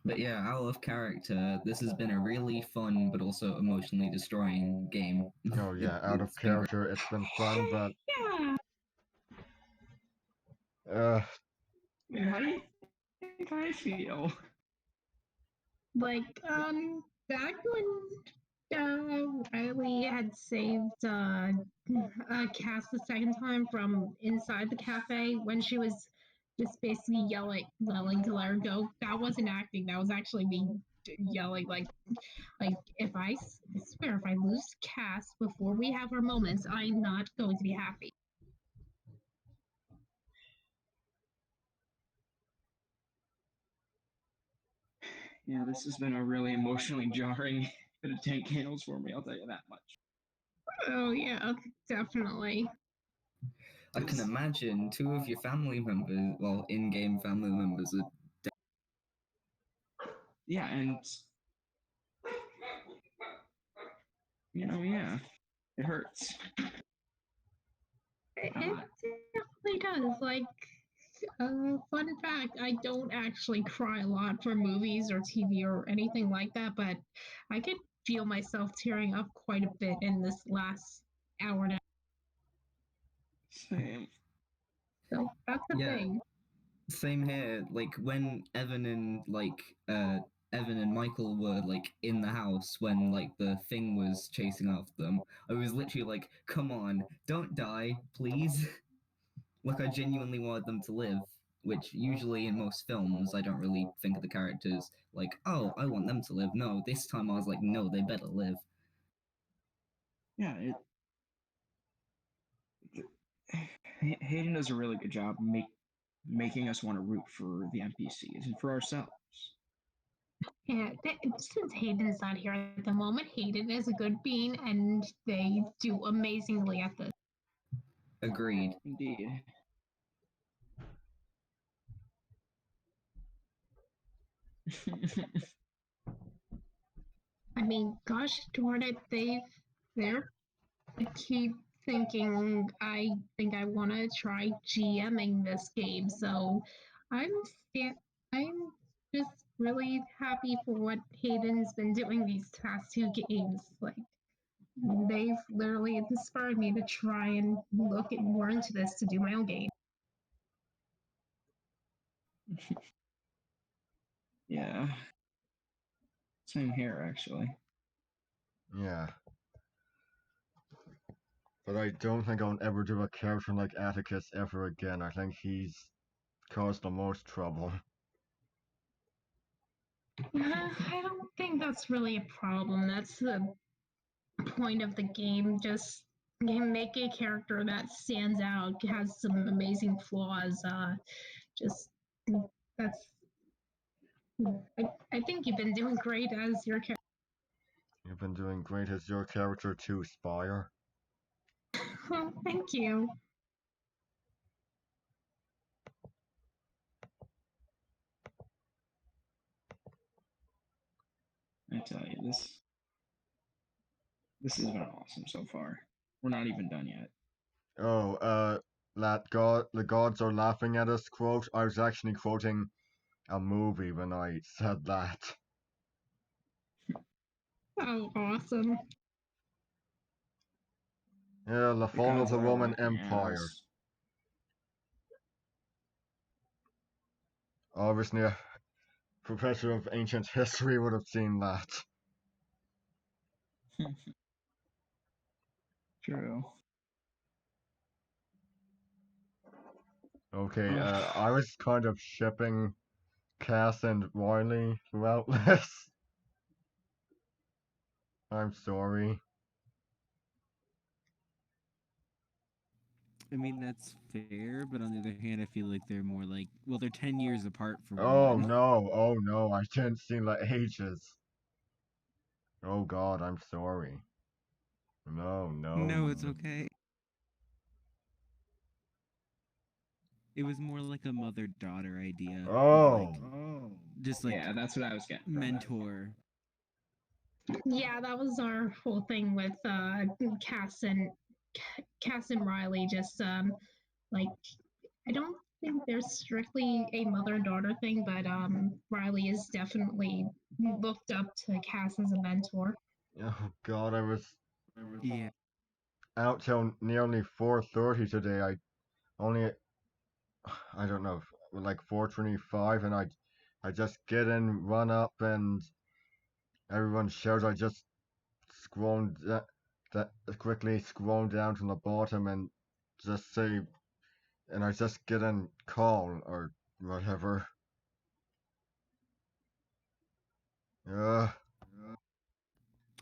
But yeah, out of character, this has been a really fun but also emotionally destroying game. Oh yeah, out of It's been great. character, it's been fun, but Yeah. How do you think I feel? Like, back when Riley had saved Cass the second time from inside the cafe when she was just basically yelling to let her go, that wasn't acting, that was actually me yelling like if I swear if I lose Cass before we have our moments, I'm not going to be happy. Yeah, this has been a really emotionally jarring bit of 10 candles for me, I'll tell you that much. Oh yeah, definitely. I can imagine two of your family members, well, in-game family members, are Yeah, and yeah, it hurts. It definitely does. Like, fun fact, I don't actually cry a lot for movies or TV or anything like that, but I could feel myself tearing up quite a bit in this last hour and a half. Same. So that's the Yeah. thing. Same here. Like when Evan and Michael were like in the house when like the thing was chasing after them, I was literally like, "Come on, don't die, please." Like I genuinely wanted them to live. Which usually in most films, I don't really think of the characters like, "Oh, I want them to live." No, this time I was like, "No, they better live." Yeah, Hayden does a really good job making us want to root for the NPCs and for ourselves. Yeah, since Hayden's not here at the moment, Hayden is a good being, and they do amazingly at this. Agreed. Indeed. I mean, gosh darn it, they're. I keep thinking I think I want to try GMing this game, so I'm I'm just really happy for what Hayden's been doing these past two games. Like they've literally inspired me to try and look more into this to do my own game. Yeah. Same here, actually. Yeah. But I don't think I'll ever do a character like Atticus ever again. I think he's caused the most trouble. I don't think that's really a problem. That's the point of the game. Just make a character that stands out, has some amazing flaws. Just that's. I think you've been doing great as your character. You've been doing great as your character too, Spire. Well, thank you. I tell you, this has been awesome so far. We're not even done yet. Oh, the gods are laughing at us quote. I was actually quoting a movie when I said that. Oh, awesome. Yeah, the fall of gods the are Roman laughing at Empire. us. Obviously, a professor of ancient history would have seen that. True. Okay, I was kind of shipping Cass and Riley throughout this. I'm sorry. I mean, that's fair, but on the other hand, I feel like they're more like, well, they're 10 years apart for Oh one. no, I didn't see the ages. Oh god, I'm sorry. No. No, it's okay. It was more like a mother-daughter idea. Oh. Just like Yeah, that's what I was getting from that. mentor. Yeah, that was our whole thing with Cass and Riley. Just like I don't think there's strictly a mother-daughter thing, but Riley is definitely looked up to Cass as a mentor. Oh god, I was Yeah. out till nearly 4:30 today. I don't know, like 4:25, and I just get in, run up, and everyone shouts. I just quickly scroll down to the bottom and just say, and I just get in call or whatever. Uh,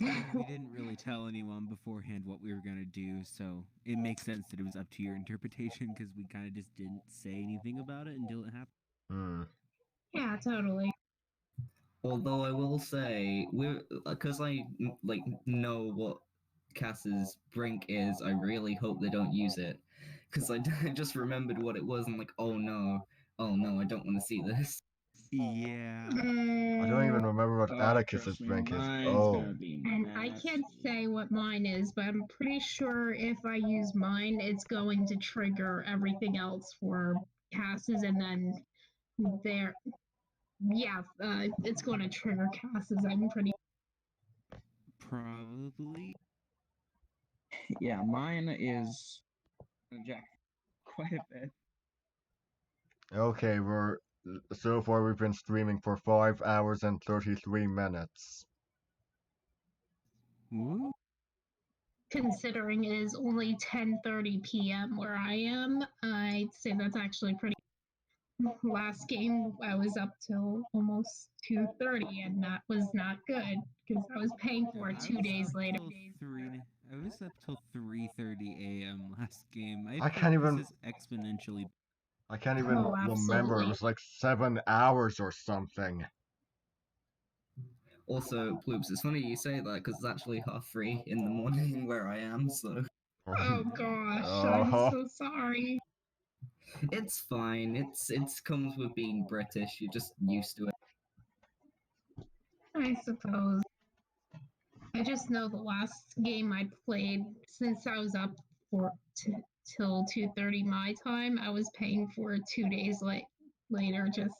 We didn't really tell anyone beforehand what we were gonna do, so it makes sense that it was up to your interpretation because we kind of just didn't say anything about it until it happened. hmm. Yeah, totally. Although I will say, we're because like know what Cass's brink is. I really hope they don't use it, because I just remembered what it was. And like, oh no, I don't want to see this. Yeah. I don't even remember what Oh, Atticus's trust me, drink is. mine's Oh. gonna be And I can't nasty. say what mine is, but I'm pretty sure if I use mine, it's going to trigger everything else for Cass's, and then there, yeah, it's going to trigger Cass's. I'm pretty. Probably. Yeah, mine is Jack quite a bit. Okay, so far we've been streaming for 5 hours and 33 minutes. Woo. Considering it is only 10:30 p.m. where I am, I'd say that's actually pretty. Last game I was up till almost 2:30, and that was not good because I was paying for it I 2 days was up later. till I was up till 3:30 a.m. last game. I I think can't this even is exponentially. I can't even Oh, remember. It absolutely. was like 7 hours or something. Also, Ploops, it's funny you say that because it's actually 3:30 in the morning where I am. So Oh gosh, I'm Oh. so sorry. it's fine. It's comes with being British. You're just used to it. I suppose. I just know the last game I played, since I was up for till 2:30 my time, I was paying for it 2 days later. Just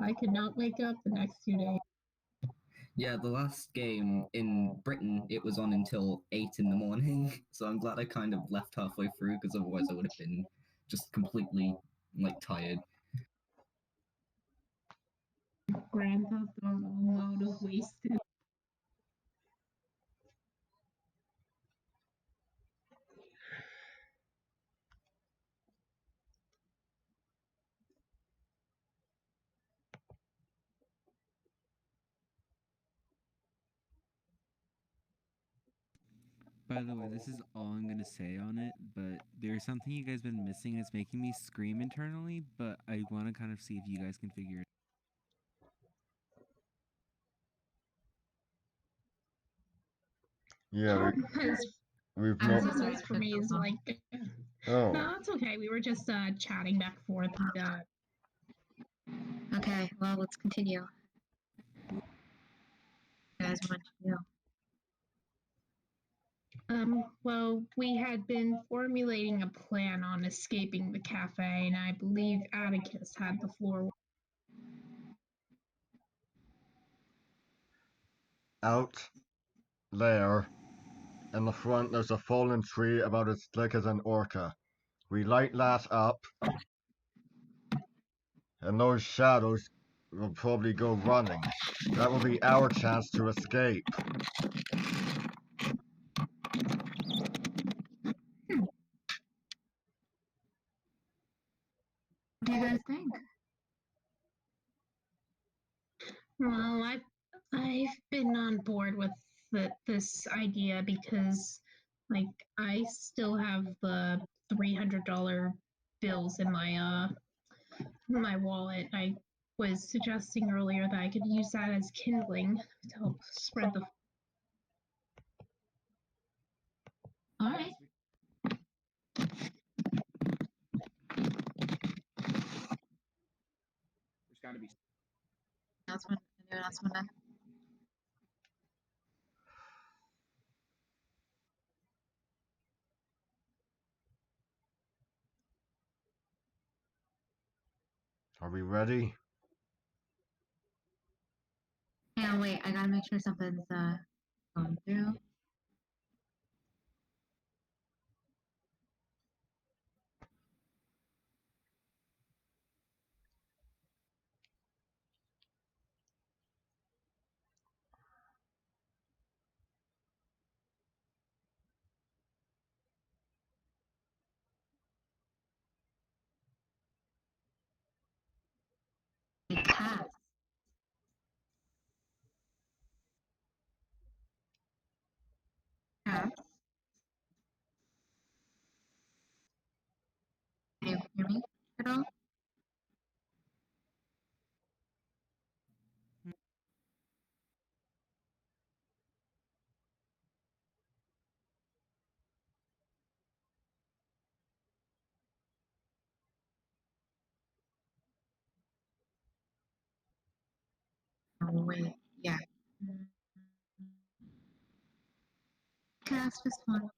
I could not wake up the next 2 days. Yeah, the last game in Britain, it was on until 8 in the morning. So I'm glad I kind of left halfway through because otherwise I would have been just completely like tired. Grand Theft Auto mode of wasted. By the way, this is all I'm gonna say on it, but there's something you guys been missing. It's making me scream internally, but I want to kind of see if you guys can figure it. Yeah, Because we've I'm not. so sorry this it for took me so is long. like, Oh. no, it's okay. We were just chatting back and forth. Okay, well, let's continue. You guys want to do? Well, we had been formulating a plan on escaping the cafe, and I believe Atticus had the floor. Out there in the front, there's a fallen tree about as thick as an orca. We light that up, and those shadows will probably go running. That will be our chance to escape. What do you guys think? Well, I've been on board with this idea because, like, I still have the $300 bills in my wallet. I was suggesting earlier that I could use that as kindling to help spread the. All right. There's got to be. Announcement. A new announcement then. Are we ready? Yeah, wait. I gotta make sure something's going through. It has. Can you hear me at all? Oh, wait. Yeah. Mm. Cast just one.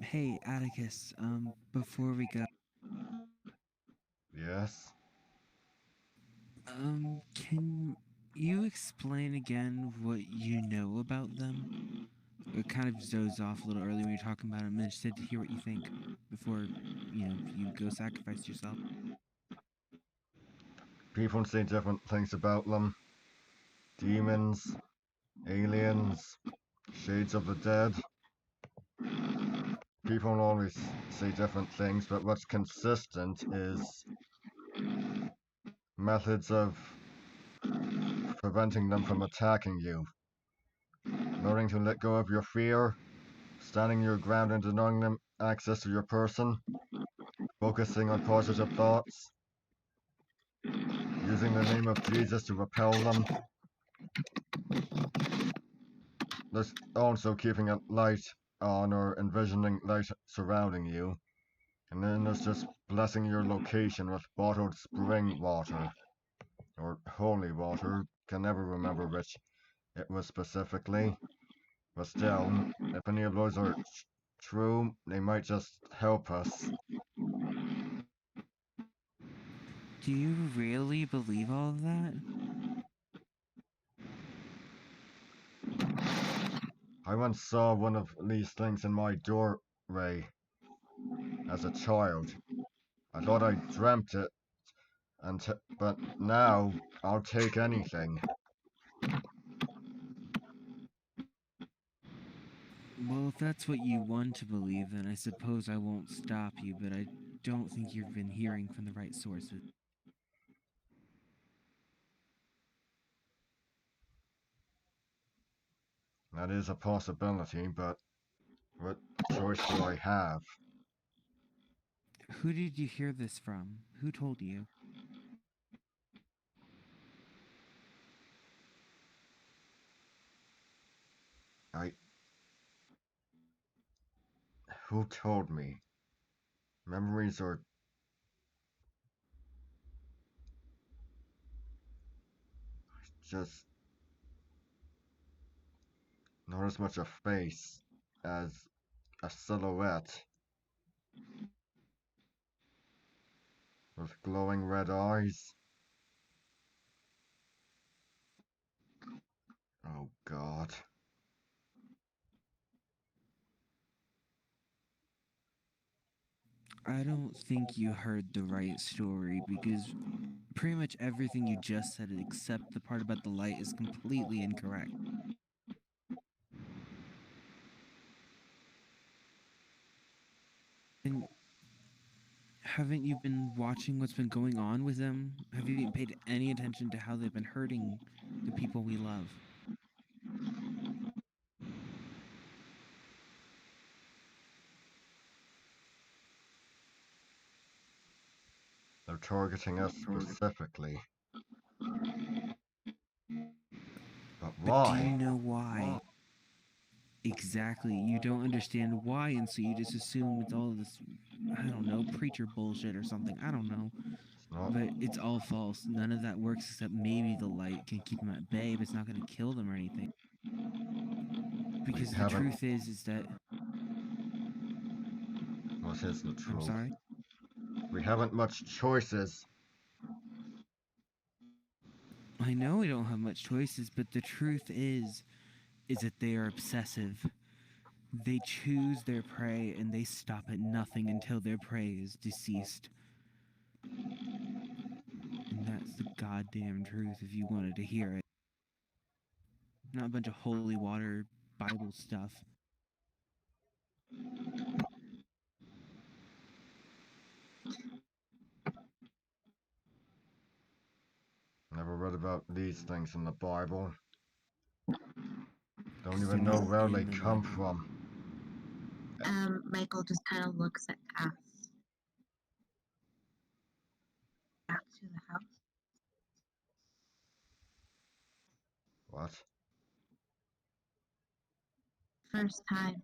Hey, Atticus, before we go, Yes? can you explain again what you know about them? It kind of dozed off a little early when you were talking about it. I'm interested to hear what you think before, you go sacrifice yourself. People say different things about them. Demons, aliens, shades of the dead. People always say different things, but what's consistent is methods of preventing them from attacking you. Learning to let go of your fear, standing your ground and denying them access to your person, focusing on positive thoughts, using the name of Jesus to repel them. There's also keeping a light on or envisioning light surrounding you. And then there's just blessing your location with bottled spring water. Or holy water. Can never remember which it was specifically. But still, if any of those are true, they might just help us. Do you really believe all of that? I once saw one of these things in my doorway as a child. I thought I dreamt it, but now I'll take anything. Well, if that's what you want to believe, then I suppose I won't stop you, but I don't think you've been hearing from the right sources. That is a possibility, but what choice do I have? Who did you hear this from? Who told you? Who told me? Memories are just not as much a face as a silhouette with glowing red eyes. Oh God. I don't think you heard the right story because pretty much everything you just said except the part about the light is completely incorrect. And haven't you been watching what's been going on with them? Have you paid any attention to how they've been hurting the people we love? They're targeting us specifically. But But do you why? know why? Exactly. You don't understand why, and so you just assume it's all this, I don't know, preacher bullshit or something. I don't know. It's not. But it's all false. None of that works except maybe the light can keep them at bay, but it's not going to kill them or anything. Because the haven't- truth is that What is the I'm truth? sorry. We haven't much choices. I know we don't have much choices, but the truth is that they are obsessive. They choose their prey and they stop at nothing until their prey is deceased. And that's the goddamn truth if you wanted to hear it. Not a bunch of holy water Bible stuff. Never read about these things in the Bible. Don't even know where they come from. Michael just kind of looks at Cass. Back to the house. What? First time,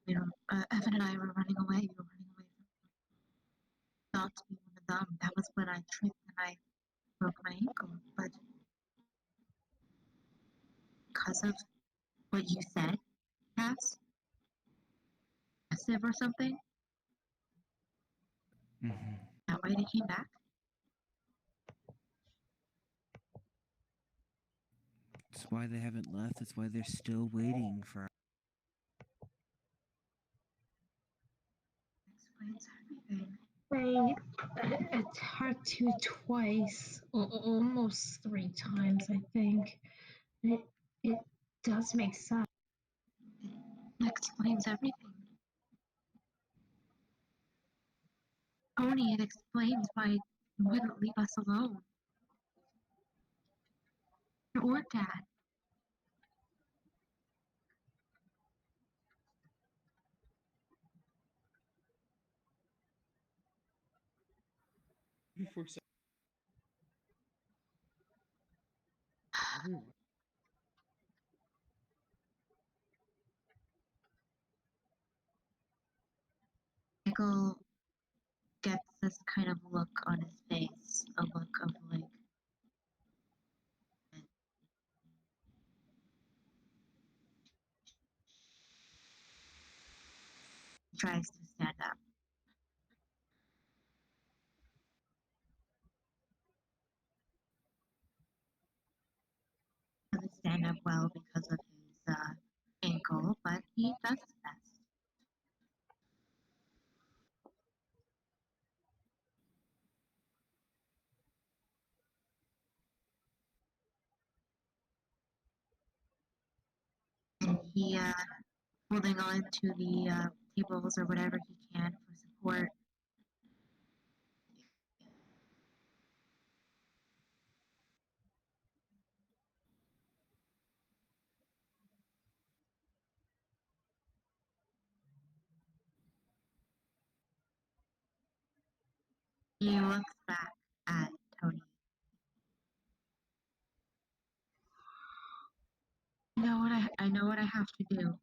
Evan and I were running away. You were running away from me. Thought to be one of them. That was when I tripped and I broke my ankle. But because of what you said, Cass, aggressive or something, Mm-hmm. that why they came back. That's why they haven't left. That's why they're still waiting for. Explains everything. They attacked you twice, almost 3 times, I think. It does make sense. It explains everything. Tony, it explains why you wouldn't leave us alone. Or Dad. Before se- Michael gets this kind of look on his face, a look of like tries to stand up. Doesn't stand up well because of his ankle, but he does his best. And he holding on to the tables or whatever he can for support. He looks back at Tony. I know what I have to do.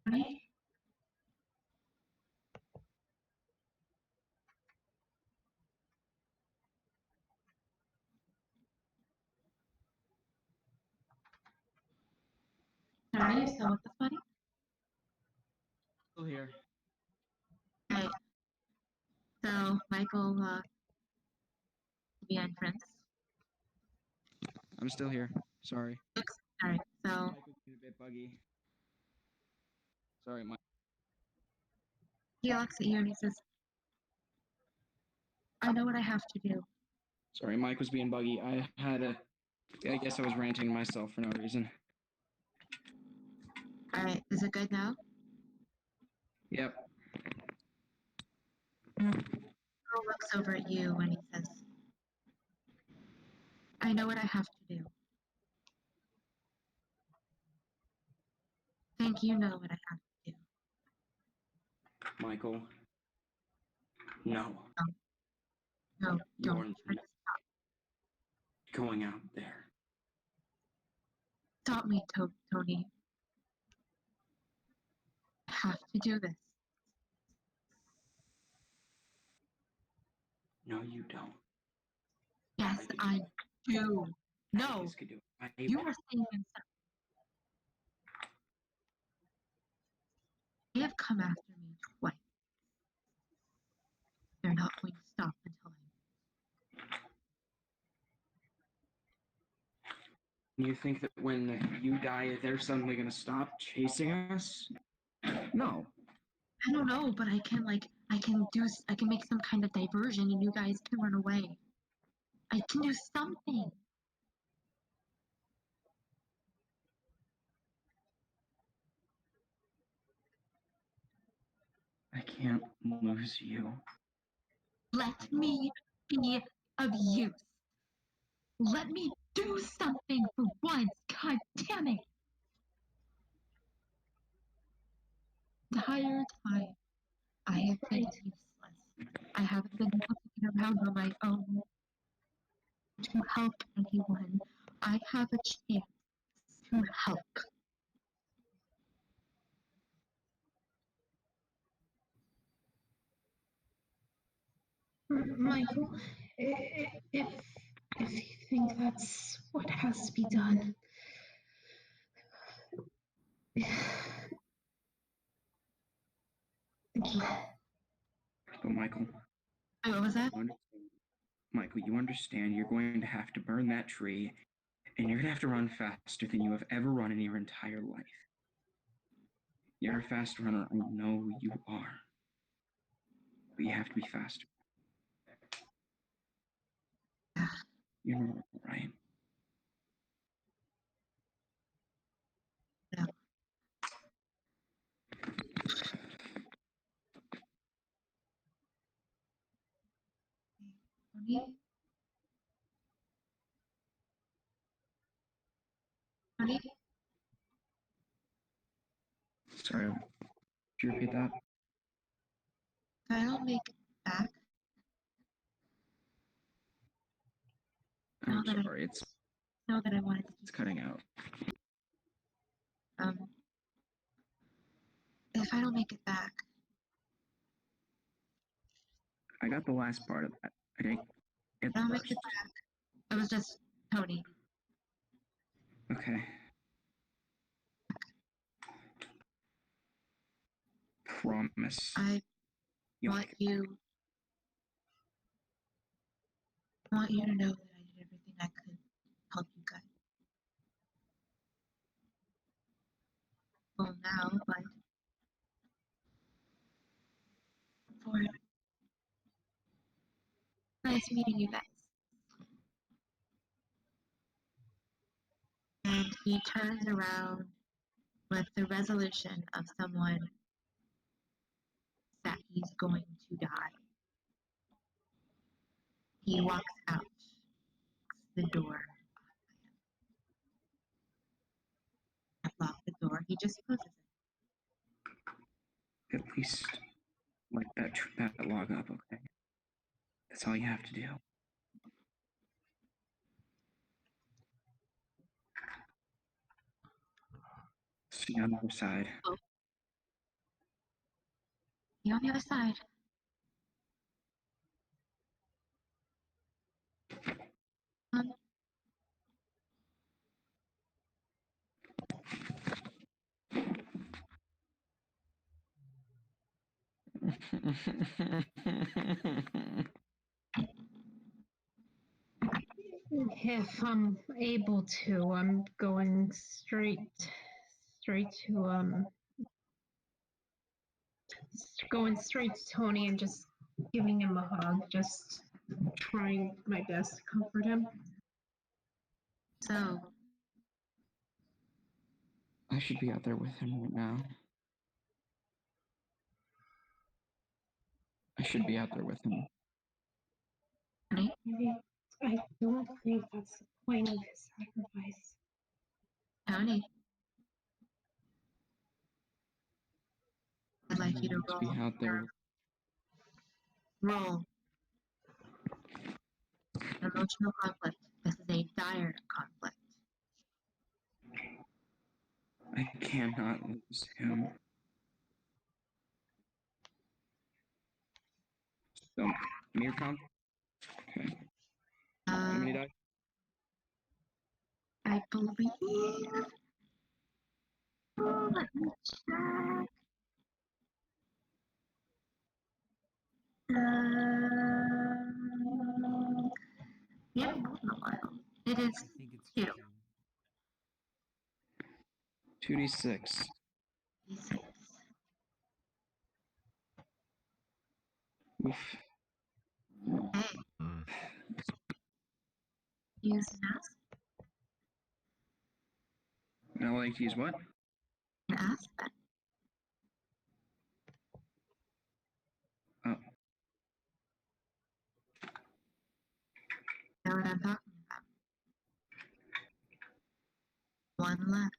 Tony? Tony, you still with us, buddy? Still here. Okay. So Michael, the entrance. I'm still here. Sorry. Alright, so Michael's being a bit buggy. Sorry, Mike. he looks at you and he says, I know what I have to do. Sorry, Mike was being buggy. I guess I was ranting to myself for no reason. Alright, is it good now? Yep. Earl looks over at you and he says, I know what I have to do. Think you know what I have to do. Michael. No. No, You're don't. not going out there. Stop me, Tony. I have to do this. No, you don't. Yes, I do. No, Atticus could do it. you are saying something. They have come after me twice. They're not going to stop until You think that when you die, they're suddenly going to stop chasing us? No. I don't know, but I can make some kind of diversion and you guys can run away. I can do something. I can't lose you. Let me be of use. Let me do something for once. God damn it. Entire time, I have been useless. I haven't been looking around on my own to help anyone. I have a chance to help. Michael, if you think that's what has to be done, But Michael, What was that? Michael, you understand you're going to have to burn that tree, and you're going to have to run faster than you have ever run in your entire life. You're a fast runner, I know you are. But you have to be faster. You're not right. No. Honey? Honey? Sorry, could you repeat that? If I don't make it back, I'm Now that I- sorry, it's know that I wanted to it's cutting out. if I don't make it back, I got the last part of that. I didn't get I the don't make first. it back. It was just Tony. Okay. Promise. I You'll want make it. you to know that I did everything I could to help you guys. Well, now, but for nice meeting you guys. And he turns around with the resolution of someone that he's going to die. He walks out the door. I lock the door. He just closes it. At least like that log up, okay? That's all you have to do. See you on the other side. You on the other side. if I'm able to, I'm going straight to going straight to Tony and just giving him a hug, just trying my best to comfort him. So, I should be out there with him right now. I should be out there with him. honey, I don't think that's the point of his sacrifice. Tony, I'd like you to To be out there. roll emotional conflict. This is a dire conflict. I cannot lose him. So, mere conflict? Okay. How many dice? I believe. Oh, let me check. We haven't moved in a while. It is I think it's two. 2d6. D6. Oof. Hey, Mm. use mask. Now I like to use what? An aspect. Oh. Know what I'm talking about. One left.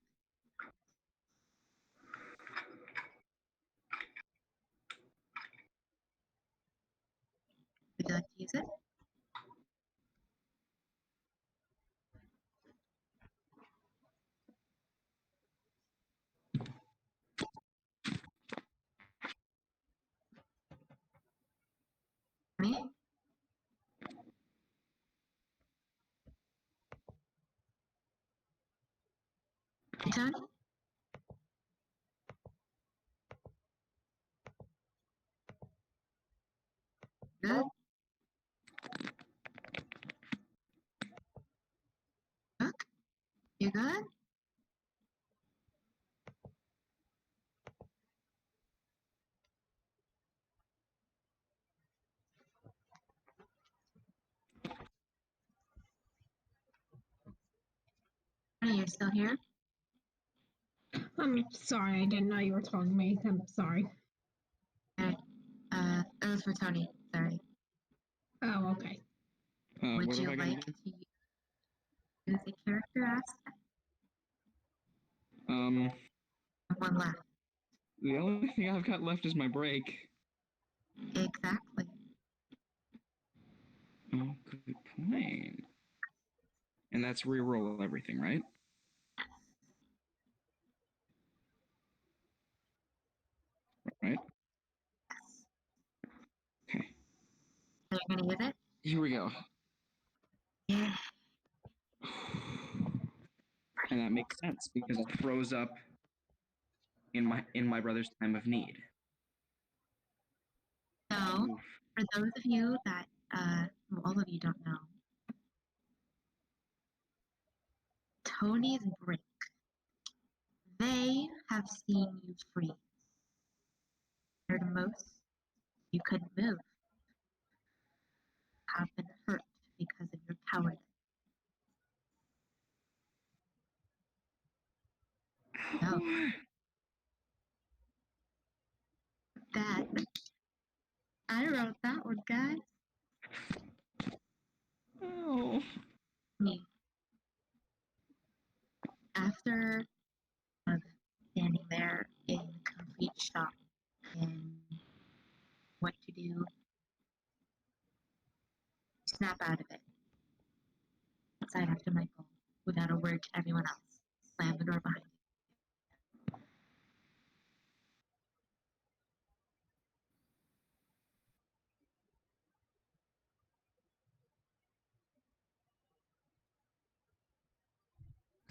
Would you like to use it? Me? Hey, Tony? Good? Look? You good? Tony, you're still here? I'm sorry, I didn't know you were talking to me. I'm sorry. Okay. That was for Tony. Sorry. Oh, okay. Would What you am I gonna like do? to use a character aspect? One left. The only thing I've got left is my break. Exactly. Oh, good point. And that's reroll everything, right? Right? Okay. So you're gonna use it? Here we go. Yeah. And that makes sense because I froze up in my brother's time of need. So, Oof. for those of you that, well, all of you don't know, Tony's Brick, they have seen you freeze. They're the most you couldn't move, have been hurt because of your cowardice. No, that, I wrote that one, guys. Oh. Me. After standing there in complete shock and what to do, snap out of it. Outside after Michael, without a word to everyone else. Slam the door behind you.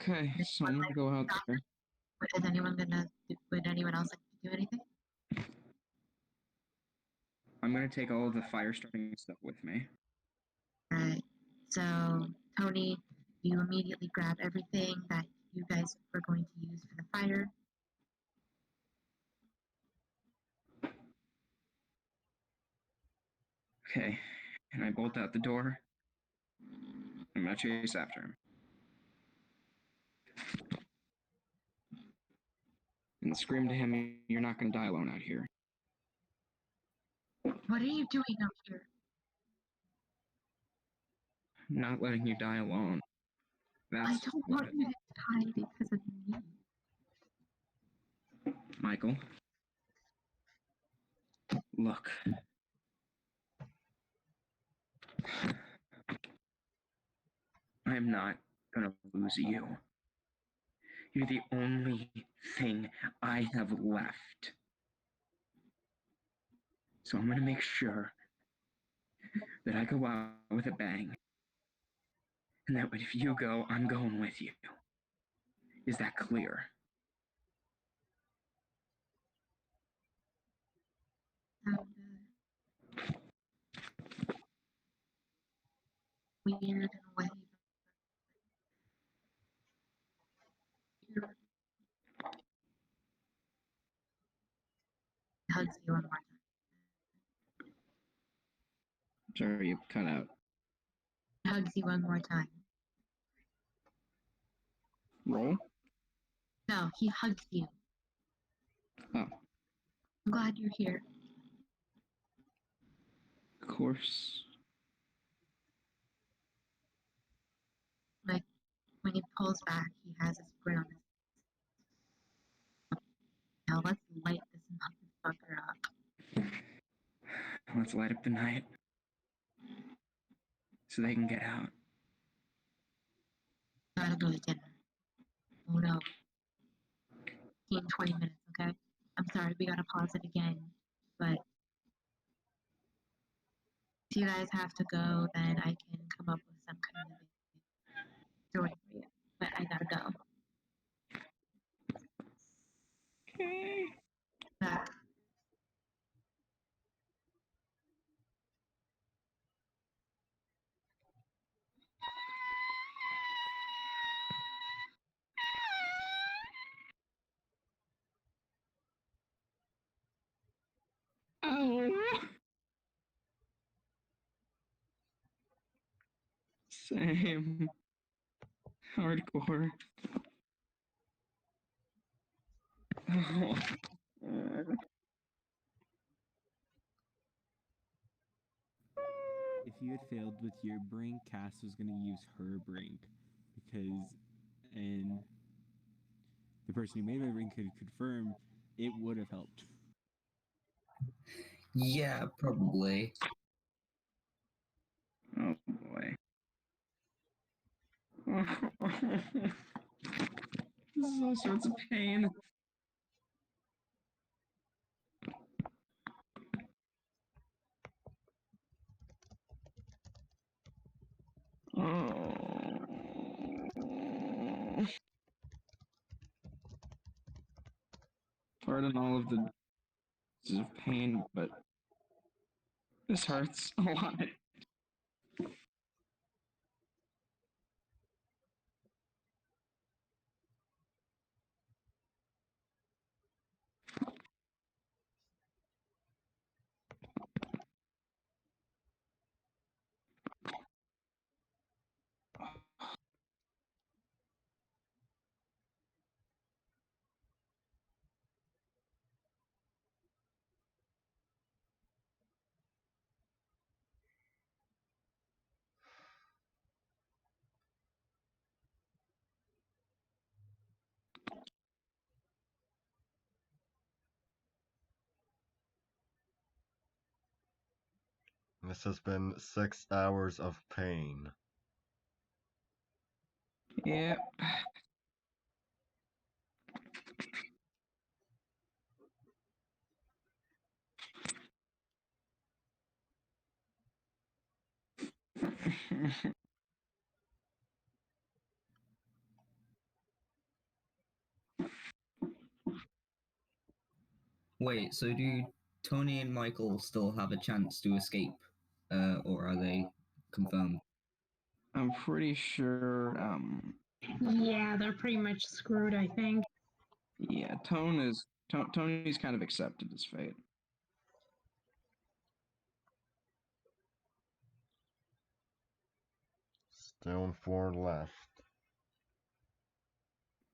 Okay, so I'm gonna go out there. Is anyone gonna? Would anyone else like to do anything? I'm gonna take all of the fire starting stuff with me. Alright. So Tony, you immediately grab everything that you guys were going to use for the fire. Okay, and I bolt out the door. I'm gonna chase after him. And scream to him, "You're not gonna die alone out here." What are you doing out here? I'm not letting you die alone. I That's don't want you to die because of me. Michael. Look. I'm not gonna lose you. You're the only thing I have left. So I'm gonna make sure that I go out with a bang. and that if you go, I'm going with you. Is that clear? Weird in a way. Hugs you one more time. Sorry, you cut out. Hugs you one more time. Roll? No, he hugs you. Oh, I'm glad you're here. of course. Like, when he pulls back, he has his grin on his. Now let's light this motherfucker up. Let's light up the night so they can get out. Gotta go to dinner. Oh no. 20 minutes, okay? I'm sorry, we gotta pause it again. But if you guys have to go, then I can come up with some kind of story for you. But I gotta go. Okay. Back. Oh. Same. Hardcore. Oh. If you had failed with your brink, Cass was going to use her brink because, and the person who made my brink could confirm it would have helped. Yeah, probably. Oh boy. This is all sorts of pain. Oh. Pardon all of the of pain, but this hurts a lot. This has been 6 hours of pain. Yep. Wait, so do Tony and Michael still have a chance to escape? Or are they confirmed? I'm pretty sure, Yeah, they're pretty much screwed, I think. yeah, Tony's kind of accepted his fate. Still 4 left.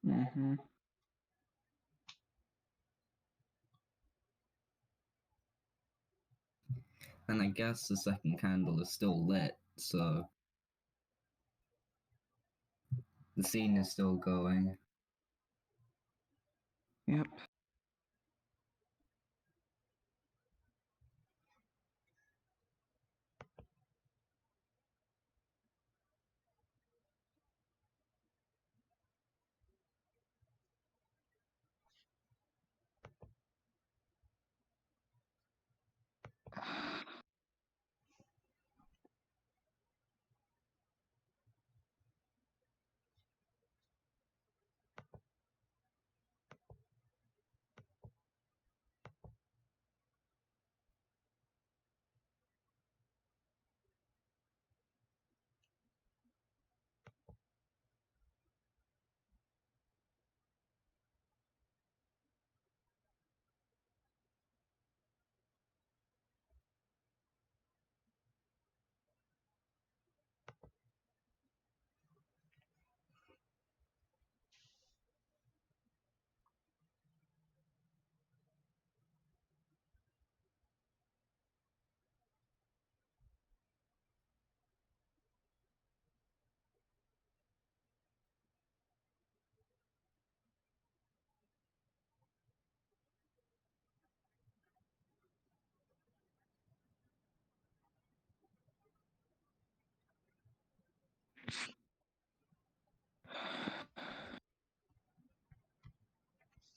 Mm-hmm. And I guess the second candle is still lit, so the scene is still going. Yep.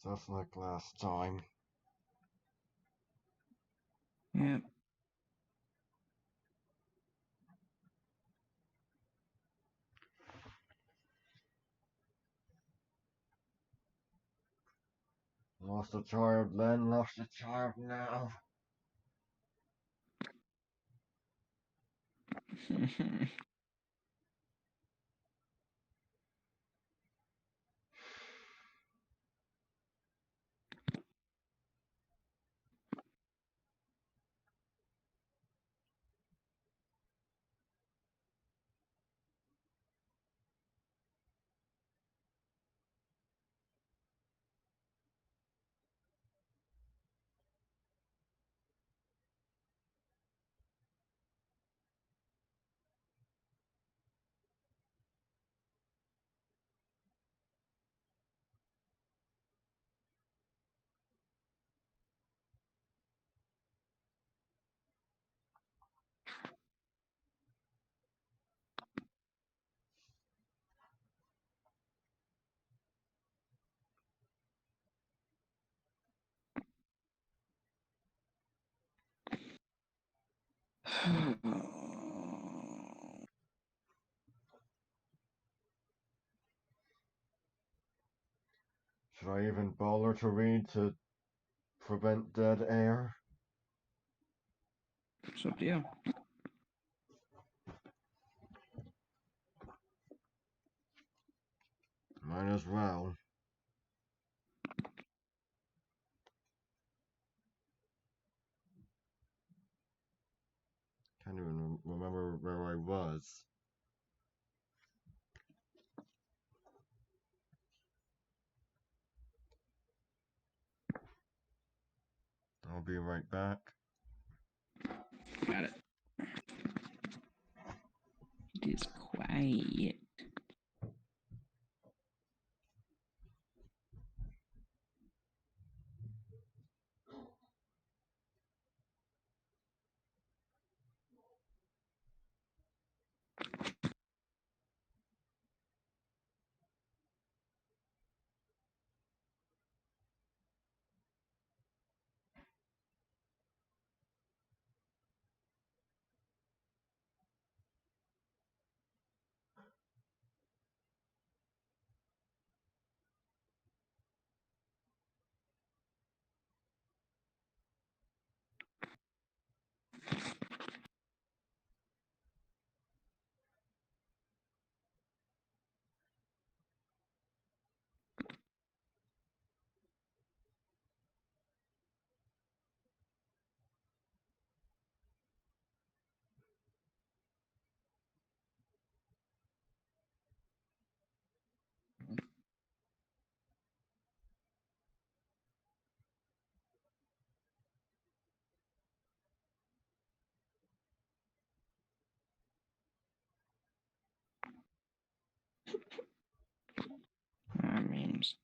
Just like last time. Yep. Lost a child then, lost a child now. Should I even bother to read to prevent dead air? It's up to you. Might as well. Can't even remember where I was. I'll be right back. Got it. It is quiet. Memes.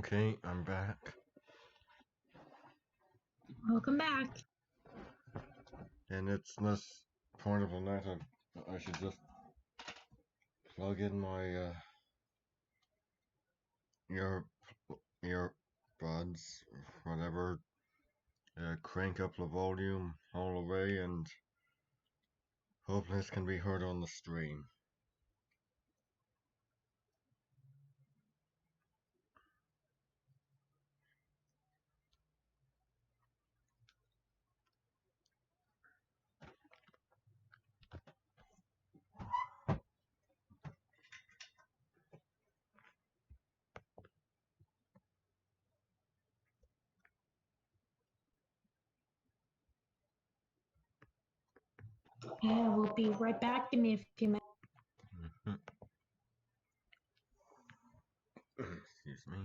Okay, I'm back. Welcome back. And it's this point of the night I should just plug in my ear earbuds, whatever, crank up the volume all the way, and hope this can be heard on the stream. Yeah, we'll be right back. Give me a few minutes. Excuse me.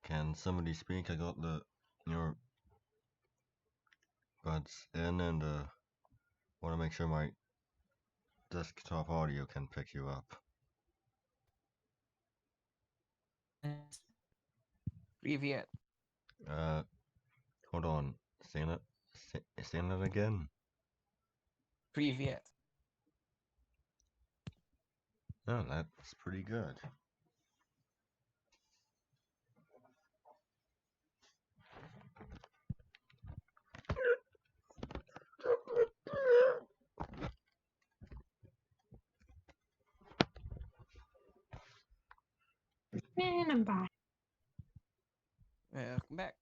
Can somebody speak? I got the earbuds in, and want to make sure my desktop audio can pick you up. Привет. Hold on. Say that again. Привет. Oh, that's pretty good. And I'm back. Welcome back.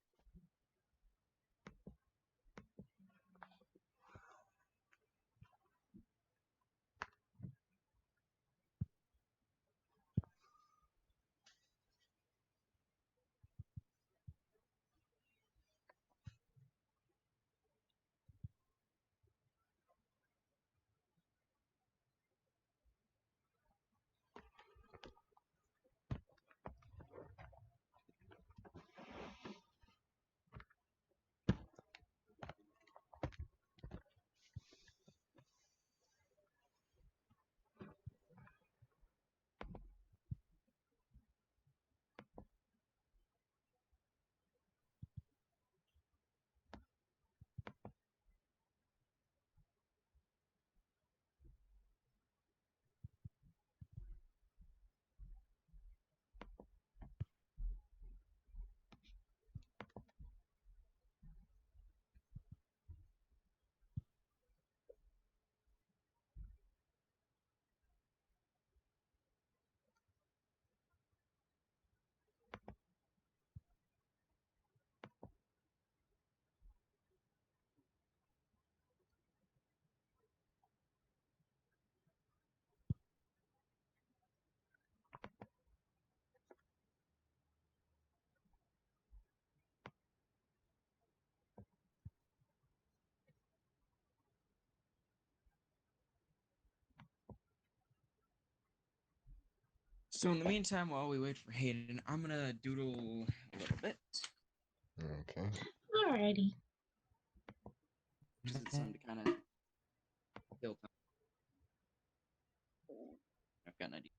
So in the meantime, while we wait for Hayden, I'm gonna doodle a little bit. Okay. Alrighty. Just something to kind of kill time. I've got an idea.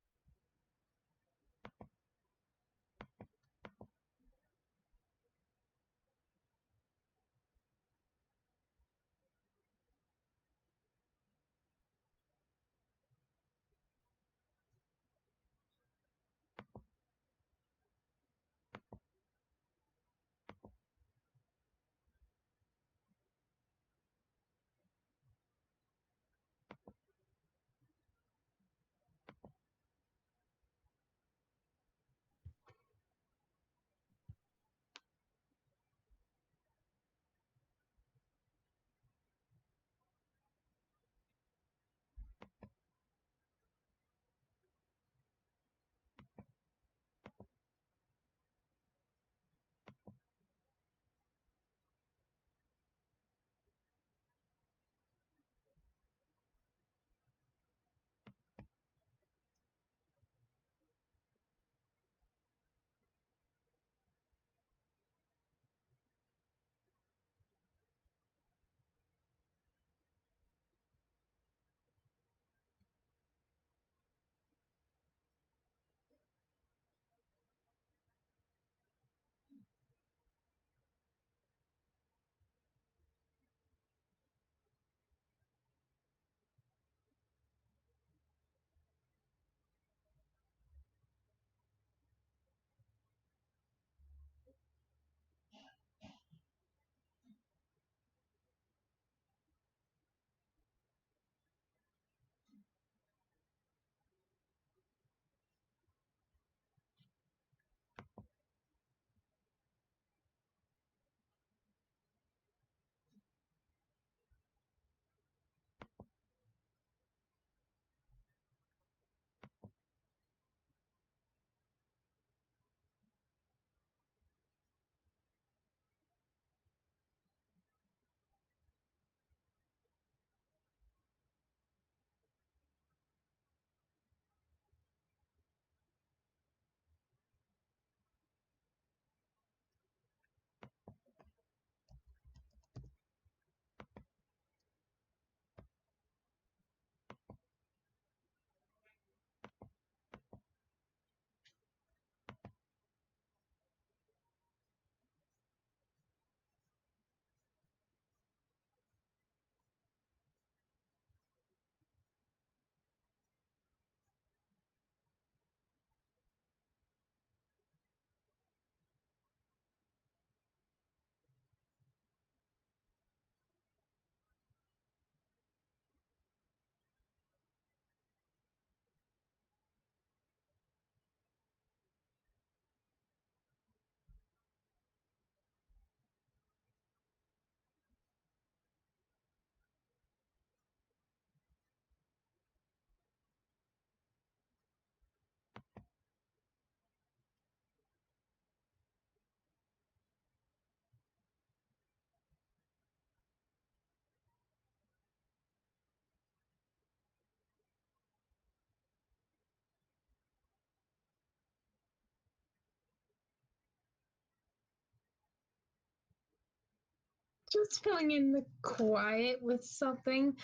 just filling in the quiet with something.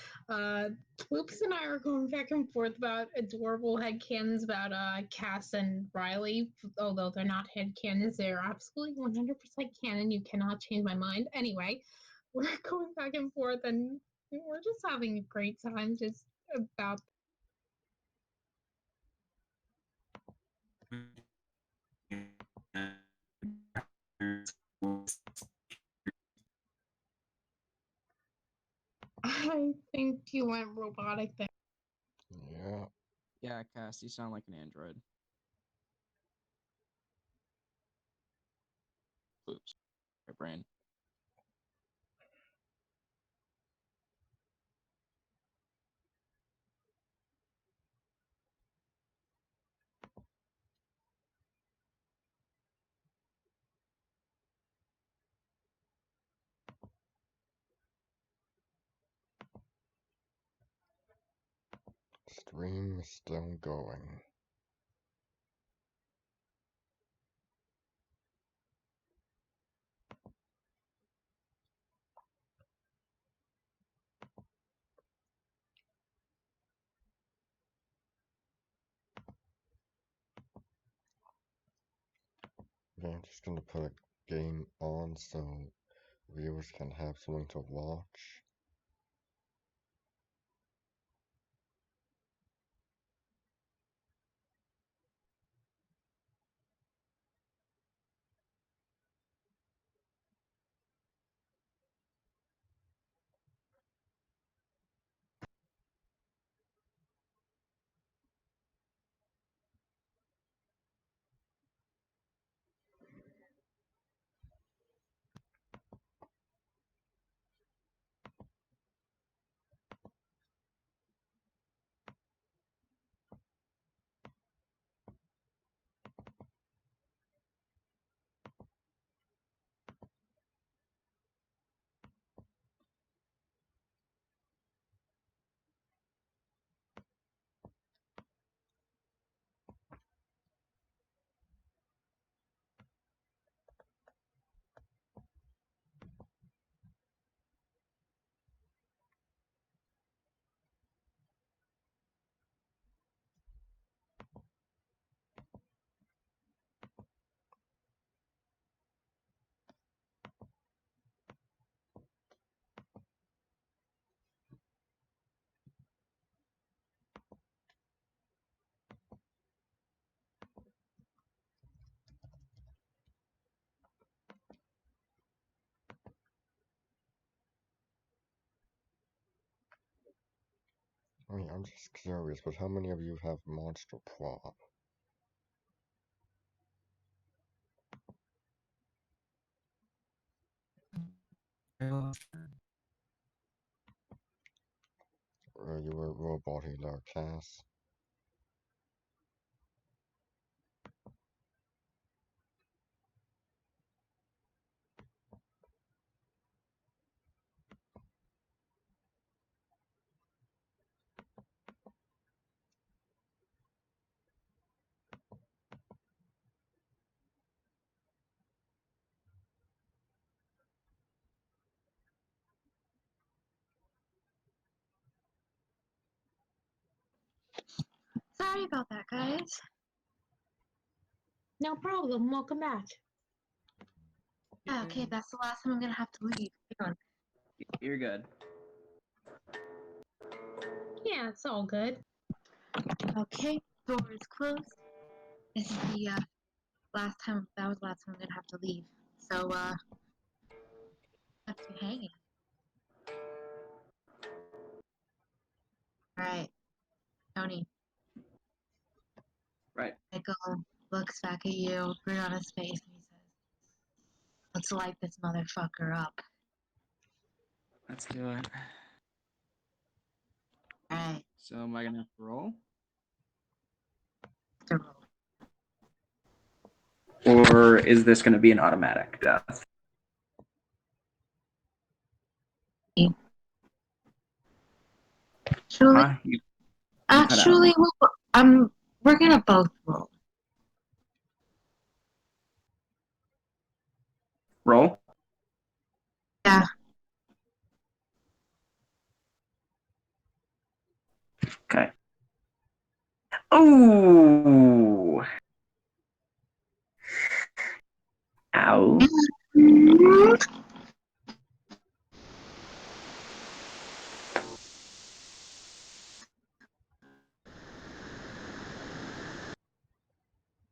Loops and I are going back and forth about adorable headcanons about Cass and Riley, although they're not headcanons, they're absolutely 100% canon. You cannot change my mind. Anyway, we're going back and forth and we're just having a great time just about. I think you went robotic there. Yeah. Yeah, Cass, you sound like an android. Oops. My brain. Stream is still going. Okay, I'm just gonna put a game on so viewers can have something to watch. I mean, I'm just curious, but how many of you have Monster Prop? You were robot healer, Cass. Sorry about that, guys. No problem. Welcome back. Okay, that's the last time I'm gonna have to leave. Hang on. You're good. Yeah, it's all good. Okay, door is closed. This is the last time. That was the last time I'm gonna have to leave. So left you hanging. All right, Tony. Right. Michael looks back at you, grin on his face, and he says, "Let's light this motherfucker up." Let's do it. All right. So am I gonna have to roll? Or is this gonna be an automatic death? Actually, Huh? You cut out. actually, we're gonna both roll. Roll? Yeah. Okay. Oh. Ow.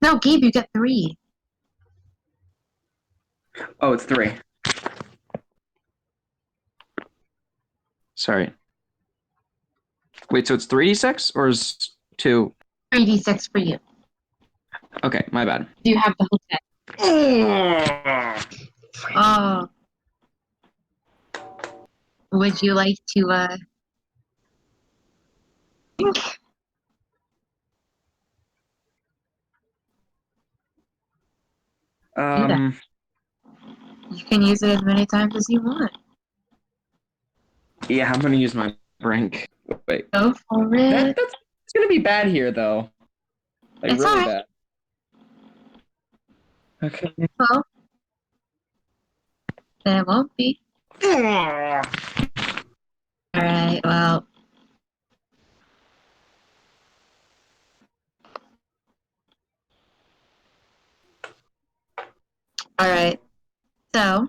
No, Gabe, you get 3. Oh, it's 3. Sorry. Wait, so it's 3d6 or is 2? 3d6 for you. Okay, my bad. You have the whole set. Oh. Would you like to Um, you can use it as many times as you want. yeah, I'm gonna use my brink. Wait, Go for it. that's it's gonna be bad here though. Like It's really alright. bad. Okay. Well, then it won't be. Alright, well. Alright. So,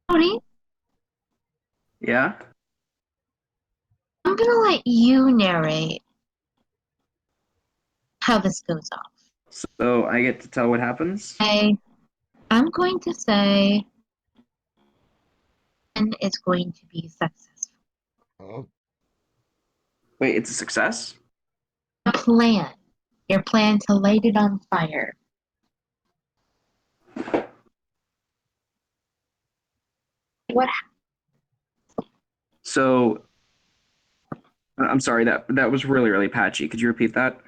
Tony, Yeah. I'm gonna let you narrate how this goes off. So I get to tell what happens. I'm going to say and it's going to be successful. Oh, Wait, it's a success? Plan. Your plan to light it on fire. What So I'm sorry, that was really patchy. Could you repeat that?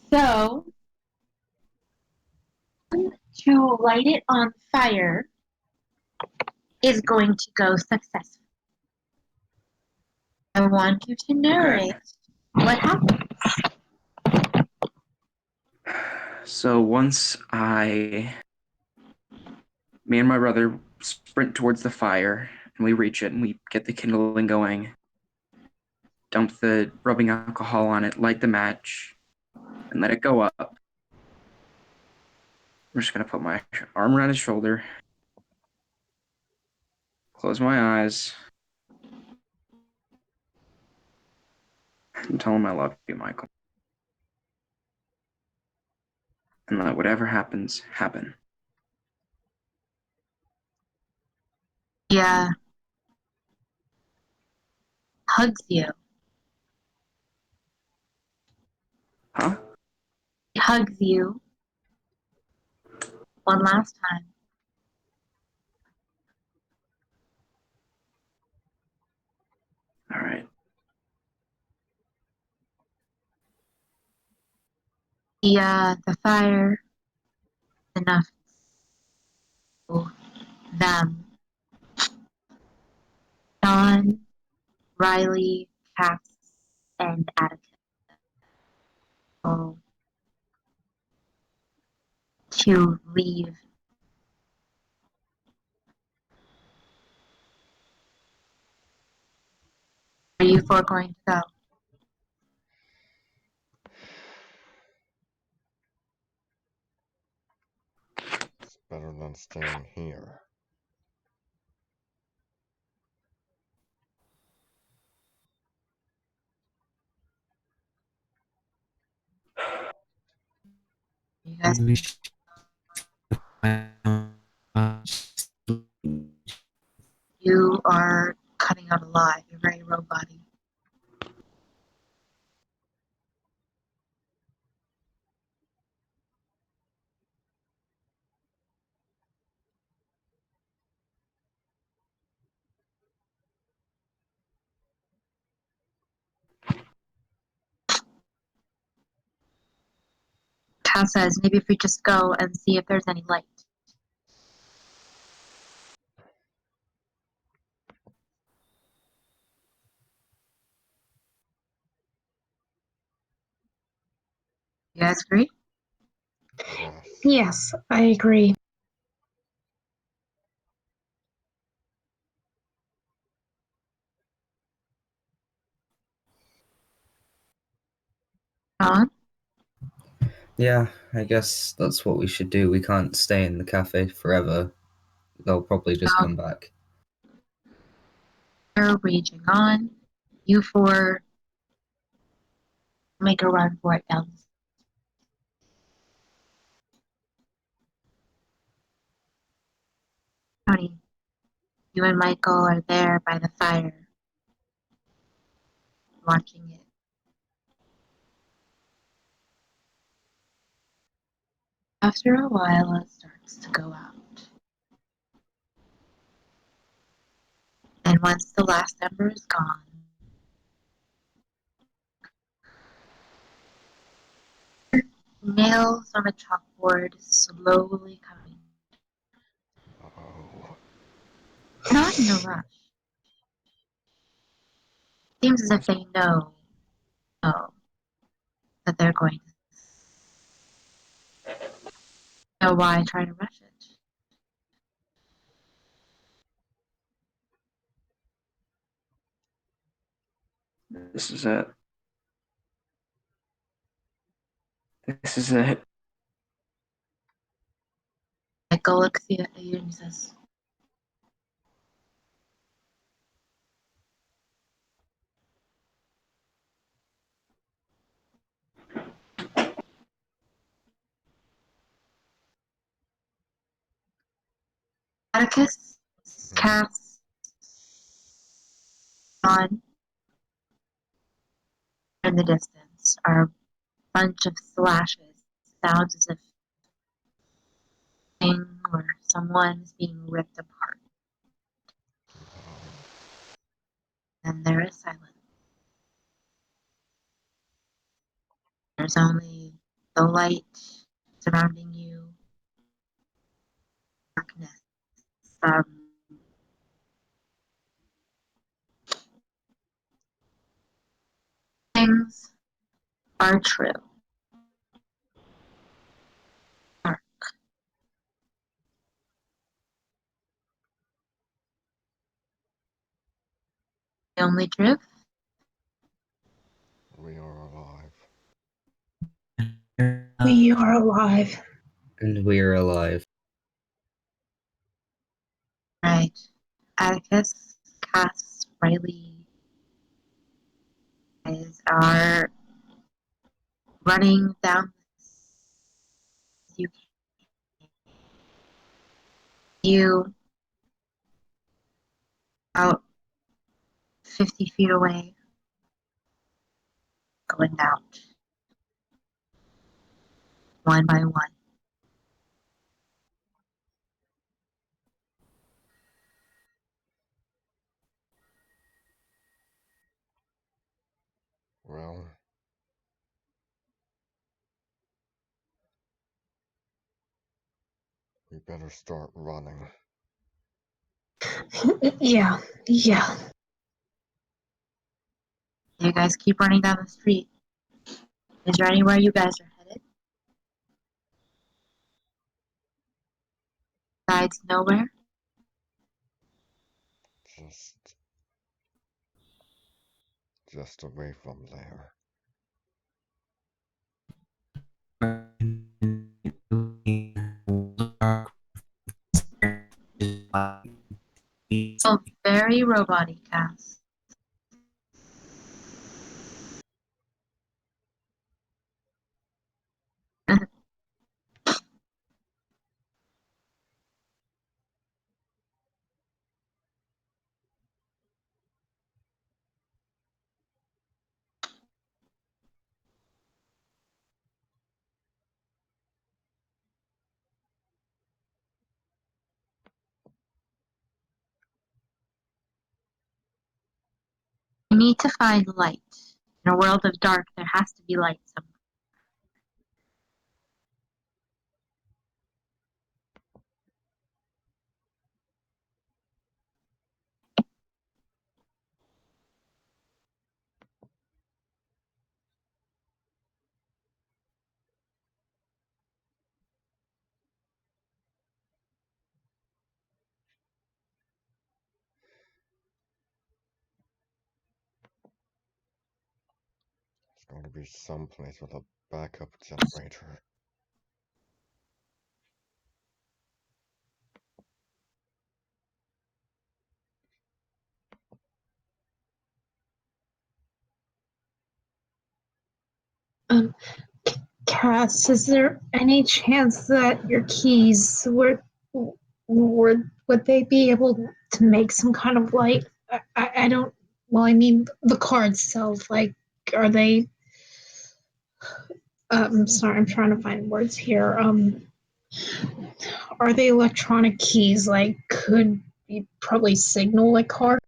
So, to light it on fire is going to go successful. I want you to narrate what happened. So once me and my brother sprint towards the fire and we reach it and we get the kindling going, dump the rubbing alcohol on it, light the match, and let it go up. I'm just gonna put my arm around his shoulder, close my eyes, and tell him I love you, Michael. And let whatever happens, happen. Yeah. Hugs you. Huh? He hugs you one last time. All right. The fire enough to them. John, Riley, Cass, and Atticus. Oh, to leave. Are you four going to go? it's better than staying here. You guys, you are cutting out a lot. You're very robot-y. Cal says maybe if we just go and see if there's any light. You guys agree? Yes. Yes, I agree. John? Yeah, I guess that's what we should do. We can't stay in the cafe forever. They'll probably just No. come back. They're raging on. You four make a run for it down. Tony, you and Michael are there by the fire, watching it. After a while, it starts to go out. And once the last ember is gone, nails on the chalkboard slowly coming. Oh. Not in a rush. Seems as if they know that they're going to. So why try to rush it? This is it. This is it. Michael looks at you and says, Atticus casts on in the distance are a bunch of slashes. Sounds as if thing or someone is being ripped apart. And there is silence. There's only the light surrounding you, darkness. Things are true. Dark. The only truth? We are alive. We are alive. And we're alive. Right. Atticus casts Riley. Guys are running down. You out 50 feet away, going out one by one. Well, we better start running. Yeah. You guys keep running down the street. Is there anywhere you guys are headed? Besides nowhere? Just away from there. So very robot-y cast. You need to find light. In a world of dark, there has to be light somewhere. Gotta be someplace with a backup generator. Um, Cass, is there any chance that your keys would they be able to make some kind of light? I don't. Well, I mean the car itself. Like, are they? Sorry, I'm trying to find words here. Are they electronic keys? Like, could you probably signal a car?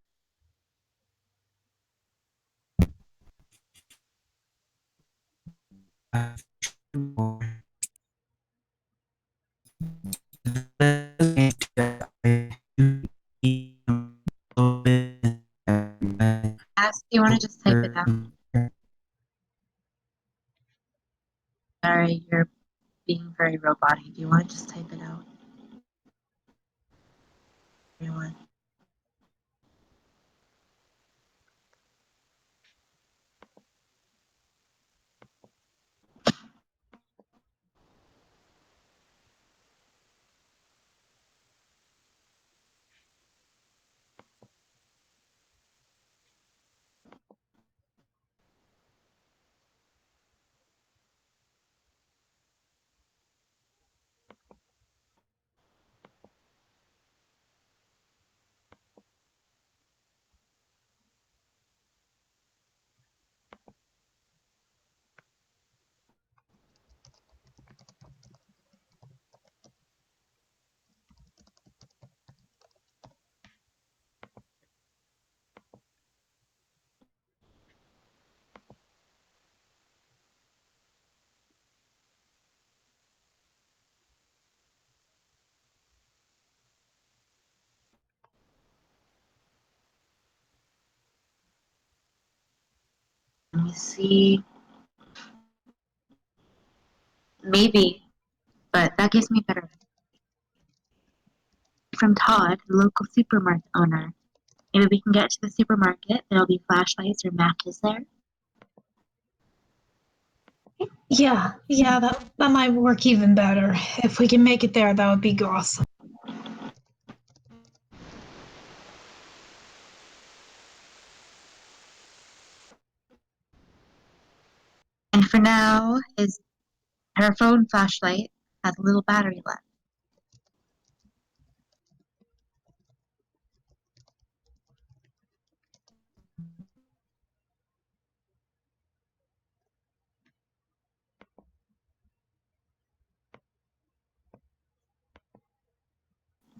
Ask, do you want to just type it out? Sorry, you're being very robotic. Do you want to just type it out? Everyone. Let me see. Maybe, but that gives me better. From Todd, the local supermarket owner. Maybe we can get to the supermarket. There'll be flashlights or matches there. Yeah, that might work even better. If we can make it there, that would be awesome. And for now, her phone flashlight has a little battery left.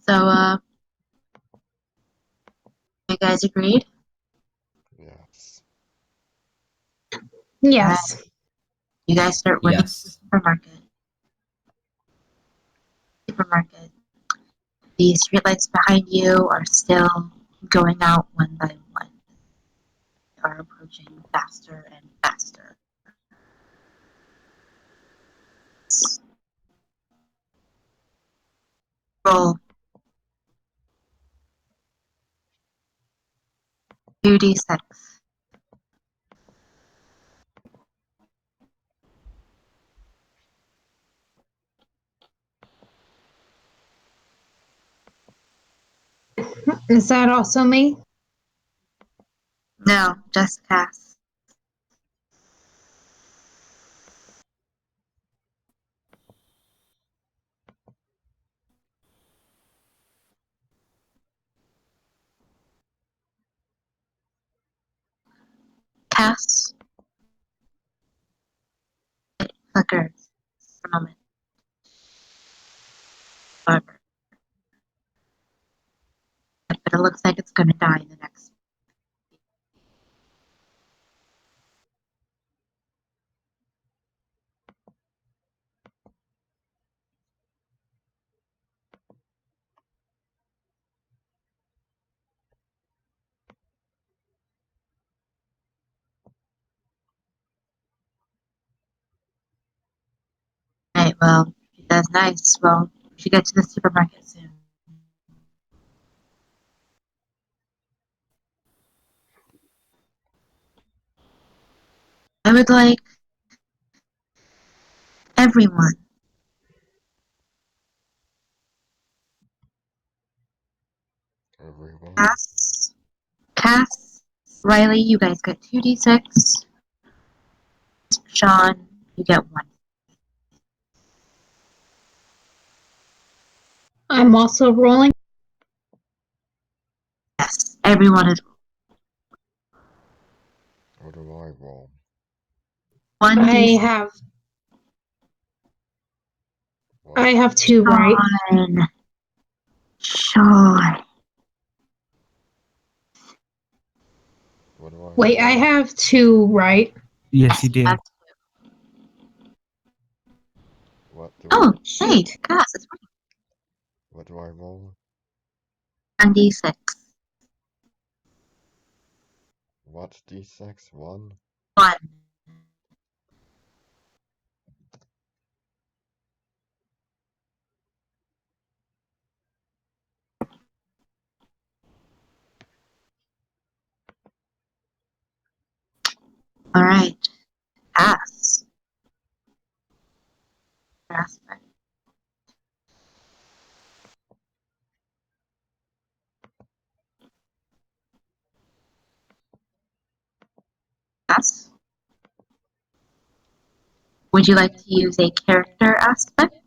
So, you guys agreed? Yes. Yes. You guys start running to the Yes. supermarket. The streetlights behind you are still going out one by one. They are approaching faster and faster. Roll 2d6. Is that also me? No, just Cass. Cass. It flickers for a moment. But it looks like it's going to die in the next. Right, well, that's nice. Well, we should get to the supermarket soon. I would like everyone. Everyone. Cass, Riley, you guys get 2d6. Sean, you get 1. I'm also rolling. Yes, everyone is What do I roll? 1 I have I have 2, right? Sean. What do I Wait, I roll? have 2, right? Yes, you do. What do Oh, I? hey, Cass, it's What do I roll? 1d6. What d6? 1? 1. Alright. Cass. Cass. Cass. Would you like to use a character aspect?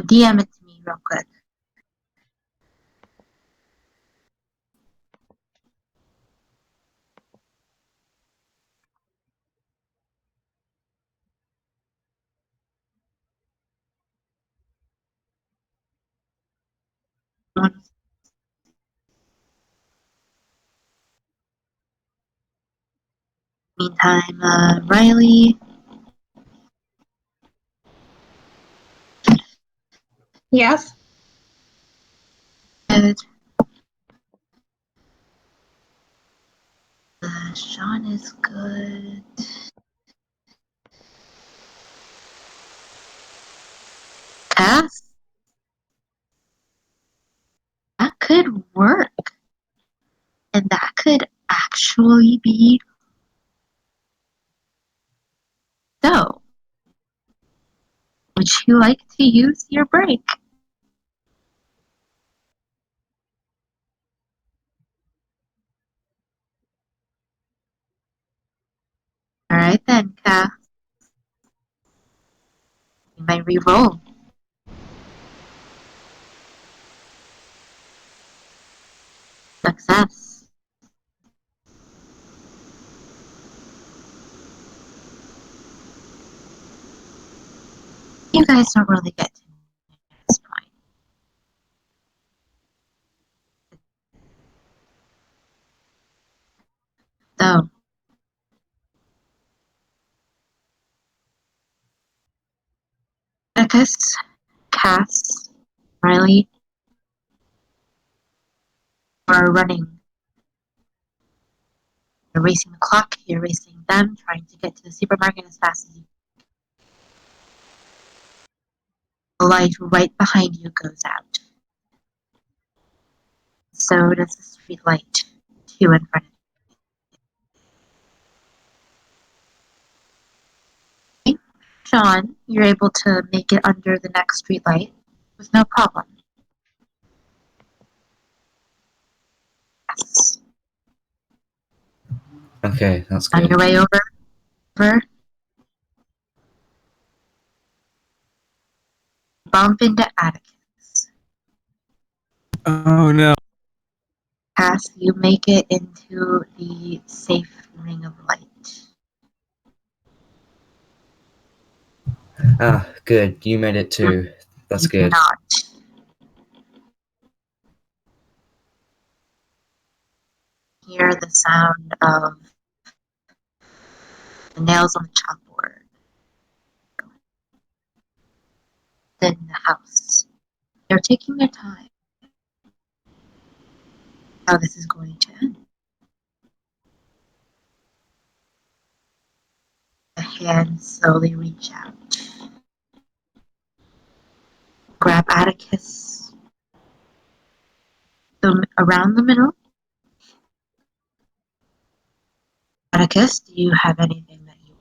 DM it to me real quick. Meantime, Riley. Yes. Good. Sean is good. Cass? That could work. And that could actually be so. Would you like to use your break? Alright then, Cass. You may re-roll. Success. You guys don't really get to this point. So, Beckus, Cass, Riley are running. You're racing the clock, you're racing them, trying to get to the supermarket as fast as you can. The light right behind you goes out. So does the street light, 2 in front of you. Sean, you're able to make it under the next street light with no problem. Yes. Okay, that's On good. your way over, bump into Atticus. Oh no. Cass, you make it into the safe ring of light. Ah, good. You made it too. That's You good. cannot. Hear the sound of the nails on the chalkboard in the house. taking their time. How this is going to end. The hands slowly reach out. Grab Atticus around the middle. Atticus, do you have anything that you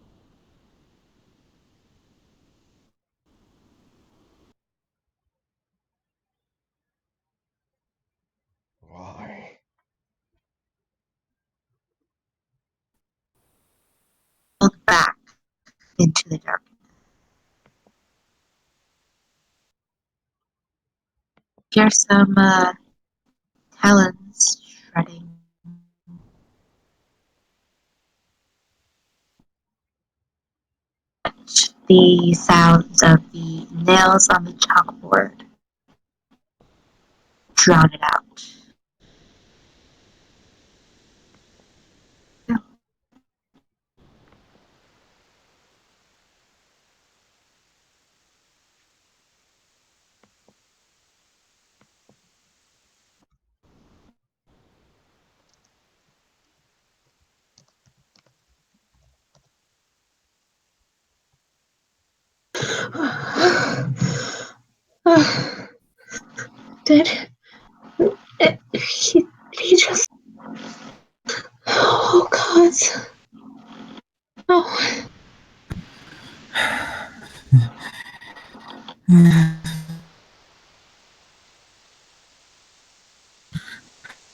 Why? pulled back into the dark? Hear some talons shredding. The sounds of the nails on the chalkboard drown it out. Did he just? Oh God! Oh.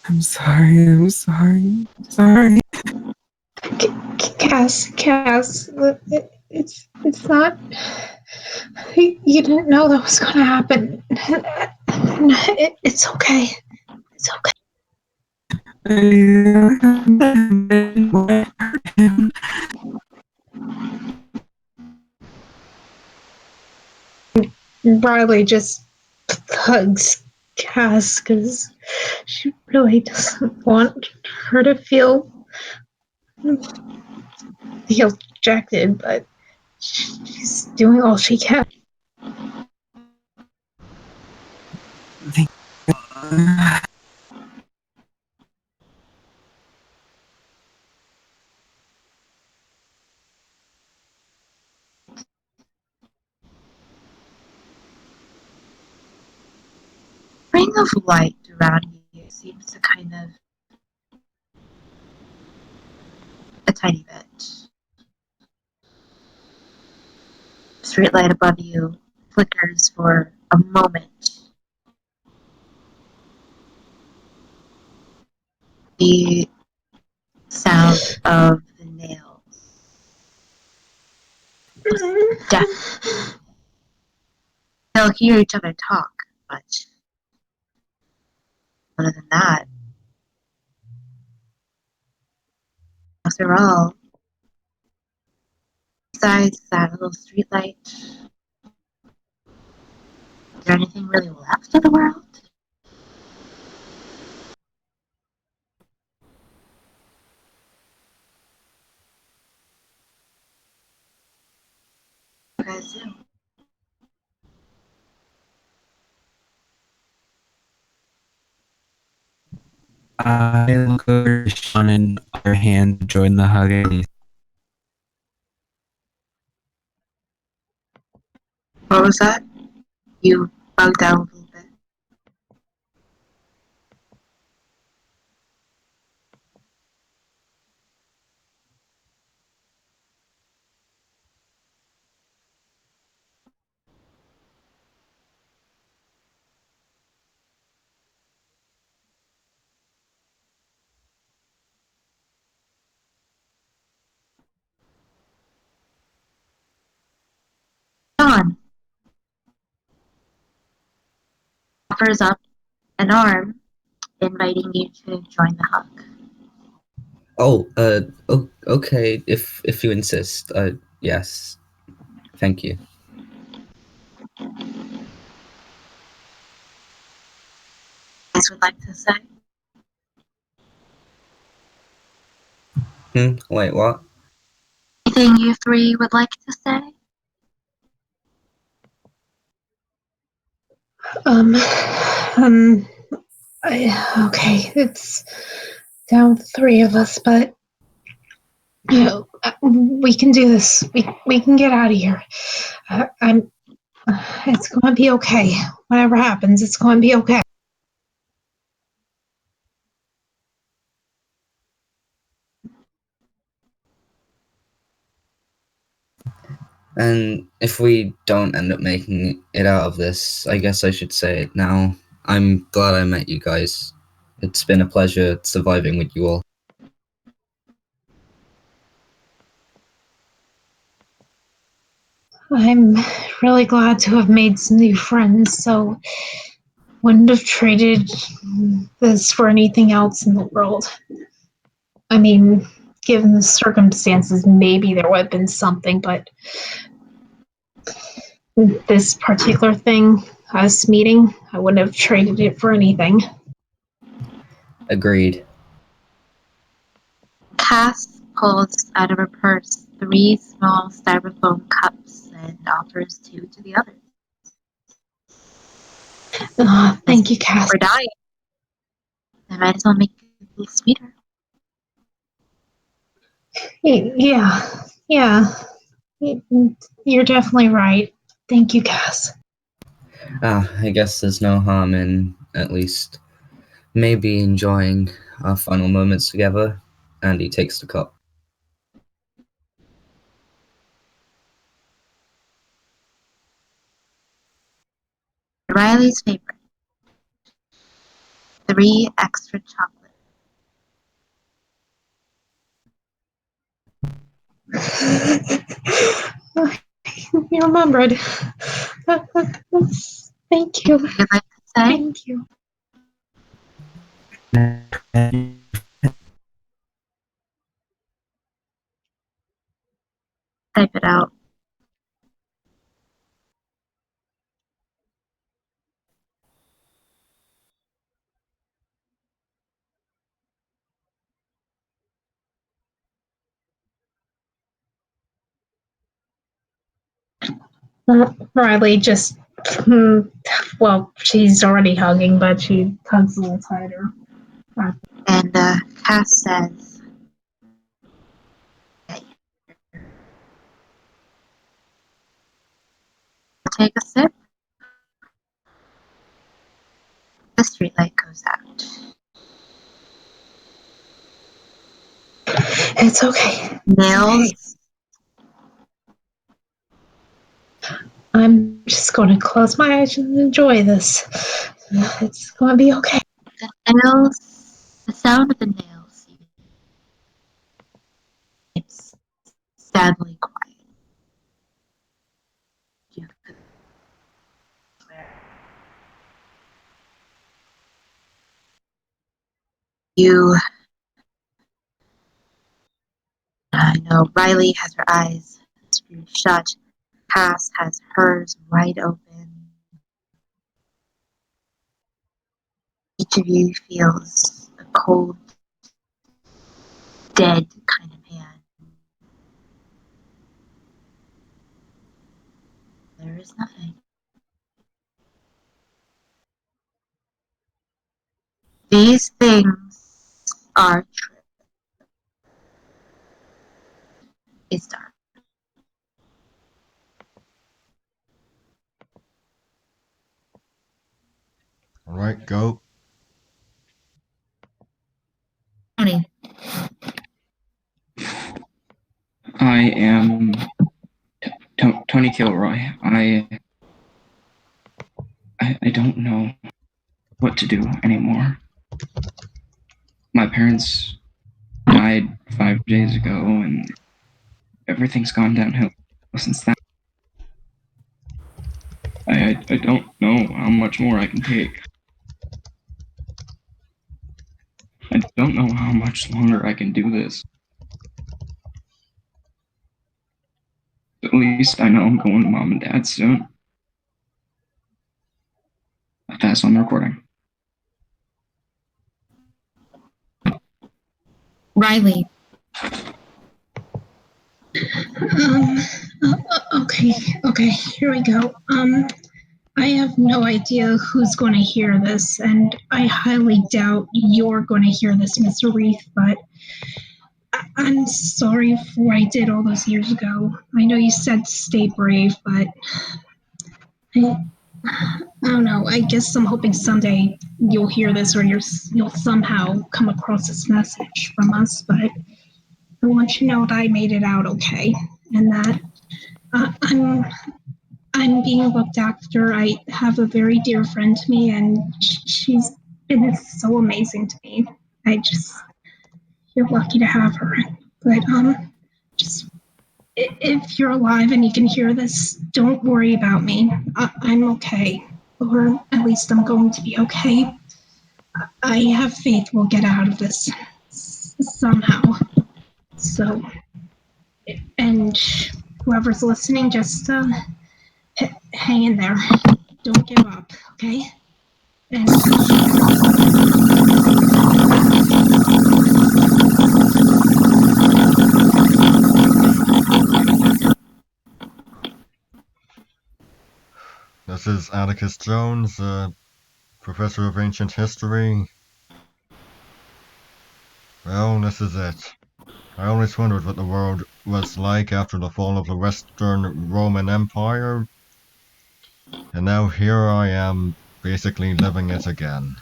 I'm sorry. Cass, it's not. You didn't know that was going to happen. It's okay. It's okay. Riley just hugs Cass because she really doesn't want her to feel rejected, but she's doing all she can. Thank you. Ring of light around you seems to kind of a tiny bit. Street light above you flickers for a moment. The sound of the nails. They'll hear each other talk, but other than that, after all, besides that little street light, is there anything really left of the world? You guys do. I look over to Sean and our hand to join the hug. What was that? You bugged out a little bit. John offers up an arm, inviting you to join the hug. Oh, okay. If you insist. Yes. Thank you. You guys would like to say? Wait, what? Anything you three would like to say? Okay, it's down to 3 of us, but we can do this. We can get out of here. I'm. It's going to be okay. Whatever happens, it's going to be okay. And if we don't end up making it out of this, I guess I should say it now. I'm glad I met you guys. It's been a pleasure surviving with you all. I'm really glad to have made some new friends, so wouldn't have traded this for anything else in the world. I mean, given the circumstances, maybe there would have been something, but this particular thing, us meeting, I wouldn't have traded it for anything. Agreed. Cass pulls out of her purse 3 small styrofoam cups and offers 2 to the others. Thank you, Cass. We're dying. I might as well make it a little sweeter. Yeah. You're definitely right. Thank you, Cass. I guess there's no harm in at least maybe enjoying our final moments together. And he takes the cup. Riley's favorite. 3 extra chocolate. You remembered. Thank you. Would you like to say? Thank you. Type it out. Riley just, well, she's already hugging, but she hugs a little tighter. And Cass says, take a sip. The streetlight goes out. It's okay. Nails. I'm just going to close my eyes and enjoy this. It's going to be okay. The nails. The sound of the nails. It's sadly quiet. I know Riley has her eyes screwed shut. Cass has hers wide open. Each of you feels a cold, dead kind of hand. There is nothing. These things are true. It's dark. Alright, go. Tony. I am Tony Kilroy. I don't know what to do anymore. My parents died 5 days ago, and everything's gone downhill since then. I don't know how much more I can take. I don't know how much longer I can do this. At least I know I'm going to Mom and Dad soon. I'll pass on the recording. Riley. Okay, here we go. I have no idea who's going to hear this, and I highly doubt you're going to hear this, Mr. Reith, but I'm sorry for what I did all those years ago. I know you said stay brave, but I don't know. I guess I'm hoping someday you'll hear this or you'll somehow come across this message from us, but I want you to know that I made it out okay, and that I'm being looked after. I have a very dear friend to me, and she's been so amazing to me. You're lucky to have her. But just if you're alive and you can hear this, don't worry about me. I'm okay, or at least I'm going to be okay. I have faith we'll get out of this somehow. So, and whoever's listening, just hang in there. Don't give up, okay? And This is Atticus Jones, professor of ancient history. Well, this is it. I always wondered what the world was like after the fall of the Western Roman Empire. And now here I am, basically living it again.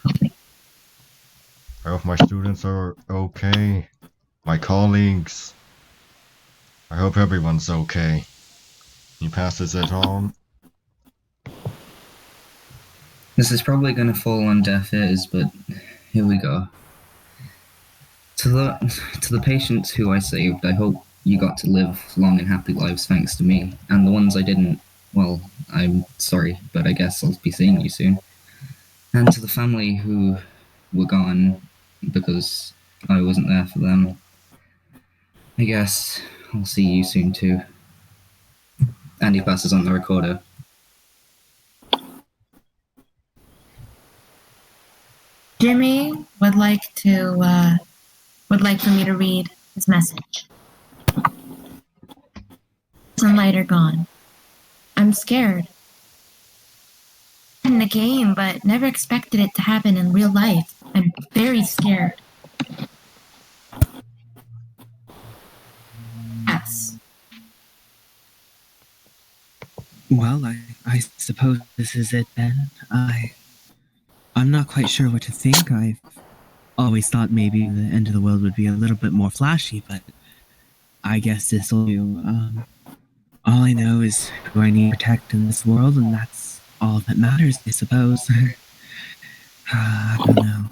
I hope my students are okay. My colleagues. I hope everyone's okay. He passes it on. This is probably going to fall on deaf ears, but here we go. To the patients who I saved, I hope you got to live long and happy lives thanks to me. And the ones I didn't, well, I'm sorry, but I guess I'll be seeing you soon. And to the family who were gone because I wasn't there for them, I guess I'll see you soon too. And he passes on the recorder. Jimmy would like for me to read his message. Sunlight are gone. I'm scared. In the game, but never expected it to happen in real life. I'm very scared. Yes. Well, I suppose this is it then. I'm not quite sure what to think. I've always thought maybe the end of the world would be a little bit more flashy, but I guess this will do. All I know is who I need to protect in this world, and that's all that matters, I suppose. I don't know.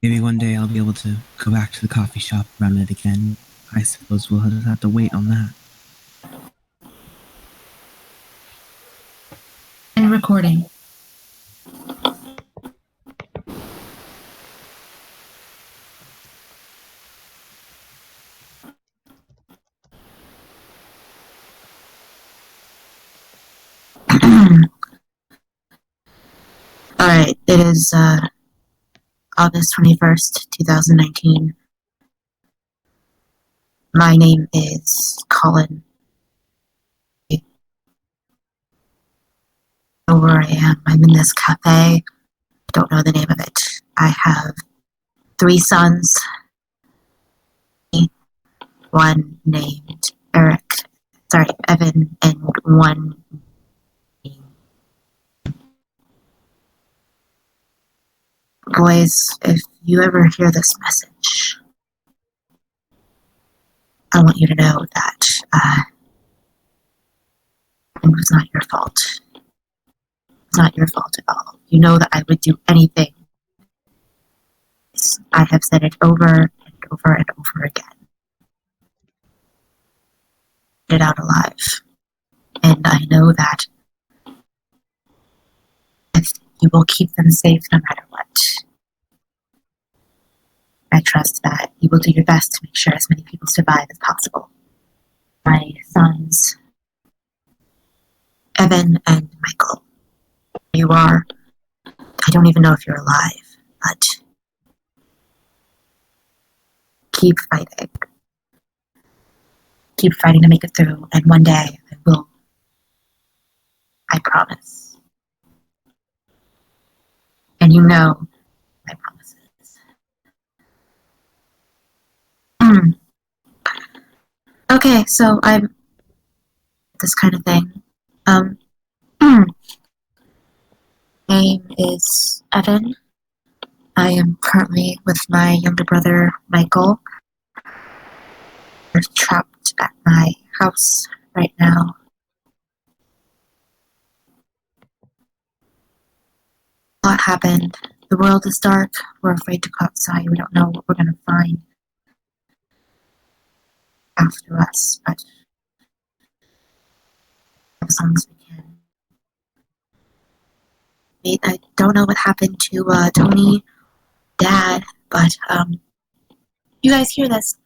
Maybe one day I'll be able to go back to the coffee shop and run it again. I suppose we'll just have to wait on that. And recording. Alright, it is August 21st, 2019. My name is Colin. I know where I am. I'm in this cafe. Don't know the name of it. I have 3 sons. One named Evan, and one boys, if you ever hear this message, I want you to know that it was not your fault. It's not your fault at all. You know that I would do anything. I have said it over and over and over again. Get out alive. And I know that you will keep them safe no matter what. I trust that you will do your best to make sure as many people survive as possible. My sons, Evan and Michael, you are, I don't even know if you're alive, but keep fighting. Keep fighting to make it through, and one day I will. I promise. and you know my promises. Okay, so I'm this kind of thing. Name is Evan. I am currently with my younger brother, Michael. We're trapped at my house right now. A lot happened. The world is dark. We're afraid to go outside. We don't know what we're gonna find after us, but as long as we can. I don't know what happened to Tony, Dad, but you guys hear this?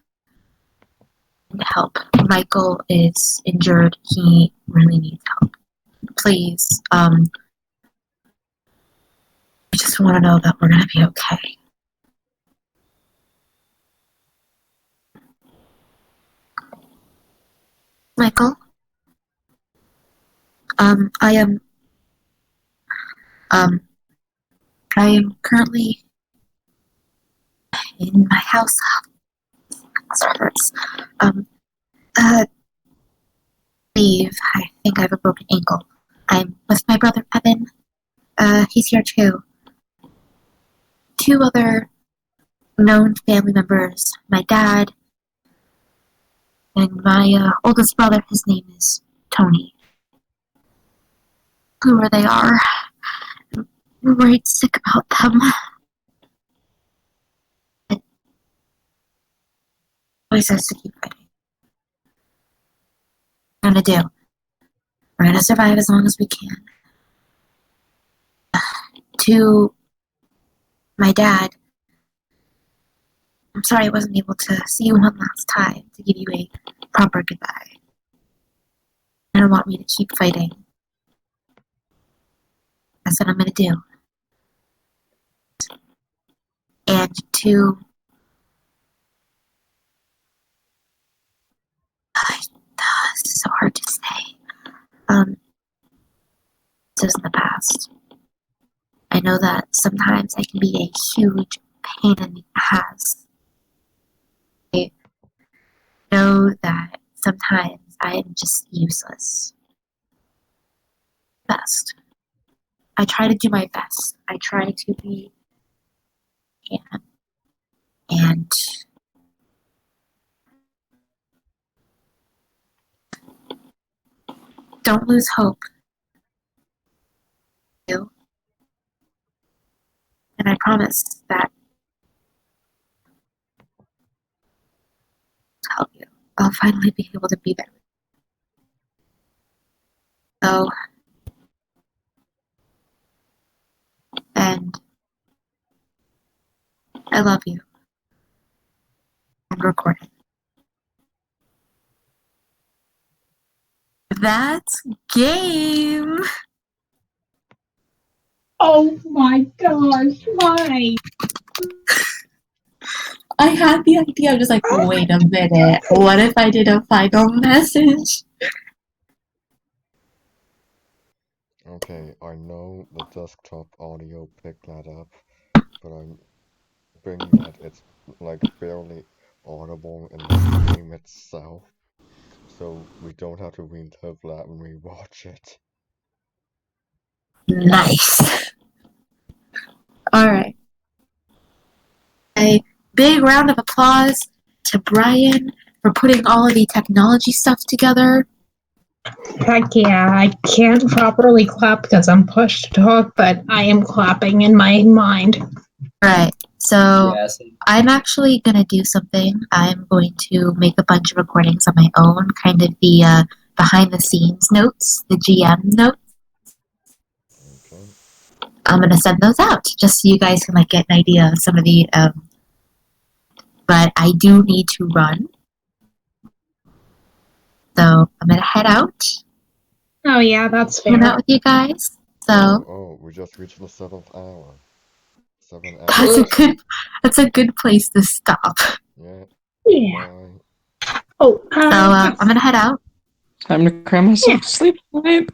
Help. Michael is injured. He really needs help. Please, I just want to know that we're gonna be okay. Michael? I am currently in my house. This hurts. Leave. I think I have a broken ankle. I'm with my brother Evan. He's here too. 2 other known family members. My dad and my oldest brother. His name is Tony. Whoever they are, I'm worried sick about them. It always has to keep fighting. What we're gonna do? We're gonna survive as long as we can. To my dad, I'm sorry I wasn't able to see you one last time to give you a proper goodbye. I don't want me to keep fighting. That's what I'm gonna do. And to this is so hard to say. This is in the past. I know that sometimes I can be a huge pain in the ass. I know that sometimes I am just useless. Best. I try to do my best. I try to be and don't lose hope. You. And I promise that I'll help you. I'll finally be able to be there. So, and I love you. I'm recording. That's game. Oh my gosh, why? I had the idea. I'm just like, wait a minute. What if I did a final message? Okay, I know the desktop audio picked that up, but I'm bringing that it's like barely audible in the game itself, so we don't have to relive that when we watch it. Nice. Alright. A big round of applause to Brian for putting all of the technology stuff together. Heck yeah, I can't properly clap because I'm pushed to talk, but I am clapping in my mind. Right. So Yes. I'm actually gonna do something. I'm going to make a bunch of recordings on my own, kind of the behind the scenes notes, the GM notes. Okay. I'm gonna send those out just so you guys can like get an idea of some of the but I do need to run. So I'm gonna head out. Oh yeah, that's fair. Hang out with you guys. So Oh, we just reached the 7th hour. 7 hours. that's a good place to stop. Yeah. Yeah. Bye. Oh, So I'm gonna head out. Time to cram myself to sleep tonight.